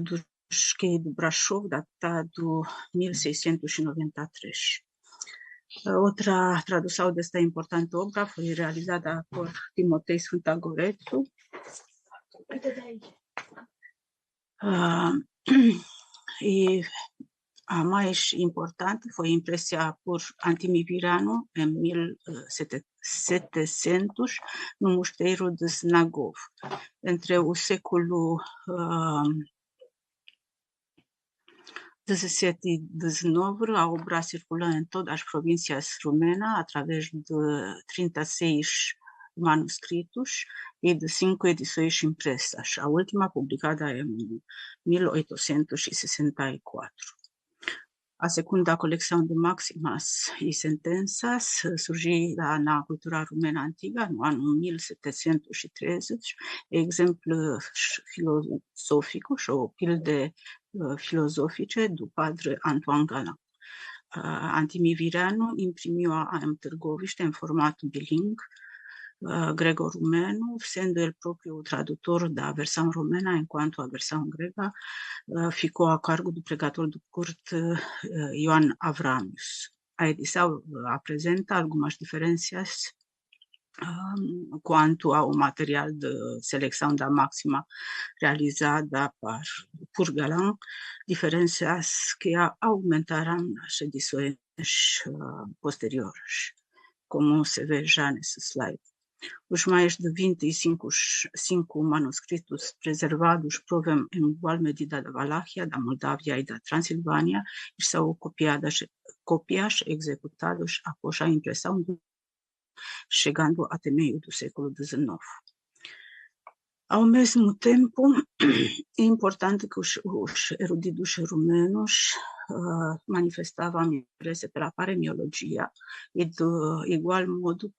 do Schei de Brașov, datado 1693. Outra tradução desta importante obra foi realizada por Timotei Sfântagorețu. E a mais importante foi impressa por Antimi Virano em 1700 no mosteiro de Snagov. Entre o século 17 e 19, a obra circulou em todas as províncias romenas através de 36 manuscritos e de 5 edições impressas, a última publicada em 1864. A segunda coleção de máximas e sentenças surgida na cultura romena antiga no ano 1713, exemplos filosóficos ou pilde filosofice do padre Antoine Galland. Antimi Virano imprimiu-a em Târgoviște em formato bilingue, grego-romeno, sendo ele próprio o tradutor da versão romena, enquanto a versão grega ficou a cargo do pregador de corte Ioan Avramius. A edição apresenta algumas diferenças quanto ao material de seleção da máxima realizada por Galland, diferenças que aumentaram nas edições posteriores, como se vê já nesse slide. Os mais de 25 manuscritos preservados provêm em igual medida da Valáquia, da Moldávia e da Transilvânia e são cópias executadas após a impressão, chegando até meio do século XIX. Ao mesmo tempo, é importante que os eruditos romenos manifestavam interesse pela paremiologia e, de igual modo,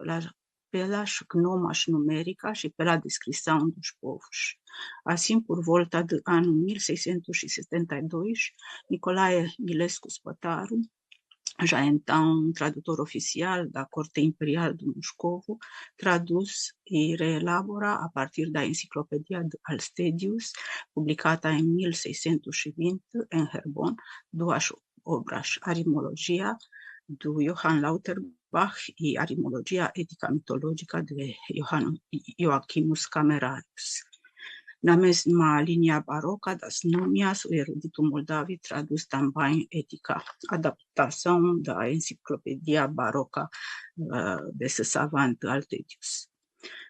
pelas gnomas numéricas e pela descrição dos povos. Assim, por volta do ano 1672, Nicolae Milescu Spătaru, já então tradutor oficial da Corte Imperial de Moscovo, traduz e reelabora a partir da Enciclopédia de Alstedius, publicada em 1620 em Herborn, duas obras, Arimologia, do Johann Lauterbach, e Arimologia Ética Mitológica, de Joachimus Camerarius. Na mesma linha barroca das númias, o erudito Moldavi traduz também Etica, adaptação da enciclopédia barroca desse savante Altetius.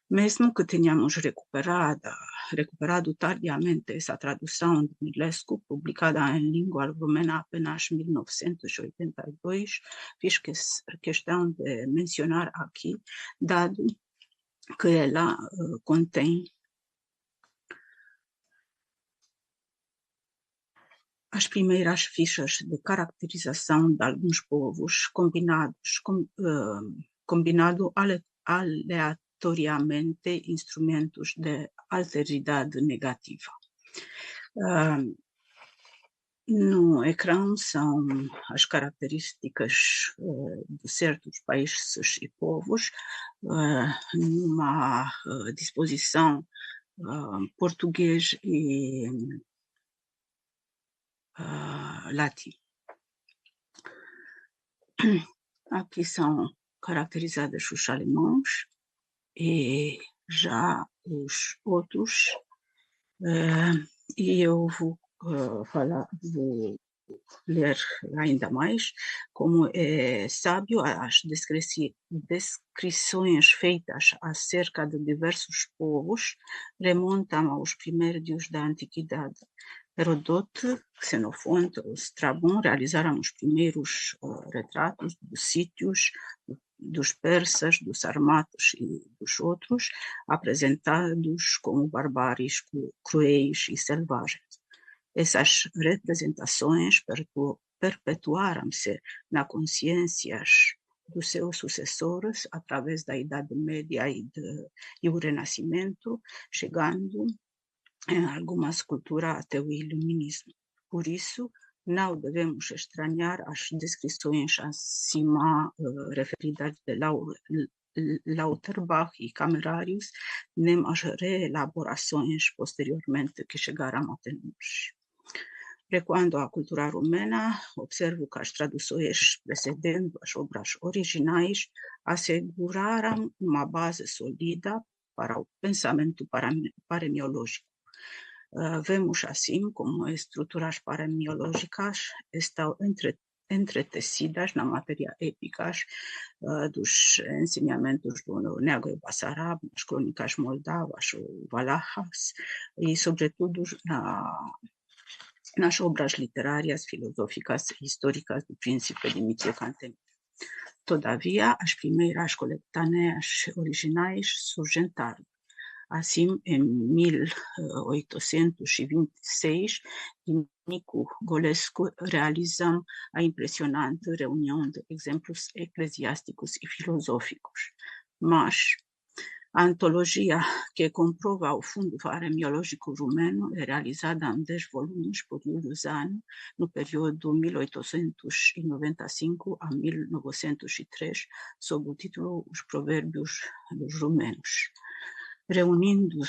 Mesmo que tenhamos recuperado tardiamente essa tradução de Milescu, publicada em língua romena apenas em 1982, fiz questão de mencionar aqui, dado que ela contém as primeiras fichas de caracterização de alguns povos combinado aleatoriamente instrumentos de alteridade negativa. No ecrã são as características de certos países e povos, numa disposição português e latim. Aqui são caracterizados os alemães e já os outros, e eu vou ler ainda mais, como é sábio as descrições feitas acerca de diversos povos remontam aos primórdios da antiguidade. Herodoto, Xenofonte ou Strabon realizaram os primeiros retratos dos sítios, dos persas, dos sarmatos e dos outros, apresentados como barbáries cruéis e selvagens. Essas representações perpetuaram-se na consciência dos seus sucessores através da Idade Média e o Renascimento, chegando em algumas culturas até o Iluminismo. Por isso, não devemos estranhar as descrições acima referidas de Lauterbach e Camerarius, nem as reelaborações posteriormente que chegaram até nós. Quanto à cultura romena, observo que as traduções precedendo as obras originais asseguraram uma base sólida para o pensamento paremiológico. Vemos assim como estruturas paremiológicas estão entretecidas na matéria épica dos ensinamentos do Nego-Basarab, nas crônicas moldavas ou valachas, e sobretudo nas obras literárias, filosóficas e históricas do príncipe Dimitrie Cantemir. Todavia, as primeiras coletâneas originais surgem tarde. Assim, em 1826, Nicu Golescu realizam a impressionante reunião de exemplos eclesiásticos e filosóficos. Mas a antologia que comprova o fundo paremiológico romeno é realizada em 10 volumes por Iuliano, no período 1895 a 1903, sob o título Os Provérbios dos Romenos. Reunindo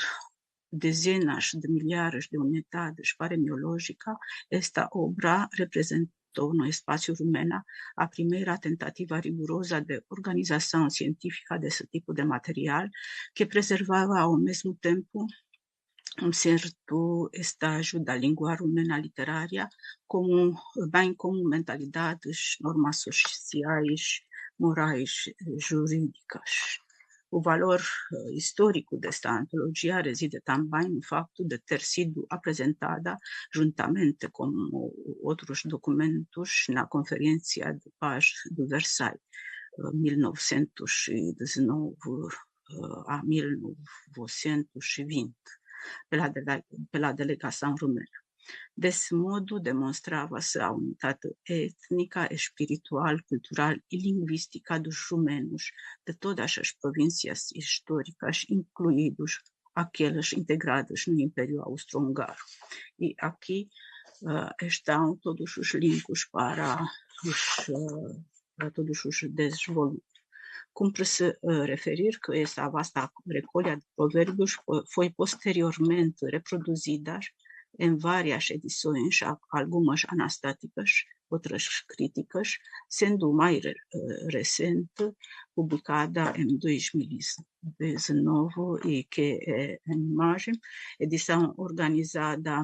dezenas de milhares de unidades paremiológicas, esta obra representou no espaço romeno a primeira tentativa rigorosa de organização científica desse tipo de material, que preservava ao mesmo tempo um certo estágio da língua romena literária, bem como mentalidades, normas sociais, morais, jurídicas. O valor histórico desta antologia reside também no facto de ter sido apresentada juntamente com outros documentos na Conferência de Paz de Versailles, 1919 a 1920, pela delegação romena. Desse modo, demonstrava-se a unidade étnica, espiritual, cultural e linguística dos romenos de todas as províncias históricas, incluídos aqueles integrados no Império Austro-Húngaro. E aqui estão todos os links para todos os 10 volumes. Cumpre-se referir que essa vasta recolha de provérbios foi posteriormente reproduzida em várias edições algumas anastáticas, outras críticas, sendo mais recente, publicada em 2019 e que é em imagem, edição organizada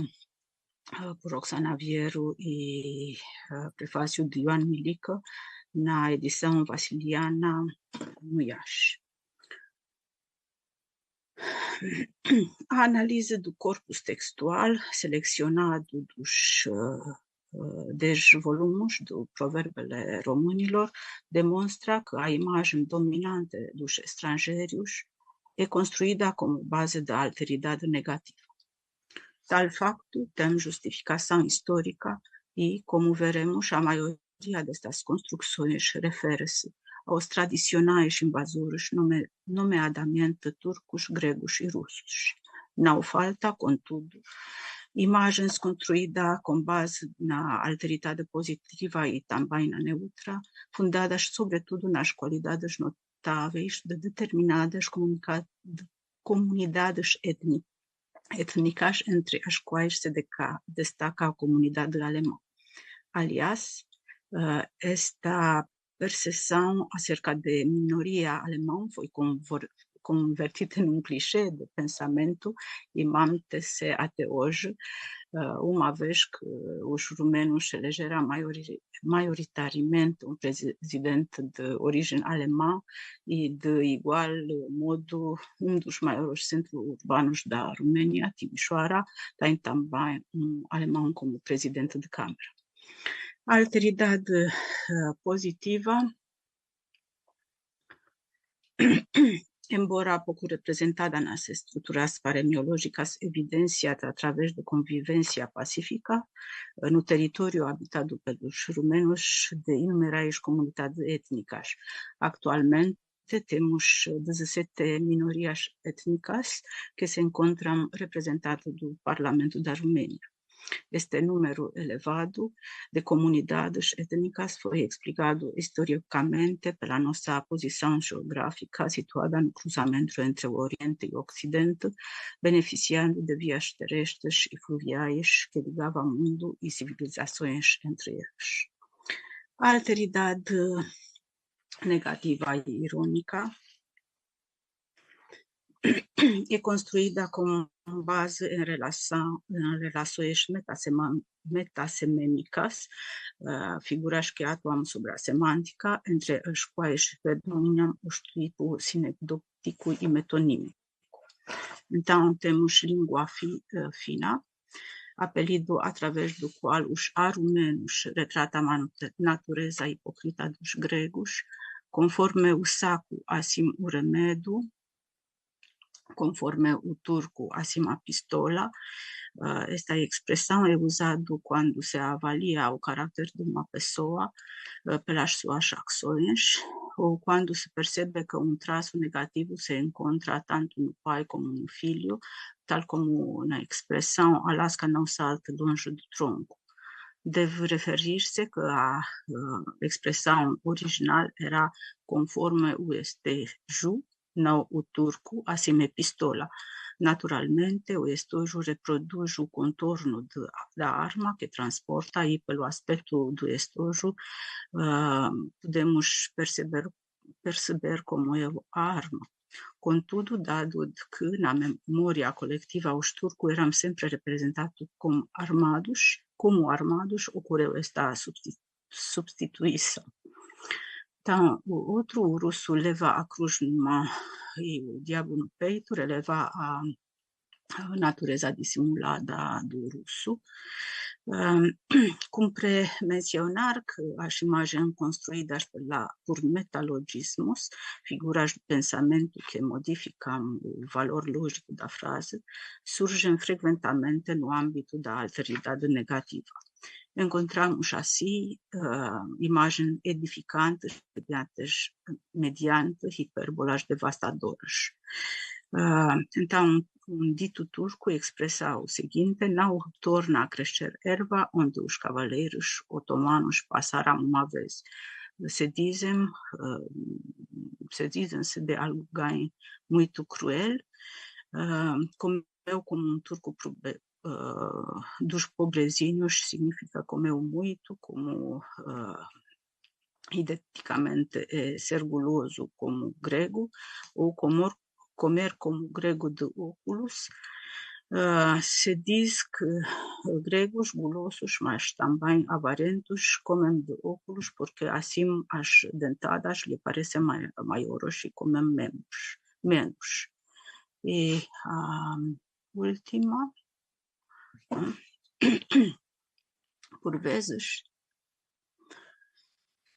por Roxana Vieru e prefácio de Ioan Milică, na edição Vasiliana no IAS. A análise do corpus textual selecționado dos 10 volumes do Proverbele românilor demonstra că a imagem dominante dos estrangeiros é construída como base de alteridade negativa. Tal facto tem justificação histórica e, como veremos, a maioria destas construções refere-se aos tradicionais invasores, nomeadamente turcos, gregos e russos. Não falta, contudo, imagens construídas com base na alteridade positiva e também na neutra, fundadas sobretudo nas qualidades notáveis de determinadas comunidades étnicas, entre as quais se destaca a comunidade alemã. Aliás, esta percepção acerca da minoria alemã foi convertida num clichê de pensamento e mantém-se até hoje, uma vez que os romenos elegeram maioritariamente um presidente de origem alemã e, de igual modo, um dos maiores centros urbanos da Romênia, Timișoara, tem também alemão como presidente de Câmara. A alteridade positiva, embora pouco representada nas estruturas paremiológicas evidenciadas através de convivência pacífica no território habitado pelos romenos de inumeráveis comunidades étnicas. Actualmente temos 17 minorias étnicas que se encontram representadas no Parlamento da Romênia. Este número elevado de comunidades étnicas foi explicado historicamente pela nossa posição geográfica situada no cruzamento entre o Oriente e o Ocidente, beneficiando de vias terrestres e fluviais que ligavam o mundo e civilizações entre eles. A alteridade negativa e irônica é construída com base em relações metasemênicas, figuras que atuam sobre a semântica, entre as quais predominam os tipos sinecdótico e metonímico. Então, temos língua fina, apelido através do qual os arrumenos retratam a natureza hipócrita dos gregos, conforme o saco, assim o remédio, conforme o turco, assim a pistola. Esta expressão é usada quando se avalia o caráter de uma pessoa pelas suas ações, ou quando se percebe que um traço negativo se encontra tanto no pai como no filho, tal como na expressão a lasca não salta longe do tronco. Deve referir-se que a expressão original era conforme o estejo, não o turco, assim é pistola. Naturalmente, o estojo reproduz o contorno da arma que transporta e pelo aspecto do estojo podemos perceber como é a arma. Contudo, dado que na memória coletiva os turcos eram sempre representados como armados, ocorreu esta substituição. Então, o outro russo leva a cruz e o diabo no peito, releva a natureza dissimulada do russo. Cumpre mencionar que as imagens construídas por metalogismos, figuras de pensamento que modificam o valor lógico da frase, surgem frequentemente no âmbito da alteridade negativa. Encontramos assim imagens edificantes mediante hipérbolas devastadoras. Então, um dito turco expressa o seguinte: não torna a crescer erva onde os cavaleiros otomanos passaram uma vez. Se dizem-se de alguém muito cruel, como um turco dos pobrezinhos significa comer muito, como identicamente ser guloso como grego, ou comer como grego de óculos. Se diz que gregos gulosos, mas também avarentos, comem de óculos porque assim as dentadas lhe parecem maiores e comem menos. E a última, por vezes,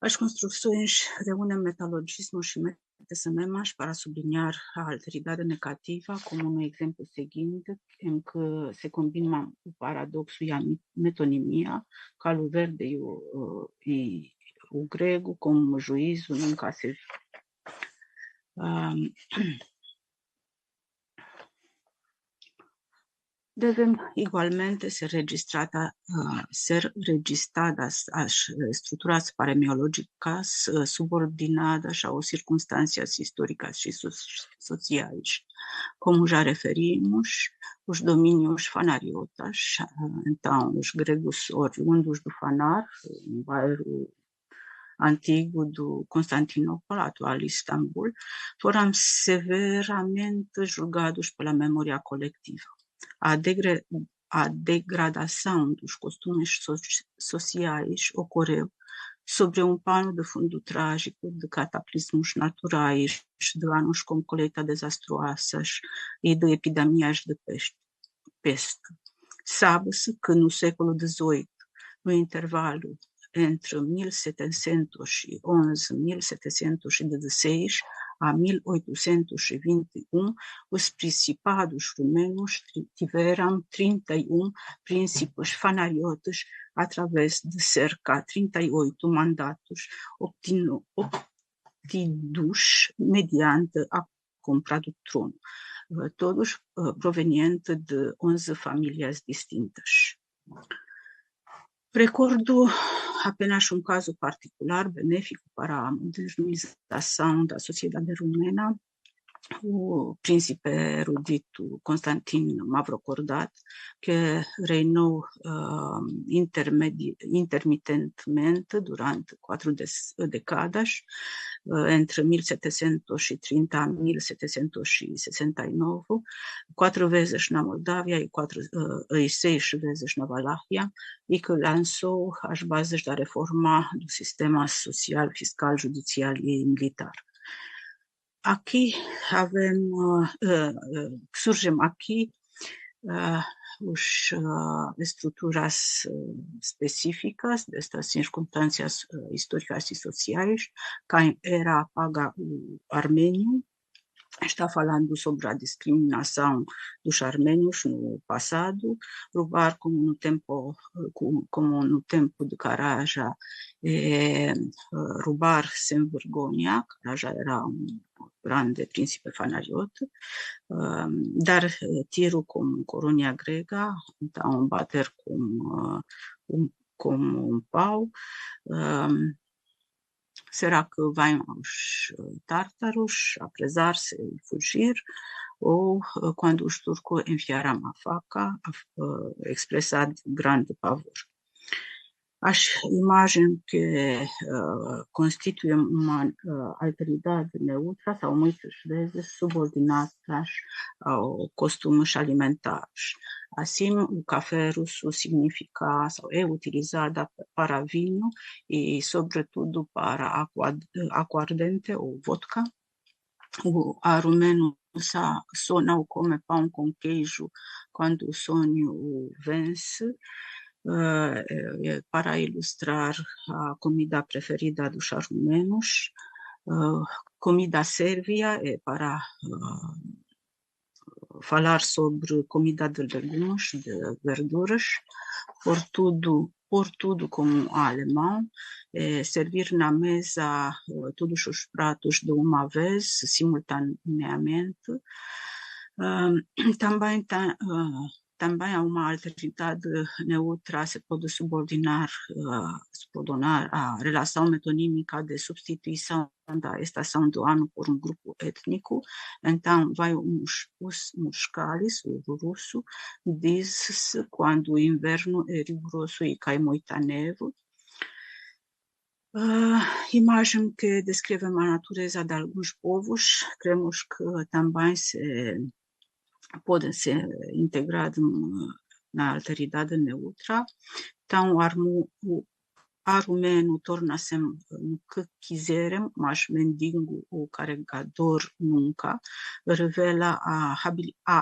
as construções reúnem metalogismos e metasememas para sublinhar a alteridade negativa, como no exemplo seguinte, em que se combinam o paradoxo e a metonimia, calo verde e o grego, como juízo nunca se viu. Devem igualmente ser registradas as estruturas paremiológicas subordinadas às circunstâncias históricas e sociais. Como já referimos, os domínios fanariotas, então os gregos oriundos do Fanar, um bairro antigo do Constantinopla, atual Istambul, foram severamente julgados pela memória coletiva. A degradação dos costumes sociais ocorreu sobre um pano de fundo trágico de cataclismos naturais, de anos com colheitas desastrosas e de epidemias de peste. Sabe-se que no século XVIII, no intervalo entre 1711 e 1716 a 1821, os principados romanos tiveram 31 príncipes fanariotes através de cerca de 38 mandatos obtidos mediante a compra do trono, todos provenientes de 11 famílias distintas. Recordo apenas um caso particular benéfico para a modernização da sociedade romena, o príncipe erudito Constantin Mavrocordat, que reinou intermitentemente durante 4 décadas, entre 1730 a 1769, 4 vezes na Moldávia e 6 vezes na Valária, e que lançou as bases da reforma do sistema social, fiscal, judicial e militar. Aqui surgem as estruturas específicas destas circunstâncias históricas e sociais. Quem era paga o armênio está falando sobre a discriminação dos armênios no passado, roubar como no tempo de Karaja, roubar sem vergonha. Karaja era um grande príncipe fanariote, dar tiro com coronia grega, então bater com um pau. Será que vão aos tártaros apresar-se e fugir? Ou quando os turcos enfiaram a faca, expressar grande pavor? As imagens que constituem uma alteridade neutra são muitas vezes subordinadas aos costumes alimentares. Assim, o café russo é utilizado para vinho e, sobretudo, para aguardente ou vodka. O armênio só não come pão com queijo quando o sonho o vence. Para ilustrar a comida preferida dos armênios, comida sérvia é para falar sobre comida de legumes, de verduras, por tudo como alemão, servir na mesa todos os pratos de uma vez, simultaneamente. Também também há uma alteridade neutra, se pode subordinar a relação metonímica de substituição da estação do ano por um grupo étnico. Então, vai os muscalis, o russo, diz-se quando o inverno é rigoroso e cai muita neve. Imagem que descreve a natureza de alguns povos, cremos que também pode ser integrado na alteridade neutra. Então, o arumeno torna-se no que quiserem, mas mendigo ou carregador nunca. Revela a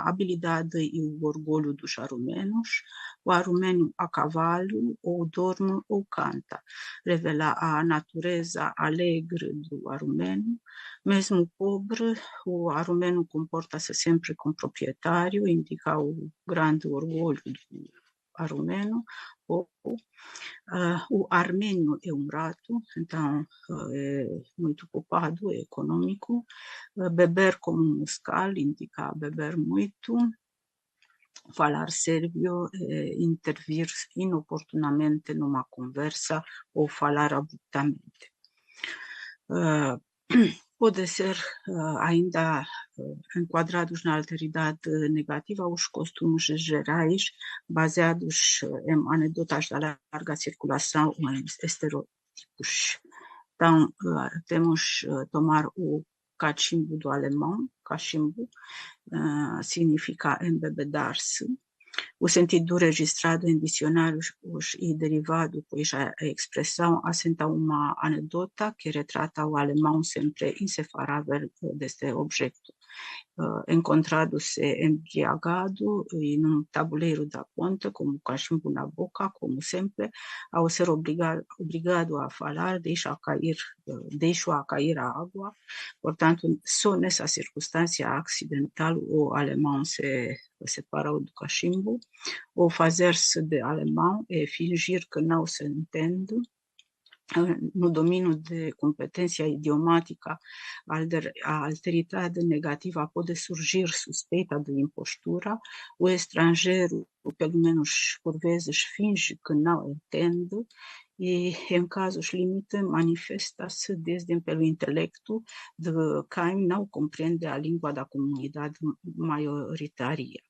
habilidade e o orgulho dos arumenos. O arumeno a cavalo ou dorme ou canta. Revela a natureza alegre do arumeno. Mesmo pobre, o arumeno comporta-se sempre com proprietário, indica o grande orgulho do arumeno. O armênio é um rato, então é muito ocupado, é econômico. Beber como um muscal indica beber muito. Falar sérvio é intervir inoportunamente numa conversa ou falar abruptamente. Pode ser ainda enquadrados na alteridade negativa os costumes gerais baseados em anedotas da larga circulação ou em estereótipos. Então, temos tomar o cachimbo do alemão. Cachimbo significa embebedar-se. O sentido registrado em dicionários e derivado, pois a expressão assenta uma anedota que retrata o alemão sempre inseparável deste objeto. Encontrado-se embriagado e num tabuleiro da ponte, como cachimbo na boca, como sempre, ao ser obrigado a falar, deixa cair a água. Portanto, só nessa circunstância acidental o alemão se separou do cachimbo. Ou fazer-se de alemão é fingir que não se entende. No domínio de competência idiomática, a alteridade negativa pode surgir suspeita de impostura. O estrangeiro, pelo menos por vezes, finge que não entende e, em casos limite, manifesta-se desde pelo intelecto de quem não compreende a língua da comunidade maioritária.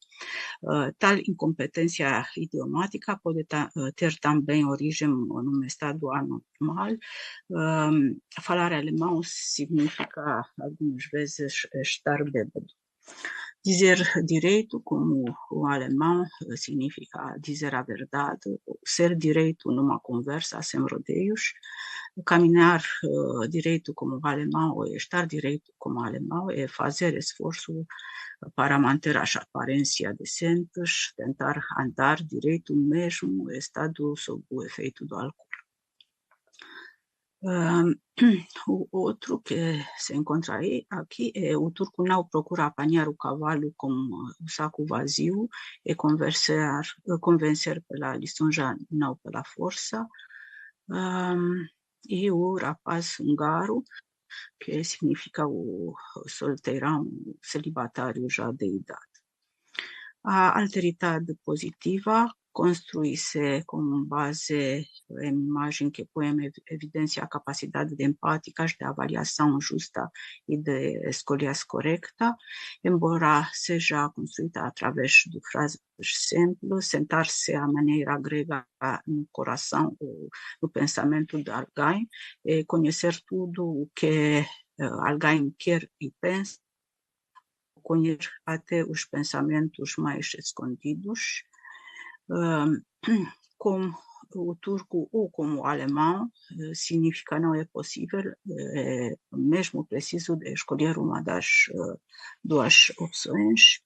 Tal incompetência idiomática pode ter também origem num estado anormal. Falar alemão significa, algumas vezes, estar bêbado. Dizer direito, como o alemão, significa dizer a verdade, ser direito numa conversa sem rodeios. Caminhar direito como o alemão ou estar direito como o alemão é fazer esforço para manter as aparências decentes, tentar andar direito mesmo estado sob o efeito do álcool. O outro que se encontra aqui é o turco não procura apanhar o cavalo com o saco vazio e convencer pela lisonja, não pela força. E o rapaz húngaro, que significa o solteirão, o celibatário já de idade. A alteridade positiva construi-se com base em imagem que põe em evidência a capacidade de empáticas, de avaliação justa e de escolhas corretas, embora seja construída através de frases simples, sentar-se à maneira grega no coração ou no pensamento de alguém, conhecer tudo o que alguém quer e pensa, conhecer até os pensamentos mais escondidos. Como o turco ou como o alemão, significa não é possível, é mesmo preciso de escolher uma das duas opções,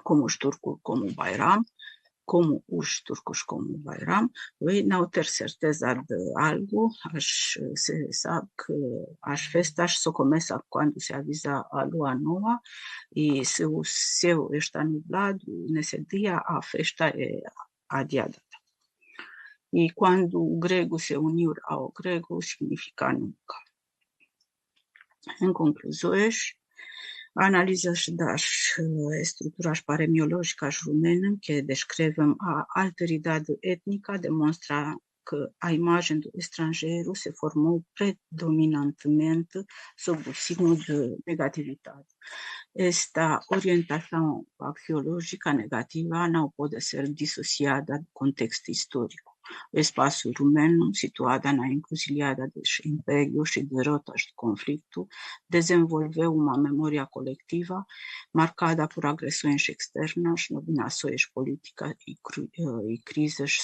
como os turcos como o Bayram, como os turcos como o Bayram, e não ter certeza de algo. Se sabe que as festas só começam quando se avisa a lua nova, e se o céu está nublado, nesse dia a festa é adiada. E quando o grego se uniu ao grego, significa nunca. Em conclusões, Analisas das estruturas paremiológicas rumenas que descrevem a alteridade étnica demonstram que a imagem do estrangeiro se formou predominantemente sob o signo de negatividade. Esta orientação axiológica negativa não pode ser dissociada do contexto histórico. O espaço rumeno, situado na encruzilhada dos impérios e derrotas de conflito, desenvolveu uma memória coletiva marcada por agressões externas, dominações políticas e crises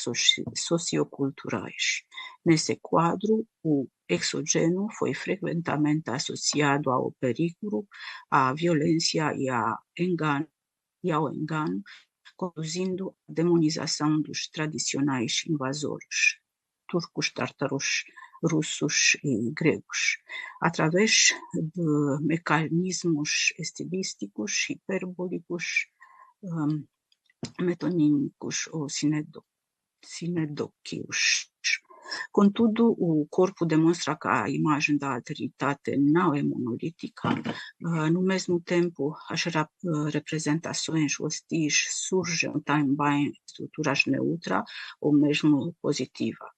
socioculturais. Nesse quadro, o exógeno foi frequentemente associado ao perigo, à violência e ao engano, conduzindo à demonização dos tradicionais invasores, turcos, tártaros, russos e gregos, através de mecanismos estilísticos, hiperbólicos, metonímicos ou sinedóquicos. Contudo, o corpo demonstra que a imagem da alteridade não é monolítica. No mesmo tempo, as representações hostis surgem também em estruturas neutras ou mesmo positivas.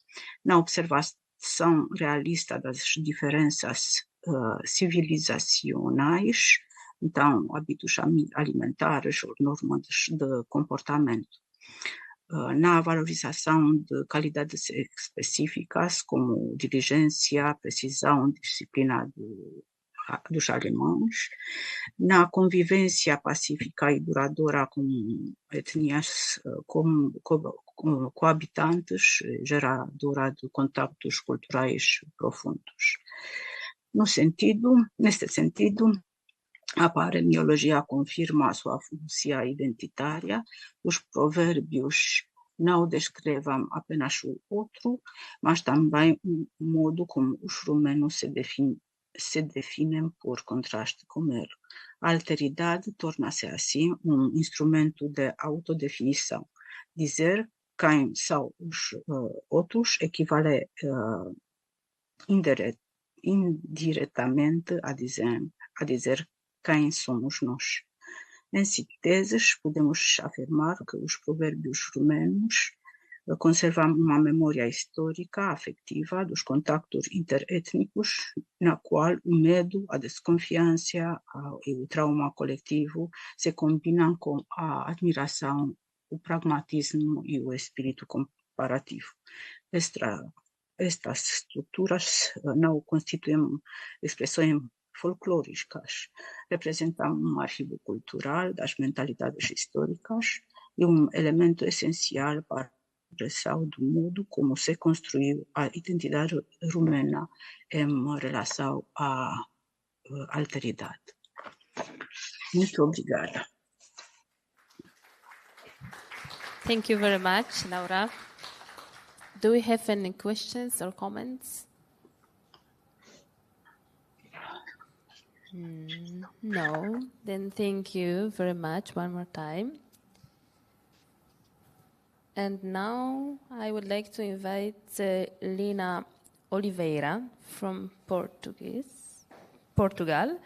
Na observação realista das diferenças civilizacionais, então, hábitos alimentares ou normas de comportamento, na valorização de qualidades específicas como diligência, precisão, disciplina dos alemães, na convivência pacífica e duradoura com etnias coabitantes, geradora de contactos culturais profundos. Neste sentido, a paremiologia confirma a sua função identitária. Os provérbios não descrevem apenas o outro, mas também o modo como os rumenos se definem por contraste com ele. A alteridade torna-se assim um instrumento de autodefinição. Dizer quem são os outros equivale indiretamente a dizer quem somos nós. Em síntese, podemos afirmar que os provérbios rumenos conservam uma memória histórica, afetiva dos contactos interétnicos, na qual o medo, a desconfiança e o trauma coletivo se combinam com a admiração, o pragmatismo e o espírito comparativo. Estas estruturas não constituem expressões folclóricas, representam um arquivo cultural das mentalidades históricas e um elemento essencial para a compreensão do modo como se construiu a identidade rumena em relação à alteridade. Muito obrigada. Thank you very much, Laura. Do we have any questions or comments? No. Then thank you very much one more time. And now I would like to invite Lina Oliveira from Portugal,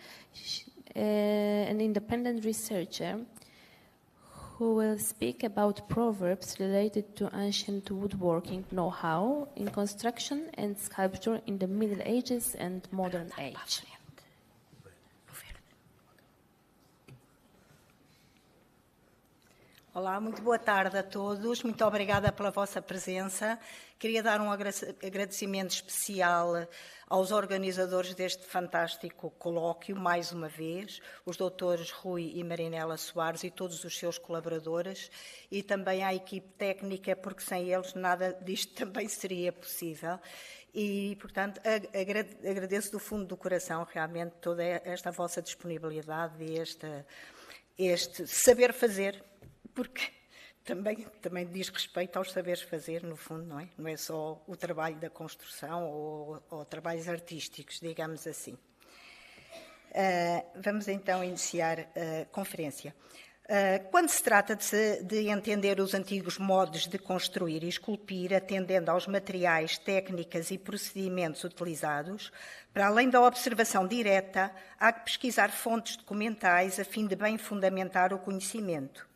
an independent researcher who will speak about proverbs related to ancient woodworking know-how in construction and sculpture in the Middle Ages and modern age. Olá, muito boa tarde a todos. Muito obrigada pela vossa presença. Queria dar um agradecimento especial aos organizadores deste fantástico colóquio, mais uma vez, os doutores Rui e Marinela Soares e todos os seus colaboradores, e também à equipe técnica, porque sem eles nada disto também seria possível. E, portanto, agradeço do fundo do coração realmente toda esta vossa disponibilidade e este saber fazer, porque também diz respeito aos saberes fazer, no fundo, não é? Não é só o trabalho da construção ou trabalhos artísticos, digamos assim. Vamos então iniciar a conferência. Quando se trata de entender os antigos modos de construir e esculpir, atendendo aos materiais, técnicas e procedimentos utilizados, para além da observação direta, há que pesquisar fontes documentais a fim de bem fundamentar o conhecimento.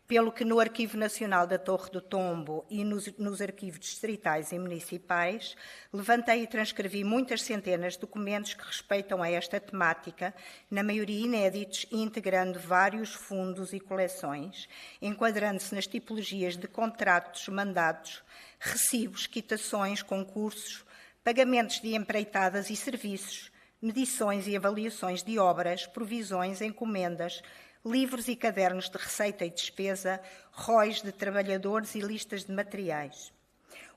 Pelo que no Arquivo Nacional da Torre do Tombo e nos arquivos distritais e municipais, levantei e transcrevi muitas centenas de documentos que respeitam a esta temática, na maioria inéditos e integrando vários fundos e coleções, enquadrando-se nas tipologias de contratos, mandados, recibos, quitações, concursos, pagamentos de empreitadas e serviços, medições e avaliações de obras, provisões, encomendas, livros e cadernos de receita e despesa, róis de trabalhadores e listas de materiais.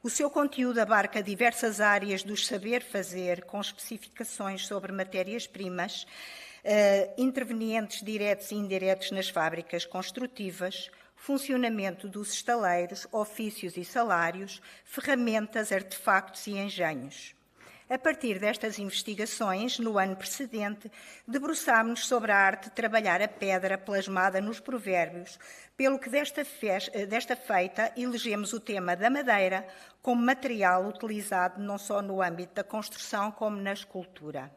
O seu conteúdo abarca diversas áreas do saber fazer, com especificações sobre matérias-primas, intervenientes diretos e indiretos nas fábricas construtivas, funcionamento dos estaleiros, ofícios e salários, ferramentas, artefactos e engenhos. A partir destas investigações, no ano precedente, debruçámos-nos sobre a arte de trabalhar a pedra plasmada nos Provérbios, pelo que desta feita elegemos o tema da madeira como material utilizado não só no âmbito da construção como na escultura.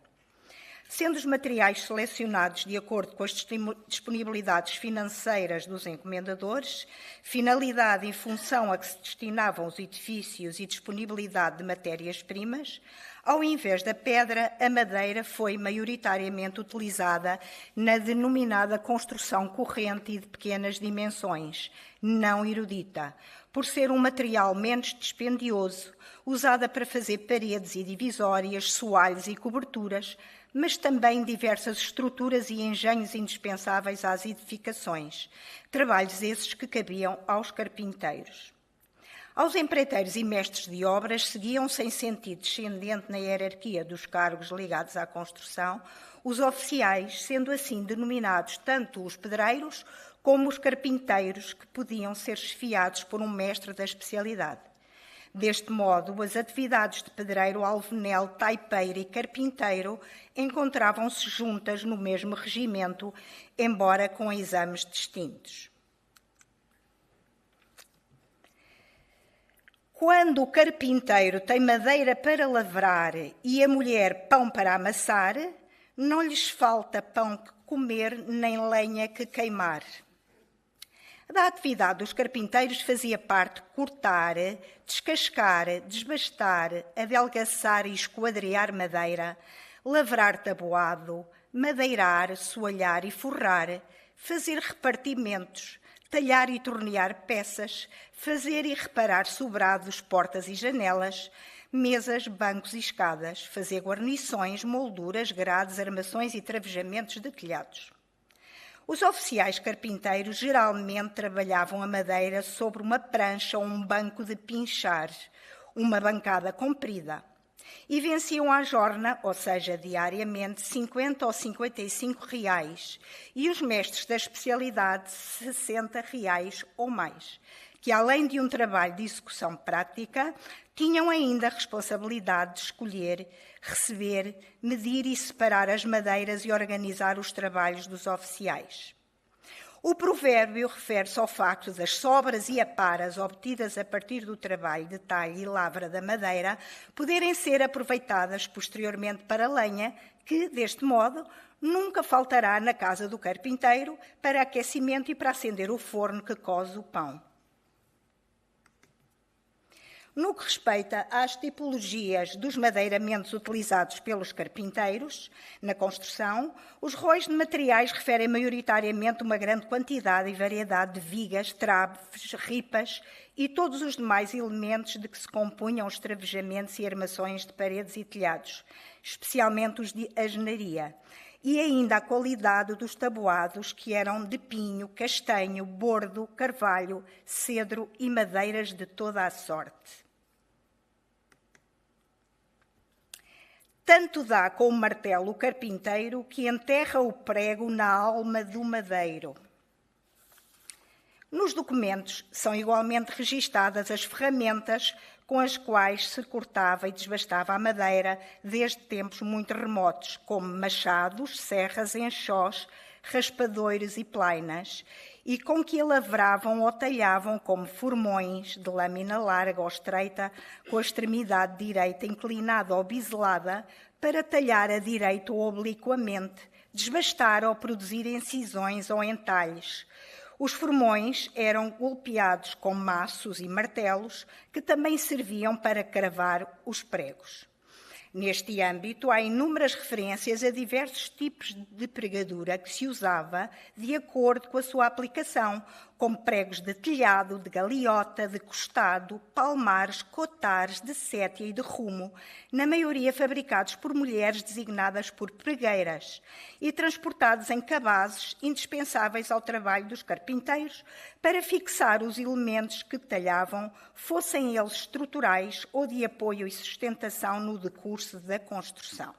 Sendo os materiais selecionados de acordo com as disponibilidades financeiras dos encomendadores, finalidade e função a que se destinavam os edifícios e disponibilidade de matérias-primas, ao invés da pedra, a madeira foi maioritariamente utilizada na denominada construção corrente e de pequenas dimensões, não erudita, por ser um material menos dispendioso, usada para fazer paredes e divisórias, soalhos e coberturas, mas também diversas estruturas e engenhos indispensáveis às edificações, trabalhos esses que cabiam aos carpinteiros. Aos empreiteiros e mestres de obras seguiam-se em sentido descendente na hierarquia dos cargos ligados à construção os oficiais, sendo assim denominados tanto os pedreiros como os carpinteiros, que podiam ser chefiados por um mestre da especialidade. Deste modo, as atividades de pedreiro, alvenel, taipeiro e carpinteiro encontravam-se juntas no mesmo regimento, embora com exames distintos. Quando o carpinteiro tem madeira para lavrar e a mulher pão para amassar, não lhes falta pão que comer nem lenha que queimar. Da atividade dos carpinteiros fazia parte cortar, descascar, desbastar, adelgaçar e esquadrear madeira, lavrar tabuado, madeirar, soalhar e forrar, fazer repartimentos, talhar e tornear peças, fazer e reparar sobrados, portas e janelas, mesas, bancos e escadas, fazer guarnições, molduras, grades, armações e travejamentos de telhados. Os oficiais carpinteiros geralmente trabalhavam a madeira sobre uma prancha ou um banco de pinchar, uma bancada comprida, e venciam à jorna, ou seja, diariamente, 50 ou 55 reais, e os mestres da especialidade 60 reais ou mais, que além de um trabalho de execução prática, tinham ainda a responsabilidade de escolher, receber, medir e separar as madeiras e organizar os trabalhos dos oficiais. O provérbio refere-se ao facto das sobras e aparas obtidas a partir do trabalho de talho e lavra da madeira poderem ser aproveitadas posteriormente para lenha, que, deste modo, nunca faltará na casa do carpinteiro para aquecimento e para acender o forno que coze o pão. No que respeita às tipologias dos madeiramentos utilizados pelos carpinteiros na construção, os róis de materiais referem maioritariamente uma grande quantidade e variedade de vigas, traves, ripas e todos os demais elementos de que se compunham os travejamentos e armações de paredes e telhados, especialmente os de alvenaria, e ainda a qualidade dos tabuados, que eram de pinho, castanho, bordo, carvalho, cedro e madeiras de toda a sorte. Tanto dá com o martelo o carpinteiro que enterra o prego na alma do madeiro. Nos documentos são igualmente registadas as ferramentas com as quais se cortava e desbastava a madeira desde tempos muito remotos, como machados, serras, enxós, raspadores e plainas, e com que lavravam ou talhavam como formões de lâmina larga ou estreita, com a extremidade direita inclinada ou biselada, para talhar a direita ou obliquamente, desbastar ou produzir incisões ou entalhes. Os formões eram golpeados com maços e martelos, que também serviam para cravar os pregos. Neste âmbito, há inúmeras referências a diversos tipos de pregadura que se usava de acordo com a sua aplicação, como pregos de telhado, de galeota, de costado, palmares, cotares, de sétia e de rumo, na maioria fabricados por mulheres designadas por pregueiras e transportados em cabazes indispensáveis ao trabalho dos carpinteiros para fixar os elementos que talhavam, fossem eles estruturais ou de apoio e sustentação no decurso da construção.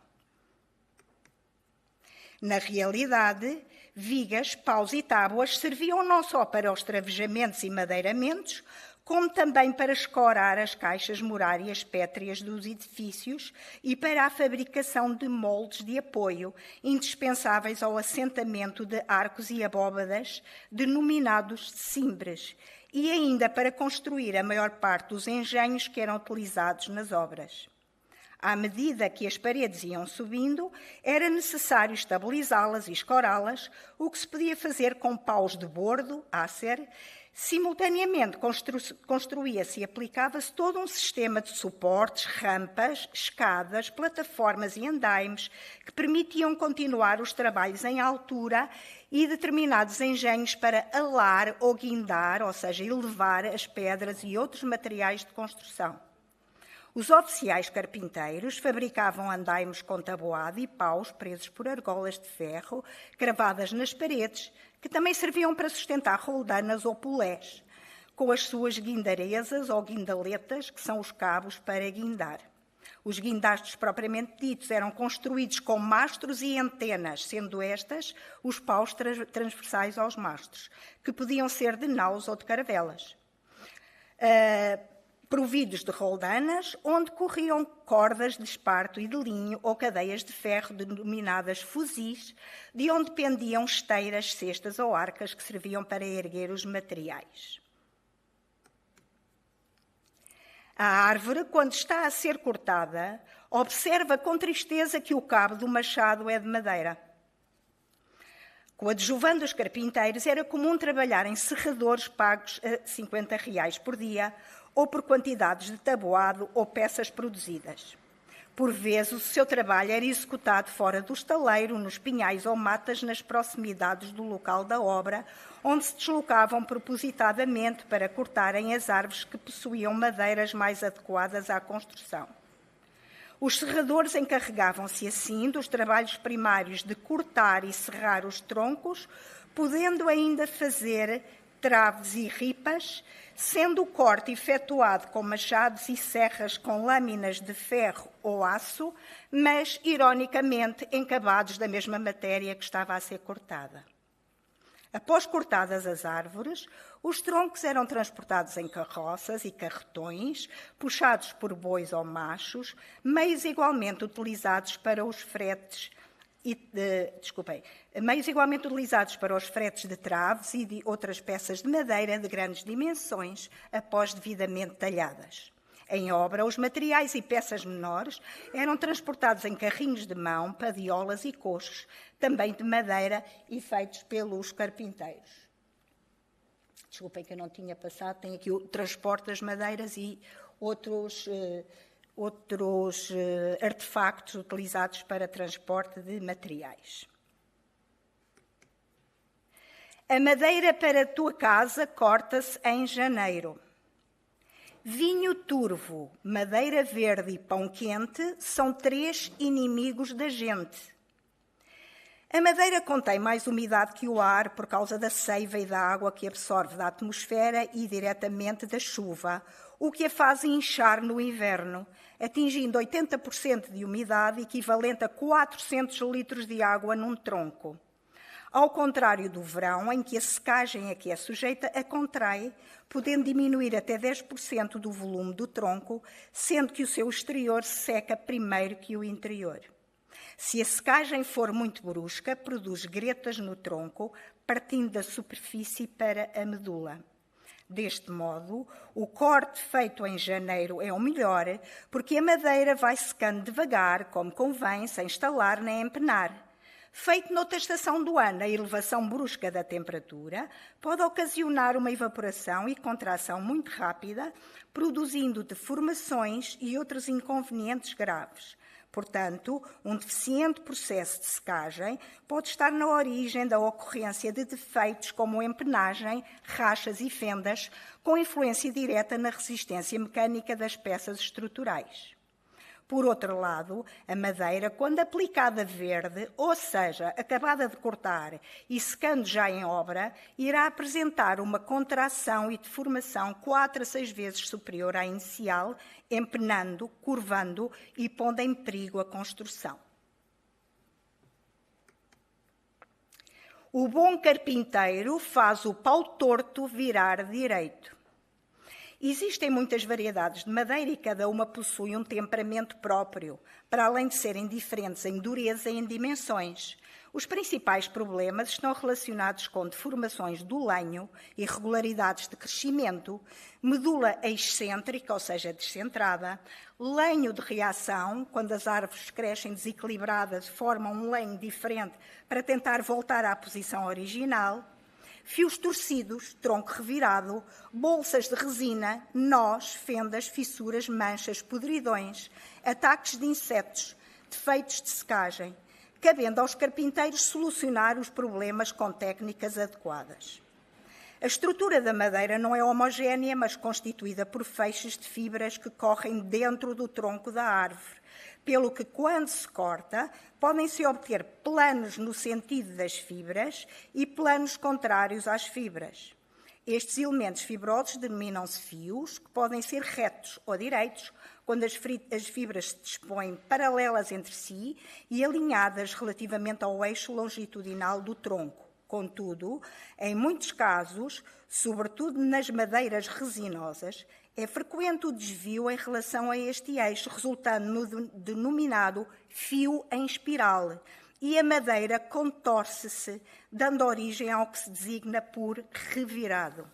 Na realidade, vigas, paus e tábuas serviam não só para os travejamentos e madeiramentos, como também para escorar as caixas murárias pétreas dos edifícios e para a fabricação de moldes de apoio, indispensáveis ao assentamento de arcos e abóbadas, denominados cimbres, e ainda para construir a maior parte dos engenhos que eram utilizados nas obras. À medida que as paredes iam subindo, era necessário estabilizá-las e escorá-las, o que se podia fazer com paus de bordo, ácer. Simultaneamente, construía-se e aplicava-se todo um sistema de suportes, rampas, escadas, plataformas e andaimes que permitiam continuar os trabalhos em altura e determinados engenhos para alar ou guindar, ou seja, elevar as pedras e outros materiais de construção. Os oficiais carpinteiros fabricavam andaimes com tabuado e paus presos por argolas de ferro, cravadas nas paredes, que também serviam para sustentar roldanas ou polés, com as suas guindarezas ou guindaletas, que são os cabos para guindar. Os guindastos propriamente ditos eram construídos com mastros e antenas, sendo estas os paus transversais aos mastros, que podiam ser de naus ou de caravelas. Providos de roldanas, onde corriam cordas de esparto e de linho ou cadeias de ferro denominadas fuzis, de onde pendiam esteiras, cestas ou arcas que serviam para erguer os materiais. A árvore, quando está a ser cortada, observa com tristeza que o cabo do machado é de madeira. Coadjuvando os carpinteiros, era comum trabalhar em serradores pagos a R$50 por dia, ou por quantidades de tabuado ou peças produzidas. Por vezes, o seu trabalho era executado fora do estaleiro, nos pinhais ou matas nas proximidades do local da obra, onde se deslocavam propositadamente para cortarem as árvores que possuíam madeiras mais adequadas à construção. Os serradores encarregavam-se, assim, dos trabalhos primários de cortar e serrar os troncos, podendo ainda fazer traves e ripas, sendo o corte efetuado com machados e serras com lâminas de ferro ou aço, mas, ironicamente, encabados da mesma matéria que estava a ser cortada. Após cortadas as árvores, os troncos eram transportados em carroças e carretões, puxados por bois ou machos, meios igualmente utilizados para os fretes de traves e de outras peças de madeira de grandes dimensões, após devidamente talhadas. Em obra, os materiais e peças menores eram transportados em carrinhos de mão, padiolas e coxos, também de madeira e feitos pelos carpinteiros. Desculpem que eu não tinha passado, tem aqui o transporte das madeiras e outros artefactos utilizados para transporte de materiais. A madeira para a tua casa corta-se em janeiro. Vinho turvo, madeira verde e pão quente são 3 inimigos da gente. A madeira contém mais umidade que o ar por causa da seiva e da água que absorve da atmosfera e diretamente da chuva, o que a faz inchar no inverno, atingindo 80% de umidade, equivalente a 400 litros de água num tronco. Ao contrário do verão, em que a secagem a que é sujeita a contrai, podendo diminuir até 10% do volume do tronco, sendo que o seu exterior seca primeiro que o interior. Se a secagem for muito brusca, produz gretas no tronco, partindo da superfície para a medula. Deste modo, o corte feito em janeiro é o melhor, porque a madeira vai secando devagar, como convém, sem estalar nem empenar. Feito noutra estação do ano, a elevação brusca da temperatura pode ocasionar uma evaporação e contração muito rápida, produzindo deformações e outros inconvenientes graves. Portanto, um deficiente processo de secagem pode estar na origem da ocorrência de defeitos como empenagem, rachas e fendas, com influência direta na resistência mecânica das peças estruturais. Por outro lado, a madeira, quando aplicada verde, ou seja, acabada de cortar e secando já em obra, irá apresentar uma contração e deformação 4 a 6 vezes superior à inicial, empenando, curvando e pondo em perigo a construção. O bom carpinteiro faz o pau torto virar direito. Existem muitas variedades de madeira e cada uma possui um temperamento próprio, para além de serem diferentes em dureza e em dimensões. Os principais problemas estão relacionados com deformações do lenho, irregularidades de crescimento, medula excêntrica, ou seja, descentrada, lenho de reação, quando as árvores crescem desequilibradas, formam um lenho diferente para tentar voltar à posição original, fios torcidos, tronco revirado, bolsas de resina, nós, fendas, fissuras, manchas, podridões, ataques de insetos, defeitos de secagem, cabendo aos carpinteiros solucionar os problemas com técnicas adequadas. A estrutura da madeira não é homogénea, mas constituída por feixes de fibras que correm dentro do tronco da árvore, pelo que, quando se corta, podem-se obter planos no sentido das fibras e planos contrários às fibras. Estes elementos fibrosos denominam-se fios, que podem ser retos ou direitos, quando as fibras se dispõem paralelas entre si e alinhadas relativamente ao eixo longitudinal do tronco. Contudo, em muitos casos, sobretudo nas madeiras resinosas, é frequente o desvio em relação a este eixo, resultando no denominado fio em espiral, e a madeira contorce-se, dando origem ao que se designa por revirado.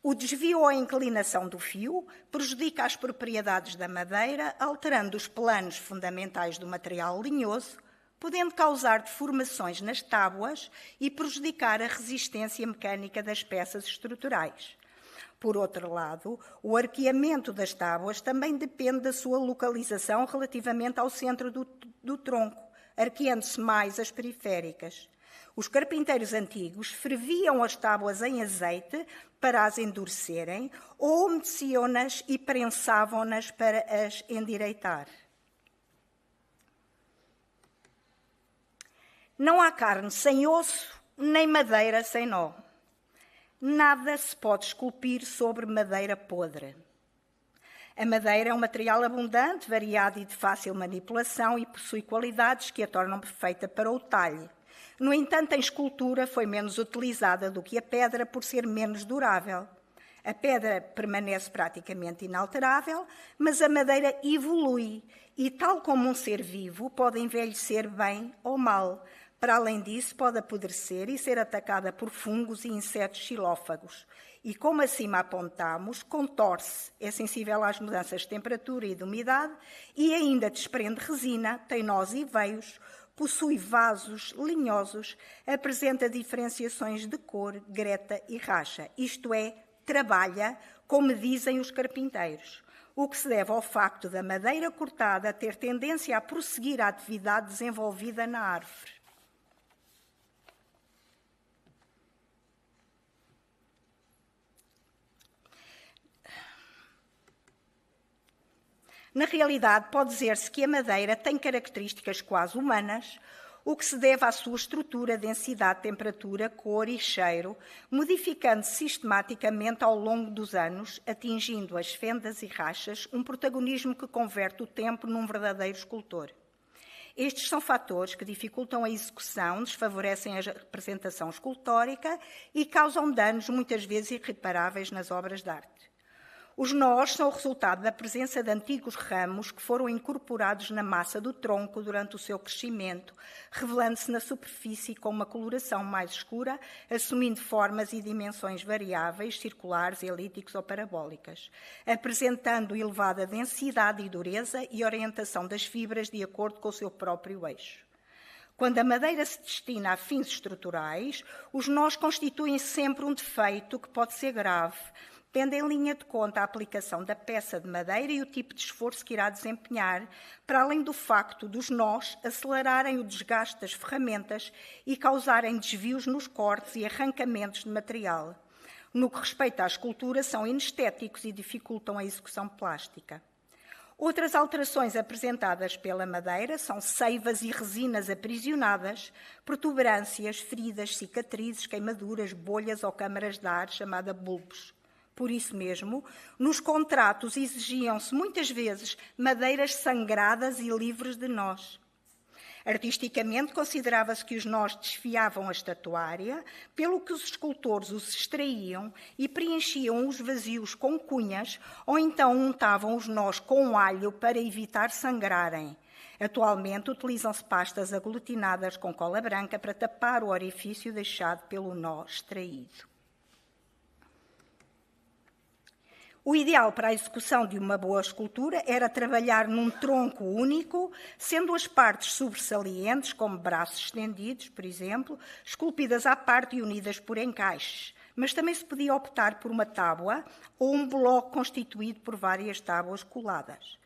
O desvio ou a inclinação do fio prejudica as propriedades da madeira, alterando os planos fundamentais do material linhoso, podendo causar deformações nas tábuas e prejudicar a resistência mecânica das peças estruturais. Por outro lado, o arqueamento das tábuas também depende da sua localização relativamente ao centro do tronco, arqueando-se mais as periféricas. Os carpinteiros antigos ferviam as tábuas em azeite para as endurecerem ou umedeciam-nas e prensavam-nas para as endireitar. Não há carne sem osso, nem madeira sem nó. Nada se pode esculpir sobre madeira podre. A madeira é um material abundante, variado e de fácil manipulação e possui qualidades que a tornam perfeita para o talhe. No entanto, em escultura foi menos utilizada do que a pedra por ser menos durável. A pedra permanece praticamente inalterável, mas a madeira evolui e, tal como um ser vivo, pode envelhecer bem ou mal. Para além disso, pode apodrecer e ser atacada por fungos e insetos xilófagos. E, como acima apontamos, contorce, é sensível às mudanças de temperatura e de umidade e ainda desprende resina, tem nós e veios, possui vasos linhosos, apresenta diferenciações de cor, greta e racha. Isto é, trabalha, como dizem os carpinteiros, o que se deve ao facto da madeira cortada ter tendência a prosseguir a atividade desenvolvida na árvore. Na realidade, pode dizer-se que a madeira tem características quase humanas, o que se deve à sua estrutura, densidade, temperatura, cor e cheiro, modificando-se sistematicamente ao longo dos anos, atingindo as fendas e rachas, um protagonismo que converte o tempo num verdadeiro escultor. Estes são fatores que dificultam a execução, desfavorecem a representação escultórica e causam danos muitas vezes irreparáveis nas obras de arte. Os nós são o resultado da presença de antigos ramos que foram incorporados na massa do tronco durante o seu crescimento, revelando-se na superfície com uma coloração mais escura, assumindo formas e dimensões variáveis, circulares, elípticas ou parabólicas, apresentando elevada densidade e dureza e orientação das fibras de acordo com o seu próprio eixo. Quando a madeira se destina a fins estruturais, os nós constituem sempre um defeito que pode ser grave, tendo em linha de conta a aplicação da peça de madeira e o tipo de esforço que irá desempenhar, para além do facto dos nós acelerarem o desgaste das ferramentas e causarem desvios nos cortes e arrancamentos de material. No que respeita à escultura, são inestéticos e dificultam a execução plástica. Outras alterações apresentadas pela madeira são seivas e resinas aprisionadas, protuberâncias, feridas, cicatrizes, queimaduras, bolhas ou câmaras de ar, chamada bulbos. Por isso mesmo, nos contratos exigiam-se muitas vezes madeiras sangradas e livres de nós. Artisticamente, considerava-se que os nós desfiavam a estatuária, pelo que os escultores os extraíam e preenchiam os vazios com cunhas ou então untavam os nós com alho para evitar sangrarem. Atualmente, utilizam-se pastas aglutinadas com cola branca para tapar o orifício deixado pelo nó extraído. O ideal para a execução de uma boa escultura era trabalhar num tronco único, sendo as partes sobressalientes, como braços estendidos, por exemplo, esculpidas à parte e unidas por encaixes. Mas também se podia optar por uma tábua ou um bloco constituído por várias tábuas coladas.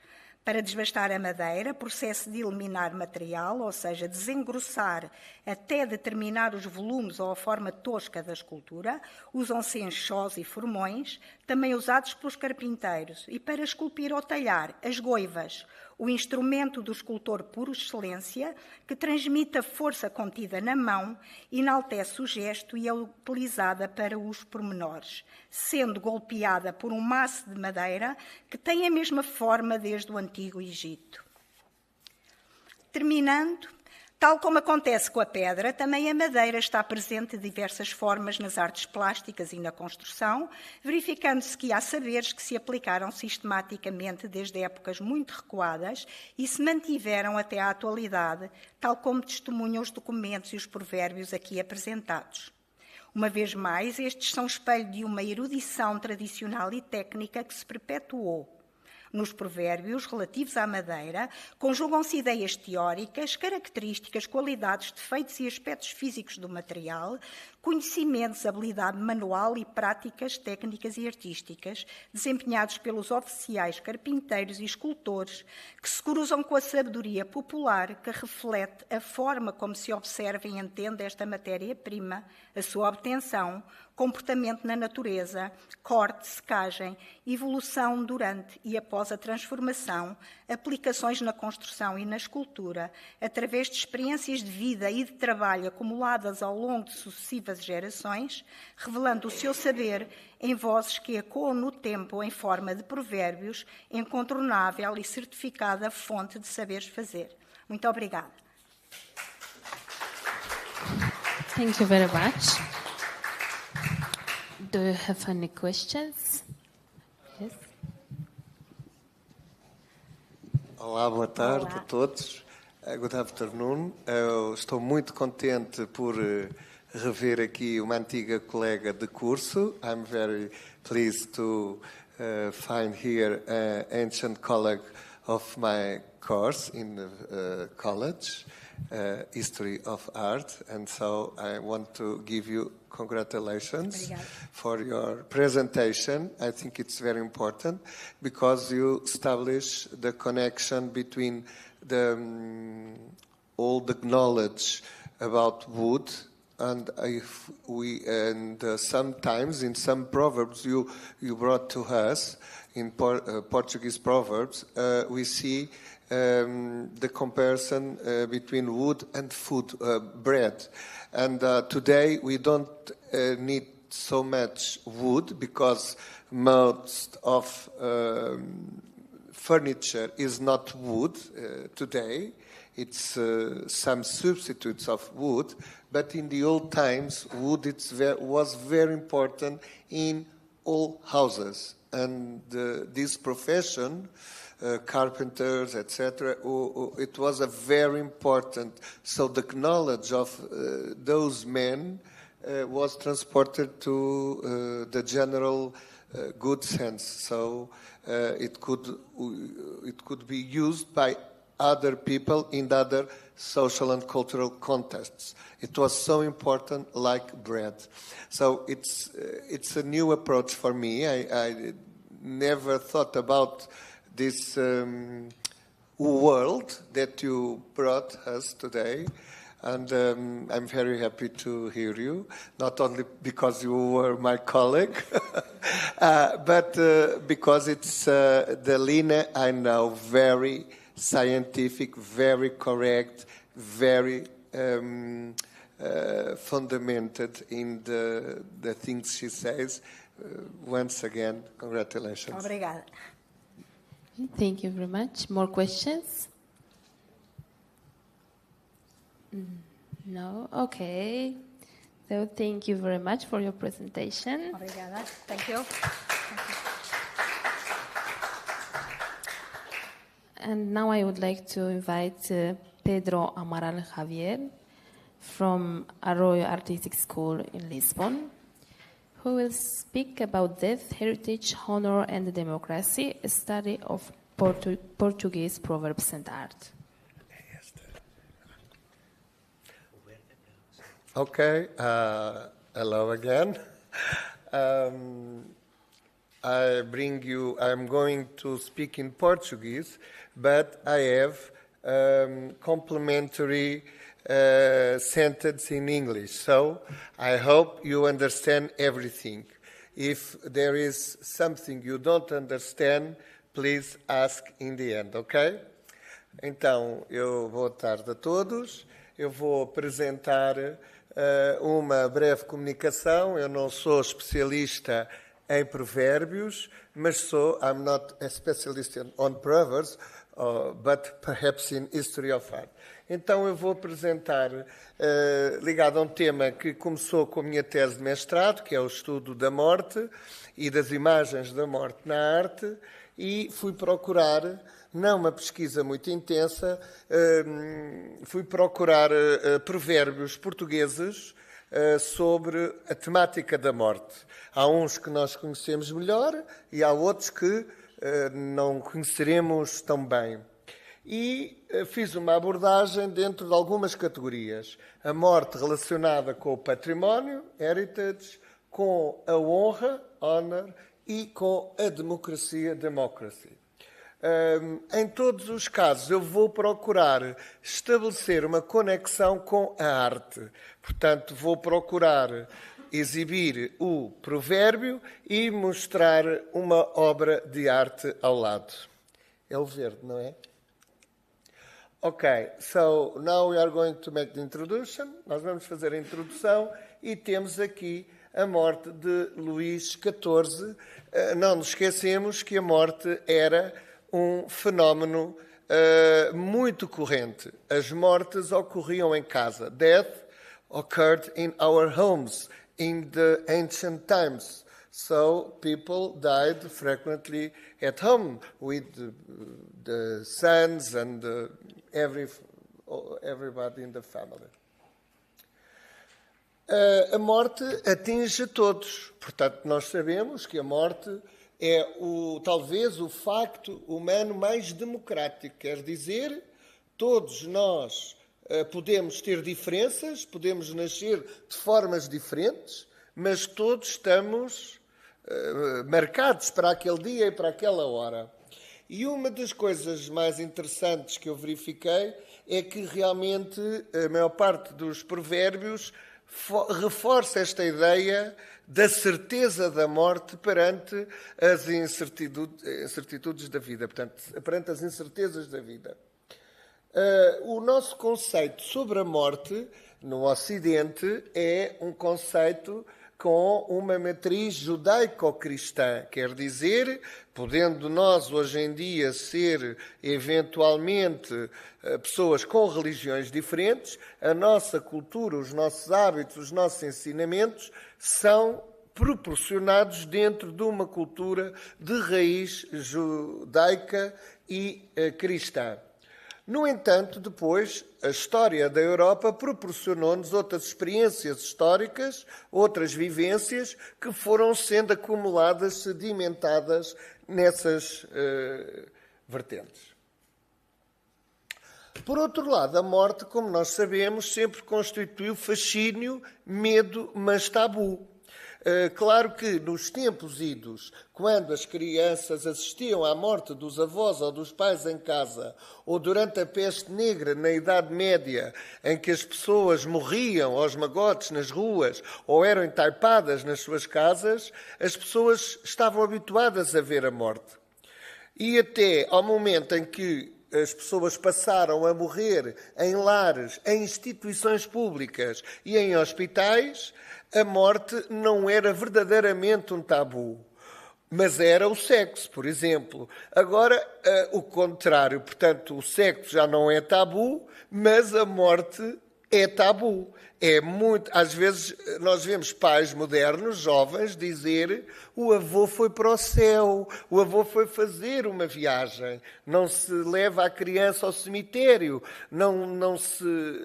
Para desbastar a madeira, processo de eliminar material, ou seja, desengrossar até determinar os volumes ou a forma tosca da escultura, usam-se enxós e formões, também usados pelos carpinteiros, e para esculpir ou talhar, as goivas, o instrumento do escultor por excelência, que transmite a força contida na mão, enaltece o gesto e é utilizada para os pormenores, sendo golpeada por um maço de madeira que tem a mesma forma desde o Antigo Egito. Terminando, tal como acontece com a pedra, também a madeira está presente de diversas formas nas artes plásticas e na construção, verificando-se que há saberes que se aplicaram sistematicamente desde épocas muito recuadas e se mantiveram até à atualidade, tal como testemunham os documentos e os provérbios aqui apresentados. Uma vez mais, estes são espelho de uma erudição tradicional e técnica que se perpetuou. Nos provérbios relativos à madeira, conjugam-se ideias teóricas, características, qualidades, defeitos e aspectos físicos do material, conhecimentos, habilidade manual e práticas técnicas e artísticas, desempenhados pelos oficiais carpinteiros e escultores, que se cruzam com a sabedoria popular que reflete a forma como se observa e entende esta matéria-prima, a sua obtenção, comportamento na natureza, corte, secagem, evolução durante e após a transformação, aplicações na construção e na escultura, através de experiências de vida e de trabalho acumuladas ao longo de sucessivas gerações, revelando o seu saber em vozes que ecoam no tempo em forma de provérbios, incontornável e certificada fonte de saberes fazer. Muito obrigada. Thank you very much. Do you have any questions? Yes. Olá, boa tarde a todos. Good afternoon. Eu estou muito contente por rever aqui uma antiga colega de curso. I'm very pleased to find here an ancient colleague of my course in the college, History of Art. And so I want to give you congratulations for your presentation. I think it's very important because you establish the connection between all the knowledge about wood and sometimes in some proverbs you brought to us in Portuguese proverbs we see the comparison between wood and food, bread. And today we don't need so much wood because most of furniture is not wood today. It's some substitutes of wood. But in the old times, wood was very important in all houses. And this profession, carpenters, etc., it was a very important. So the knowledge of those men was transported to the general good sense. So it could be used by other people in other social and cultural contexts. It was so important, like bread. So it's a new approach for me. I never thought about this world that you brought us today. And I'm very happy to hear you, not only because you were my colleague, but because it's the Line I know, very scientific, very correct, very fundamented in the things she says. Once again, congratulations. Obrigada. Thank you very much. More questions? No? Okay. So thank you very much for your presentation. Obrigada. Thank you. And now I would like to invite Pedro Amaral Javier from Arroyo Artistic School in Lisbon, who will speak about death, heritage, honor, and democracy, a study of Portuguese proverbs and art. Okay, hello again. I'm going to speak in Portuguese, but I have complementary sentence in English. So I hope you understand everything. If there is something you don't understand, please ask in the end, ok? Então, boa tarde a todos. Eu vou apresentar uma breve comunicação. Eu não sou especialista em provérbios, mas I'm not a specialist on Proverbs, but perhaps in history of art. Então eu vou apresentar, ligado a um tema que começou com a minha tese de mestrado, que é o estudo da morte e das imagens da morte na arte, e fui procurar, não uma pesquisa muito intensa, fui procurar provérbios portugueses sobre a temática da morte. Há uns que nós conhecemos melhor e há outros que não conheceremos tão bem. E fiz uma abordagem dentro de algumas categorias. A morte relacionada com o património, heritage, com a honra, honor, e com a democracia, democracy. Em todos os casos, eu vou procurar estabelecer uma conexão com a arte. Portanto, vou procurar exibir o provérbio e mostrar uma obra de arte ao lado. É o verde, não é? Ok, so now we are going to make the introduction. Nós vamos fazer a introdução e temos aqui a morte de Luís XIV. Não nos esquecemos que a morte era um fenómeno muito corrente. As mortes ocorriam em casa. Death occurred in our homes in the ancient times. So people died frequently at home with the sons and everybody in the family. A morte atinge todos. Portanto, nós sabemos que a morte é talvez o facto humano mais democrático. Quer dizer, todos nós podemos ter diferenças, podemos nascer de formas diferentes, mas todos estamos marcados para aquele dia e para aquela hora. E uma das coisas mais interessantes que eu verifiquei é que realmente a maior parte dos provérbios reforça esta ideia da certeza da morte perante as incertitudes da vida, portanto, perante as incertezas da vida. O nosso conceito sobre a morte no Ocidente é um conceito com uma matriz judaico-cristã. Quer dizer, podendo nós hoje em dia ser eventualmente pessoas com religiões diferentes, a nossa cultura, os nossos hábitos, os nossos ensinamentos são proporcionados dentro de uma cultura de raiz judaica e cristã. No entanto, depois, a história da Europa proporcionou-nos outras experiências históricas, outras vivências que foram sendo acumuladas, sedimentadas nessas vertentes. Por outro lado, a morte, como nós sabemos, sempre constituiu fascínio, medo, mas tabu. Claro que nos tempos idos, quando as crianças assistiam à morte dos avós ou dos pais em casa, ou durante a peste negra na Idade Média, em que as pessoas morriam aos magotes nas ruas ou eram entaipadas nas suas casas, as pessoas estavam habituadas a ver a morte. E até ao momento em que as pessoas passaram a morrer em lares, em instituições públicas e em hospitais, a morte não era verdadeiramente um tabu, mas era o sexo, por exemplo. Agora, o contrário, portanto, o sexo já não é tabu, mas a morte é tabu. Às vezes nós vemos pais modernos, jovens, dizer: o avô foi para o céu, o avô foi fazer uma viagem, não se leva a criança ao cemitério,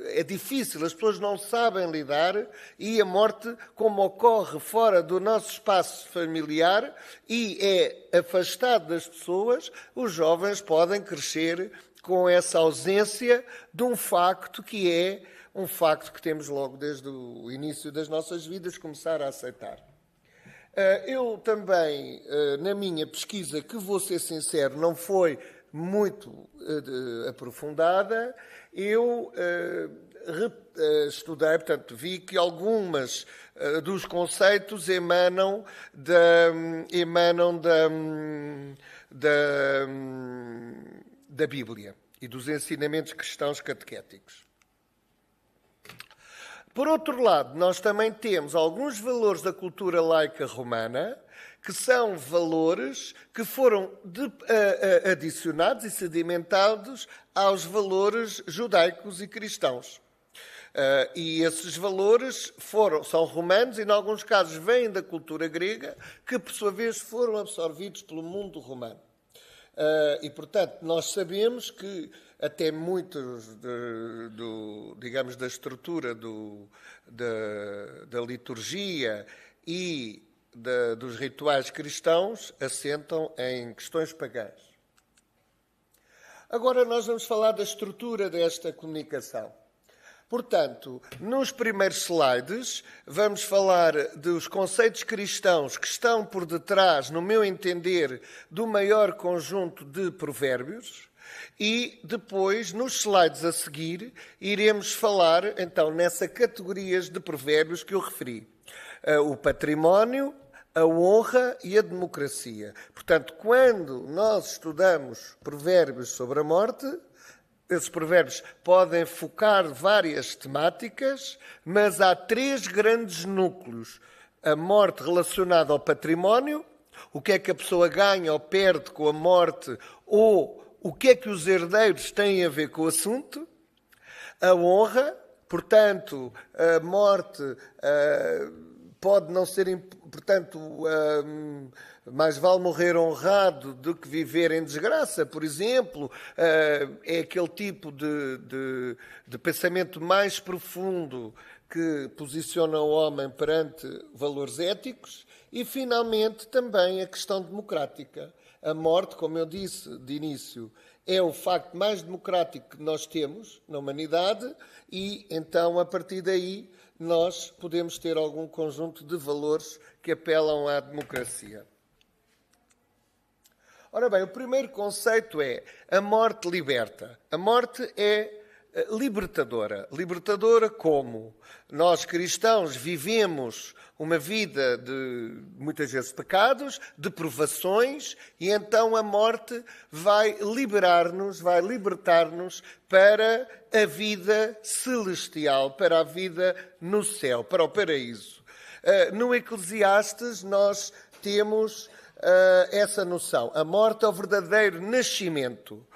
é difícil, as pessoas não sabem lidar, e a morte, como ocorre fora do nosso espaço familiar e é afastado das pessoas, os jovens podem crescer com essa ausência de um facto que é um facto que temos logo desde o início das nossas vidas começar a aceitar. Eu também, na minha pesquisa, que vou ser sincero, não foi muito aprofundada, eu estudei, portanto, vi que algumas dos conceitos emanam da Bíblia e dos ensinamentos cristãos catequéticos. Por outro lado, nós também temos alguns valores da cultura laica romana, que são valores que foram adicionados e sedimentados aos valores judaicos e cristãos. E esses valores são romanos e, em alguns casos, vêm da cultura grega, que, por sua vez, foram absorvidos pelo mundo romano. E, portanto, nós sabemos que até muitos, digamos, da estrutura da liturgia e dos rituais cristãos assentam em questões pagãs. Agora nós vamos falar da estrutura desta comunicação. Portanto, nos primeiros slides, vamos falar dos conceitos cristãos que estão por detrás, no meu entender, do maior conjunto de provérbios. E depois, nos slides a seguir, iremos falar, então, nessas categorias de provérbios que eu referi. O património, a honra e a democracia. Portanto, quando nós estudamos provérbios sobre a morte, esses provérbios podem focar várias temáticas, mas há 3 grandes núcleos. A morte relacionada ao património, o que é que a pessoa ganha ou perde com a morte, ou o que é que os herdeiros têm a ver com o assunto. A honra, portanto, a morte pode não ser... Portanto, mais vale morrer honrado do que viver em desgraça, por exemplo. É aquele tipo de pensamento mais profundo que posiciona o homem perante valores éticos. E, finalmente, também a questão democrática. A morte, como eu disse de início, é o facto mais democrático que nós temos na humanidade e, então, a partir daí, nós podemos ter algum conjunto de valores que apelam à democracia. Ora bem, o primeiro conceito é a morte liberta. A morte é libertadora. Libertadora como? Nós, cristãos, vivemos uma vida de, muitas vezes, pecados, de provações, e então a morte vai liberar-nos, vai libertar-nos para a vida celestial, para a vida no céu, para o paraíso. No Eclesiastes nós temos essa noção. A morte é o verdadeiro nascimento.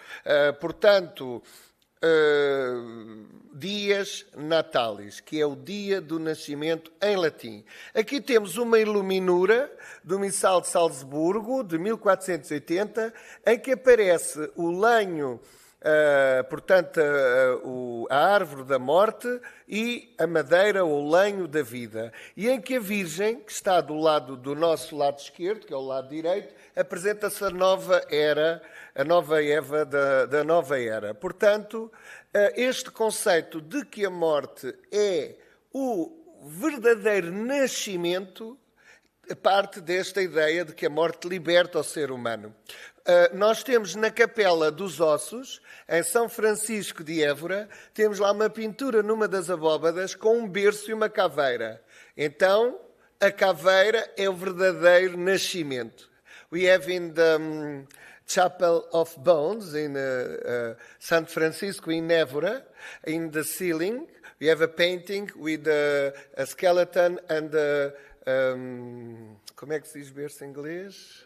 Portanto, dias natalis, que é o dia do nascimento em latim. Aqui temos uma iluminura do Missal de Salzburgo, de 1480, em que aparece o lenho, portanto, a árvore da morte e a madeira ou lenho da vida. E em que a Virgem, que está do nosso lado esquerdo, que é o lado direito, apresenta-se a nova era, a nova Eva da nova era. Portanto, este conceito de que a morte é o verdadeiro nascimento parte desta ideia de que a morte liberta o ser humano. Nós temos na Capela dos Ossos, em São Francisco de Évora, temos lá uma pintura numa das abóbadas com um berço e uma caveira. Então, a caveira é o verdadeiro nascimento. We have in the Chapel of Bones in San Francisco in Évora, in the ceiling, we have a painting with a skeleton and como é que se diz berço em inglês?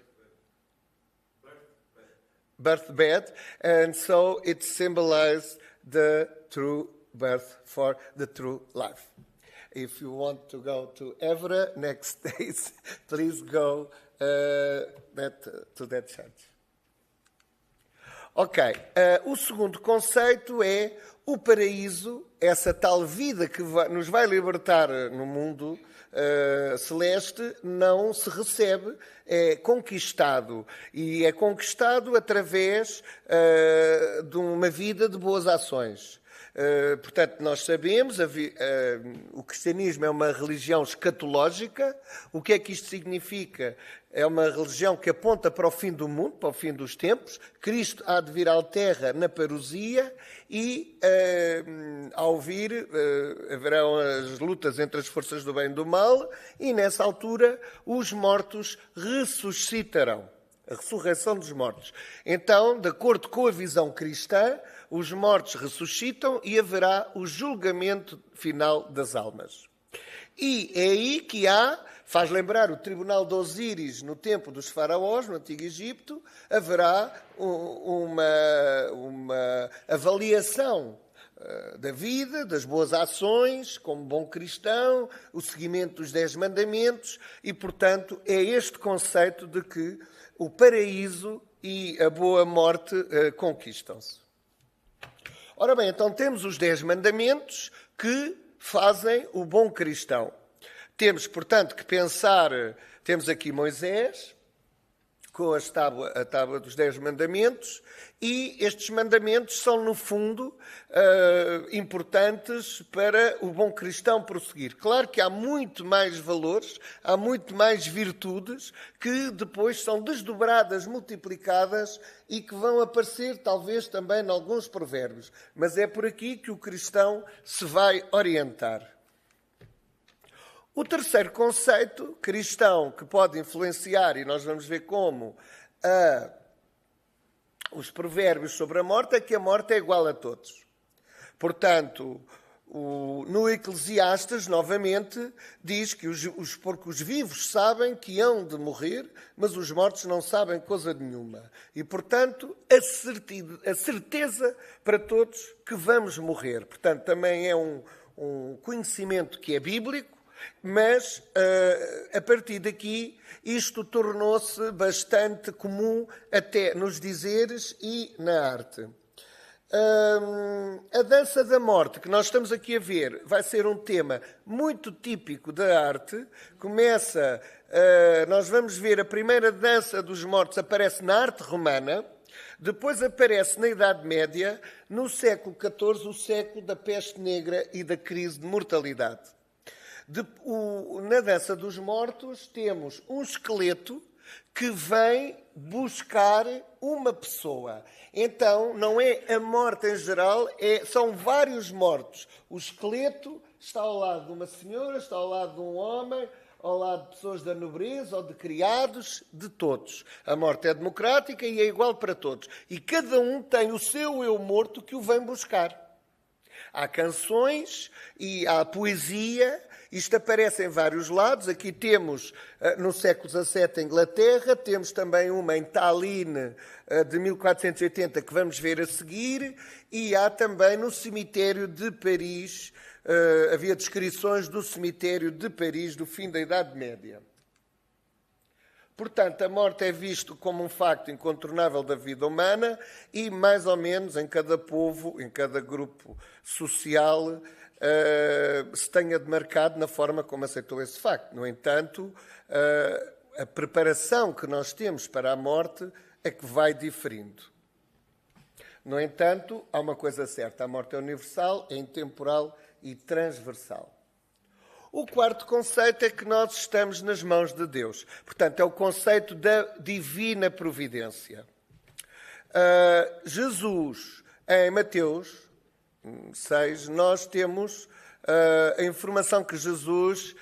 Birthbed. And so it symbolizes the true birth for the true life. If you want to go to Évora next days, please go to that church. Ok. O segundo conceito é o paraíso, essa tal vida que nos vai libertar no mundo celeste, não se recebe, é conquistado. E é conquistado através de uma vida de boas ações. Portanto, nós sabemos, o cristianismo é uma religião escatológica. O que é que isto significa? É uma religião que aponta para o fim do mundo, para o fim dos tempos. Cristo há de vir à terra na parousia e, ao vir, haverão as lutas entre as forças do bem e do mal e, nessa altura, os mortos ressuscitarão. A ressurreição dos mortos. Então, de acordo com a visão cristã, os mortos ressuscitam e haverá o julgamento final das almas. E é aí que faz lembrar o tribunal de Osíris no tempo dos faraós, no Antigo Egito, haverá uma avaliação da vida, das boas ações, como bom cristão, o seguimento dos 10 mandamentos e, portanto, é este conceito de que o paraíso e a boa morte conquistam-se. Ora bem, então temos os 10 mandamentos que fazem o bom cristão. Temos, portanto, que pensar, temos aqui Moisés, com a tábua dos 10 mandamentos, e estes mandamentos são, no fundo, importantes para o bom cristão prosseguir. Claro que há muito mais valores, há muito mais virtudes, que depois são desdobradas, multiplicadas, e que vão aparecer, talvez, também em alguns provérbios. Mas é por aqui que o cristão se vai orientar. O terceiro conceito cristão que pode influenciar, e nós vamos ver como, os provérbios sobre a morte, é que a morte é igual a todos. Portanto, no Eclesiastes, novamente, diz que porque os vivos sabem que hão de morrer, mas os mortos não sabem coisa nenhuma. E, portanto, a certeza para todos que vamos morrer. Portanto, também é um conhecimento que é bíblico, mas, a partir daqui, isto tornou-se bastante comum até nos dizeres e na arte. A dança da morte, que nós estamos aqui a ver, vai ser um tema muito típico da arte. Nós vamos ver a primeira dança dos mortos aparece na arte romana, depois aparece na Idade Média, no século XIV, o século da peste negra e da crise de mortalidade. Na dança dos mortos temos um esqueleto que vem buscar uma pessoa. Então, não é a morte em geral, são vários mortos. O esqueleto está ao lado de uma senhora, está ao lado de um homem, ao lado de pessoas da nobreza ou de criados, de todos. A morte é democrática e é igual para todos. E cada um tem o seu eu morto que o vem buscar. Há canções e há poesia Isto aparece em vários lados. Aqui temos, no século XVII, em Inglaterra, temos também uma em Tallinn, de 1480, que vamos ver a seguir, e há também no cemitério de Paris, havia descrições do cemitério de Paris do fim da Idade Média. Portanto, a morte é visto como um facto incontornável da vida humana e, mais ou menos, em cada povo, em cada grupo social, se tenha demarcado na forma como aceitou esse facto. No entanto, a preparação que nós temos para a morte é que vai diferindo. No entanto, há uma coisa certa: a morte é universal, é intemporal e transversal. O quarto conceito é que nós estamos nas mãos de Deus. Portanto, é o conceito da divina providência. Jesus, em Mateus 6, nós temos a informação que Jesus,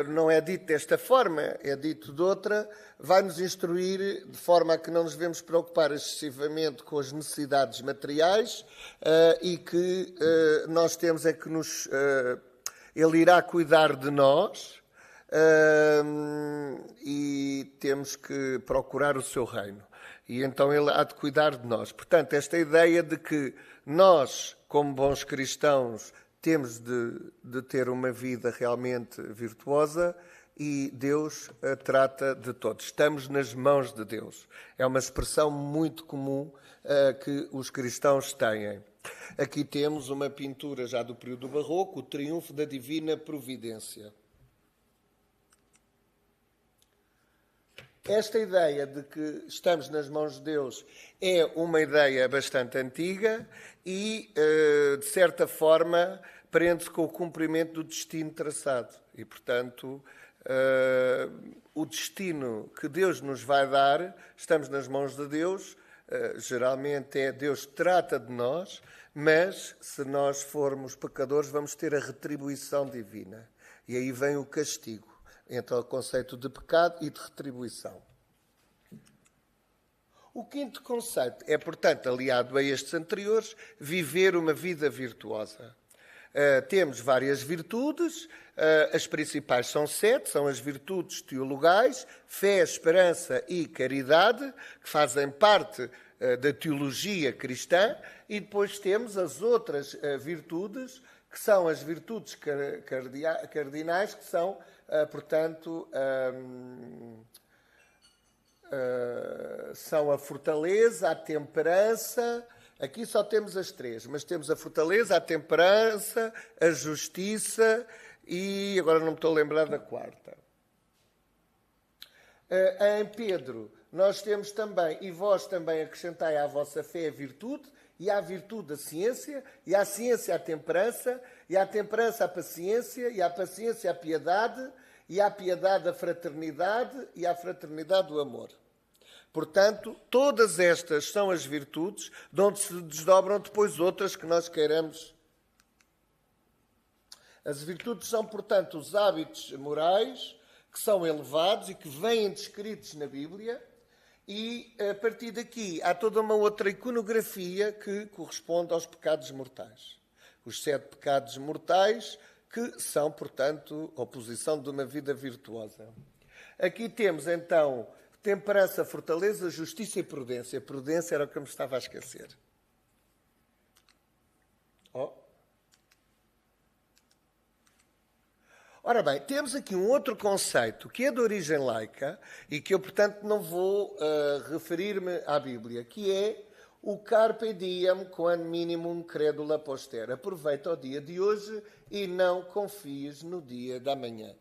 não é dito desta forma, é dito de outra, vai nos instruir de forma a que não nos devemos preocupar excessivamente com as necessidades materiais e que nós temos é que Ele irá cuidar de nós e temos que procurar o seu reino. E então Ele há de cuidar de nós. Portanto, esta ideia de que nós, como bons cristãos, temos de ter uma vida realmente virtuosa e Deus trata de todos. Estamos nas mãos de Deus. É uma expressão muito comum que os cristãos têm. Aqui temos uma pintura já do período barroco, o triunfo da divina providência. Esta ideia de que estamos nas mãos de Deus é uma ideia bastante antiga e, de certa forma, prende-se com o cumprimento do destino traçado. E, portanto, o destino que Deus nos vai dar, estamos nas mãos de Deus. Geralmente é Deus que trata de nós, mas se nós formos pecadores vamos ter a retribuição divina. E aí vem o castigo, entre o conceito de pecado e de retribuição. O quinto conceito é, portanto, aliado a estes anteriores, viver uma vida virtuosa. Temos várias virtudes, as principais são 7, são as virtudes teologais, fé, esperança e caridade, que fazem parte da teologia cristã, e depois temos as outras virtudes, que são as virtudes cardinais, que são, portanto, são a fortaleza, a temperança. Aqui só temos as 3, mas temos a fortaleza, a temperança, a justiça e agora não me estou a lembrar da quarta. Em Pedro, nós temos também, e vós também acrescentai à vossa fé a virtude, e à virtude a ciência, e à ciência a temperança, e à temperança a paciência, e à paciência a piedade, e à piedade a fraternidade, e à fraternidade o amor. Portanto, todas estas são as virtudes de onde se desdobram depois outras que nós queiramos. As virtudes são, portanto, os hábitos morais que são elevados e que vêm descritos na Bíblia e, a partir daqui, há toda uma outra iconografia que corresponde aos pecados mortais. Os 7 pecados mortais que são, portanto, a oposição de uma vida virtuosa. Aqui temos, então, temperança, fortaleza, justiça e prudência. Prudência era o que eu me estava a esquecer. Ora bem, temos aqui um outro conceito que é de origem laica e que eu, portanto, não vou referir-me à Bíblia, que é o carpe diem quam minimum credula poster. Aproveita o dia de hoje e não confies no dia da manhã.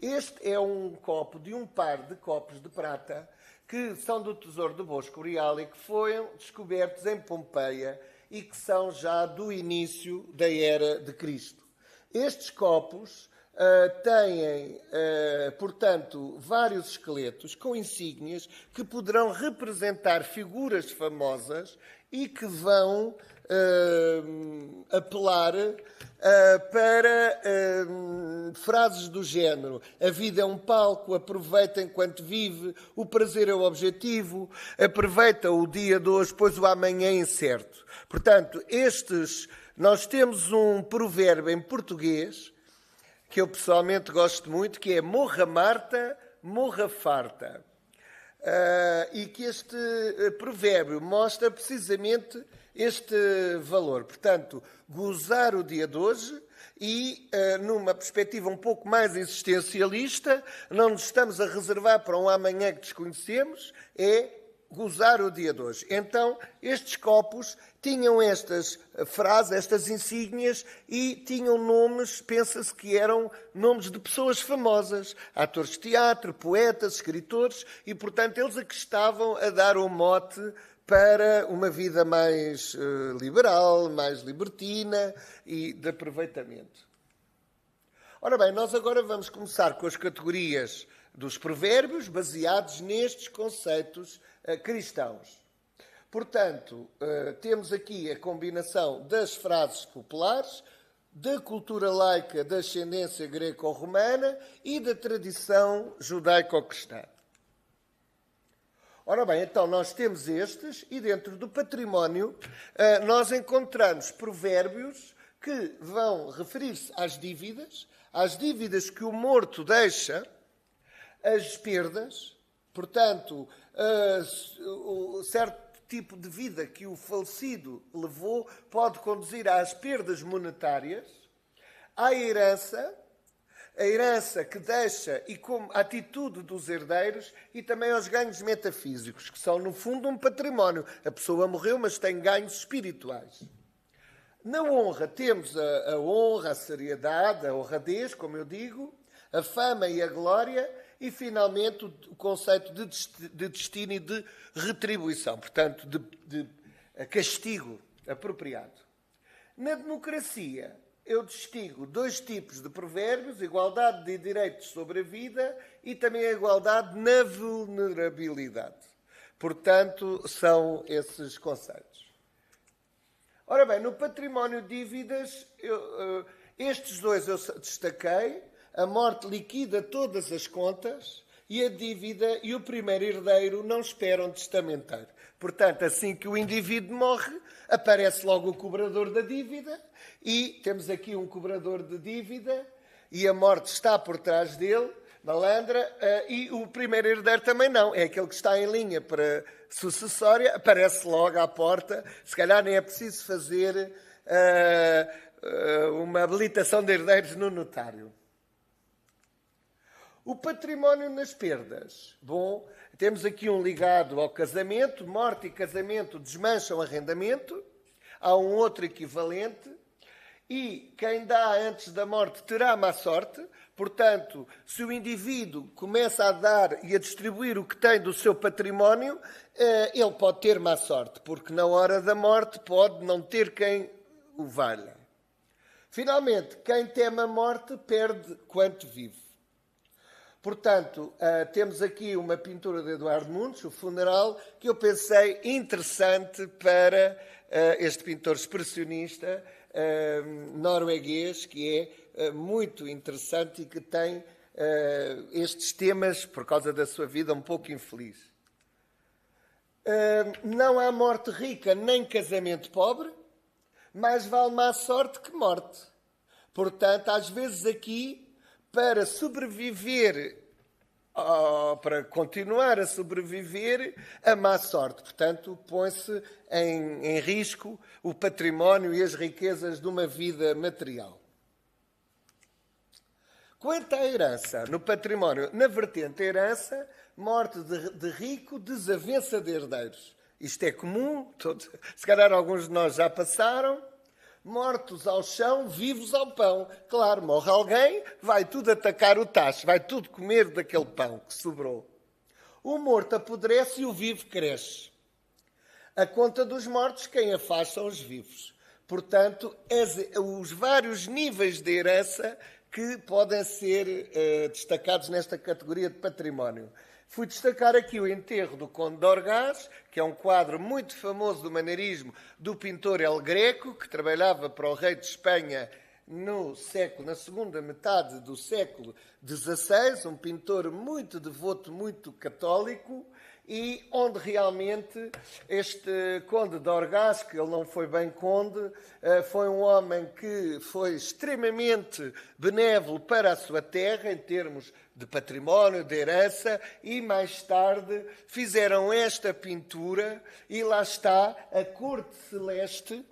Este é um copo de um par de copos de prata que são do Tesouro do Bosco Boreal e que foram descobertos em Pompeia e que são já do início da era de Cristo. Estes copos têm, portanto, vários esqueletos com insígnias que poderão representar figuras famosas e que vão apelar para frases do género: a vida é um palco, aproveita enquanto vive, o prazer é o objetivo, aproveita o dia de hoje, pois o amanhã é incerto. Portanto, nós temos um provérbio em português que eu pessoalmente gosto muito, que é morra Marta, morra farta. E que este provérbio mostra precisamente este valor. Portanto, gozar o dia de hoje e, numa perspectiva um pouco mais existencialista, não nos estamos a reservar para um amanhã que desconhecemos, é gozar o dia de hoje. Então, estes copos tinham estas frases, estas insígnias, e tinham nomes, pensa-se que eram nomes de pessoas famosas, atores de teatro, poetas, escritores, e, portanto, eles aqui estavam a dar um mote para uma vida mais liberal, mais libertina e de aproveitamento. Ora bem, nós agora vamos começar com as categorias dos provérbios, baseados nestes conceitos cristãos. Portanto, temos aqui a combinação das frases populares, da cultura laica da ascendência greco-romana e da tradição judaico-cristã. Ora bem, então nós temos estes, e dentro do património nós encontramos provérbios que vão referir-se às dívidas que o morto deixa, as perdas, portanto, o certo tipo de vida que o falecido levou pode conduzir às perdas monetárias, à herança, a herança que deixa e como atitude dos herdeiros, e também aos ganhos metafísicos, que são, no fundo, um património. A pessoa morreu, mas tem ganhos espirituais. Na honra temos a honra, a seriedade, a honradez, como eu digo, a fama e a glória, e, finalmente, o conceito de destino e de retribuição, portanto, de castigo apropriado. Na democracia, eu distingo dois tipos de provérbios: igualdade de direitos sobre a vida e também a igualdade na vulnerabilidade. Portanto, são esses conceitos. Ora bem, no património de dívidas, estes dois eu destaquei. A morte liquida todas as contas e a dívida e o primeiro herdeiro não esperam testamenteiro. Portanto, assim que o indivíduo morre, aparece logo o cobrador da dívida, e temos aqui um cobrador de dívida e a morte está por trás dele, malandra, e o primeiro herdeiro também não. É aquele que está em linha para sucessória, aparece logo à porta. Se calhar nem é preciso fazer uma habilitação de herdeiros no notário. O património nas perdas. Bom, temos aqui um ligado ao casamento. Morte e casamento desmancham arrendamento. Há um outro equivalente. E quem dá antes da morte terá má sorte. Portanto, se o indivíduo começa a dar e a distribuir o que tem do seu património, ele pode ter má sorte, porque na hora da morte pode não ter quem o valha. Finalmente, quem teme a morte perde quanto vive. Portanto, temos aqui uma pintura de Eduardo Munch, o funeral, que eu pensei interessante para este pintor expressionista norueguês, que é muito interessante e que tem estes temas, por causa da sua vida um pouco infeliz. Não há morte rica nem casamento pobre, mais vale má sorte que morte. Portanto, às vezes aqui, para sobreviver, para continuar a sobreviver, a má sorte. Portanto, põe-se em risco o património e as riquezas de uma vida material. Quanto à herança, no património, na vertente herança, morte de rico, desavença de herdeiros. Isto é comum, se calhar alguns de nós já passaram. Mortos ao chão, vivos ao pão. Claro, morre alguém, vai tudo atacar o tacho, vai tudo comer daquele pão que sobrou. O morto apodrece e o vivo cresce. A conta dos mortos, quem a faz são os vivos. Portanto, os vários níveis de herança que podem ser destacados nesta categoria de património. Fui destacar aqui o enterro do Conde de Orgaz, que é um quadro muito famoso do maneirismo do pintor El Greco, que trabalhava para o rei de Espanha na segunda metade do século XVI, um pintor muito devoto, muito católico, e onde realmente este conde de Orgaz, que ele não foi bem conde, foi um homem que foi extremamente benévolo para a sua terra, em termos de património, de herança, e mais tarde fizeram esta pintura, e lá está a corte celeste,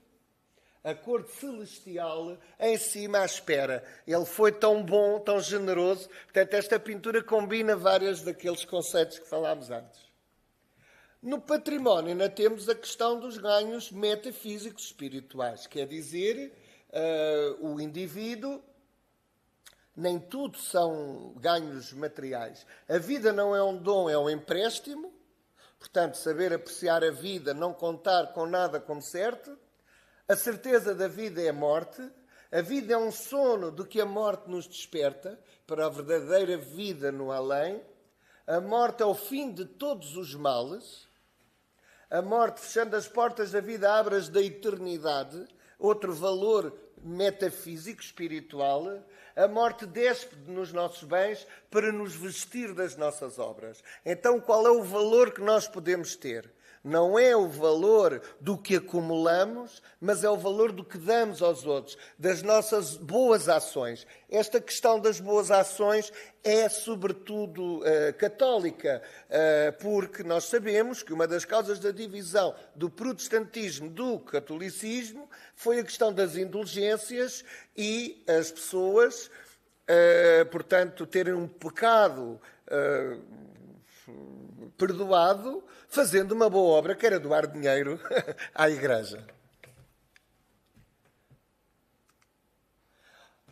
a corte celestial em cima à espera. Ele foi tão bom, tão generoso. Portanto, esta pintura combina vários daqueles conceitos que falámos antes. No património ainda temos a questão dos ganhos metafísicos espirituais. Quer dizer, o indivíduo, nem tudo são ganhos materiais. A vida não é um dom, é um empréstimo. Portanto, saber apreciar a vida, não contar com nada como certo. A certeza da vida é a morte. A vida é um sono do que a morte nos desperta para a verdadeira vida no além. A morte é o fim de todos os males. A morte, fechando as portas da vida, abre-as da eternidade, outro valor metafísico, espiritual. A morte despe nos nossos bens para nos vestir das nossas obras. Então, qual é o valor que nós podemos ter? Não é o valor do que acumulamos, mas é o valor do que damos aos outros, das nossas boas ações. Esta questão das boas ações é, sobretudo, católica, porque nós sabemos que uma das causas da divisão do protestantismo do catolicismo foi a questão das indulgências e as pessoas, portanto, terem um pecado perdoado, fazendo uma boa obra, que era doar dinheiro à Igreja.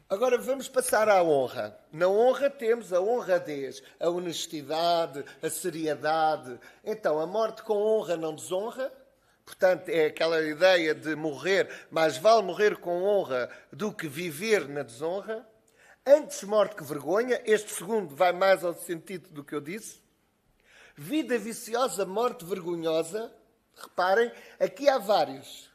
Agora vamos passar à honra. Na honra temos a honradez, a honestidade, a seriedade. Então, a morte com honra não desonra. Portanto, é aquela ideia de morrer, mais vale morrer com honra do que viver na desonra. Antes morte que vergonha. Este segundo vai mais ao sentido do que eu disse. Vida viciosa, morte vergonhosa. Reparem, aqui há vários.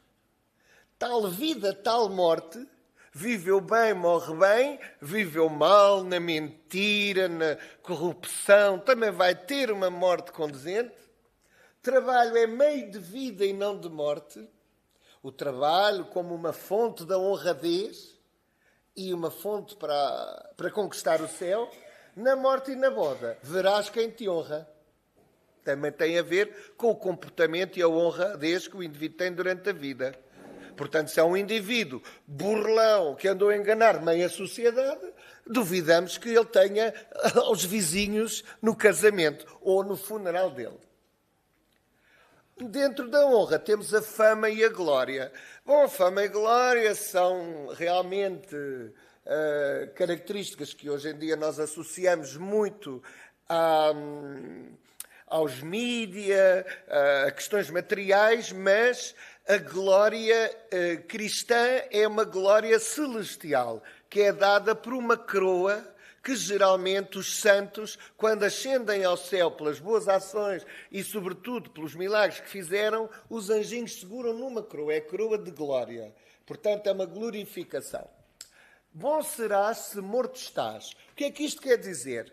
Tal vida, tal morte. Viveu bem, morre bem. Viveu mal, na mentira, na corrupção. Também vai ter uma morte condizente. Trabalho é meio de vida e não de morte. O trabalho como uma fonte da honradez e uma fonte para conquistar o céu. Na morte e na boda, verás quem te honra. Também tem a ver com o comportamento e a honradez que o indivíduo tem durante a vida. Portanto, se é um indivíduo burlão que andou a enganar meia sociedade, duvidamos que ele tenha os vizinhos no casamento ou no funeral dele. Dentro da honra temos a fama e a glória. Bom, a fama e a glória são realmente características que hoje em dia nós associamos muito aos mídia, a questões materiais, mas a glória cristã é uma glória celestial, que é dada por uma coroa que geralmente os santos, quando ascendem ao céu pelas boas ações e, sobretudo, pelos milagres que fizeram, os anjinhos seguram numa coroa. É a coroa de glória. Portanto, é uma glorificação. Bom serás se morto estás. O que é que isto quer dizer?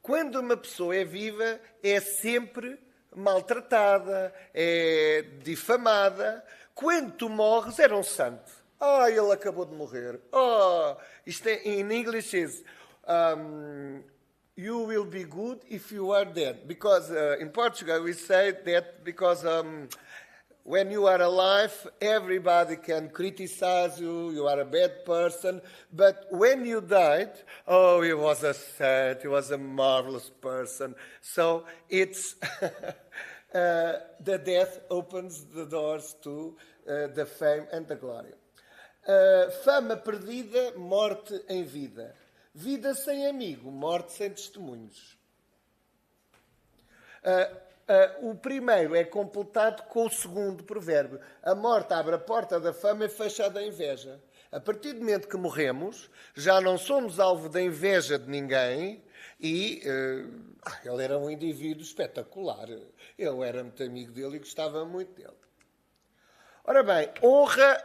Quando uma pessoa é viva, é sempre maltratada, é difamada. Quando tu morres, era um santo. Ele acabou de morrer. Isto em inglês diz... you will be good if you are dead. Because in Portugal we say that because when you are alive, everybody can criticize you, you are a bad person. But when you died, he was a saint, he was a marvelous person. So it's the death opens the doors to the fame and the glory. Fama perdida, morte em vida. Vida sem amigo, morte sem testemunhos. O primeiro é completado com o segundo provérbio. A morte abre a porta da fama e fecha a da inveja. A partir do momento que morremos, já não somos alvo da inveja de ninguém e ele era um indivíduo espetacular. Eu era muito amigo dele e gostava muito dele. Ora bem, honra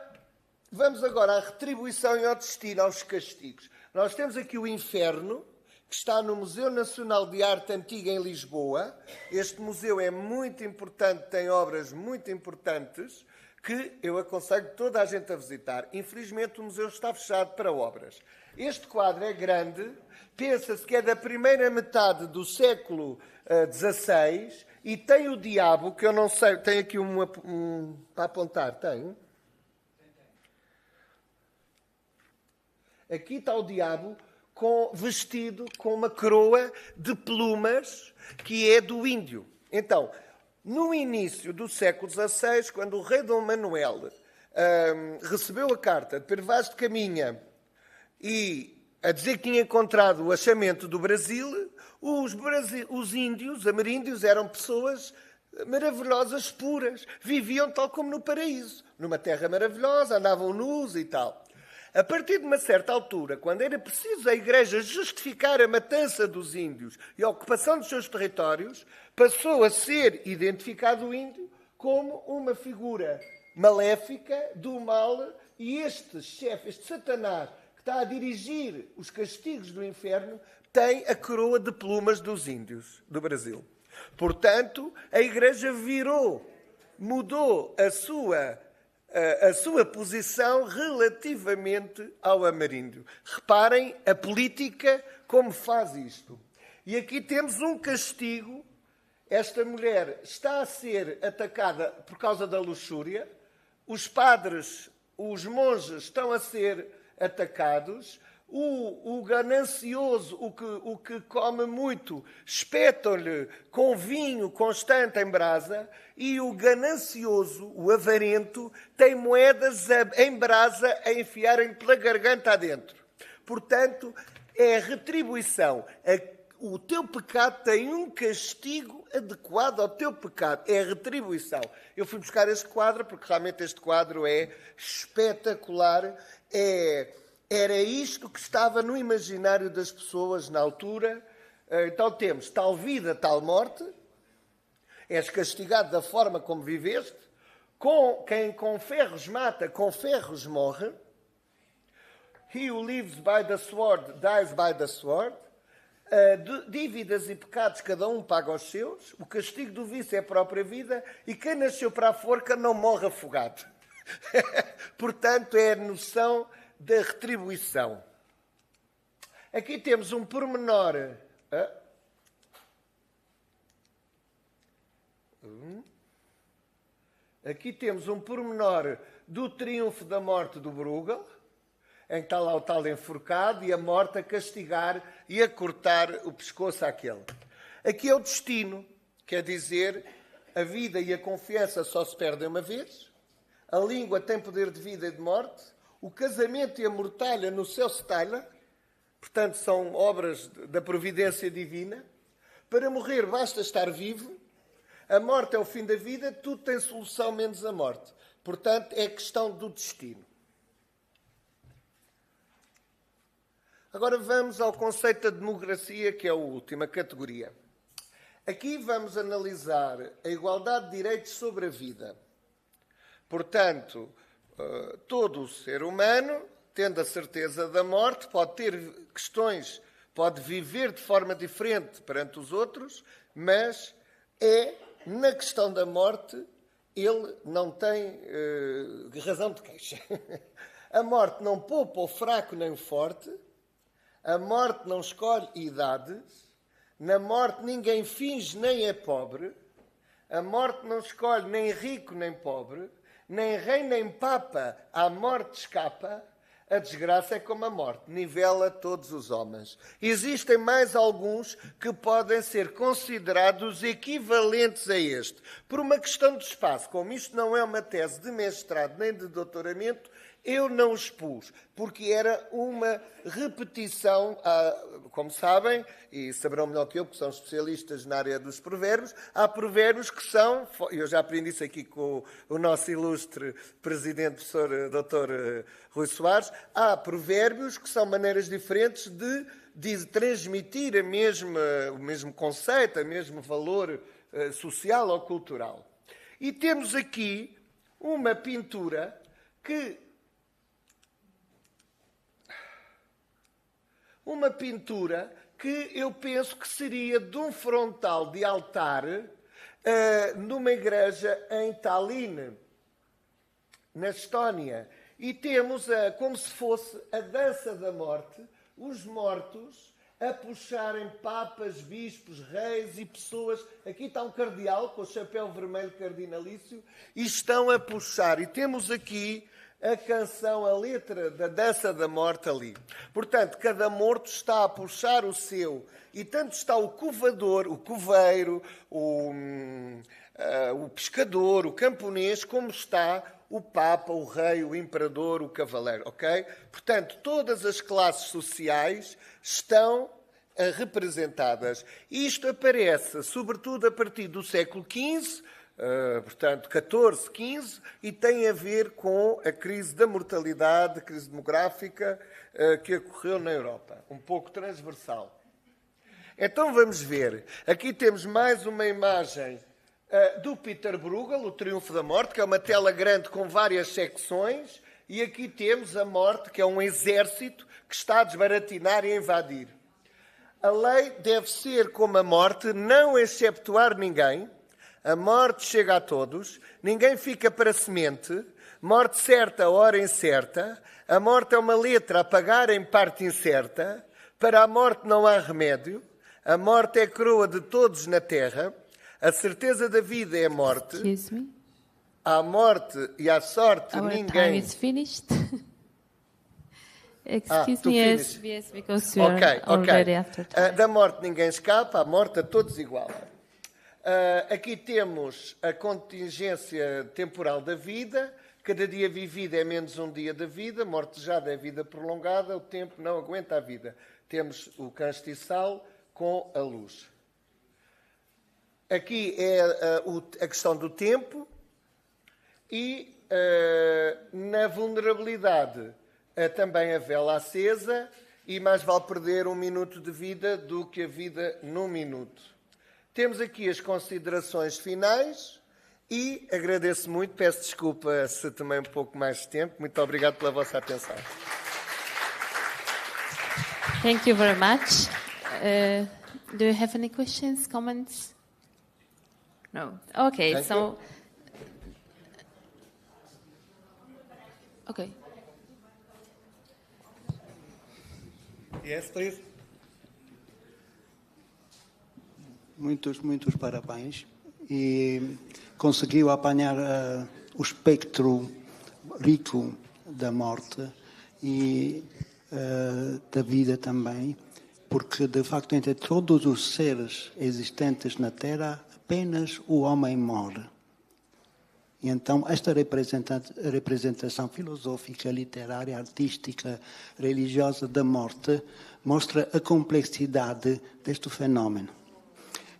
Vamos agora à retribuição e ao destino, aos castigos. Nós temos aqui o inferno, que está no Museu Nacional de Arte Antiga em Lisboa. Este museu é muito importante, tem obras muito importantes, que eu aconselho toda a gente a visitar. Infelizmente o museu está fechado para obras. Este quadro é grande, pensa-se que é da primeira metade do século XVI, e tem o diabo, que eu não sei, tem aqui para apontar, tem? Aqui está o diabo vestido com uma coroa de plumas, que é do índio. Então, no início do século XVI, quando o rei Dom Manuel recebeu a carta de Pedro Vaz de Caminha e a dizer que tinha encontrado o achamento do Brasil, os índios, ameríndios, eram pessoas maravilhosas, puras. Viviam tal como no paraíso, numa terra maravilhosa, andavam nus e tal. A partir de uma certa altura, quando era preciso a Igreja justificar a matança dos índios e a ocupação dos seus territórios, passou a ser identificado o índio como uma figura maléfica do mal, e este chefe, este Satanás, que está a dirigir os castigos do inferno, tem a coroa de plumas dos índios do Brasil. Portanto, a Igreja mudou a sua posição relativamente ao ameríndio. Reparem a política como faz isto. E aqui temos um castigo. Esta mulher está a ser atacada por causa da luxúria. Os padres, os monges estão a ser atacados. O ganancioso, o que come muito, espetam-lhe com vinho constante em brasa, e o ganancioso, o avarento, tem moedas em brasa a enfiarem pela garganta adentro. Portanto, é retribuição. O teu pecado tem um castigo adequado ao teu pecado. É retribuição. Eu fui buscar este quadro porque realmente este quadro é espetacular. Era isto que estava no imaginário das pessoas na altura. Então temos tal vida, tal morte. És castigado da forma como viveste. Quem com ferros mata, com ferros morre. He who lives by the sword dies by the sword. Dívidas e pecados, cada um paga os seus. O castigo do vício é a própria vida. E quem nasceu para a forca não morre afogado. Portanto, é a noção da retribuição. Aqui temos um pormenor. Aqui temos um pormenor do triunfo da morte do Bruegel, em que está lá o tal enforcado e a morte a castigar e a cortar o pescoço àquele. Aqui é o destino, quer dizer, a vida e a confiança só se perdem uma vez, a língua tem poder de vida e de morte, o casamento e a mortalha no céu se talha, portanto são obras da providência divina. Para morrer basta estar vivo, a morte é o fim da vida, tudo tem solução menos a morte. Portanto, é questão do destino. Agora vamos ao conceito da democracia, que é a última categoria. Aqui vamos analisar a igualdade de direitos sobre a vida. Portanto, todo o ser humano, tendo a certeza da morte, pode ter questões, pode viver de forma diferente perante os outros, mas na questão da morte, ele não tem razão de queixa. A morte não poupa o fraco nem o forte, a morte não escolhe idades, na morte ninguém finge nem é pobre, a morte não escolhe nem rico nem pobre, nem rei nem papa, à morte escapa. A desgraça é como a morte, nivela todos os homens. Existem mais alguns que podem ser considerados equivalentes a este. Por uma questão de espaço, como isto não é uma tese de mestrado nem de doutoramento, eu não os pus, porque era uma repetição, como sabem, e saberão melhor que eu, porque são especialistas na área dos provérbios, há provérbios que são, eu já aprendi isso aqui com o nosso ilustre presidente, professor Dr. Rui Soares, há provérbios que são maneiras diferentes de transmitir o mesmo conceito, o mesmo valor social ou cultural. E temos aqui uma pintura que uma pintura que eu penso que seria de um frontal de altar numa igreja em Tallinn, na Estónia. E temos como se fosse a dança da morte, os mortos a puxarem papas, bispos, reis e pessoas. Aqui está um cardeal com o chapéu vermelho cardinalício e estão a puxar. E temos aqui a canção, a letra da dança da morte ali. Portanto, cada morto está a puxar o seu. E tanto está o covador, o coveiro, o pescador, o camponês, como está o Papa, o Rei, o Imperador, o Cavaleiro, ok? Portanto, todas as classes sociais estão representadas. Isto aparece, sobretudo, a partir do século XV, portanto, 14, 15, e tem a ver com a crise da mortalidade, a crise demográfica que ocorreu na Europa, um pouco transversal. Então, vamos ver. Aqui temos mais uma imagem do Peter Bruegel, o Triunfo da Morte, que é uma tela grande com várias secções, e aqui temos a morte, que é um exército que está a desbaratinar e a invadir. A lei deve ser como a morte, não exceptuar ninguém. A morte chega a todos, ninguém fica para semente. Morte certa, hora incerta. A morte é uma letra a pagar em parte incerta. Para a morte não há remédio. A morte é a coroa de todos na terra. A certeza da vida é a morte. Excuse me. À morte e à sorte Our ninguém... time is finished. Excuse me, yes, because we are already after time. Da morte ninguém escapa, à morte a todos igual. Aqui temos a contingência temporal da vida. Cada dia vivido é menos um dia da vida. Mortejada é vida prolongada. O tempo não aguenta a vida. Temos o castiçal com a luz. Aqui é a questão do tempo e na vulnerabilidade também a vela acesa e mais vale perder um minuto de vida do que a vida num minuto. Temos aqui as considerações finais e agradeço muito, peço desculpa se tomei um pouco mais de tempo. Muito obrigado pela vossa atenção. Thank you very much. Do you have any questions, comments? No. Okay, Thank so... you. Okay. Yes, please. Muitos parabéns. E conseguiu apanhar o espectro rico da morte e da vida também, porque, de facto, entre todos os seres existentes na Terra, apenas o homem morre. E então, esta representação filosófica, literária, artística, religiosa da morte mostra a complexidade deste fenómeno.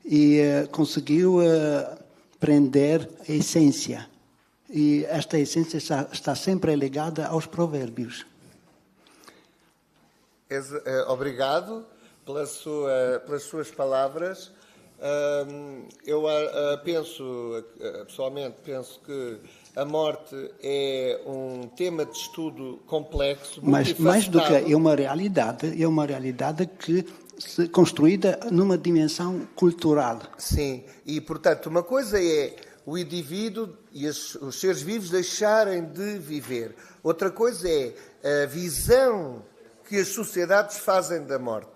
E conseguiu prender a essência. E esta essência está sempre ligada aos Provérbios. Obrigado pelas suas palavras. Eu pessoalmente penso que a morte é um tema de estudo complexo, mas mais do que é uma realidade que se construída numa dimensão cultural. Sim, e portanto uma coisa é o indivíduo e os seres vivos deixarem de viver. Outra coisa é a visão que as sociedades fazem da morte.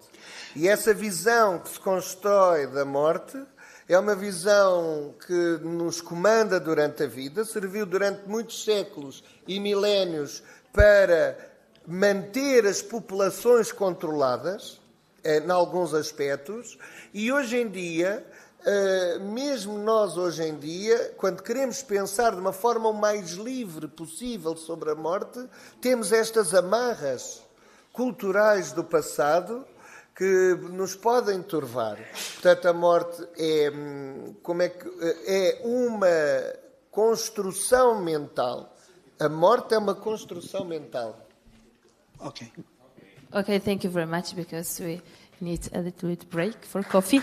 E essa visão que se constrói da morte é uma visão que nos comanda durante a vida, serviu durante muitos séculos e milénios para manter as populações controladas, em alguns aspectos, e hoje em dia, mesmo nós hoje em dia, quando queremos pensar de uma forma o mais livre possível sobre a morte, temos estas amarras culturais do passado que nos podem turvar. Portanto, a morte é uma construção mental. A morte é uma construção mental. Okay. Okay, thank you very much, because we need a little bit break for coffee.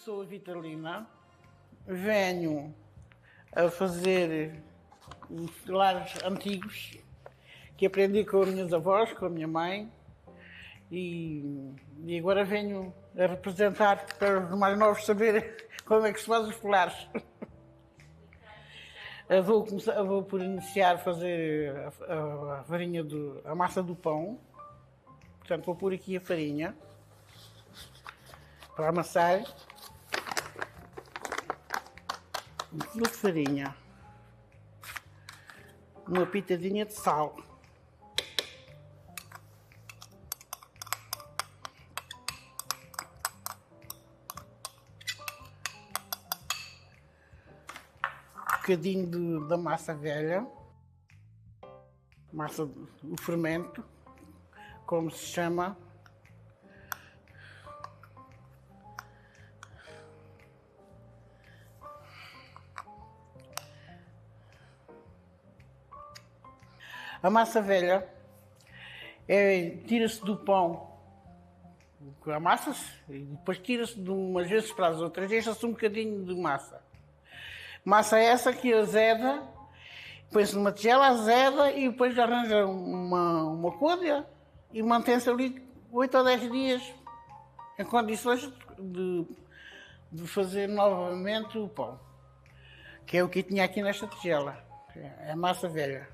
sou a Vitalina, venho a fazer os lares antigos que aprendi com as minhas avós, com a minha mãe, e agora venho a representar para os mais novos saberem como é que se faz os lares. Vou por iniciar a fazer a farinha, a massa do pão. Portanto, vou pôr aqui a farinha para amassar. 1 quilo de farinha. Uma pitadinha de sal. Um bocadinho da massa velha. Massa, o fermento, como se chama. A massa velha tira-se do pão, amassa-se e depois tira-se de umas vezes para as outras, deixa-se um bocadinho de massa. Massa essa que azeda, põe-se numa tigela, azeda e depois arranja uma côdea e mantém-se ali 8 ou 10 dias em condições de fazer novamente o pão, que é o que eu tinha aqui nesta tigela, é massa velha.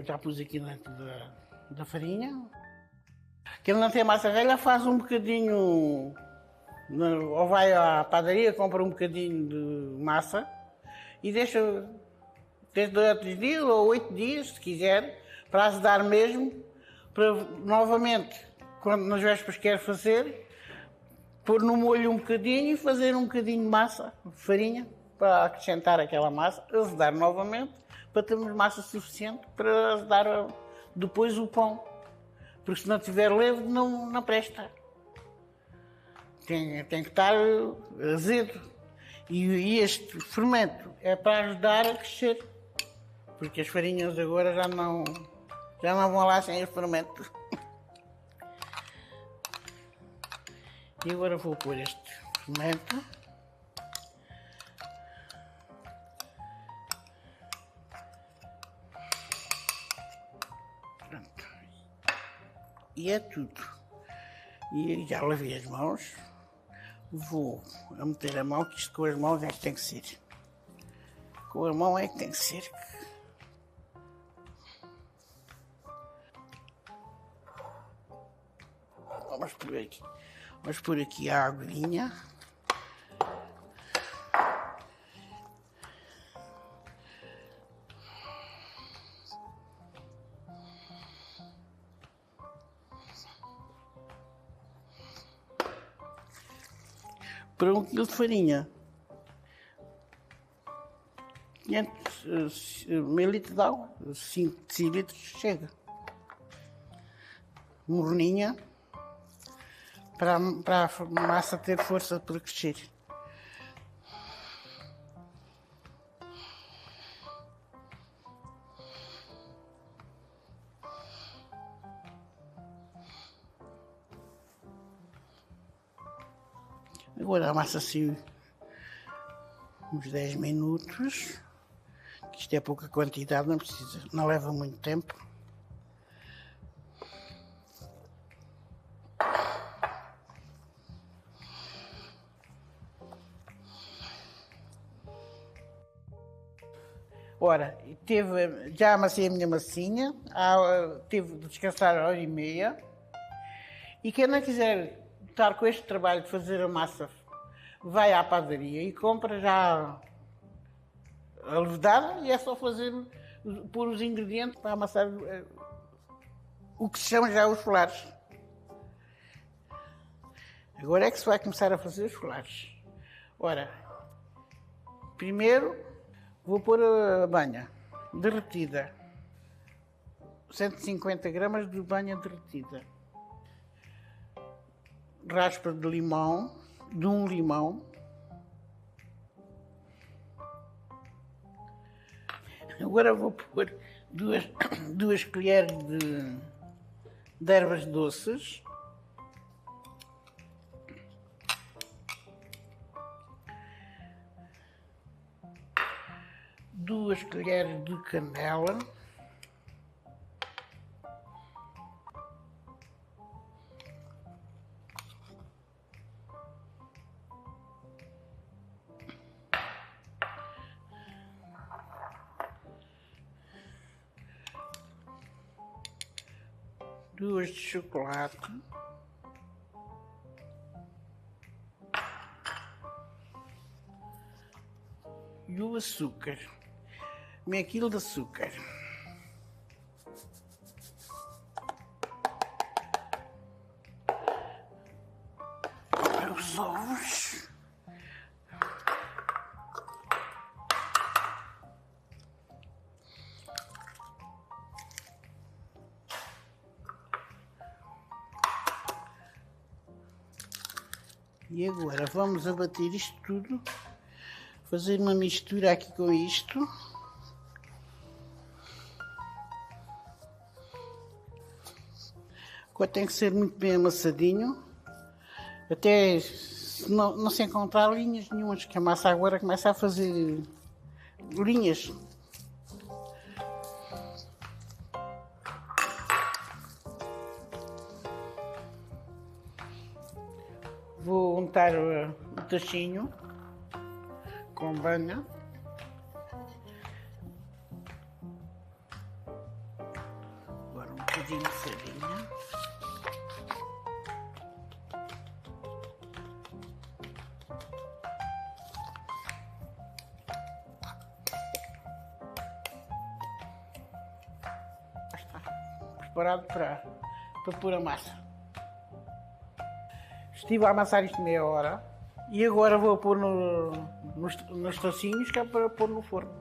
Já pus aqui dentro da farinha. Quem não tem massa velha faz um bocadinho, ou vai à padaria, compra um bocadinho de massa e deixa 2 dias ou 8 dias, se quiser, para azedar mesmo, para novamente, quando nas vésperas quer fazer, pôr no molho um bocadinho e fazer um bocadinho de massa, de farinha, para acrescentar aquela massa, azedar novamente, para termos massa suficiente para azedar depois o pão. Porque se não tiver levo, não presta. Tem que estar azedo. E este fermento é para ajudar a crescer. Porque as farinhas agora já não vão lá sem o fermento. E agora vou pôr este fermento. E é tudo. E já lavei as mãos. Vou a meter a mão, que isto com as mãos é que tem que ser. Com a mão é que tem que ser. Vamos pôr aqui a aguinha. Para 1 quilo de farinha, 500 ml de água, 5 decilitros chega. Morninha, para a massa ter força para crescer. Agora amassa assim uns 10 minutos, que isto é pouca quantidade, não leva muito tempo. Ora, já amassei a minha massinha, teve de descansar 1h30, e quem não quiser estar com este trabalho de fazer a massa, vai à padaria e compra já a levedar e é só pôr os ingredientes para amassar o que se chama já os folares. Agora é que se vai começar a fazer os folares. Ora, primeiro vou pôr a banha derretida, 150 gramas de banha derretida. Raspa de limão, de um limão. Agora vou pôr 2 colheres de ervas doces. 2 colheres de canela. Duas de chocolate. E o açúcar. Meio quilo de açúcar. Agora os ovos. E agora vamos abater isto tudo, fazer uma mistura aqui com isto. Agora tem que ser muito bem amassadinho, até se não se encontrar linhas nenhumas, que a massa agora começa a fazer linhas. Vou untar o tachinho com banha. Agora um bocadinho de farinha. Está preparado para pôr a massa. Estive a amassar isto meia hora e agora vou pôr nos tacinhos, que é para pôr no forno.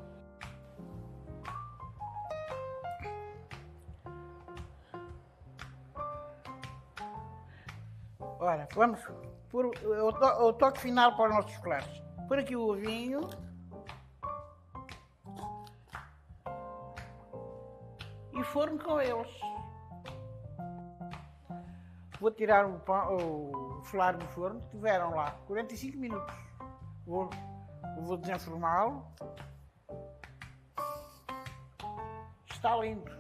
Ora, vamos pôr o toque final para os nossos chocolates. Pôr aqui o ovinho. E forno com eles. Vou tirar o flare do forno, tiveram lá 45 minutos. Vou desenformá-lo. Está lindo.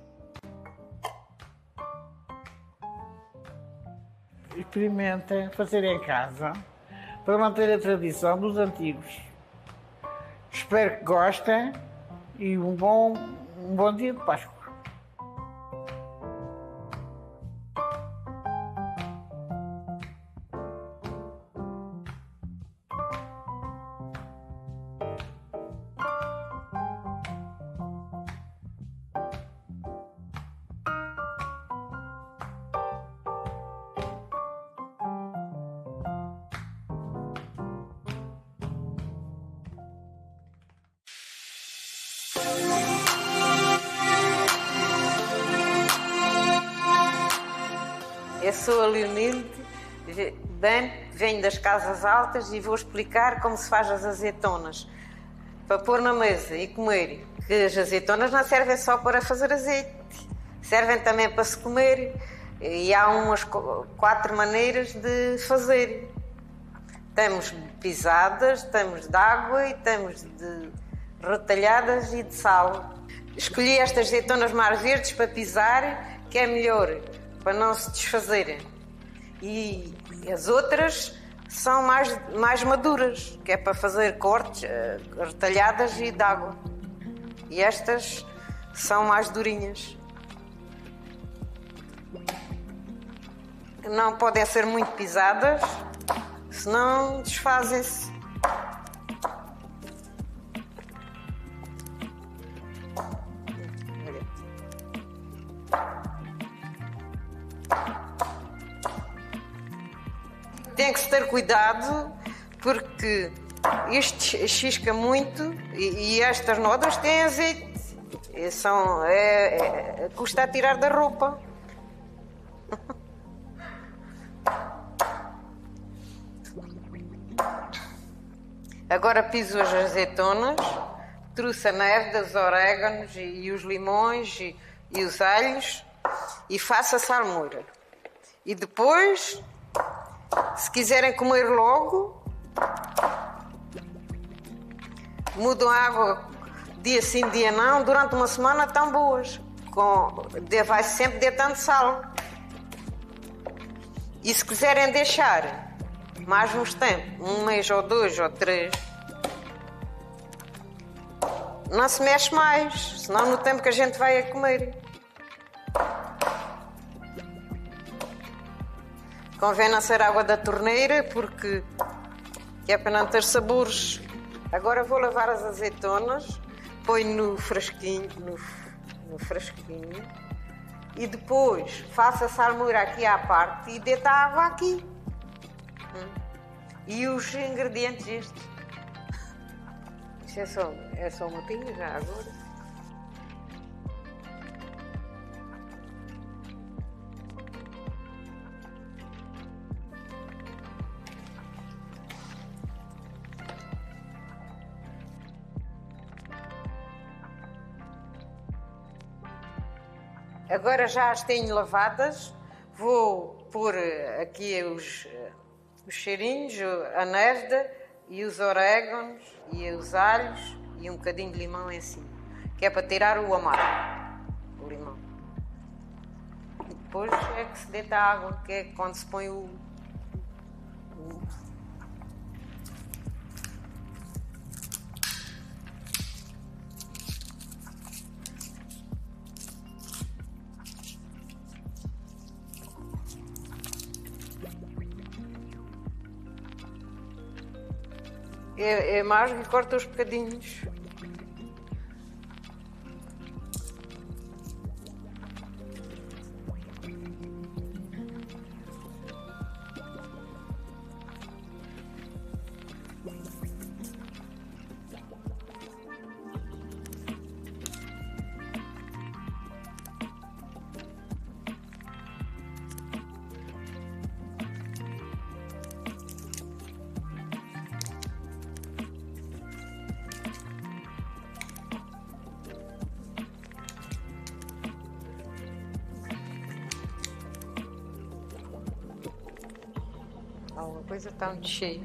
Experimentem fazer em casa para manter a tradição dos antigos. Espero que gostem e um bom dia de Páscoa. Eu sou a Leonilde, venho das casas altas e vou explicar como se faz as azeitonas para pôr na mesa e comer. Que as azeitonas não servem só para fazer azeite, servem também para se comer e há umas 4 maneiras de fazer. Temos pisadas, temos de água e temos de retalhadas e de sal. Escolhi estas azeitonas mar verdes para pisar, que é melhor, para não se desfazerem. E as outras são mais maduras, que é para fazer cortes, retalhadas e de água. E estas são mais durinhas. Não podem ser muito pisadas, senão desfazem-se. Tem que se ter cuidado porque isto chisca muito e estas nodas têm azeite. Custa a tirar da roupa. Agora piso as azeitonas, trouxe a neve, os orégãos e os limões e os alhos e faço a salmoura. E depois, se quiserem comer logo, mudam a água dia sim, dia não, durante uma semana estão boas. Vai sempre deitando sal. E se quiserem deixar mais uns tempos, 1 mês ou 2 ou 3, não se mexe mais, senão no tempo que a gente vai a comer. Convém não ser água da torneira, porque é para não ter sabores. Agora vou lavar as azeitonas, ponho no frasquinho, no frasquinho, e depois faço a salmoura aqui à parte e deito a água aqui. E os ingredientes estes. Isto é só uma pinga já agora. Agora já as tenho lavadas, vou pôr aqui os cheirinhos, a nérda e os orégãos e os alhos e um bocadinho de limão em cima, que é para tirar o amargo, o limão. E depois é que se deita a água, que é quando se põe o É amargo e corta os bocadinhos. A coisa está muito cheia.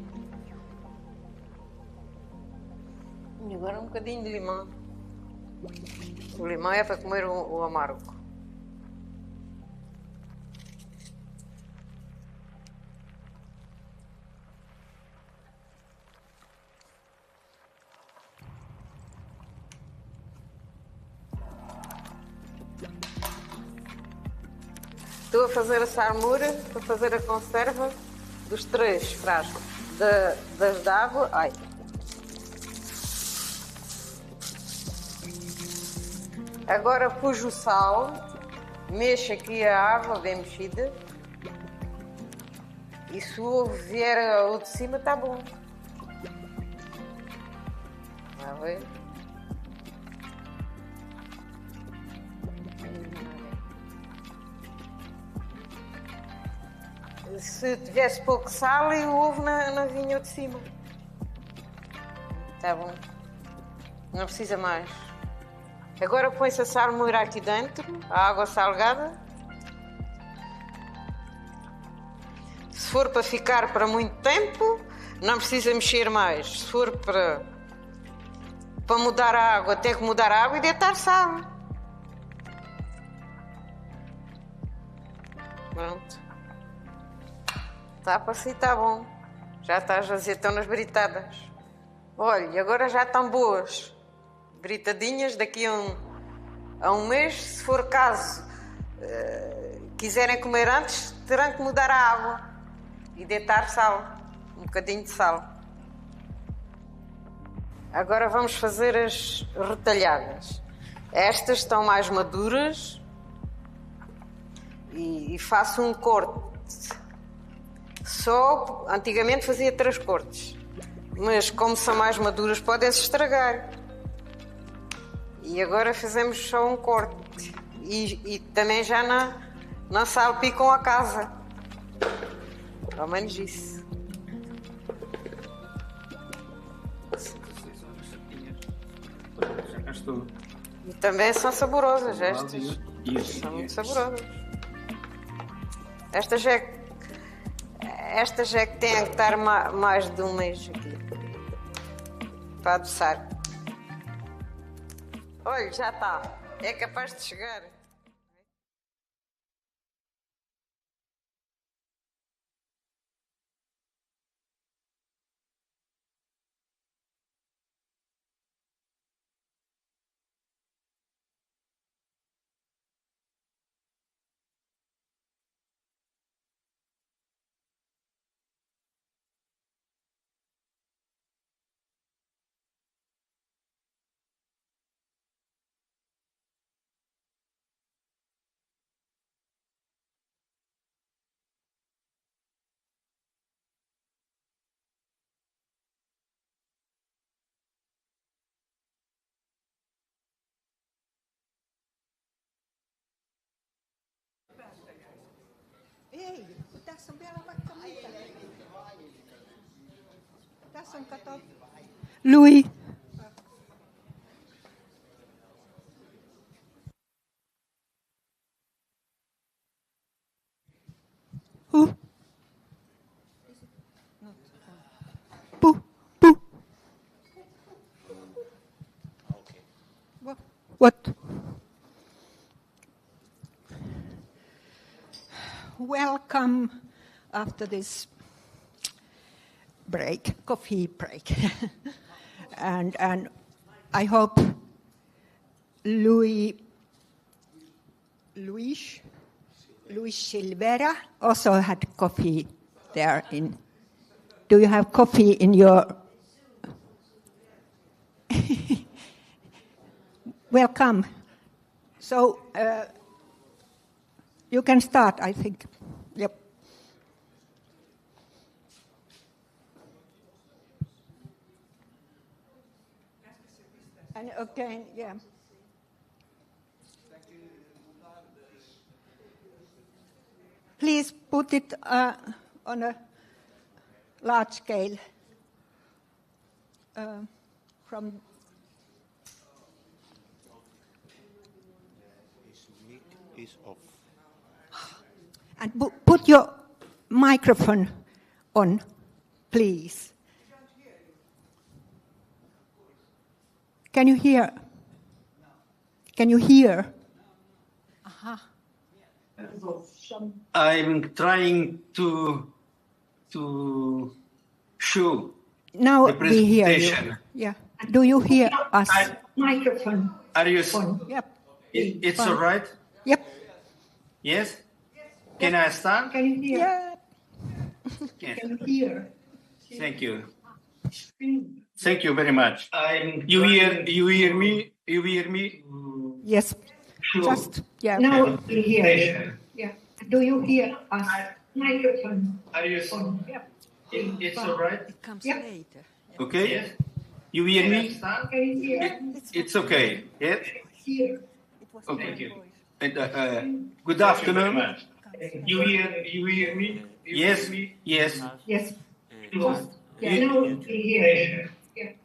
E agora um bocadinho de limão. O limão é para comer o amargo. Estou a fazer a salmoura para fazer a conserva dos 3 frascos das de água. Ai. Agora pus o sal, mexo aqui a água bem mexida e se o ovo vier ao de cima está bom. Está a ver? Se tivesse pouco sal e o ovo não vinha de cima. Está bom. Não precisa mais. Agora põe-se a salmoura aqui dentro, a água salgada. Se for para ficar para muito tempo, não precisa mexer mais. Se for para mudar a água, tem que mudar a água e deitar sal. Pronto. Está para si, está bom. Já está as azeitonas britadas. Olha, agora já estão boas. Britadinhas, daqui a um mês, se for caso quiserem comer antes, terão que mudar a água e deitar sal, um bocadinho de sal. Agora vamos fazer as retalhadas. Estas estão mais maduras e faço um corte. Só, antigamente fazia 3 cortes, mas como são mais maduras podem-se estragar. E agora fazemos só um corte e também já não salpicam a casa. Ao menos isso. E também são saborosas estas. São muito saborosas. Estas é que têm que estar mais de um mês aqui para adoçar. Olha, já está. É capaz de chegar. Ei, tässä on vielä vaikka mitä. Tässä on, kato. Louis. What? Welcome after this break, coffee break. and I hope Luis Silvera also had coffee there. Do you have coffee in your... Welcome. So you can start, I think. Yep. And again, yeah. Please put it on a large scale from... Is off. And put your microphone on, please. Can you hear? Can you hear? I'm trying to show now the we hear you. presentation. Yeah. Do you hear us? Microphone. Are you? Yep. It's Fine. all right. Yep. Yes. Can I start? Can you hear? Yeah. Yes. Can you hear? Thank you. Thank you very much. You hear me? You hear me? Yes. Sure. Just yeah. Now we hear you. Yeah. Do you hear us? Microphone. Are you? Yep. It's all right. It comes later. Okay. Yes. You hear me? It's okay. Yes. Okay. Thank you. And, good afternoon. You hear me? Yes. Yes. Yes.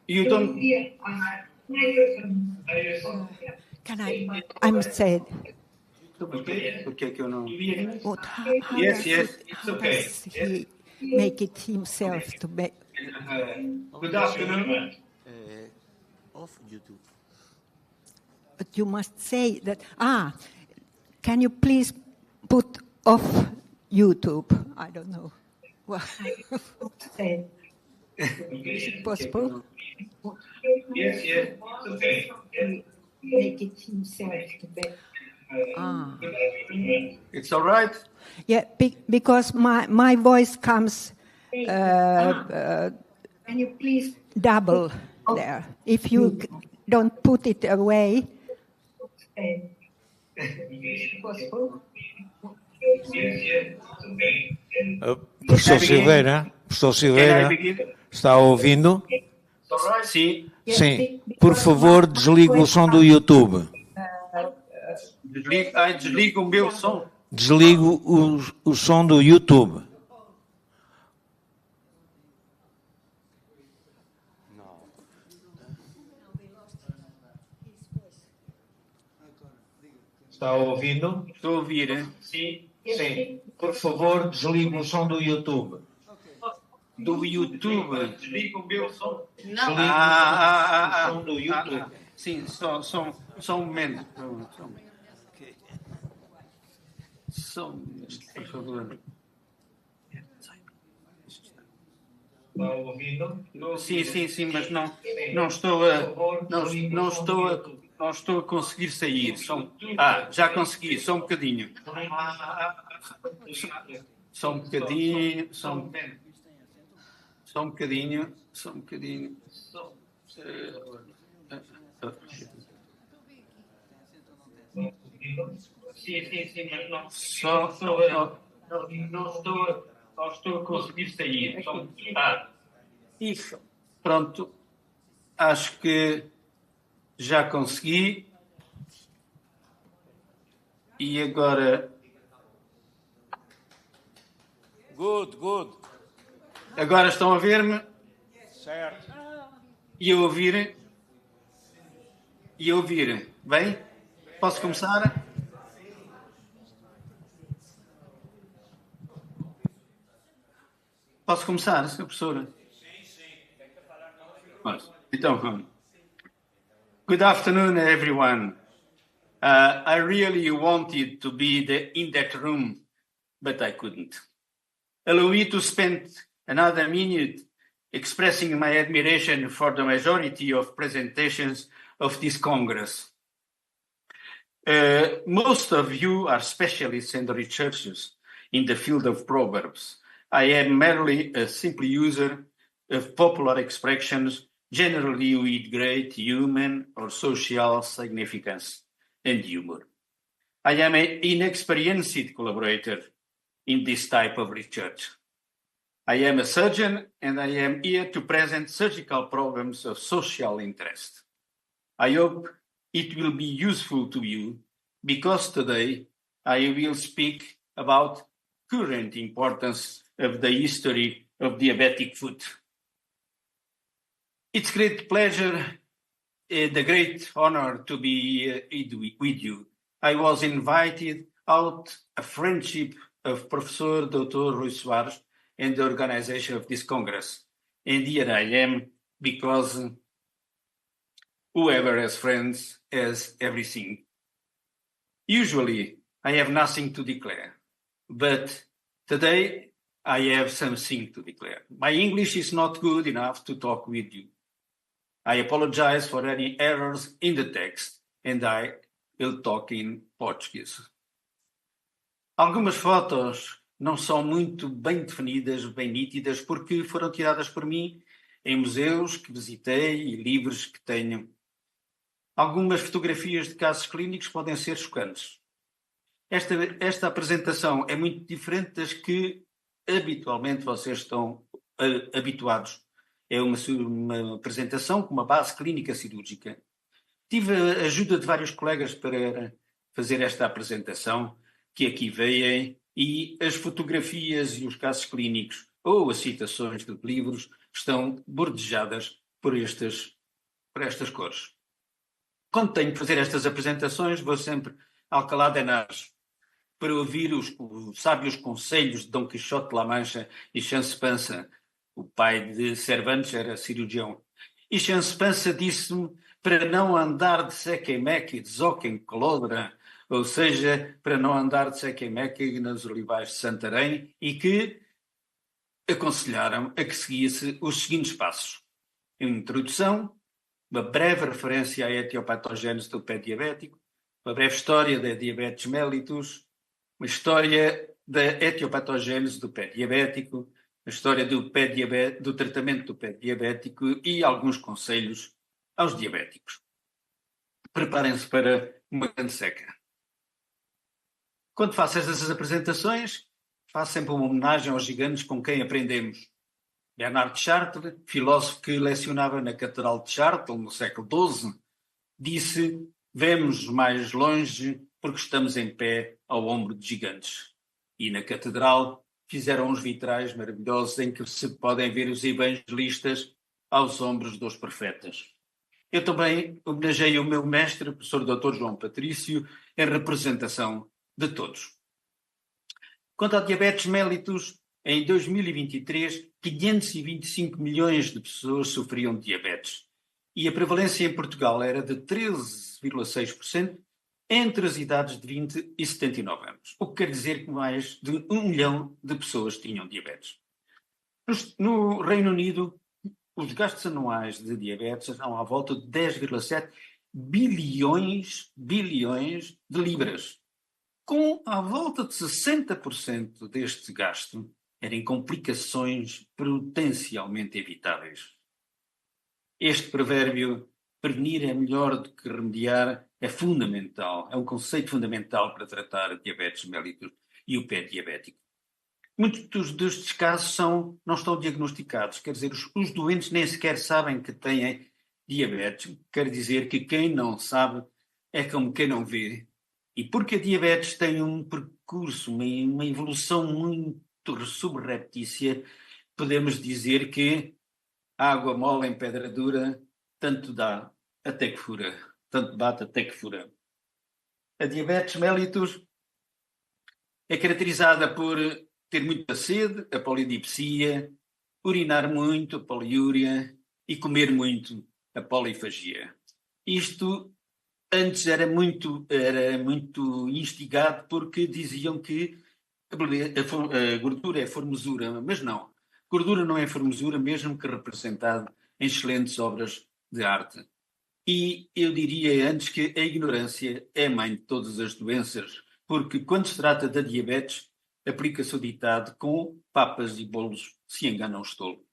You don't hear us. Can I'm saying. Okay. Okay. What, how Yes. does Yes. it, It's how okay. does he make it himself to make? Good afternoon. Off YouTube. But you must say that. Can you please put off YouTube? I don't know. Well, is it possible? Yes. It's okay. Make it himself to make. It's all right. Yeah, because my voice comes. Can you please double there? If you don't put it away. Professor Silveira, está ouvindo? Sim. Sim. Por favor, desligue o som do YouTube. Desliga o meu som. Desligue o som do YouTube. Está ouvindo? Estou a ouvir. Sim. Por favor, desligue o som do YouTube. Do YouTube. Desliga o meu som. Desligue o som do YouTube. Sim, só um momento. Só um momento, por favor. Sim, mas não estou a conseguir sair. Já consegui, só um bocadinho. Só um bocadinho. Sim, mas não estou a conseguir sair. Isso. Pronto, acho que já consegui. E agora... Good. Agora estão a ver-me? Certo. E a ouvirem? Bem? Posso começar? Posso começar, Sr. Professor? Então, good afternoon, everyone. I really wanted to be in that room, but I couldn't. Allow me to spend another minute expressing my admiration for the majority of presentations of this Congress. Most of you are specialists and researchers in the field of Proverbs. I am merely a simple user of popular expressions, generally with great human or social significance and humor. I am an inexperienced collaborator in this type of research. I am a surgeon and I am here to present surgical problems of social interest. I hope it will be useful to you because today I will speak about current importance of the history of diabetic foot. It's great pleasure, the great honor to be with you. I was invited out a friendship of Professor Dr. Rui Soares and the organization of this Congress. And here I am because whoever has friends has everything. Usually, I have nothing to declare, but today I have something to declare. My English is not good enough to talk with you. I apologize for any errors in the text, and I will talk in Portuguese. Algumas fotos não são muito bem definidas, bem nítidas, porque foram tiradas por mim em museus que visitei e livros que tenho. Algumas fotografias de casos clínicos podem ser chocantes. Esta apresentação é muito diferente das que habitualmente vocês estão habituados. É uma apresentação com uma base clínica cirúrgica. Tive a ajuda de vários colegas para fazer esta apresentação, que aqui veem, e as fotografias e os casos clínicos ou as citações de livros estão bordejadas por estas cores. Quando tenho que fazer estas apresentações, vou sempre ao Alcalá de Henares para ouvir os sábios conselhos de Dom Quixote de La Mancha e Chancepança. O pai de Cervantes era cirurgião. E Chancepança disse-me para não andar de seca e meca e de zoca em colodra, ou seja, para não andar de seca e meca nos olivais de Santarém, e que aconselharam a que seguisse os seguintes passos. Uma introdução, uma breve referência à etiopatogênese do pé diabético, uma breve história da diabetes mellitus, uma história da etiopatogênese do pé diabético, a história do tratamento do pé diabético e alguns conselhos aos diabéticos. Preparem-se para uma grande seca. Quando faço estas apresentações, faço sempre uma homenagem aos gigantes com quem aprendemos. Bernard de Chartres, filósofo que lecionava na Catedral de Chartres no século XII, disse: "Vemos mais longe porque estamos em pé ao ombro de gigantes." E na Catedral fizeram uns vitrais maravilhosos em que se podem ver os evangelistas aos ombros dos profetas. Eu também homenageei o meu mestre, o professor Dr. João Patrício, em representação de todos. Quanto ao diabetes mellitus, em 2023, 525 milhões de pessoas sofriam de diabetes. e a prevalência em Portugal era de 13,6% entre as idades de 20 e 79 anos, o que quer dizer que mais de 1 milhão de pessoas tinham diabetes. No Reino Unido, os gastos anuais de diabetes são à volta de 10,7 bilhões de libras, com à volta de 60% deste gasto em complicações potencialmente evitáveis. Este provérbio, prevenir é melhor do que remediar, é fundamental, é um conceito fundamental para tratar a diabetes mellitus e o pé diabético. Muitos destes casos não estão diagnosticados, quer dizer, os doentes nem sequer sabem que têm diabetes, quer dizer que quem não sabe é como quem não vê. E porque a diabetes tem um percurso, uma evolução muito subreptícia, podemos dizer que água mole em pedra dura, tanto dá até que fura, tanto bate até que fura. A diabetes mellitus é caracterizada por ter muita sede, a polidipsia, urinar muito, a poliúria, e comer muito, a polifagia. Isto antes era muito instigado porque diziam que a gordura é formosura, mas não. Gordura não é formosura, mesmo que representada em excelentes obras de arte. E eu diria antes que a ignorância é a mãe de todas as doenças, porque quando se trata da diabetes, aplica-se o ditado: com papas e bolos se engana os tolos.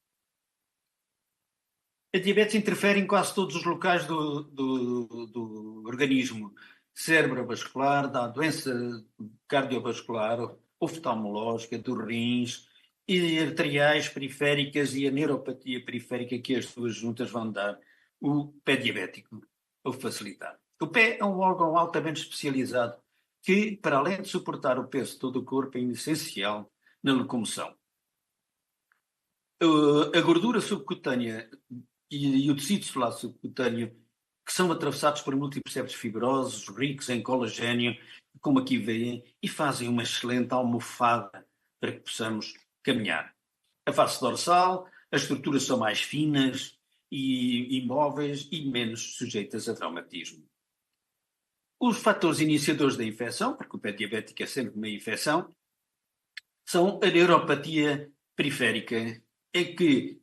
A diabetes interfere em quase todos os locais do organismo. Cerebrovascular, da doença cardiovascular, oftalmológica, dos rins, e arteriais periféricas e a neuropatia periférica, que as duas juntas vão dar o pé diabético, ou facilitar. O pé é um órgão altamente especializado que, para além de suportar o peso de todo o corpo, é essencial na locomoção. A gordura subcutânea e o tecido celular subcutâneo, que são atravessados por múltiplos septos fibrosos, ricos em colagênio, como aqui veem, e fazem uma excelente almofada para que possamos caminhar. A face dorsal, as estruturas são mais finas e imóveis e menos sujeitas a traumatismo. Os fatores iniciadores da infecção, porque o pé diabético é sempre uma infecção, são a neuropatia periférica, é que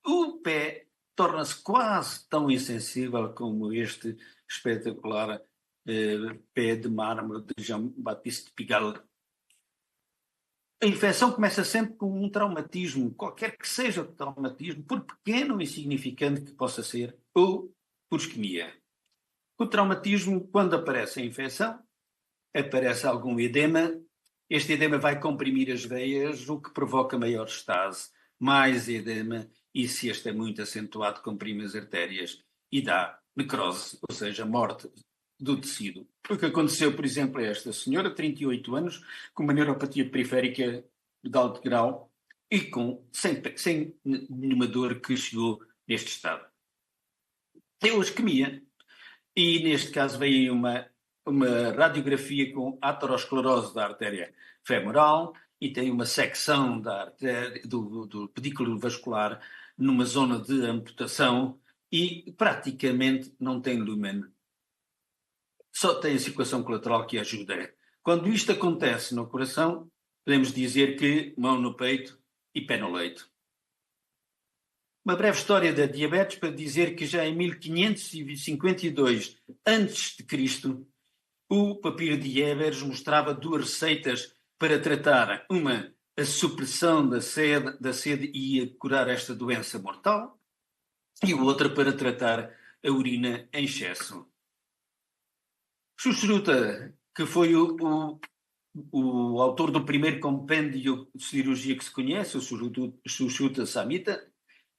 o pé torna-se quase tão insensível como este espetacular pé de mármore de Jean-Baptiste Pigalle. A infecção começa sempre com um traumatismo, qualquer que seja o traumatismo, por pequeno e insignificante que possa ser, ou por isquemia. O traumatismo, quando aparece a infecção, aparece algum edema. Este edema vai comprimir as veias, o que provoca maior estase, mais edema, e se este é muito acentuado, comprime as artérias e dá necrose, ou seja, morte do tecido. O que aconteceu, por exemplo, a esta senhora, 38 anos, com uma neuropatia periférica de alto grau e sem nenhuma dor que chegou neste estado. Deu isquemia e, neste caso, veio uma radiografia com aterosclerose da artéria femoral e tem uma secção do pedículo vascular numa zona de amputação e praticamente não tem lumen. Só tem a circulação colateral que ajuda. Quando isto acontece no coração, podemos dizer que mão no peito e pé no leito. Uma breve história da diabetes para dizer que já em 1552 a.C., o papiro de Ebers mostrava duas receitas para tratar, uma, a supressão da sede e a curar esta doença mortal, e outra para tratar a urina em excesso. Schussruta, que foi o autor do primeiro compêndio de cirurgia que se conhece, o Schussruta Samhita,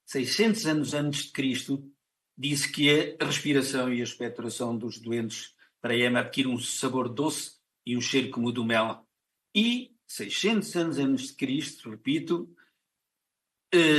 600 anos antes de Cristo, disse que a respiração e a expectoração dos doentes para a EMA adquire um sabor doce e um cheiro como o do mel. E, 600 anos antes de Cristo, repito,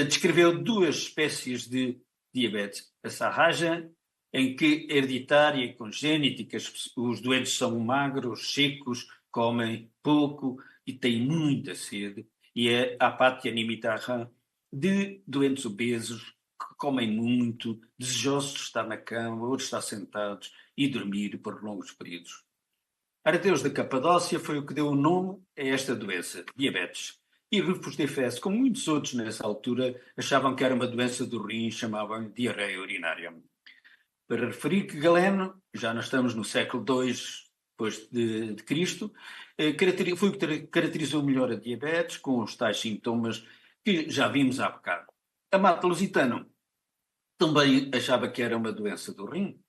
descreveu duas espécies de diabetes. A sarraja, em que é hereditária e congénita, que os doentes são magros, secos, comem pouco e têm muita sede. E a apatia nimitarra, de doentes obesos, comem muito, desejosos de estar na cama ou de estar sentados e dormir por longos períodos. Arteus da Capadócia foi o que deu o nome a esta doença, diabetes. E Rufus de Efeso, como muitos outros nessa altura, achavam que era uma doença do rim e chamavam diarreia urinária. Para referir que Galeno, já nós estamos no século II depois de Cristo, foi o que caracterizou melhor a diabetes, com os tais sintomas que já vimos há bocado. Amato Lusitano também achava que era uma doença do rim,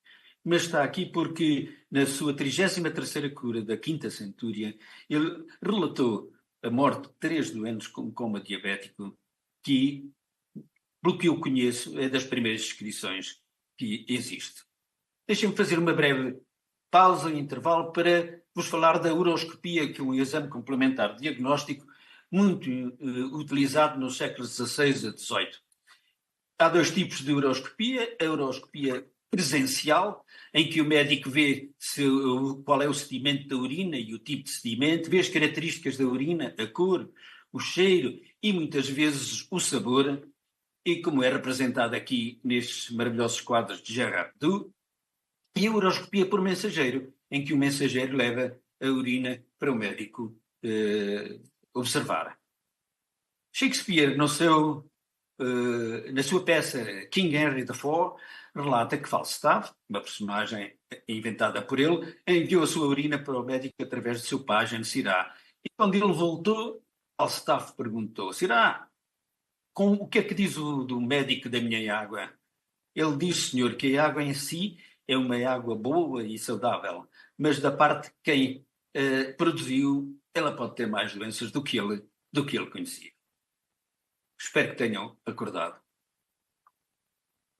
mas está aqui porque na sua 33ª cura da Quinta Centúria, ele relatou a morte de 3 doentes com coma diabético, que, pelo que eu conheço, é das primeiras descrições que existe. Deixem-me fazer uma breve pausa e intervalo para vos falar da uroscopia, que é um exame complementar de diagnóstico muito utilizado nos séculos XVI a XVIII. Há 2 tipos de uroscopia: a uroscopia presencial, em que o médico vê qual é o sedimento da urina e o tipo de sedimento, vê as características da urina, a cor, o cheiro e muitas vezes o sabor, e como é representado aqui nestes maravilhosos quadros de Gerard Dou, e a uroscopia por mensageiro, em que o mensageiro leva a urina para o médico observar. Shakespeare, na sua peça King Henry IV, relata que Falstaff, uma personagem inventada por ele, enviou a sua urina para o médico através do seu pajem Sirá. E quando ele voltou, Falstaff perguntou: Sirá, o que é que diz do médico da minha água? Ele diz, senhor, que a água em si é uma água boa e saudável, mas da parte de quem produziu, ela pode ter mais doenças do que ele conhecia. Espero que tenham acordado.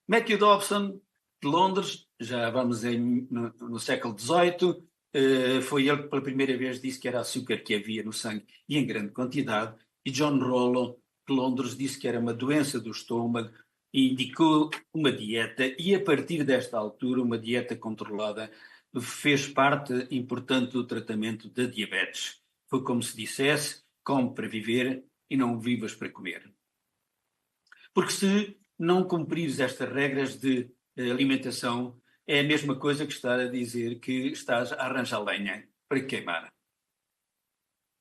Matthew Dobson, de Londres, já vamos no século XVIII, foi ele que pela primeira vez disse que era açúcar que havia no sangue e em grande quantidade, e John Rollo, de Londres, disse que era uma doença do estômago e indicou uma dieta, e a partir desta altura uma dieta controlada fez parte importante do tratamento da diabetes. Foi como se dissesse: come para viver e não vivas para comer. Porque se não cumprires estas regras de alimentação, é a mesma coisa que estar a dizer que estás a arranjar lenha para queimar.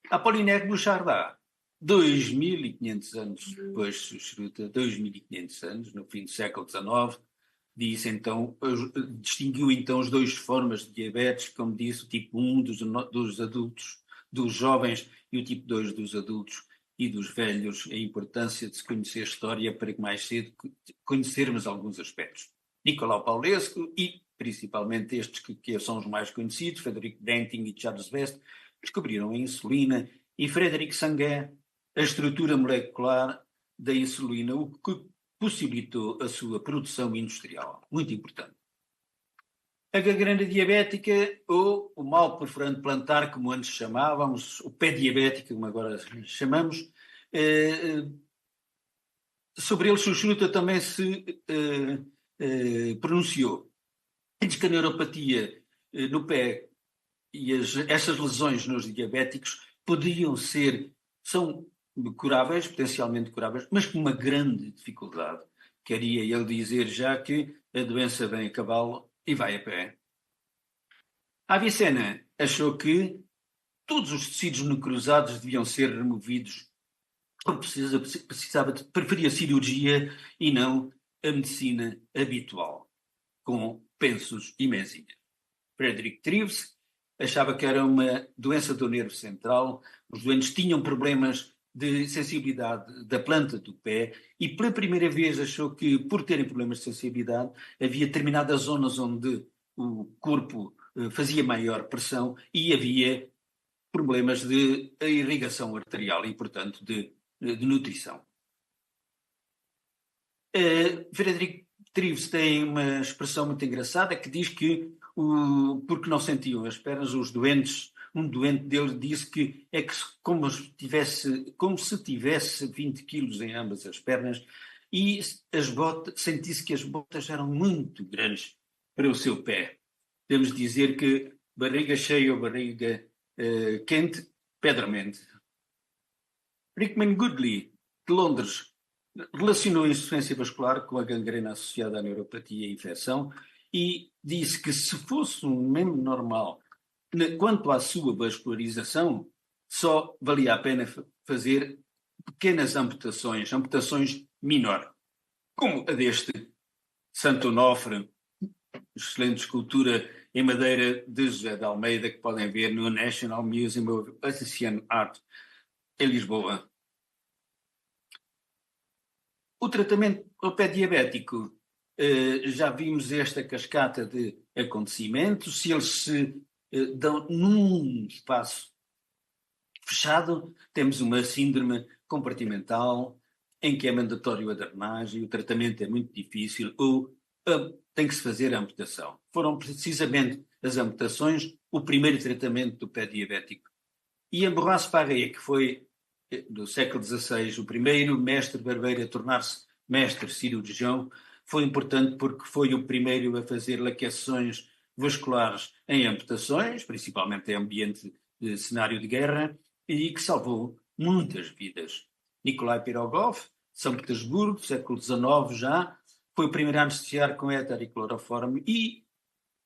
Apollinaire Bouchardat, 2.500 anos depois de Schruter, 2.500 anos, no fim do século XIX, distinguiu então as 2 formas de diabetes, como disse, o tipo 1 dos adultos, dos jovens, e o tipo 2 dos adultos e dos velhos, a importância de se conhecer a história para que mais cedo conhecermos alguns aspectos. Nicolau Paulescu e, principalmente, estes que são os mais conhecidos, Frederick Denting e Charles Best, descobriram a insulina, e Frederick Sanguin a estrutura molecular da insulina, o que possibilitou a sua produção industrial. Muito importante. A gangrena diabética, ou o mal perforante plantar, como antes chamávamos, o pé diabético, como agora chamamos, sobre ele Schruter também se pronunciou. Diz que a neuropatia no pé e estas lesões nos diabéticos são curáveis, potencialmente curáveis, mas com uma grande dificuldade. Queria ele dizer já que a doença vem a cavalo e vai a pé. Avicena achou que todos os tecidos necrosados deviam ser removidos. Preferia cirurgia e não a medicina habitual, com pensos e mesinha. Frederick Treves achava que era uma doença do nervo central, os doentes tinham problemas de sensibilidade da planta do pé e pela primeira vez achou que, por terem problemas de sensibilidade, havia determinadas zonas onde o corpo fazia maior pressão e havia problemas de irrigação arterial e, portanto, de nutrição. Frederick Treves tem uma expressão muito engraçada que diz que porque não sentiam as pernas, os doentes, um doente dele disse que é que como se tivesse 20 quilos em ambas as pernas e sentisse que as botas eram muito grandes para o seu pé. Podemos dizer que barriga cheia ou barriga quente, pé dormente. Rickman Goodley, de Londres, relacionou a insuficiência vascular com a gangrena associada à neuropatia e infecção e disse que se fosse um membro normal, quanto à sua vascularização, só valia a pena fazer pequenas amputações menores, como a deste Santo Onofre, excelente escultura em madeira de José de Almeida, que podem ver no National Museum of Asian Art, em Lisboa. O tratamento ao pé diabético, já vimos esta cascata de acontecimentos, se eles se dão num espaço fechado, temos uma síndrome compartimental, em que é mandatório a drenagem, o tratamento é muito difícil, ou tem que se fazer a amputação. Foram precisamente as amputações o primeiro tratamento do pé diabético. E Ambroise Paré, que foi do século XVI, o primeiro mestre barbeiro a tornar-se mestre cirurgião, foi importante porque foi o primeiro a fazer laqueações vasculares em amputações, principalmente em ambiente de cenário de guerra, e que salvou muitas vidas. Nikolai Pirogov, São Petersburgo, século XIX já, foi o primeiro a anestesiar com éter e cloroforme e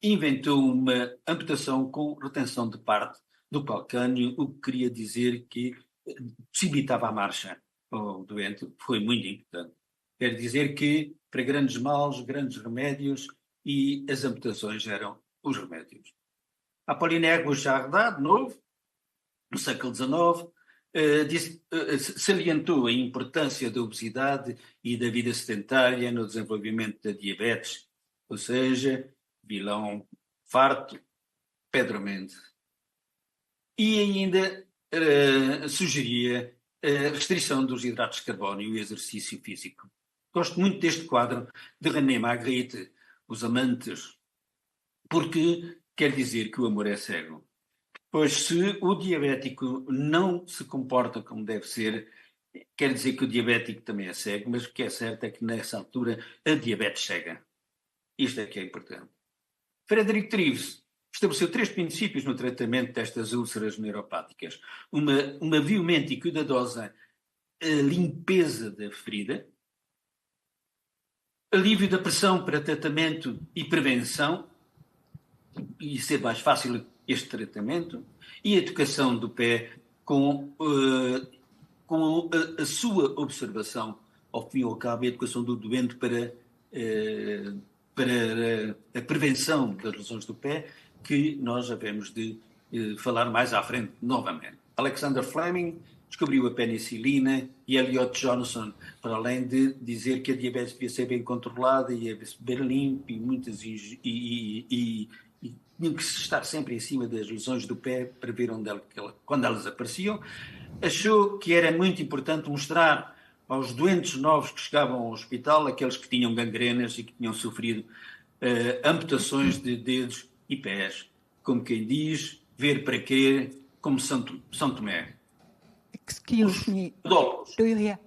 inventou uma amputação com retenção de parte do calcâneo, o que queria dizer que possibilitava a marcha ao doente. Foi muito importante. Quer dizer que para grandes males, grandes remédios, e as amputações eram os remédios. Apollinaire Bouchard, de novo, no século XIX, salientou a importância da obesidade e da vida sedentária no desenvolvimento da diabetes, ou seja, vilão farto, pedramente. E ainda sugeria a restrição dos hidratos de carbono e o exercício físico. Gosto muito deste quadro de René Magritte, Os Amantes, porque quer dizer que o amor é cego. Pois se o diabético não se comporta como deve ser, quer dizer que o diabético também é cego, mas o que é certo é que nessa altura a diabetes cega. Isto é que é importante. Frederick Treves estabeleceu 3 princípios no tratamento destas úlceras neuropáticas. Uma violenta e cuidadosa limpeza da ferida, alívio da pressão para tratamento e prevenção, e ser mais fácil este tratamento, e a educação do pé com a sua observação, ao fim e ao cabo, a educação do doente para a prevenção das lesões do pé, que nós havemos de falar mais à frente novamente. Alexander Fleming descobriu a penicilina e Elliot Johnson, para além de dizer que a diabetes devia ser bem controlada e ia bem limpa e tinham que estar sempre em cima das lesões do pé para ver quando elas apareciam. Achou que era muito importante mostrar aos doentes novos que chegavam ao hospital, aqueles que tinham gangrenas e que tinham sofrido amputações de dedos e pés. Como quem diz, ver para quê, como São Tomé. Excuse me, do you hear?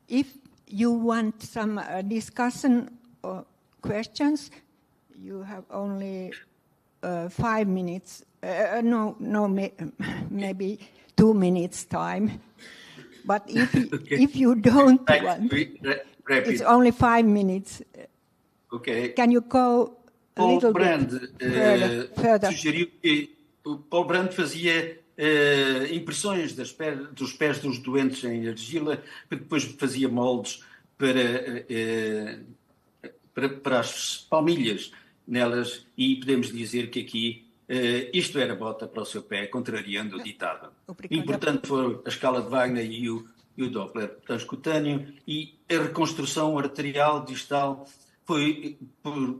If you want some discussion or questions, you have only 5 minutes, maybe 2 minutes time. But if you don't want, it's only 5 minutes. Okay. Can you go a little bit further? Sugeriu que o Paul Brand fazia impressões dos pés dos doentes em argila, depois fazia moldes para as palmilhas nelas, e podemos dizer que aqui isto era bota para o seu pé, contrariando o ditado. Importante foi a escala de Wagner e o Doppler transcutâneo, e a reconstrução arterial distal foi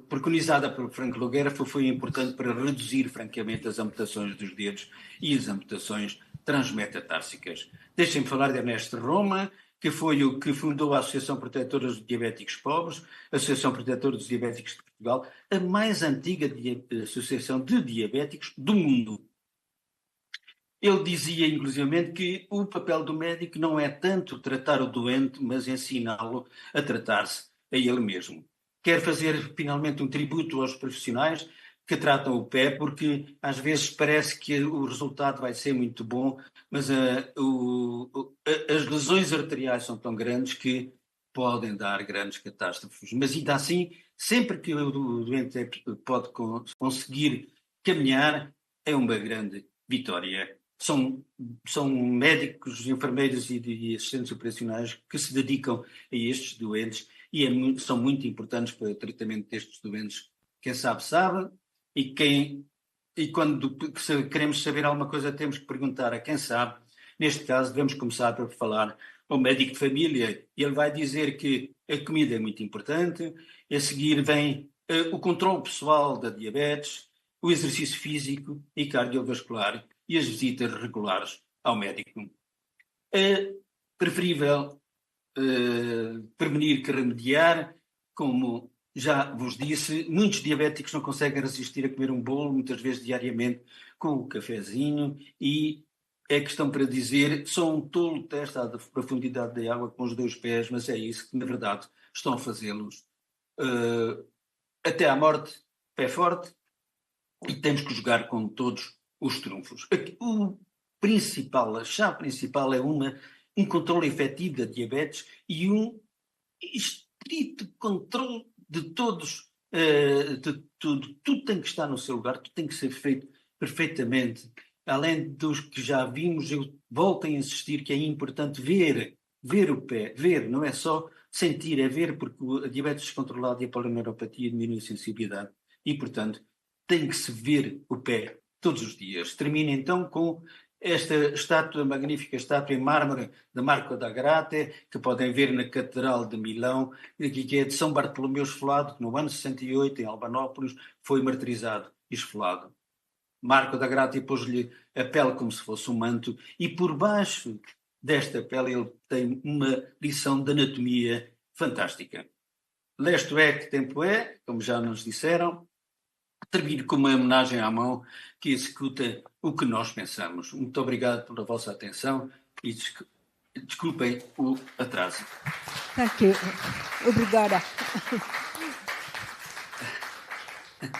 preconizada por Frank Nogueira, foi importante para reduzir francamente as amputações dos dedos e as amputações transmetatársicas. Deixem-me falar de Ernesto Roma, que foi o que fundou a Associação Protetora dos Diabéticos Pobres, a Associação Protetora dos Diabéticos de Portugal, a mais antiga associação de diabéticos do mundo. Ele dizia, inclusivamente, que o papel do médico não é tanto tratar o doente, mas ensiná-lo a tratar-se a ele mesmo. Quero fazer, finalmente, um tributo aos profissionais que tratam o pé, porque às vezes parece que o resultado vai ser muito bom, mas as lesões arteriais são tão grandes que podem dar grandes catástrofes. Mas ainda assim, sempre que o doente pode conseguir caminhar, é uma grande vitória. São médicos, enfermeiros e assistentes operacionais que se dedicam a estes doentes e são muito importantes para o tratamento destes doentes. Quem sabe, e quando queremos saber alguma coisa temos que perguntar a quem sabe. Neste caso devemos começar por falar ao médico de família e ele vai dizer que a comida é muito importante, a seguir vem o controle pessoal da diabetes, o exercício físico e cardiovascular e as visitas regulares ao médico. É preferível prevenir que remediar, como já vos disse, muitos diabéticos não conseguem resistir a comer um bolo, muitas vezes diariamente, com o cafezinho, e é questão para dizer, sou um tolo testa a profundidade da água com os 2 pés, mas é isso que, na verdade, estão a fazê-los. Até à morte, pé forte, e temos que jogar com todos os trunfos. A chave principal é um controle efetivo da diabetes e um estrito controle de todos, de tudo. Tudo tem que estar no seu lugar, tudo tem que ser feito perfeitamente. Além dos que já vimos, eu volto a insistir que é importante ver o pé, ver, não é só sentir, é ver, porque a diabetes descontrolada e a polineuropatia diminui a sensibilidade e, portanto, tem que se ver o pé todos os dias. Termino então com esta magnífica estátua em mármore de Marco da Grate, que podem ver na Catedral de Milão, que é de São Bartolomeu Esfolado, que no ano 68, em Albanópolis, foi martirizado e esfolado. Marco da Grate pôs-lhe a pele como se fosse um manto, e por baixo desta pele ele tem uma lição de anatomia fantástica. Lesto é que tempo é, como já nos disseram, termino com uma homenagem à mão que executa o que nós pensamos. Muito obrigado pela vossa atenção e desculpem o atraso. Thank you. Obrigada.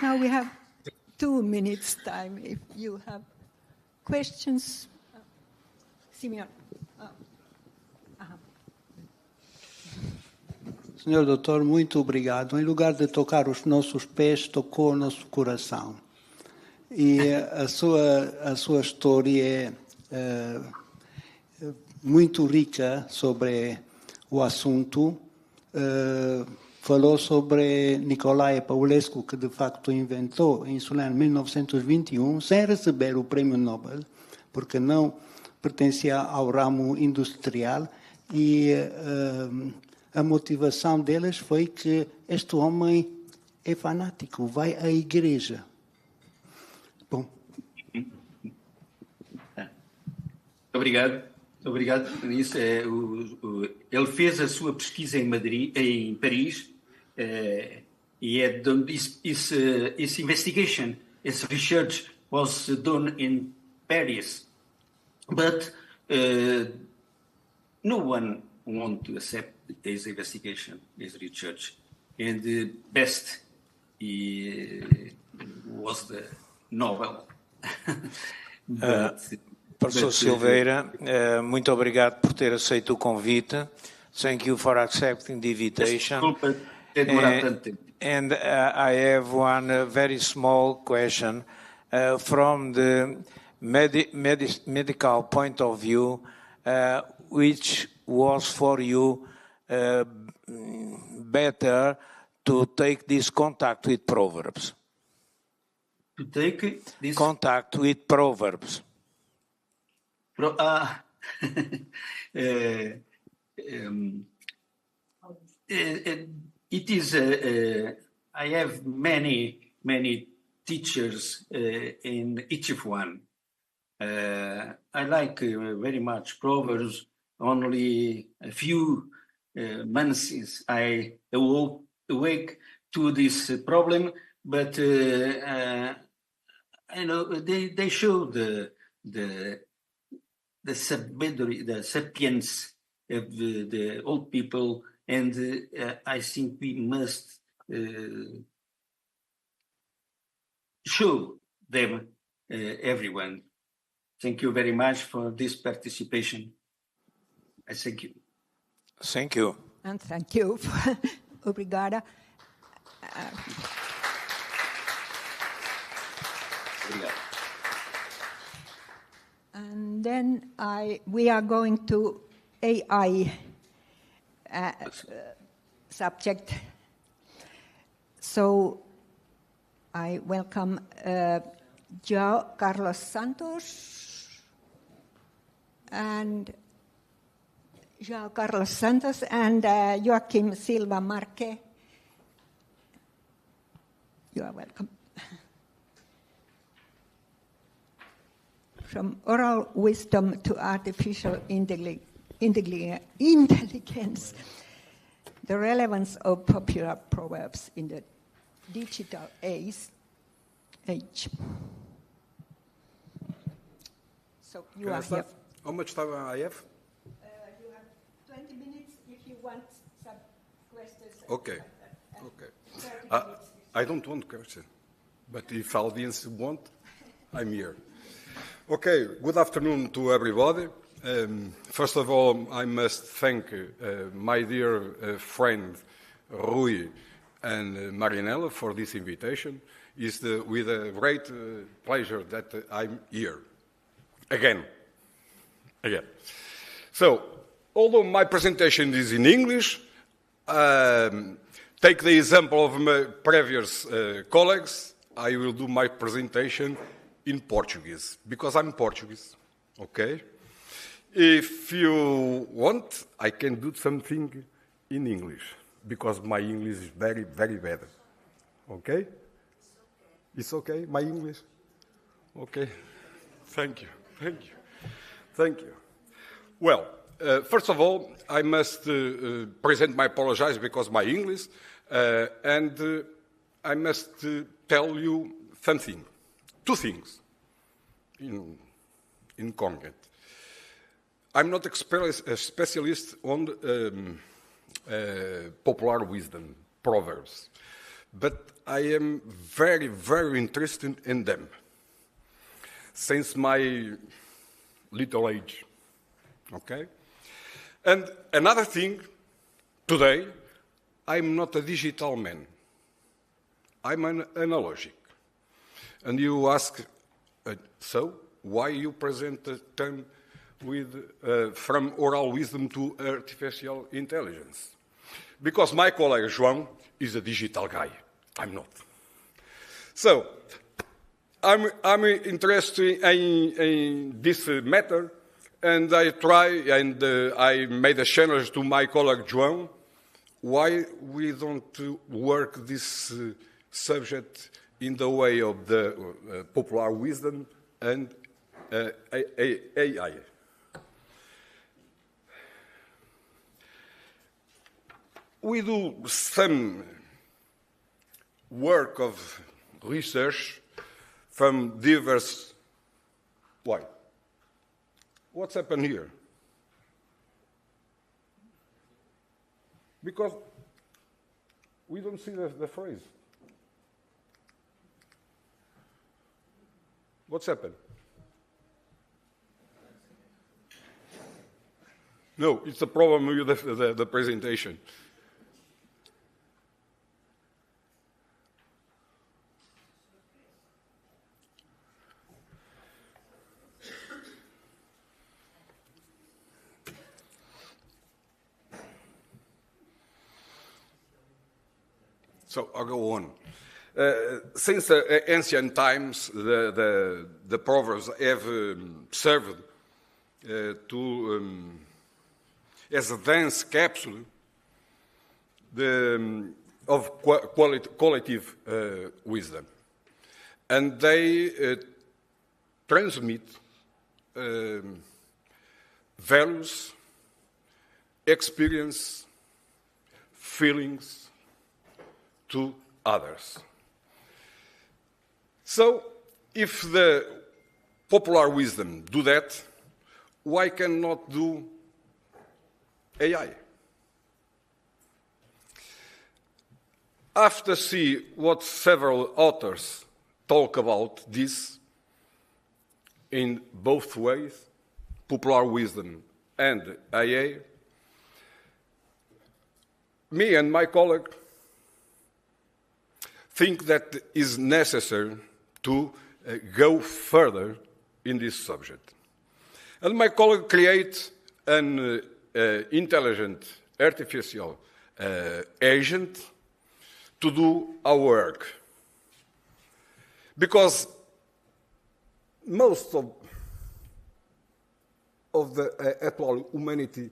Now we have 2 minutes time if you have questions. Simeon. Senhor Doutor, muito obrigado. Em lugar de tocar os nossos pés, tocou o nosso coração. E a sua história é muito rica sobre o assunto. Falou sobre Nicolae Paulescu, que de facto inventou a insulina em 1921, sem receber o Prémio Nobel, porque não pertencia ao ramo industrial, e a motivação deles foi que este homem é fanático, vai à igreja. Bom. Obrigado por isso. Ele fez a sua pesquisa em Paris, e his investigation, his research was done in Paris, but no one wanted to accept his investigation, his research, and the best was the Nobel. Professor Silveira, muito obrigado por ter aceito o convite. Thank you for accepting the invitation. Desculpa ter demorado tanto tempo. And I have one very small question. From the medical point of view, which was for you better to take this contact with Proverbs? To take this contact with Proverbs. It is. I have many teachers in each of one. I like very much Proverbs. Only a few months since I awake to this problem, but I know they show the sapience of the old people, and I think we must show them everyone. Thank you very much for this participation. I thank you. Thank you. And thank you. Obrigada. And then we are going to AI subject. So I welcome João Carlos Santos and Joaquim Silva Marque. You are welcome. From oral wisdom to artificial intelligence, the relevance of popular proverbs in the digital age. So you are here. How much time I have? You have 20 minutes if you want some questions. Okay. I don't want questions, but if audience want, I'm here. Okay, good afternoon to everybody. First of all, I must thank my dear friend Rui and Marinella for this invitation. It's with a great pleasure that I'm here. Again. So, although my presentation is in English, take the example of my previous colleagues, I will do my presentation in Portuguese, because I'm Portuguese, okay? If you want, I can do something in English, because my English is very, very bad, okay? It's okay, my English? Okay, thank you. Well, first of all, I must present my apologies because my English, and I must tell you something. Two things in concrete. I'm not a specialist on popular wisdom, Proverbs, but I am very, very interested in them since my little age, okay? And another thing, today, I'm not a digital man. I'm an analogic. And you ask, so why you present the term with from oral wisdom to artificial intelligence? Because my colleague João is a digital guy. I'm not. So I'm interested in this matter, and I try and I made a challenge to my colleague João. Why we don't work this subject in the way of the popular wisdom and AI. We do some work of research from diverse... Why? What's happened here? Because we don't see the phrase. What's happened? No, it's a problem with the presentation. So I'll go on. Since ancient times, the Proverbs have served as a dense capsule of qualitative wisdom. And they transmit values, experience, feelings to others. So, if the popular wisdom do that, why cannot do AI? After see what several authors talk about this in both ways, popular wisdom and AA, me and my colleague think that it is necessary to go further in this subject. And my colleague creates an intelligent artificial agent to do our work. Because most of the actual humanity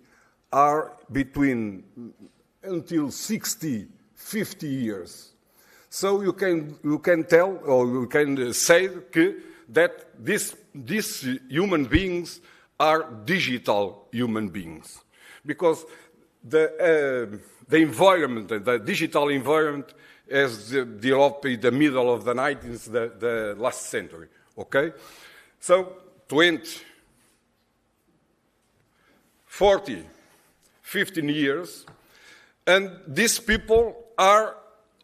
are between until 60, 50 years. So you can tell, or you can say that these human beings are digital human beings. Because the environment, the digital environment, has developed in the middle of the 19th, the last century, okay? So 20, 40, 15 years, and these people are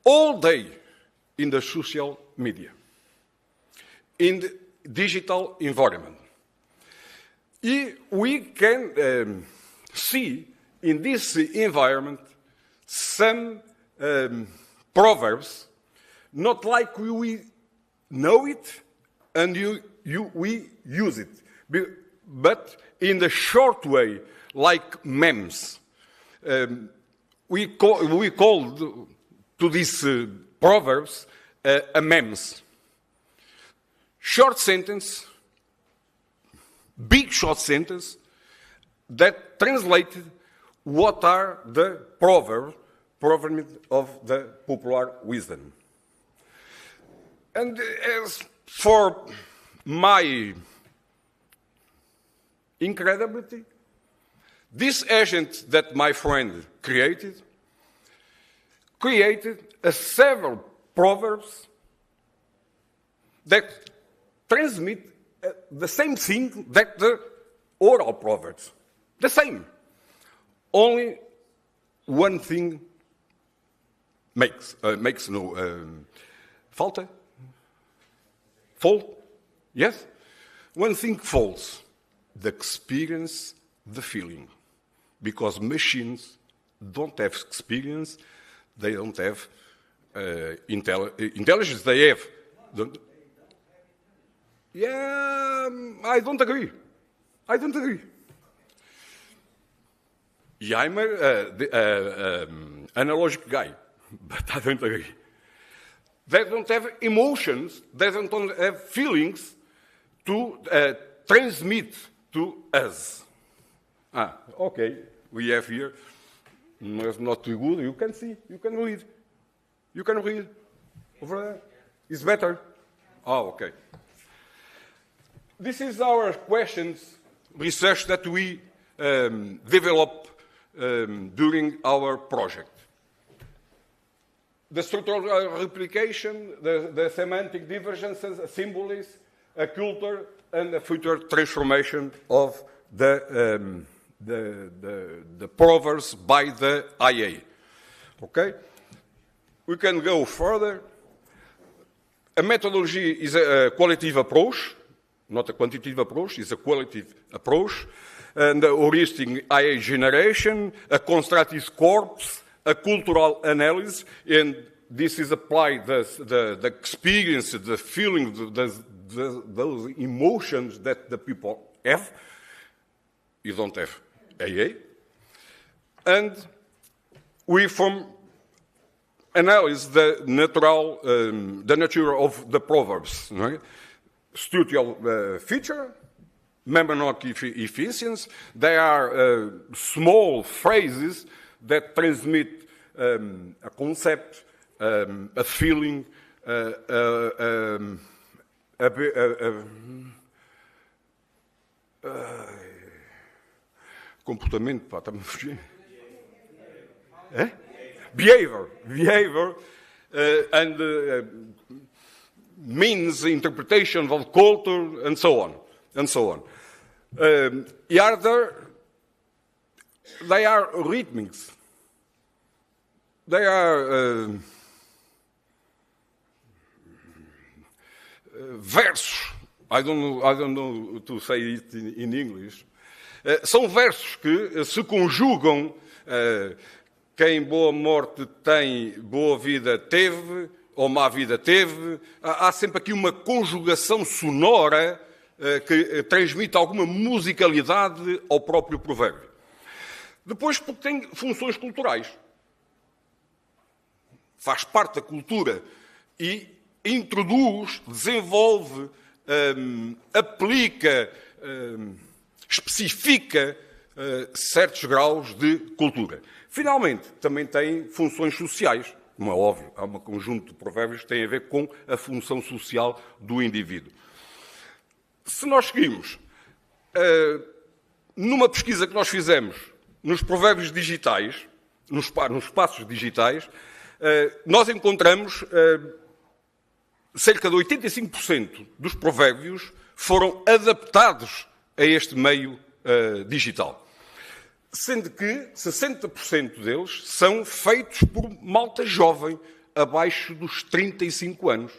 all day in the social media, in the digital environment. We can see in this environment some proverbs, not like we know it and we use it, but in the short way, like memes. We call to these proverbs a memes. Short sentence, big short sentence, that translated what are the proverbs of the popular wisdom. And as for my incredibility, this agent that my friend created several proverbs that transmit the same thing that the oral proverbs. The same. Only one thing makes no falta? Fall? Yes? One thing falls. The experience, the feeling. Because machines don't have experience, they don't have intelligence, they have. I don't agree. Yeah, I'm an analogic guy, but I don't agree. They don't have emotions, they don't have feelings to transmit to us. Okay, we have here, it's not too good, you can see, you can read. You can read. Over there. It's better. Okay. This is our questions, research that we develop during our project. The structural replication, the semantic divergences, symbolism, a culture, and the future transformation of the proverbs by the IA. Okay? We can go further. A methodology is a qualitative approach, not a quantitative approach, it's a qualitative approach. And a heuristic IA generation, a constructive corpus, a cultural analysis, and this is applied, the experience, the feeling, those emotions that the people have. You don't have AA. And we analyze the nature of the proverbs. Right? Structural feature, mnemonic efficiency. They are small phrases that transmit a concept, a feeling, comportamento, pá, está-me a fugir. Behavior, and means interpretation of culture, and so on. They are rhythmics. They are versos I don't know to say it in English. São versos que se conjugam. Quem boa morte tem, boa vida teve, ou má vida teve. Há sempre aqui uma conjugação sonora que transmite alguma musicalidade ao próprio provérbio. Depois, porque tem funções culturais. Faz parte da cultura e introduz, desenvolve, aplica, especifica certos graus de cultura. Finalmente, também tem funções sociais. Como é óbvio, há um conjunto de provérbios que tem a ver com a função social do indivíduo. Se nós seguimos numa pesquisa que nós fizemos nos provérbios digitais, nos espaços digitais, nós encontramos cerca de 85% dos provérbios foram adaptados a este meio digital. Sendo que 60% deles são feitos por malta jovem, abaixo dos 35 anos,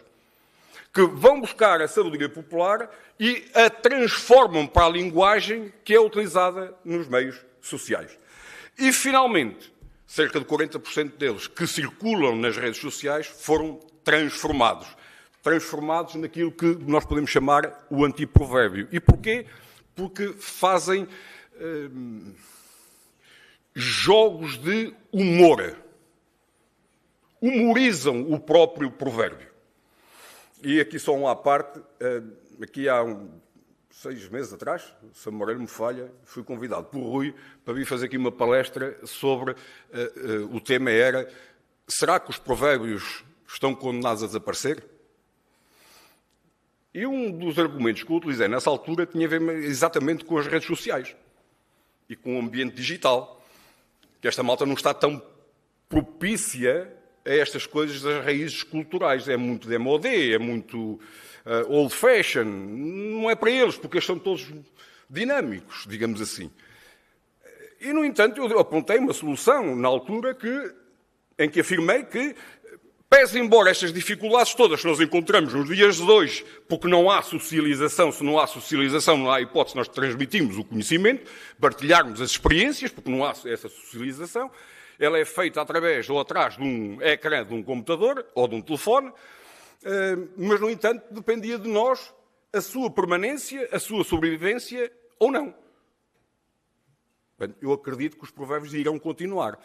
que vão buscar a sabedoria popular e a transformam para a linguagem que é utilizada nos meios sociais. E, finalmente, cerca de 40% deles que circulam nas redes sociais foram transformados naquilo que nós podemos chamar o antiprovérbio. E porquê? Porque fazem jogos de humor. Humorizam o próprio provérbio. E aqui só uma à parte, aqui há 6 meses atrás, se a memória me falha, fui convidado por Rui para vir fazer aqui uma palestra sobre, o tema era, será que os provérbios estão condenados a desaparecer? E um dos argumentos que eu utilizei nessa altura tinha a ver exatamente com as redes sociais e com o ambiente digital. Que esta malta não está tão propícia a estas coisas das raízes culturais. É muito demodé, é muito old fashion. Não é para eles, porque eles são todos dinâmicos, digamos assim. E, no entanto, eu apontei uma solução na altura em que afirmei que, pese embora estas dificuldades todas que nós encontramos nos dias de hoje, porque não há socialização, se não há socialização, não há hipótese de nós transmitirmos o conhecimento, partilharmos as experiências, porque não há essa socialização, ela é feita através ou atrás de um ecrã de um computador ou de um telefone, mas, no entanto, dependia de nós a sua permanência, a sua sobrevivência ou não. Eu acredito que os provérbios irão continuar.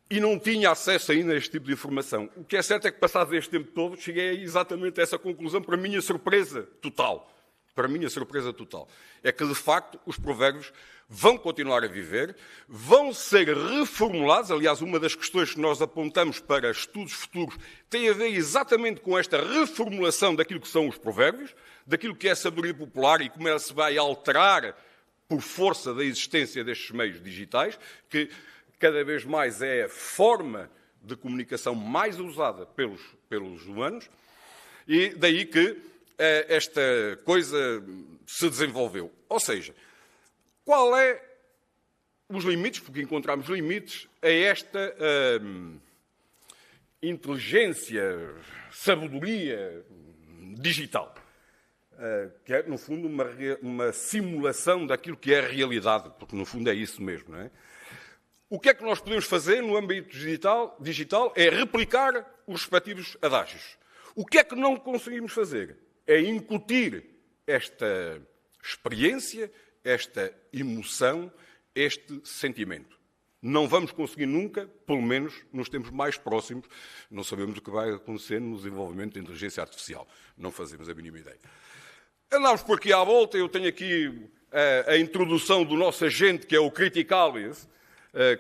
E não tinha acesso ainda a este tipo de informação. O que é certo é que, passado este tempo todo, cheguei exatamente a essa conclusão, para a minha surpresa total. Para a minha surpresa total. É que, de facto, os provérbios vão continuar a viver, vão ser reformulados. Aliás, uma das questões que nós apontamos para estudos futuros tem a ver exatamente com esta reformulação daquilo que são os provérbios, daquilo que é a sabedoria popular e como ela se vai alterar por força da existência destes meios digitais, que cada vez mais é a forma de comunicação mais usada pelos humanos, e daí que esta coisa se desenvolveu. Ou seja, qual é os limites, porque encontramos limites a esta inteligência, sabedoria digital, que é, no fundo, uma simulação daquilo que é a realidade, porque, no fundo, é isso mesmo, não é? O que é que nós podemos fazer no âmbito digital é replicar os respectivos adágios. O que é que não conseguimos fazer? É incutir esta experiência, esta emoção, este sentimento. Não vamos conseguir nunca, pelo menos nos tempos mais próximos, não sabemos o que vai acontecer no desenvolvimento da inteligência artificial. Não fazemos a mínima ideia. Andamos por aqui à volta, eu tenho aqui a introdução do nosso agente, que é o Criticalis,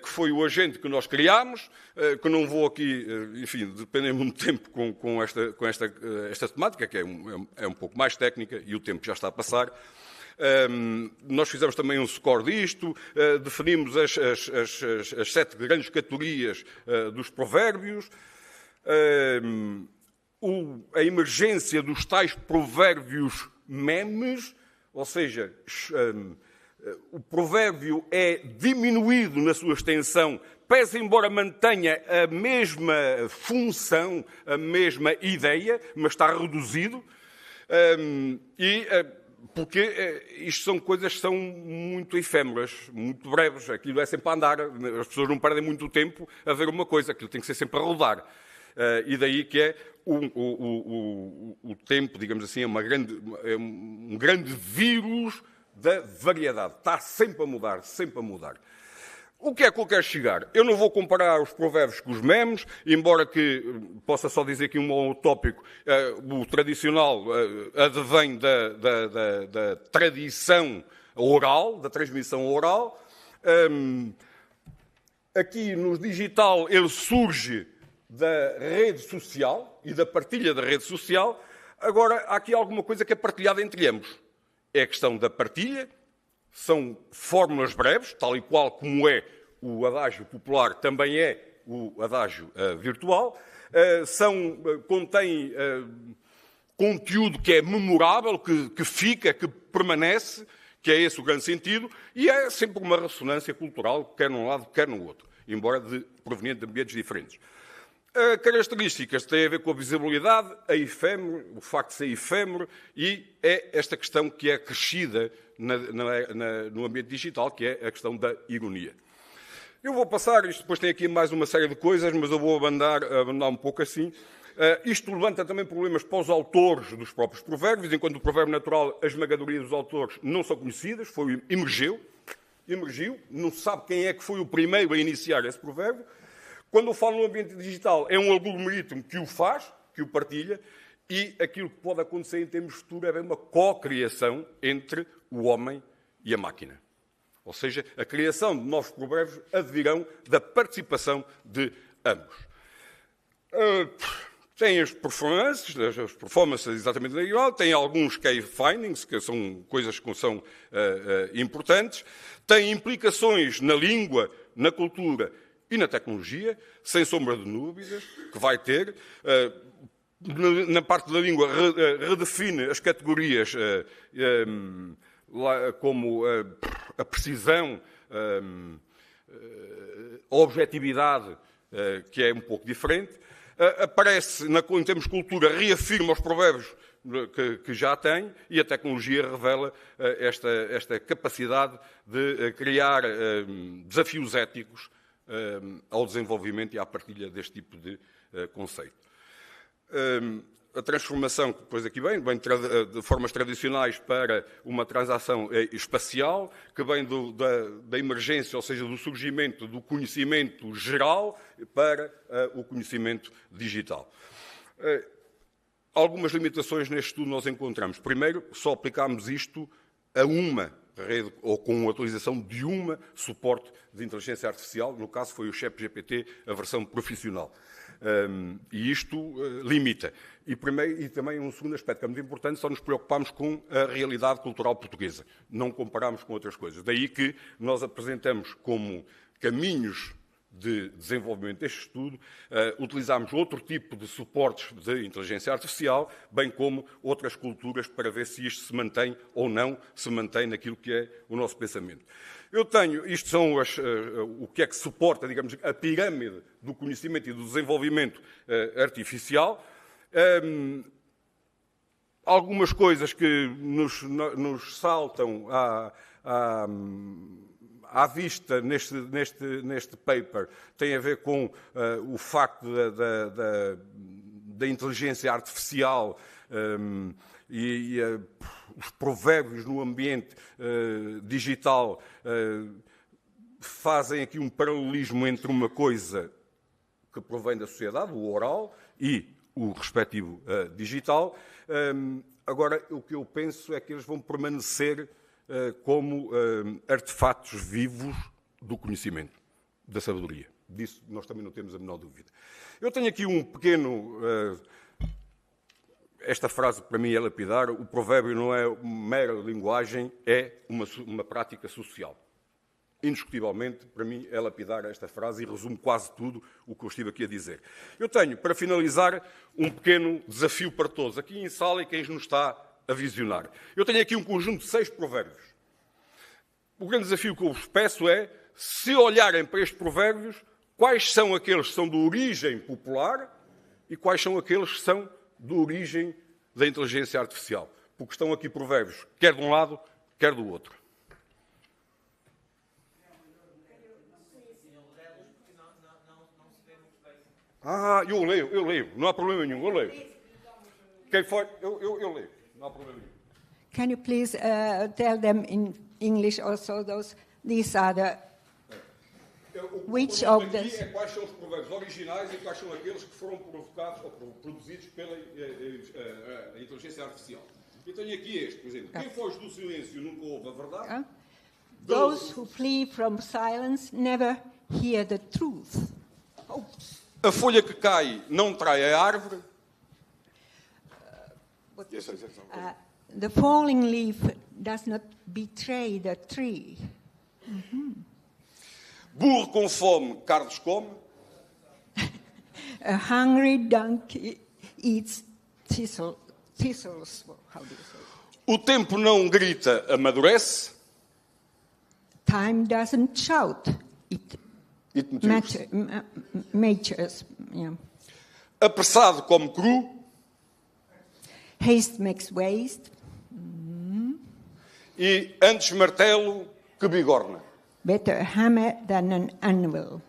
que foi o agente que nós criámos, que não vou aqui, enfim, depender muito tempo com esta temática, que é um pouco mais técnica e o tempo já está a passar. Nós fizemos também um score disto, definimos as 7 grandes categorias dos provérbios, a emergência dos tais provérbios memes, ou seja, o provérbio é diminuído na sua extensão, pese embora mantenha a mesma função, a mesma ideia, mas está reduzido. E Porque isto são coisas que são muito efêmeras, muito breves. Aquilo é sempre a andar. As pessoas não perdem muito tempo a ver uma coisa. Aquilo tem que ser sempre a rodar. E daí que é o tempo, digamos assim, é um grande vírus da variedade. Está sempre a mudar, sempre a mudar. O que é que eu quero chegar? Eu não vou comparar os provérbios com os memes, embora que possa só dizer aqui um tópico. O tradicional advém da tradição oral, da transmissão oral. Aqui no digital ele surge da rede social e da partilha da rede social. Agora, há aqui alguma coisa que é partilhada entre ambos. É a questão da partilha. São fórmulas breves, tal e qual como é o adágio popular, também é o adágio virtual. Contém conteúdo que é memorável, que fica, que permanece, que é esse o grande sentido, e é sempre uma ressonância cultural, quer num lado, quer no outro, embora proveniente de ambientes diferentes. Características têm a ver com a visibilidade, o facto de ser efêmero, e é esta questão que é acrescida no ambiente digital, que é a questão da ironia. Eu vou passar, isto depois tem aqui mais uma série de coisas, mas eu vou abandar um pouco assim. Isto levanta também problemas para os autores dos próprios provérbios, enquanto o provérbio natural, a esmagadoria dos autores não são conhecidas, emergiu, não se sabe quem é que foi o primeiro a iniciar esse provérbio. Quando eu falo no ambiente digital, é um algoritmo que o faz, que o partilha, e aquilo que pode acontecer em termos futuros é uma co-criação entre o homem e a máquina. Ou seja, a criação de novos provérbios advirão da participação de ambos. Tem as performances exatamente igual, tem alguns key findings, que são coisas que são importantes, tem implicações na língua, na cultura e na tecnologia, sem sombra de dúvidas, que vai ter. Na parte da língua, redefine as categorias como a precisão, a objetividade, que é um pouco diferente. Aparece, em termos de cultura, reafirma os provérbios que já tem, e a tecnologia revela esta capacidade de criar desafios éticos ao desenvolvimento e à partilha deste tipo de conceito. A transformação, que depois aqui vem de formas tradicionais para uma transação espacial, que vem da emergência, ou seja, do surgimento do conhecimento geral para o conhecimento digital. Algumas limitações neste estudo nós encontramos. Primeiro, só aplicámos isto a uma rede, ou com a utilização de uma suporte de inteligência artificial, no caso foi o ChatGPT, a versão profissional. E isto limita. E também um segundo aspecto que é muito importante, só nos preocupamos com a realidade cultural portuguesa. Não comparamos com outras coisas. Daí que nós apresentamos como caminhos de desenvolvimento deste estudo, utilizamos outro tipo de suportes de inteligência artificial, bem como outras culturas, para ver se isto se mantém ou não se mantém naquilo que é o nosso pensamento. Isto são o que é que suporta, digamos, a pirâmide do conhecimento e do desenvolvimento artificial. Algumas coisas que nos saltam à vista neste paper têm a ver com o facto da inteligência artificial e os provérbios no ambiente digital fazem aqui um paralelismo entre uma coisa que provém da sociedade, o oral, e o respectivo digital. Agora, o que eu penso é que eles vão permanecer como artefatos vivos do conhecimento, da sabedoria. Disso nós também não temos a menor dúvida. Eu tenho aqui um pequeno... Esta frase, para mim, é lapidar. O provérbio não é mera linguagem, é uma prática social. Indiscutivelmente, para mim, é lapidar esta frase e resume quase tudo o que eu estive aqui a dizer. Eu tenho, para finalizar, um pequeno desafio para todos, aqui em sala e quem nos está a visionar. Eu tenho aqui um conjunto de 6 provérbios. O grande desafio que eu vos peço é, se olharem para estes provérbios, quais são aqueles que são de origem popular e quais são aqueles que são de origem da inteligência artificial. porque estão aqui provérbios, quer de um lado, quer do outro. Eu leio, não há problema nenhum, eu leio. Quem for, eu leio, não há problema nenhum. Can you please tell them in English also these are the which of the quais são os provérbios originais e quais são aqueles que foram provocados ou produzidos pela inteligência artificial. Eu tenho aqui este, por exemplo. Quem foge do silêncio nunca ouve a verdade. Those who flee from silence never hear the truth. A folha que cai não trai a árvore. The falling leaf does not betray the tree. Burro com fome, cardos come. A hungry donkey eats thistles. How do you say? O tempo não grita, amadurece. Time doesn't shout. It matures. Yeah. Apressado come cru. Haste makes waste. E antes martelo que bigorna. Better a hammer than an anvil.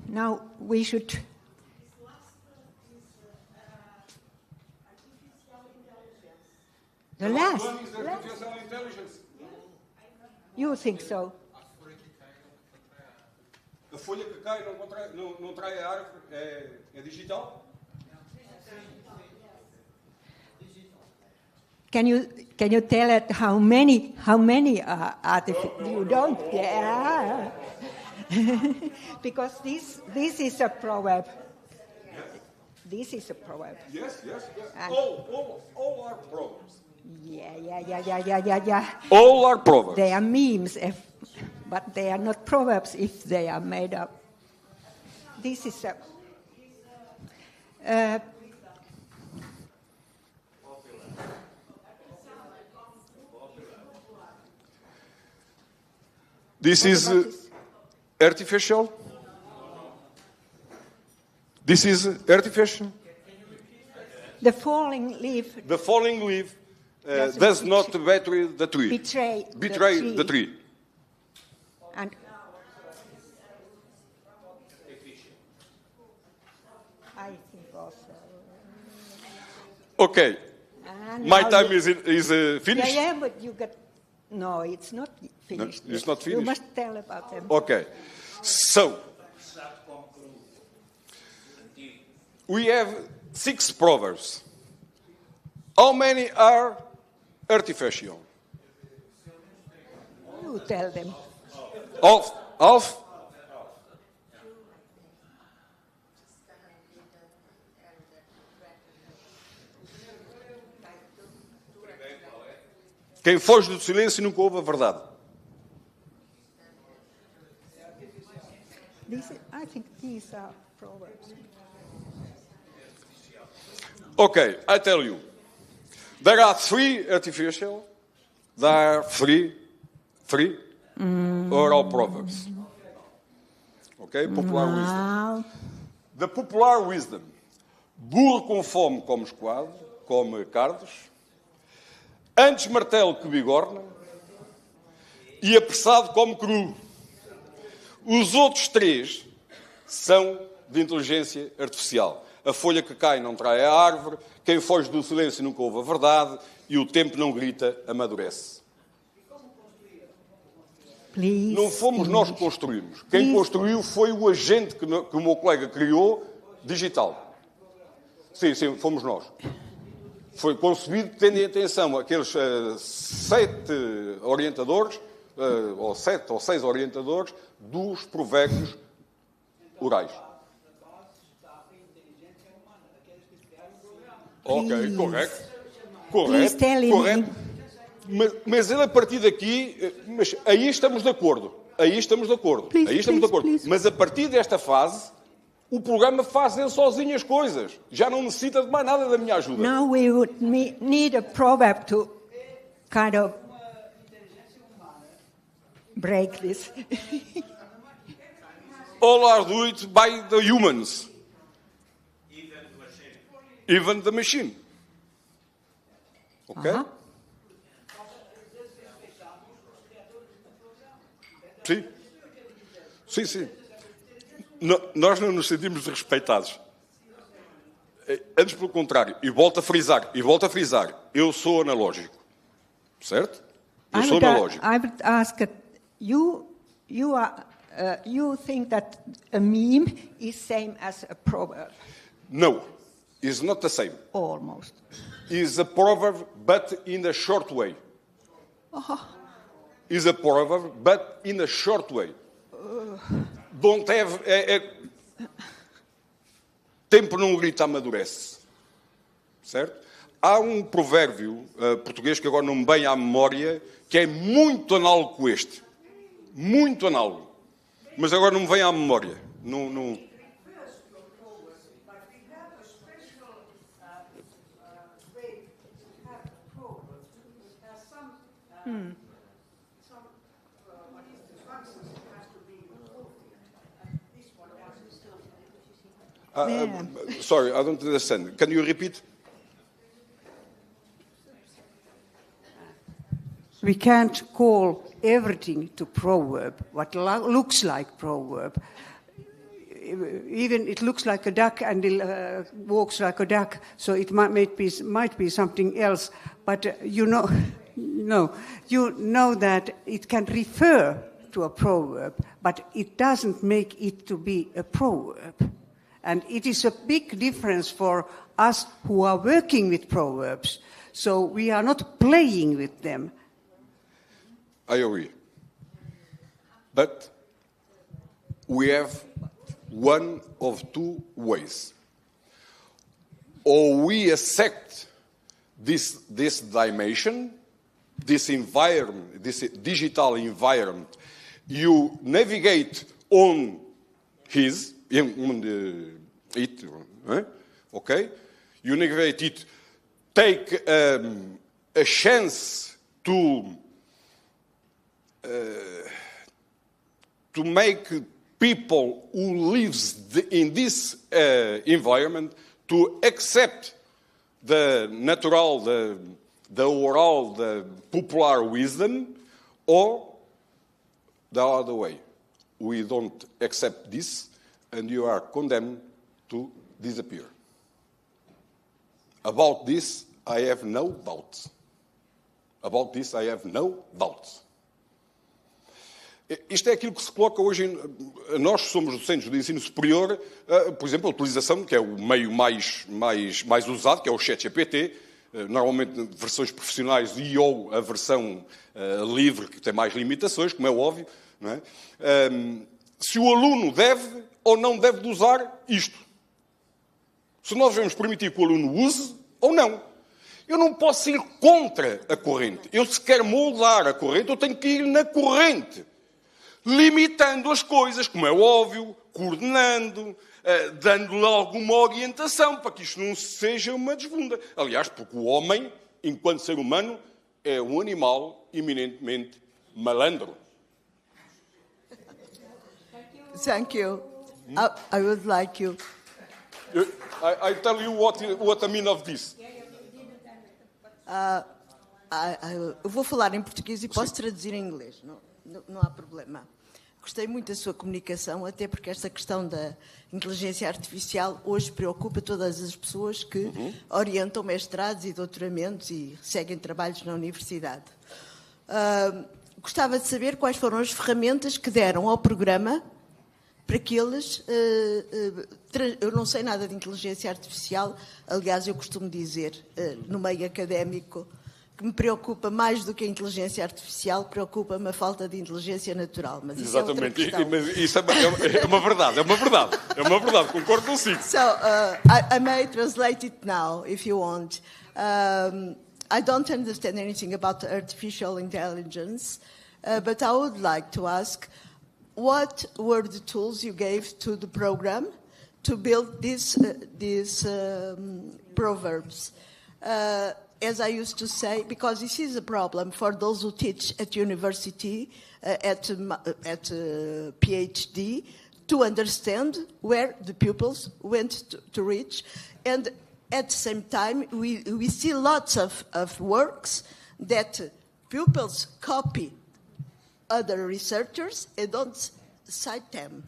Now we should. The last. You think so? A folha que cai não trai a árvore é digital? Can you tell it how many are artificial? You don't. Yeah. Because this is a proverb. This is a proverb. Yes. All are proverbs. Yeah. All are proverbs. They are memes, but they are not proverbs if they are made up. This is a. This is artificial. This is artificial. The falling leaf. The falling leaf does not betray the tree. Betray the tree. And I think also. Okay. My time is finished. Yeah, but you got. No, it's not finished. No, it's not finished. You must tell about them. Okay. So, we have 6 proverbs. How many are artificial? You tell them. Half? Quem foge do silêncio nunca ouve a verdade. I think these are proverbs. Okay, I tell you. There are 3 artificial. There are 3 oral proverbs. Okay, popular wisdom. The popular wisdom. Burro com fome come esquadro, come cardos. Antes martelo que bigorna. E apressado come cru. Os outros 3 são de inteligência artificial. A folha que cai não trai a árvore, quem foge do silêncio nunca ouve a verdade e o tempo não grita, amadurece. Não fomos nós que construímos. Quem construiu foi o agente que o meu colega criou, digital. Sim, fomos nós. Foi concebido tendo em atenção aqueles 7 orientadores, ou 7 ou 6 orientadores, dos provérbios orais. Ok, correto. Mas ele a partir daqui, mas aí estamos de acordo. Mas a partir desta fase, o programa faz ele sozinho as coisas. Já não necessita de mais nada da minha ajuda. Now we would need a proverb to kind of break this. All are do it by the humans. Even the machine. Ok? Sim. Sim, sim. Nós não nos sentimos respeitados. Antes, pelo contrário. E volto a frisar. Eu sou analógico. Certo? Eu sou analógico. I would ask, you think that a meme is same as a proverb? No, it's not the same. Almost. It's a proverb, but in a short way. Is a proverb, but in a short way. Don't have... Tempo não grita, amadurece. Certo? Há um provérbio português que agora não me vem à memória, que é muito análogo com este. Muito análogo. Mas agora não me vem à memória. Não... Sorry, I don't understand. Can you repeat? We can't call everything to proverb, what looks like proverb. Even it looks like a duck and it walks like a duck, so it might be something else. But you know that it can refer to a proverb, but it doesn't make it to be a proverb. And it is a big difference for us who are working with proverbs. So we are not playing with them. I agree. But we have one of two ways. Or we accept this dimension, this environment, this digital environment. You navigate on it, okay? You navigate it, take a chance to make people who lives in this environment to accept the natural, the oral, the popular wisdom, or the other way. We don't accept this, and you are condemned to disappear. About this, I have no doubts. About this, I have no doubts. Isto é aquilo que se coloca hoje. Nós somos docentes do ensino superior, por exemplo, a utilização, que é o meio mais usado, que é o ChatGPT, normalmente versões profissionais e ou a versão livre, que tem mais limitações, como é óbvio. Não é? Se o aluno deve ou não deve de usar isto. Se nós vamos permitir que o aluno use ou não. Eu não posso ir contra a corrente. Eu, se quero moldar a corrente, eu tenho que ir na corrente. Limitando as coisas, como é óbvio, coordenando, dando-lhe alguma orientação, para que isto não seja uma desbunda. Aliás, porque o homem, enquanto ser humano, é um animal eminentemente malandro. Thank you. I would like you. I tell you what I mean of this. Eu vou falar em português e posso traduzir em inglês, não há problema. Gostei muito da sua comunicação, até porque esta questão da inteligência artificial hoje preocupa todas as pessoas que orientam mestrados e doutoramentos e seguem trabalhos na universidade. Gostava de saber quais foram as ferramentas que deram ao programa para que eles... eu não sei nada de inteligência artificial, aliás, eu costumo dizer, no meio académico, que me preocupa mais do que a inteligência artificial, preocupa-me a falta de inteligência natural. Mas isso exatamente, é outra questão. Mas isso é uma verdade, concordo consigo. So, I may translate it now, if you want. I don't understand anything about artificial intelligence, but I would like to ask, what were the tools you gave to the program to build these proverbs? As I used to say, because this is a problem for those who teach at university, at PhD, to understand where the pupils went to reach. And at the same time, we see lots of works that pupils copy other researchers and don't cite them.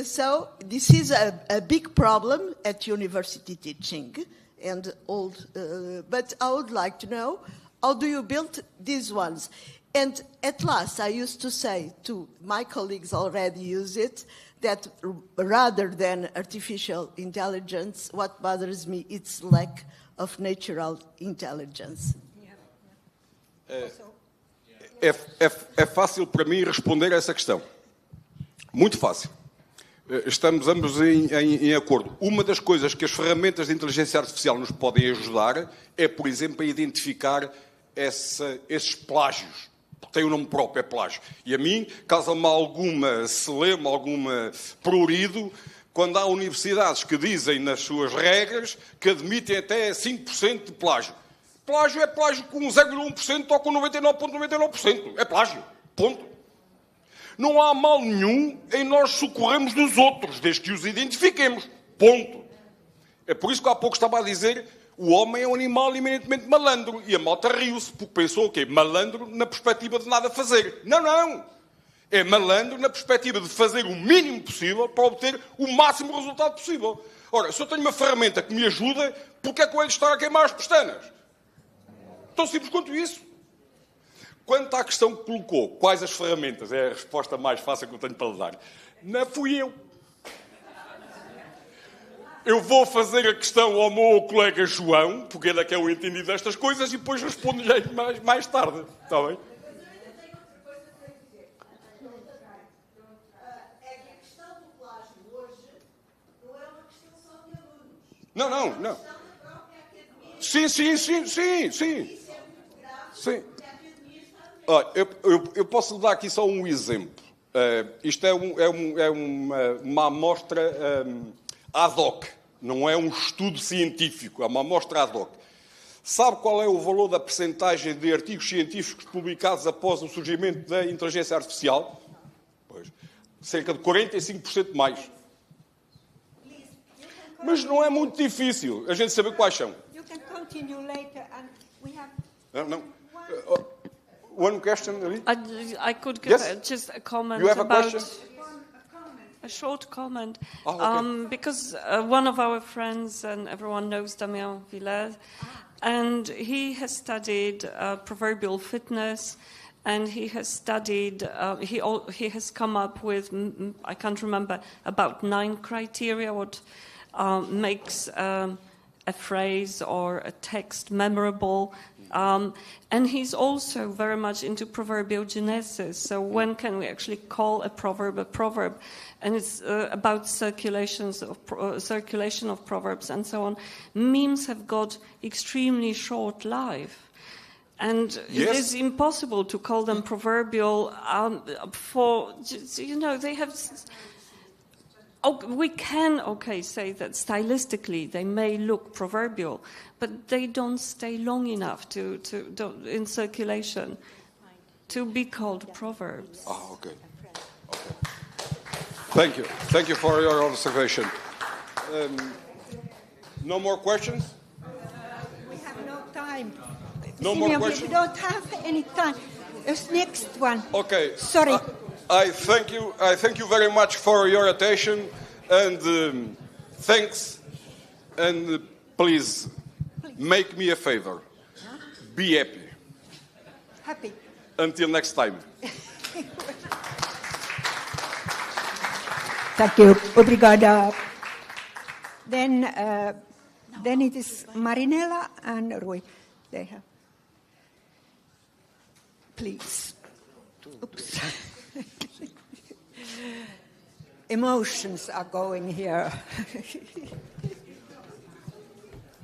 So this is a big problem at university teaching, and but I would like to know, how do you build these ones? And at last, I used to say to my colleagues already use it, that rather than artificial intelligence, what bothers me is lack of natural intelligence. É fácil para mim responder a essa questão. Muito fácil. Estamos ambos em acordo. Uma das coisas que as ferramentas de inteligência artificial nos podem ajudar é, por exemplo, a identificar esses plágios. Tem um nome próprio, é plágio. E a mim causa-me alguma celema, alguma prurido, quando há universidades que dizem nas suas regras que admitem até 5% de plágio. Plágio é plágio com 0,1% ou com 99,99%. É plágio. Ponto. Não há mal nenhum em nós socorrermos dos outros, desde que os identifiquemos. Ponto. É por isso que há pouco estava a dizer o homem é um animal eminentemente malandro. E a malta riu-se, porque pensou o quê? Malandro na perspectiva de nada fazer. Não, não. É malandro na perspectiva de fazer o mínimo possível para obter o máximo resultado possível. Ora, se eu tenho uma ferramenta que me ajuda, porque é que eu hei de estar a queimar as pestanas? Tão simples quanto isso. Quanto à questão que colocou, quais as ferramentas? É a resposta mais fácil que eu tenho para lhe dar. Não fui eu. Eu vou fazer a questão ao meu colega João, porque ele é que é o entendido destas coisas, e depois respondo-lhe mais tarde. Está bem? Não. Sim. Olha, eu posso lhe dar aqui só um exemplo. Isto é uma amostra ad hoc, não é um estudo científico, é uma amostra ad hoc. Sabe qual é o valor da percentagem de artigos científicos publicados após o surgimento da inteligência artificial? Pois, cerca de 45% mais. Mas não é muito difícil a gente saber quais são. Não. One question, Ali? I could give just a comment you have about a question? a short comment. Okay. Because one of our friends, and everyone knows Damien Villers, and he has studied proverbial fitness, and he has studied, he has come up with, I can't remember, about 9 criteria what makes a phrase or a text memorable. And he's also very much into proverbial genesis. So when can we actually call a proverb a proverb? And it's about circulation of proverbs and so on. Memes have got extremely short life. And it is impossible to call them proverbial they have... we can, say that stylistically they may look proverbial, but they don't stay long enough in circulation to be called proverbs. Okay. Thank you for your observation. No more questions? We have no time. No more questions? We don't have any time. This next one. Okay. Sorry. I thank you very much for your attention, and thanks, and please make me a favor. Be happy. Happy. Until next time. Thank you. Obrigada. Then it is Marinella and Rui. They have. Please. Oops. Emotions are going here.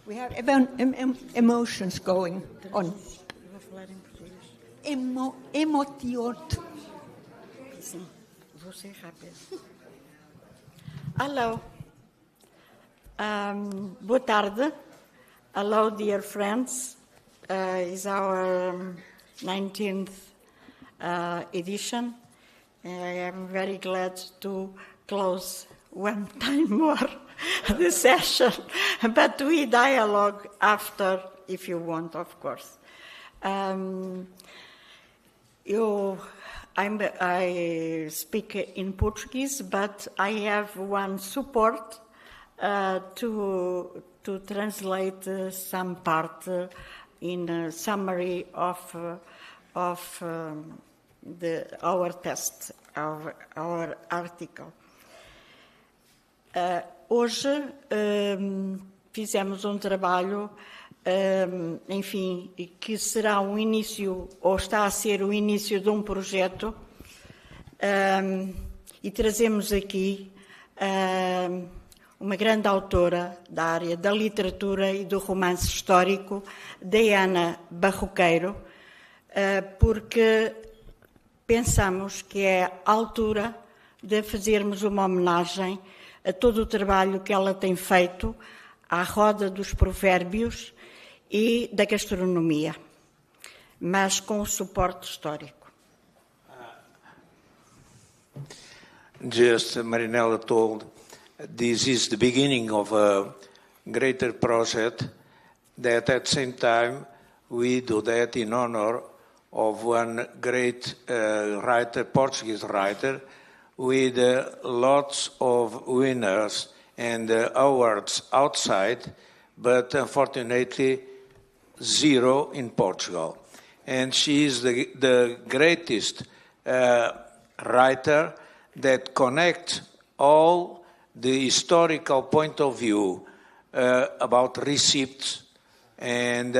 We have emotions going on. Emotion. Sim, vou ser rápido. Hello. Boa tarde. Hello, dear friends. It's our 19th edition. I am very glad to close one time more the session, but we dialogue after, if you want, of course. I speak in Portuguese, but I have one support to translate some part in a summary of our text, our article. Hoje fizemos um trabalho, enfim, que será um início, ou está a ser o início de um projeto, e trazemos aqui uma grande autora da área da literatura e do romance histórico, Diana Barroqueiro, porque pensamos que é a altura de fazermos uma homenagem a todo o trabalho que ela tem feito à roda dos provérbios e da gastronomia, mas com o suporte histórico. Just Marinella told, this is the beginning of a greater project that at the same time we do that in honor of one great writer, Portuguese writer, with lots of winners and awards outside, but unfortunately 0 in Portugal. And she is the greatest writer that connects all the historical point of view about receipts, and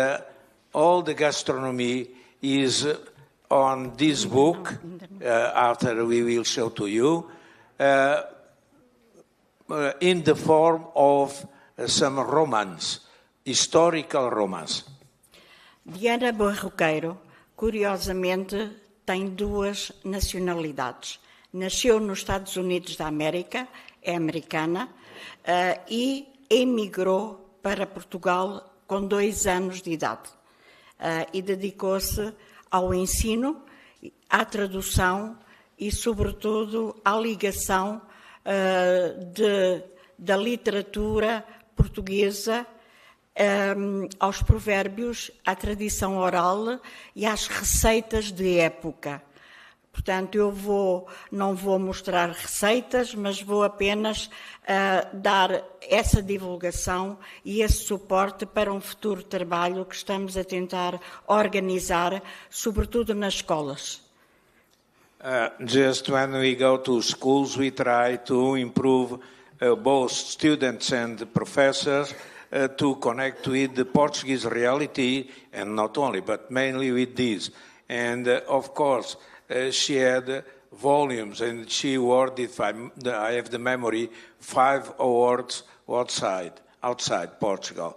all the gastronomy is on this book, after we will show to you, in the form of some romance, historical romance. Diana Barroqueiro, curiosamente, tem 2 nacionalidades. Nasceu nos Estados Unidos da América, é americana, e emigrou para Portugal com 2 anos de idade. E dedicou-se ao ensino, à tradução e, sobretudo, à ligação da literatura portuguesa aos provérbios, à tradição oral e às receitas de época. Portanto, não vou mostrar receitas, mas vou apenas dar essa divulgação e esse suporte para um futuro trabalho que estamos a tentar organizar, sobretudo nas escolas. Just when we go to schools, we try to improve both students and professors to connect with the Portuguese reality, and not only, but mainly with this. And of course, she had volumes, and she awarded, I have the memory, 5 awards outside Portugal.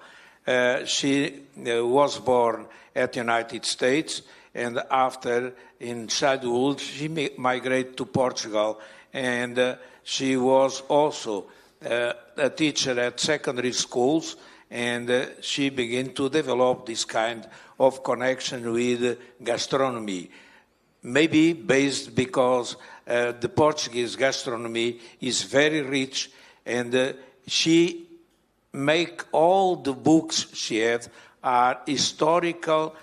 She was born at the United States, and after, in childhood, she migrated to Portugal, and she was also a teacher at secondary schools, and she began to develop this kind of connection with gastronomy. Maybe based because the Portuguese gastronomy is very rich, and she make all the books she has are historical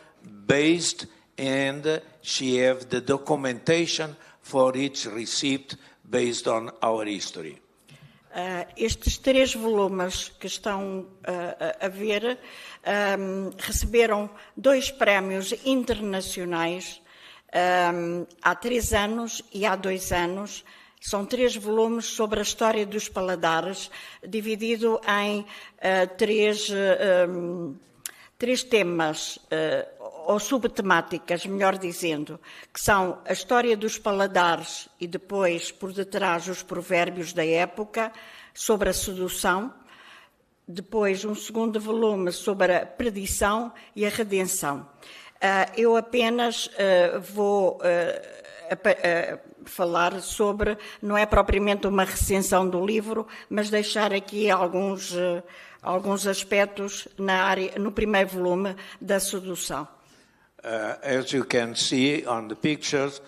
based, and she have the documentation for each receipt based on our history. Estes 3 volumes que estão a ver receberam 2 prémios internacionais há 3 anos e há 2 anos. São 3 volumes sobre a história dos paladares, dividido em 3 temas, ou subtemáticas, melhor dizendo, que são a história dos paladares e depois, por detrás, os provérbios da época, sobre a sedução. Depois, um segundo volume sobre a perdição e a redenção. Eu apenas vou falar sobre, não é propriamente uma recensão do livro, mas deixar aqui alguns aspectos na área, no primeiro volume da sedução. As you can see on the pictures,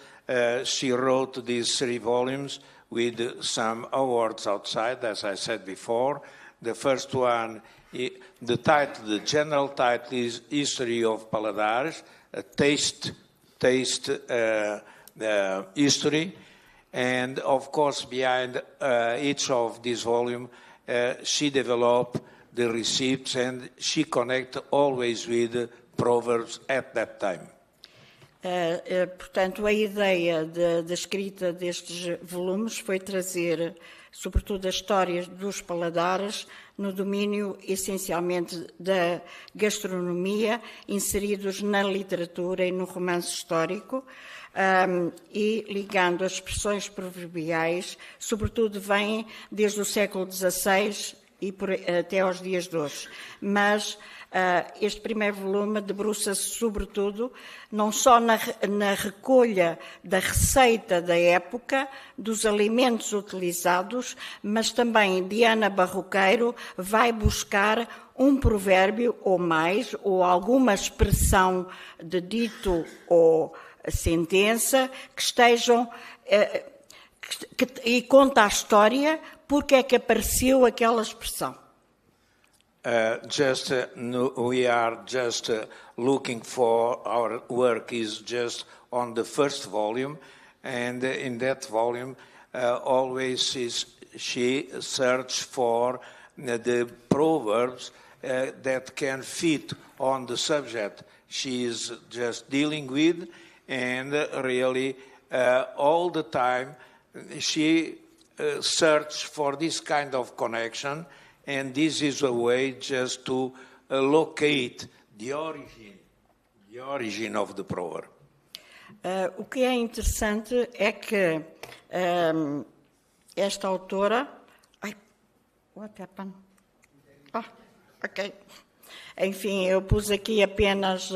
she wrote these 3 volumes with some awards outside, as I said before. The first one, the general title is History of Paladares, a taste history. And of course, behind each of these volumes, she developed the receipts and she connected always with Proverbs at that time. Portanto, a ideia da escrita destes volumes foi trazer, sobretudo, as histórias dos paladares no domínio, essencialmente, da gastronomia, inseridos na literatura e no romance histórico, e ligando as expressões proverbiais, sobretudo, vêm desde o século XVI e até aos dias de hoje. Mas este primeiro volume debruça-se, sobretudo, não só na recolha da receita da época, dos alimentos utilizados, mas também Diana Barroqueiro vai buscar um provérbio ou mais, ou alguma expressão de dito ou sentença que estejam... e conta a história porque é que apareceu aquela expressão. We are just looking for, our work is just on the first volume, and in that volume always she searches for the proverbs that can fit on the subject she is just dealing with, and really all the time she searches for this kind of connection. And this is a way just to locate the origin of the proverb. O que é interessante é que esta autora... what happened? Ok. Enfim, eu pus aqui apenas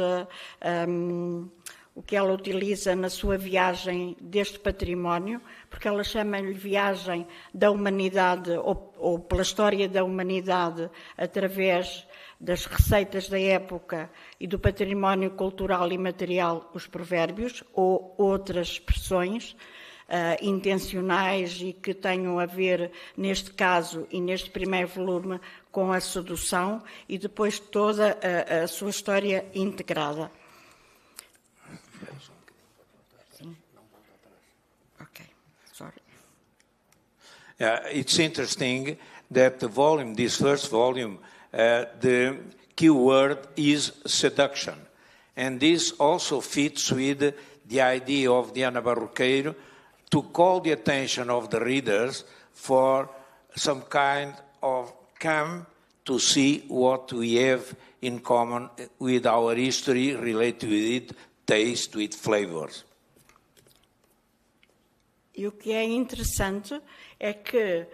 o que ela utiliza na sua viagem deste património, porque ela chama-lhe viagem da humanidade, ou pela história da humanidade, através das receitas da época e do património cultural e material, os provérbios, ou outras expressões intencionais e que tenham a ver, neste caso e neste primeiro volume, com a sedução, e depois toda a sua história integrada. It's interesting that this first volume, the key word is seduction. And this also fits with the idea of Diana Barroqueiro to call the attention of the readers for some kind of come to see what we have in common with our history related with it, taste, with flavors. E o que é interessante é que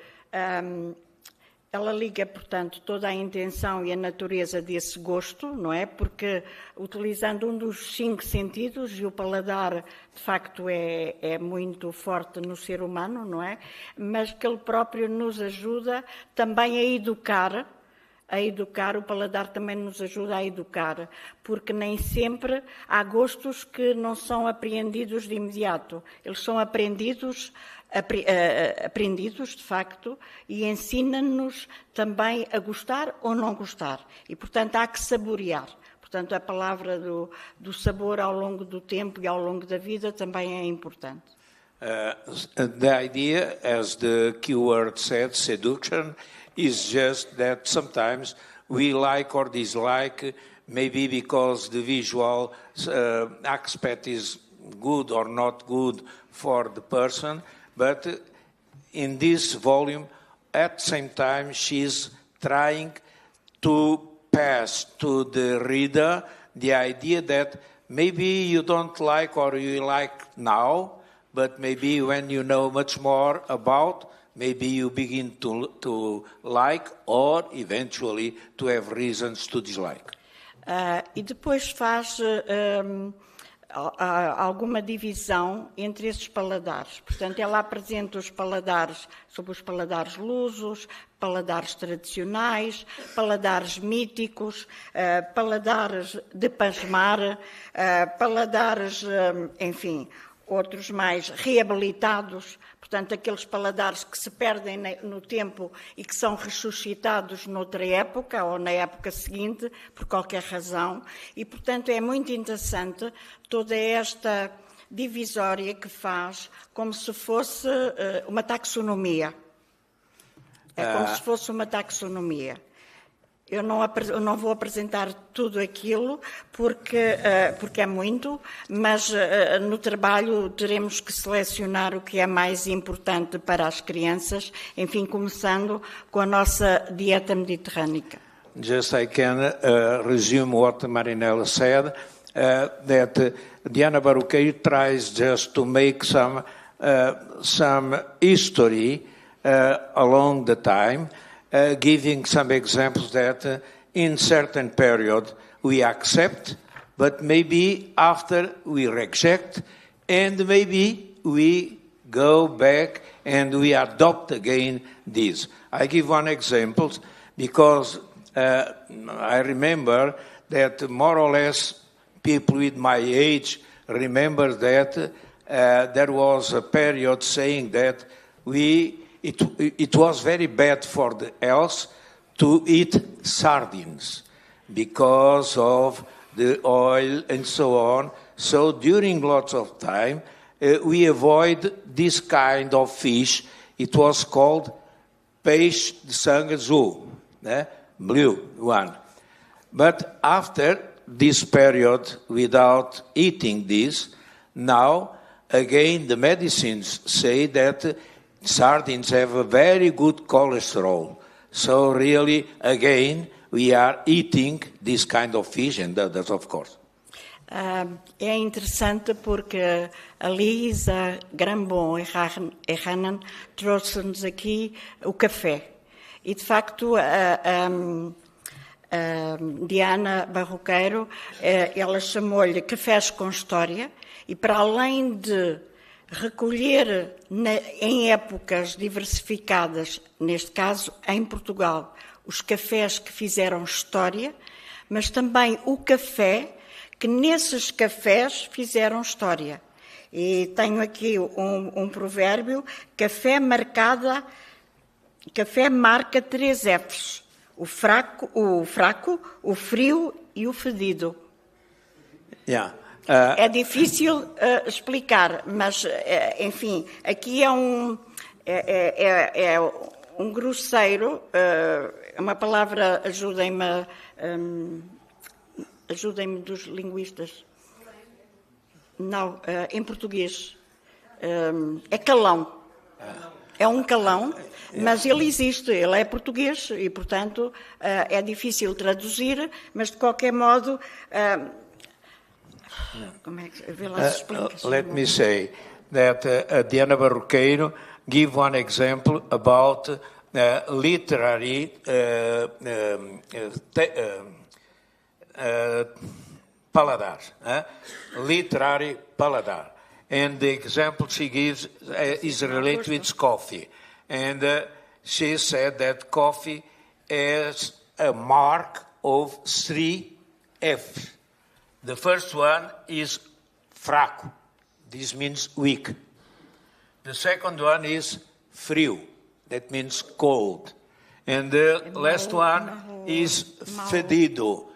ela liga, portanto, toda a intenção e a natureza desse gosto, não é? Porque utilizando um dos 5 sentidos, e o paladar, de facto, é muito forte no ser humano, não é? Mas que ele próprio nos ajuda também a educar, o paladar também nos ajuda a educar, porque nem sempre há gostos que não são apreendidos de imediato. Eles são aprendidos, de facto, e ensina-nos também a gostar ou não gostar. E, portanto, há que saborear. Portanto, a palavra do sabor ao longo do tempo e ao longo da vida também é importante. The idea, as the keyword said, seduction, is just that sometimes we like or dislike, maybe because the visual aspect is good or not good for the person, but in this volume, at the same time, she's trying to pass to the reader the idea that maybe you don't like or you like now, but maybe when you know much more about, maybe you begin to like or eventually to have reasons to dislike. E depois faz alguma divisão entre esses paladares. Portanto, ela apresenta os paladares sobre os paladares lusos, paladares tradicionais, paladares míticos, paladares de pasmar, paladares, enfim, outros mais reabilitados. Portanto, aqueles paladares que se perdem no tempo e que são ressuscitados noutra época ou na época seguinte, por qualquer razão. E, portanto, é muito interessante toda esta divisória que faz como se fosse uma taxonomia. É como se fosse uma taxonomia. Eu não vou apresentar tudo aquilo porque é muito, mas no trabalho teremos que selecionar o que é mais importante para as crianças, enfim, começando com a nossa dieta mediterrânica. Just I can resume what Marinella said, that Diana Baruqueiro tries just to make some history along the time, giving some examples that in certain period we accept, but maybe after we reject, and maybe we go back and we adopt again this. I give one example because I remember that more or less people with my age remember that there was a period saying that it was very bad for the health to eat sardines because of the oil and so on. So during lots of time, we avoid this kind of fish. It was called peixe de sangue azul, blue one. But after this period, without eating this, now again the medicines say that sardines have a very good cholesterol. So really, again, we are eating this kind of fish and others, of course. É interessante porque a Lisa Grambon e Hanan trouxe-nos aqui o café. E, de facto, Diana Barroqueiro, ela chamou-lhe cafés com história, e para além de recolher em épocas diversificadas, neste caso em Portugal, os cafés que fizeram história, mas também o café que nesses cafés fizeram história. E tenho aqui um provérbio: café marca 3 Fs, o fraco, o frio e o fedido. Yeah. É difícil explicar, mas, enfim, aqui é um grosseiro, uma palavra, ajudem-me dos linguistas. Não, em português. É calão. É um calão, mas ele existe, ele é português e, portanto, é difícil traduzir, mas, de qualquer modo... Let me say that Diana Barroqueiro give one example about literary paladar, literary paladar. And the example she gives is related with coffee. And she said that coffee is a mark of 3 F's. The first one is fraco. This means weak. The second one is frio. That means cold. And the last one is fedido.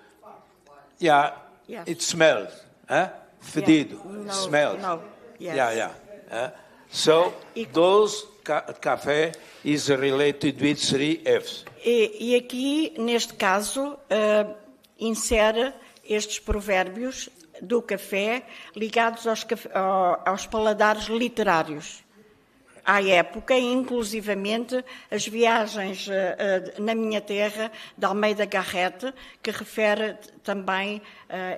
Yeah, yes. It smells. Fedido. Yeah. Smells. No. Yes. Yeah. So those café is related with 3 F's. E aqui, neste caso, insere estes provérbios do café ligados aos paladares literários. À época, inclusivamente, as viagens na minha terra, de Almeida Garrett, que refere também,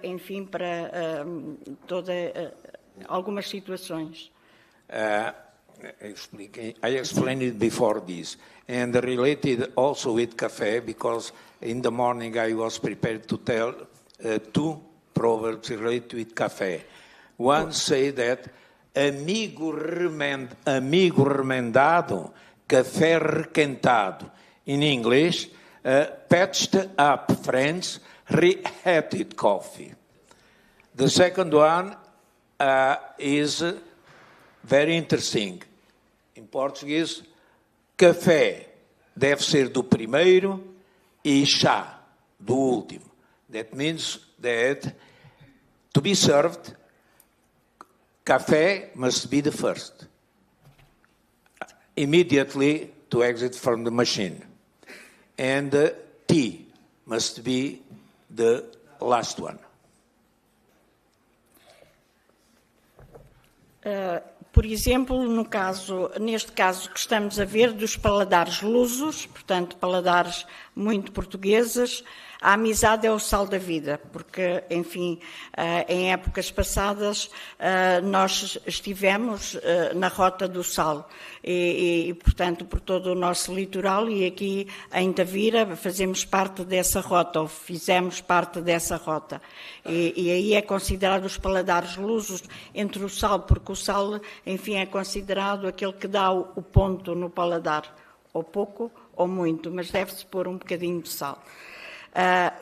enfim, para algumas situações. I explained it before this, and related also with café, because in the morning I was prepared to tell 2 proverbs related with café. One say that amigo remendado, café requentado. In English, patched up friends, reheated coffee. The second one is very interesting. Em português, café deve ser do primeiro e chá do último. That means that to be served, café must be the first. Immediately to exit from the machine. And tea must be the last one. Por exemplo, neste caso que estamos a ver, dos paladares lusos, portanto, paladares muito portugueses, a amizade é o sal da vida, porque, enfim, em épocas passadas nós estivemos na rota do sal e, portanto, por todo o nosso litoral, e aqui em Tavira fazemos parte dessa rota, ou fizemos parte dessa rota. E aí é considerado os paladares lusos entre o sal, porque o sal, enfim, é considerado aquele que dá o ponto no paladar, ou pouco ou muito, mas deve-se pôr um bocadinho de sal.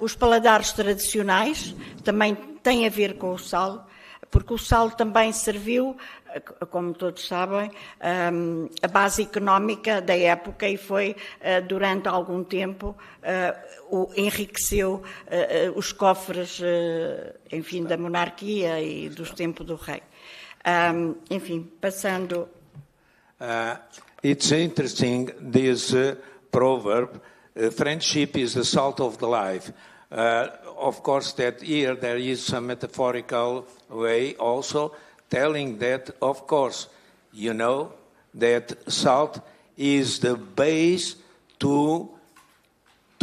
Os paladares tradicionais também têm a ver com o sal, porque o sal também serviu, como todos sabem, a base económica da época e foi, durante algum tempo, enriqueceu os cofres, enfim, da monarquia e dos tempos do rei. Enfim, passando... It's interesting, this proverb, friendship is the salt of the life. Of course, that here there is some metaphorical way also telling that, of course, you know, that salt is the base to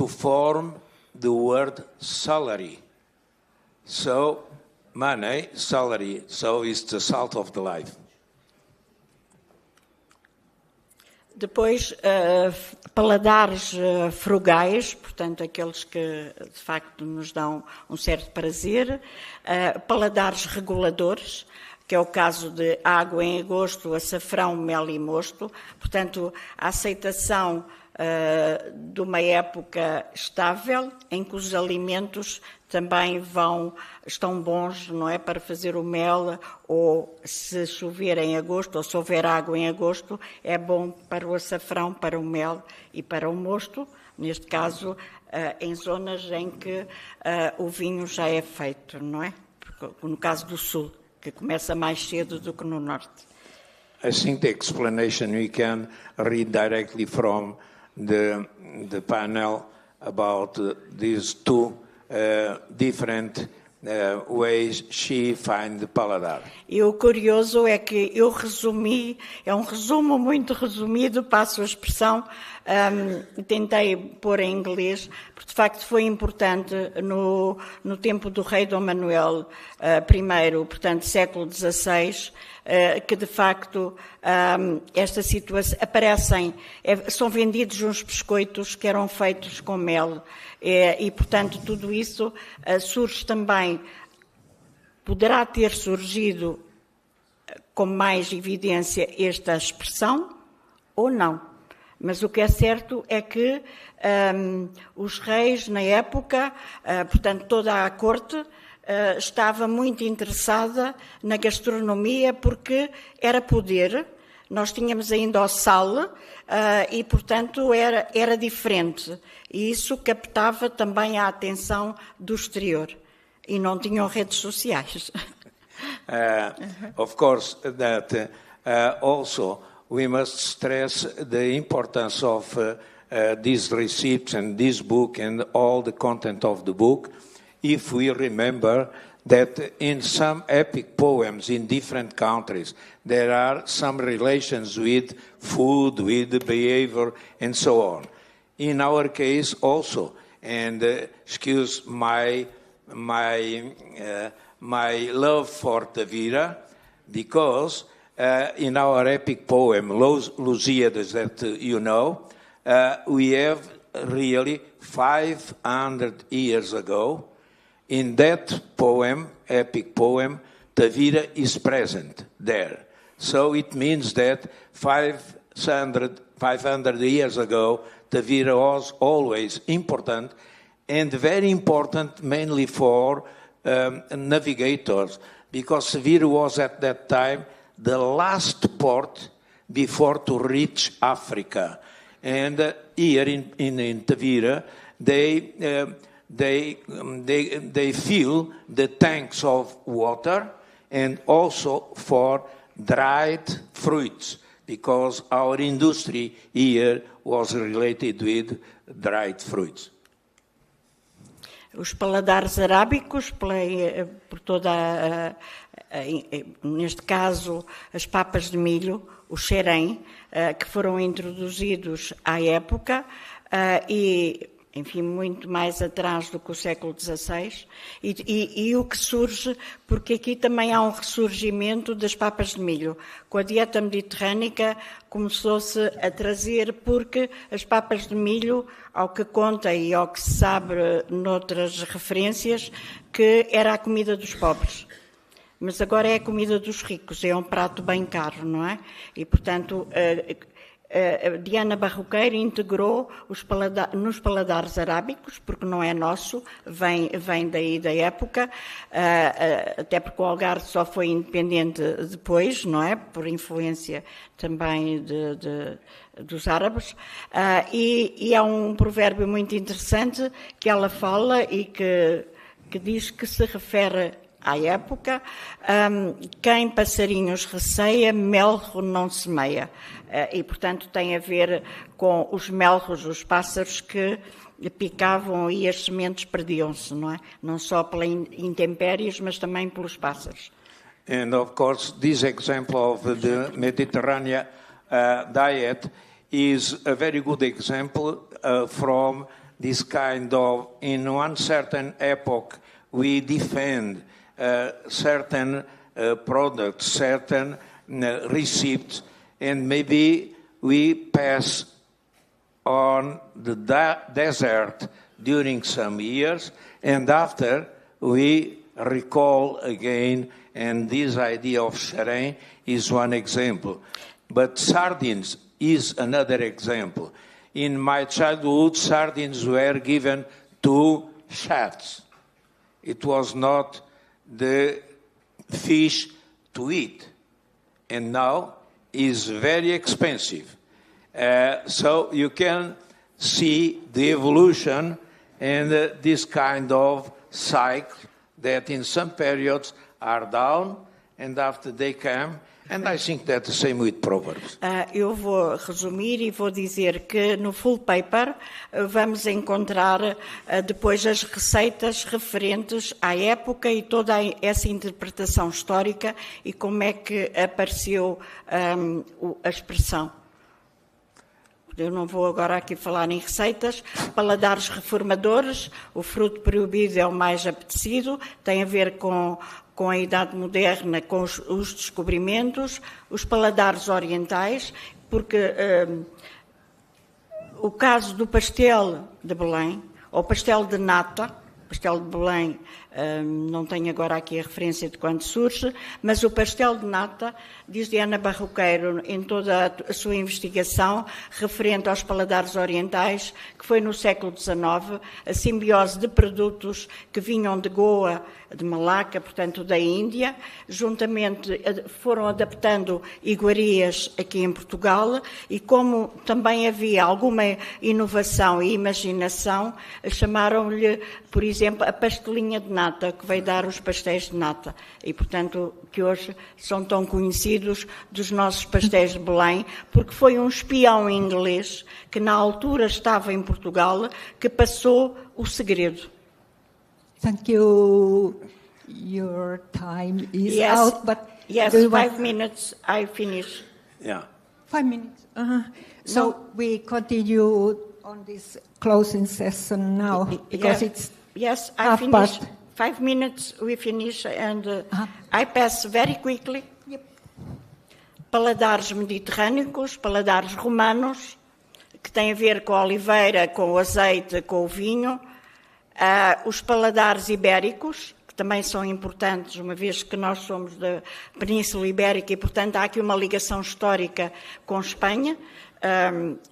form the word salary. So, money, salary, so it's the salt of the life. Depois, paladares frugais, portanto, aqueles que, de facto, nos dão um certo prazer. Paladares reguladores, que é o caso de água em agosto, açafrão, mel e mosto. Portanto, a aceitação de uma época estável, em que os alimentos também estão bons, não é, para fazer o mel, ou se chover em agosto, ou se houver água em agosto, é bom para o açafrão, para o mel e para o mosto, neste caso, em zonas em que o vinho já é feito, não é? No caso do sul, que começa mais cedo do que no norte. I think the explanation we can read directly from the panel about these two different ways she finds the paladar. E o curioso é que eu resumi, é um resumo muito resumido, passo a expressão, tentei pôr em inglês, porque de facto foi importante no tempo do rei Dom Manuel I, portanto século XVI, que de facto esta situação são vendidos uns biscoitos que eram feitos com mel e portanto tudo isso surge também, poderá ter surgido com mais evidência esta expressão ou não, mas o que é certo é que os reis na época, portanto toda a corte, estava muito interessada na gastronomia porque era poder, nós tínhamos ainda o sal e, portanto, era diferente. E isso captava também a atenção do exterior. E não tinham redes sociais. Of course, that also we must stress the importance of these receipts and this book and all the content of the book. If we remember that in some epic poems in different countries, there are some relations with food, with behavior, and so on. In our case also, and excuse my love for Tavira, because in our epic poem, Lusíadas, that you know, we have really 500 years ago. In that poem, epic poem, Tavira is present there. So it means that 500 years ago, Tavira was always important, and very important mainly for navigators, because Tavira was at that time the last port before to reach Africa. And here in Tavira, they fill the tanks of water and also for dried fruits, because our industry here was related with dried fruits. Os paladares arábicos, por toda neste caso, as papas de milho, o xerém, que foram introduzidos à época e, enfim, muito mais atrás do que o século XVI, e o que surge, porque aqui também há um ressurgimento das papas de milho. Com a dieta mediterrânica começou-se a trazer, porque as papas de milho, ao que conta e ao que se sabe noutras referências, que era a comida dos pobres. Mas agora é a comida dos ricos, é um prato bem caro, não é? E, portanto, Diana Barroqueiro integrou nos paladares arábicos, porque não é nosso, vem daí da época, até porque o Algarve só foi independente depois, não é? Por influência também dos árabes. E há um provérbio muito interessante que ela fala e que diz que se refere à época: quem passarinhos receia, melro não semeia. E, portanto, tem a ver com os melros, os pássaros que picavam e as sementes perdiam-se, não é? Não só pelas intempéries, mas também pelos pássaros. And, of course, this example of the Mediterranean diet is a very good example from this kind of, in one certain epoch, we defend certain products, certain receipts, and maybe we pass on the desert during some years, and after we recall again, and this idea of xerém is one example. But sardines is another example. In my childhood, sardines were given to chats. It was not the fish to eat, and now is very expensive. So you can see the evolution and this kind of cycle that in some periods are down and after they come. And I think that's the same with Proverbs. Eu vou resumir e vou dizer que no full paper vamos encontrar depois as receitas referentes à época e toda essa interpretação histórica e como é que apareceu a expressão. Eu não vou agora aqui falar em receitas. Paladares reformadores, o fruto proibido é o mais apetecido, tem a ver com a Idade Moderna, com os descobrimentos, os paladares orientais, porque o caso do pastel de Belém, ou pastel de nata, pastel de Belém, não tenho agora aqui a referência de quando surge, mas o pastel de nata, diz Diana Barroqueiro, em toda a sua investigação, referente aos paladares orientais, que foi no século XIX, a simbiose de produtos que vinham de Goa, de Malaca, portanto da Índia, juntamente foram adaptando iguarias aqui em Portugal e como também havia alguma inovação e imaginação, chamaram-lhe, por exemplo, a pastelinha de nata, que veio dar os pastéis de nata e, portanto, que hoje são tão conhecidos dos nossos pastéis de Belém, porque foi um espião inglês que na altura estava em Portugal que passou o segredo. Thank you. Your time is out, but yes, 5 minutes. I finish. Yeah. 5 minutes. So we continue on this closing session now because it's I finish. 5 minutes. We finish, and I pass very quickly. Yep. Paladares mediterrâneos, paladares romanos, que têm a ver com a oliveira, com o azeite, com o vinho. Os paladares ibéricos, que também são importantes, uma vez que nós somos da Península Ibérica e, portanto, há aqui uma ligação histórica com Espanha,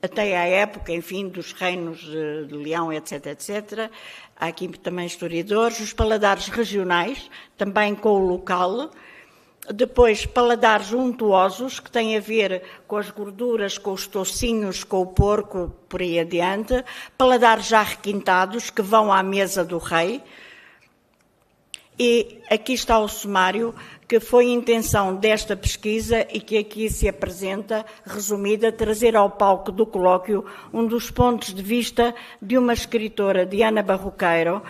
até à época, enfim, dos reinos de Leão, etc., etc. Há aqui também historiadores. Os paladares regionais, também com o local. Depois, paladares untuosos, que têm a ver com as gorduras, com os toucinhos, com o porco, por aí adiante. Paladares já requintados, que vão à mesa do rei. E aqui está o sumário, que foi a intenção desta pesquisa e que aqui se apresenta, resumida, trazer ao palco do colóquio um dos pontos de vista de uma escritora, Diana Barroqueiro,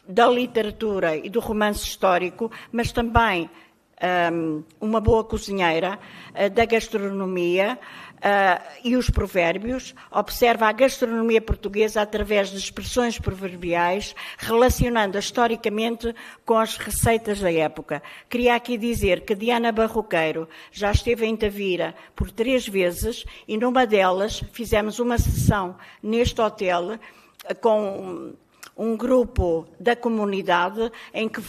da literatura e do romance histórico, mas também uma boa cozinheira, da gastronomia e os provérbios. Observa a gastronomia portuguesa através de expressões proverbiais, relacionando-a historicamente com as receitas da época. Queria aqui dizer que Diana Barroqueiro já esteve em Tavira por 3 vezes e numa delas fizemos uma sessão neste hotel com um grupo da comunidade em que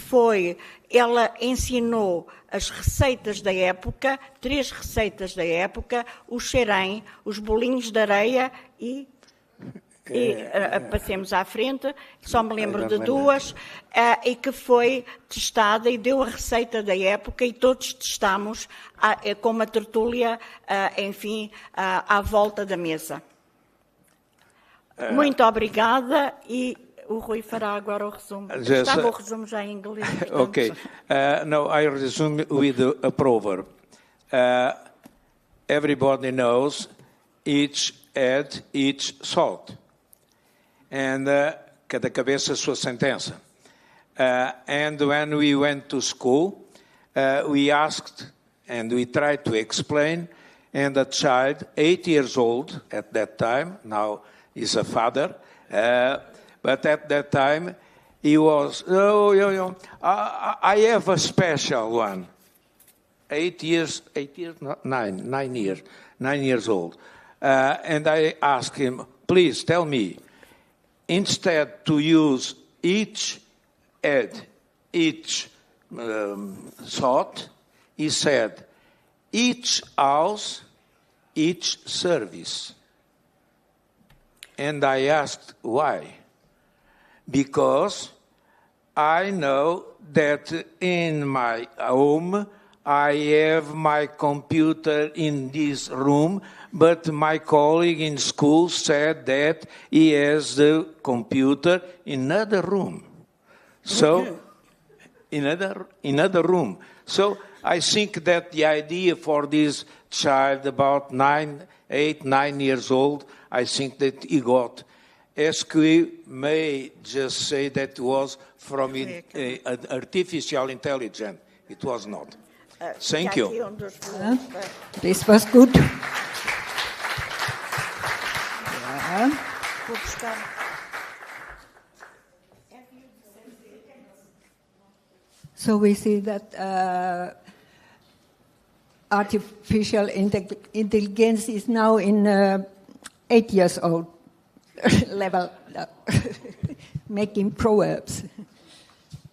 ela ensinou as receitas da época, 3 receitas da época, o xerém, os bolinhos de areia e passemos à frente, só me lembro de 2, e que foi testada e deu a receita da época e todos testámos com uma tertúlia, enfim, à volta da mesa. Muito obrigada e o Rui fará agora o resumo. Estava o resumo já em inglês. Portanto. Okay. Now I resume with a proverb. Everybody knows each head, each salt. And cada cabeça sua sentença. And when we went to school, we asked and we tried to explain, and a child, 8 years old at that time, now is a father, but at that time, he was, I have a special one. 9 years old. And I asked him, please tell me, instead to use each head, each thought, he said, each house, each service. And I asked why. Because I know that in my home I have my computer in this room, but my colleague in school said that he has the computer in another room. So, in another room. So I think that the idea for this child about 9 years old, I think that he got. As we may just say that it was from artificial intelligence. It was not. Thank you. This was good. So we see that artificial intelligence is now in 8 years old level, making proverbs.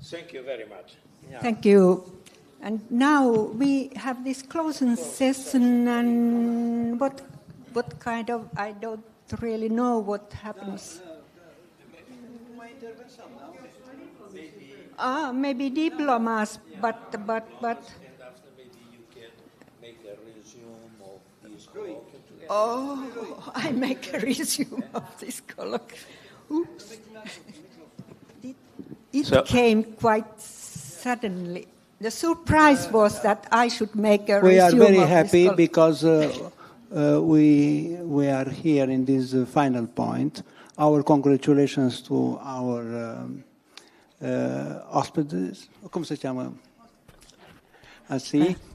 Thank you very much. Yeah. Thank you. And now we have this closing session, and what kind of, I don't really know what happens. Maybe diplomas, but. And after maybe you can make a resume of this colloquium. Oh, I make a resume of this colloquium. Oops. It came quite suddenly. The surprise was that I should make a resume. We are very of happy this because we are here in this final point. Our congratulations to our hostages. Come si chiama?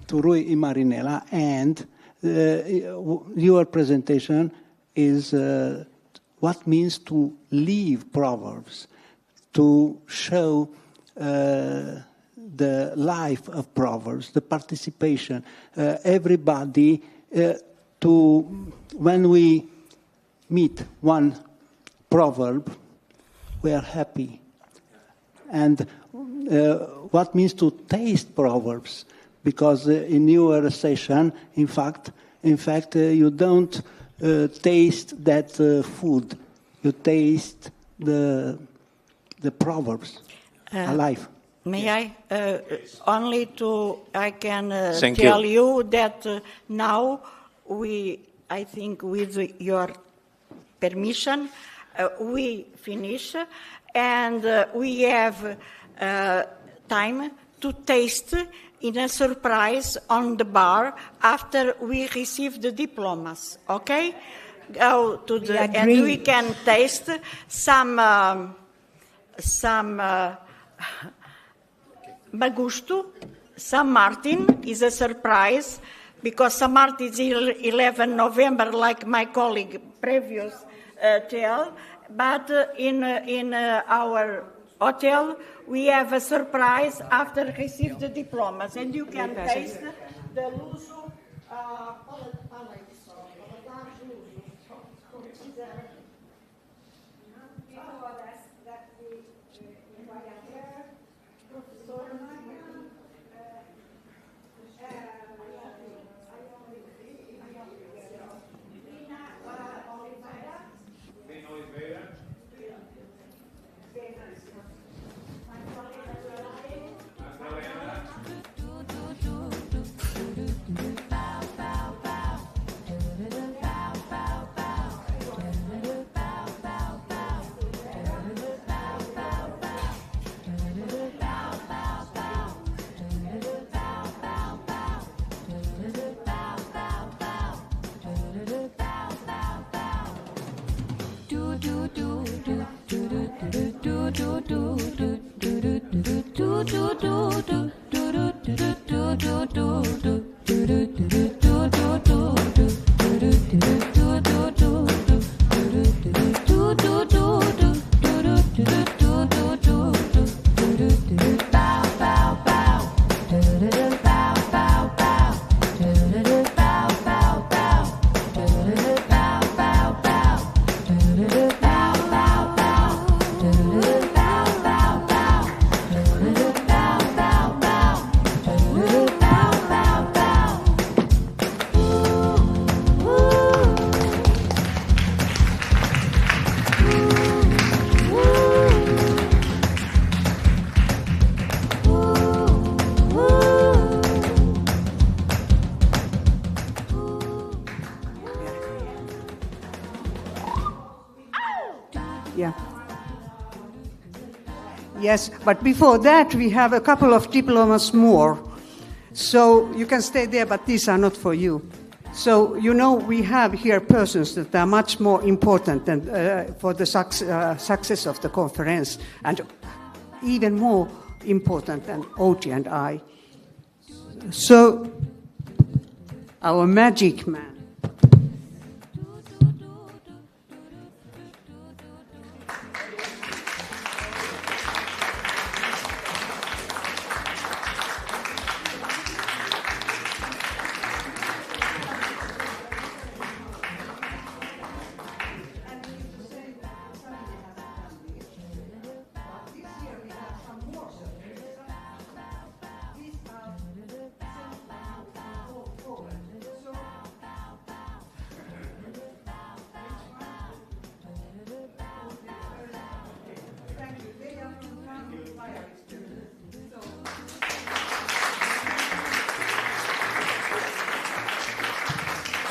To Rui e Marinella, and your presentation is what means to live Proverbs, to show the life of Proverbs, the participation, everybody when we meet one proverb, we are happy. And what means to taste Proverbs? Because in your session, in fact, you don't taste that food. You taste the Proverbs alive. May I? I can Thank tell you that now I think with your permission, we finish and we have time to taste in a surprise on the bar after we receive the diplomas, okay? Go to and we can taste some Magusto. San Martin is a surprise because San Martin is 11 November, like my colleague previous tell. But in our hotel, we have a surprise after receive the diplomas, and you can taste the luso Yeah. Yes, but before that we have a couple of diplomas more. So you can stay there, but these are not for you. So, you know, we have here persons that are much more important than, for the success of the conference, and even more important than Oti and I. So, our magic man.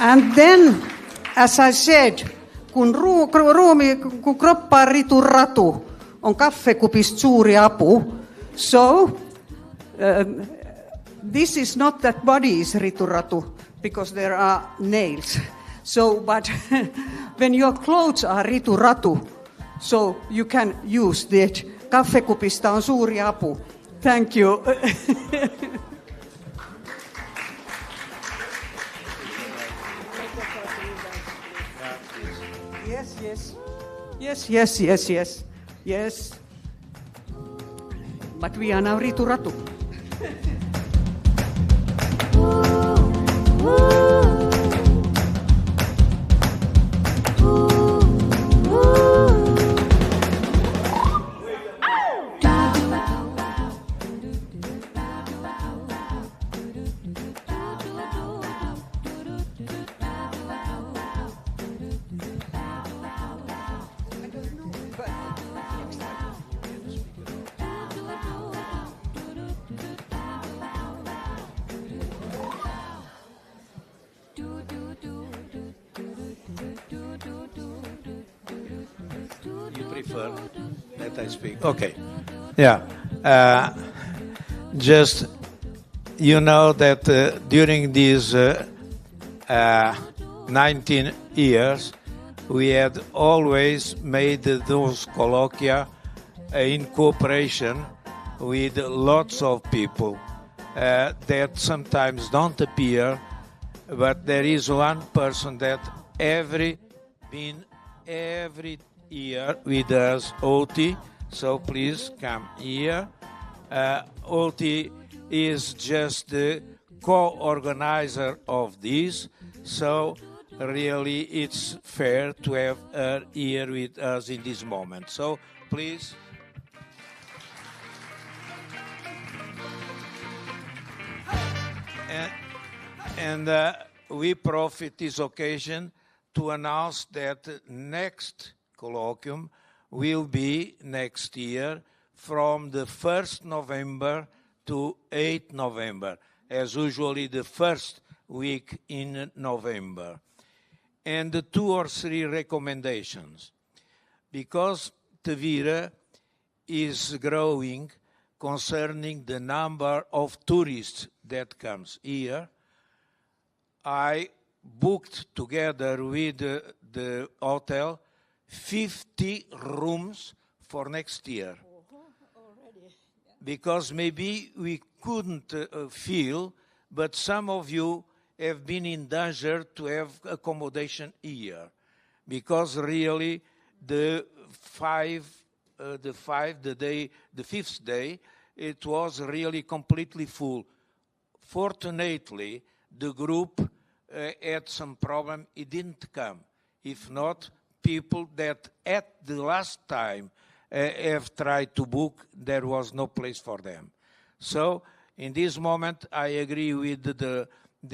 And then, as I said, kun kroppa on rituratu, on kaffekupista suuri apu. So, this is not that body is rituratu, because there are nails. So, but when your clothes are rituratu, so you can use that. Kaffekupista on suuri apu. Thank you. Yes. But we are now rituratu. prefer that I speak? Okay. Yeah. Just, you know that during these 19 years, we had always made those colloquia in cooperation with lots of people that sometimes don't appear, but there is one person that every year with us, Oti. So please come here. Oti is just the co-organizer of this, so really it's fair to have her here with us in this moment. So please. And we profit this occasion to announce that next colloquium will be next year from the 1st November to 8th November, as usually the first week in November. And 2 or 3 recommendations. Because Tavira is growing concerning the number of tourists that comes here, I booked together with the hotel 50 rooms for next year. Because maybe we couldn't feel, but some of you have been in danger to have accommodation here. Because really the 5th day, it was really completely full. Fortunately, the group had some problem, it didn't come. If not, people that at the last time have tried to book, there was no place for them. So in this moment, I agree with the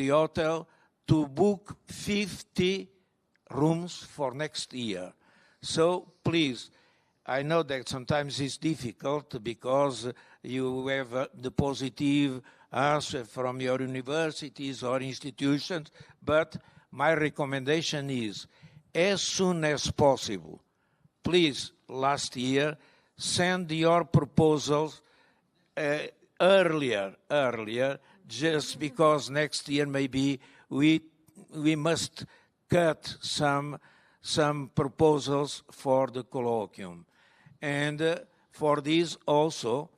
hotel to book 50 rooms for next year. So please, I know that sometimes it's difficult because you have the positive answer from your universities or institutions, but my recommendation is, as soon as possible, please, last year, send your proposals earlier, just because next year maybe we must cut some proposals for the colloquium. And for this also,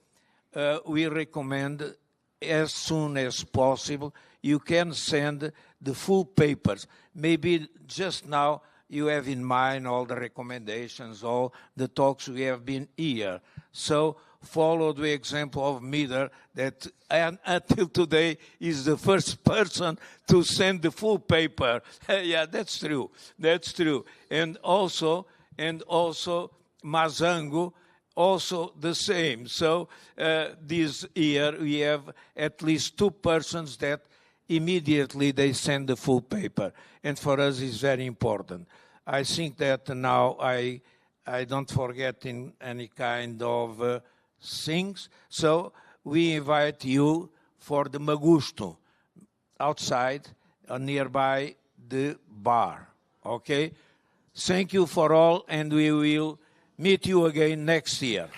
we recommend as soon as possible, you can send the full papers. Maybe just now you have in mind all the recommendations, all the talks we have been here. So follow the example of Mider that until today is the first person to send the full paper. Yeah, that's true. That's true. And also Mazango, also the same. So this year we have at least 2 persons that immediately they send the full paper. And for us it's very important. I think that now I don't forget in any kind of things. So we invite you for the Magusto outside nearby the bar. Okay? Thank you for all, and we will meet you again next year.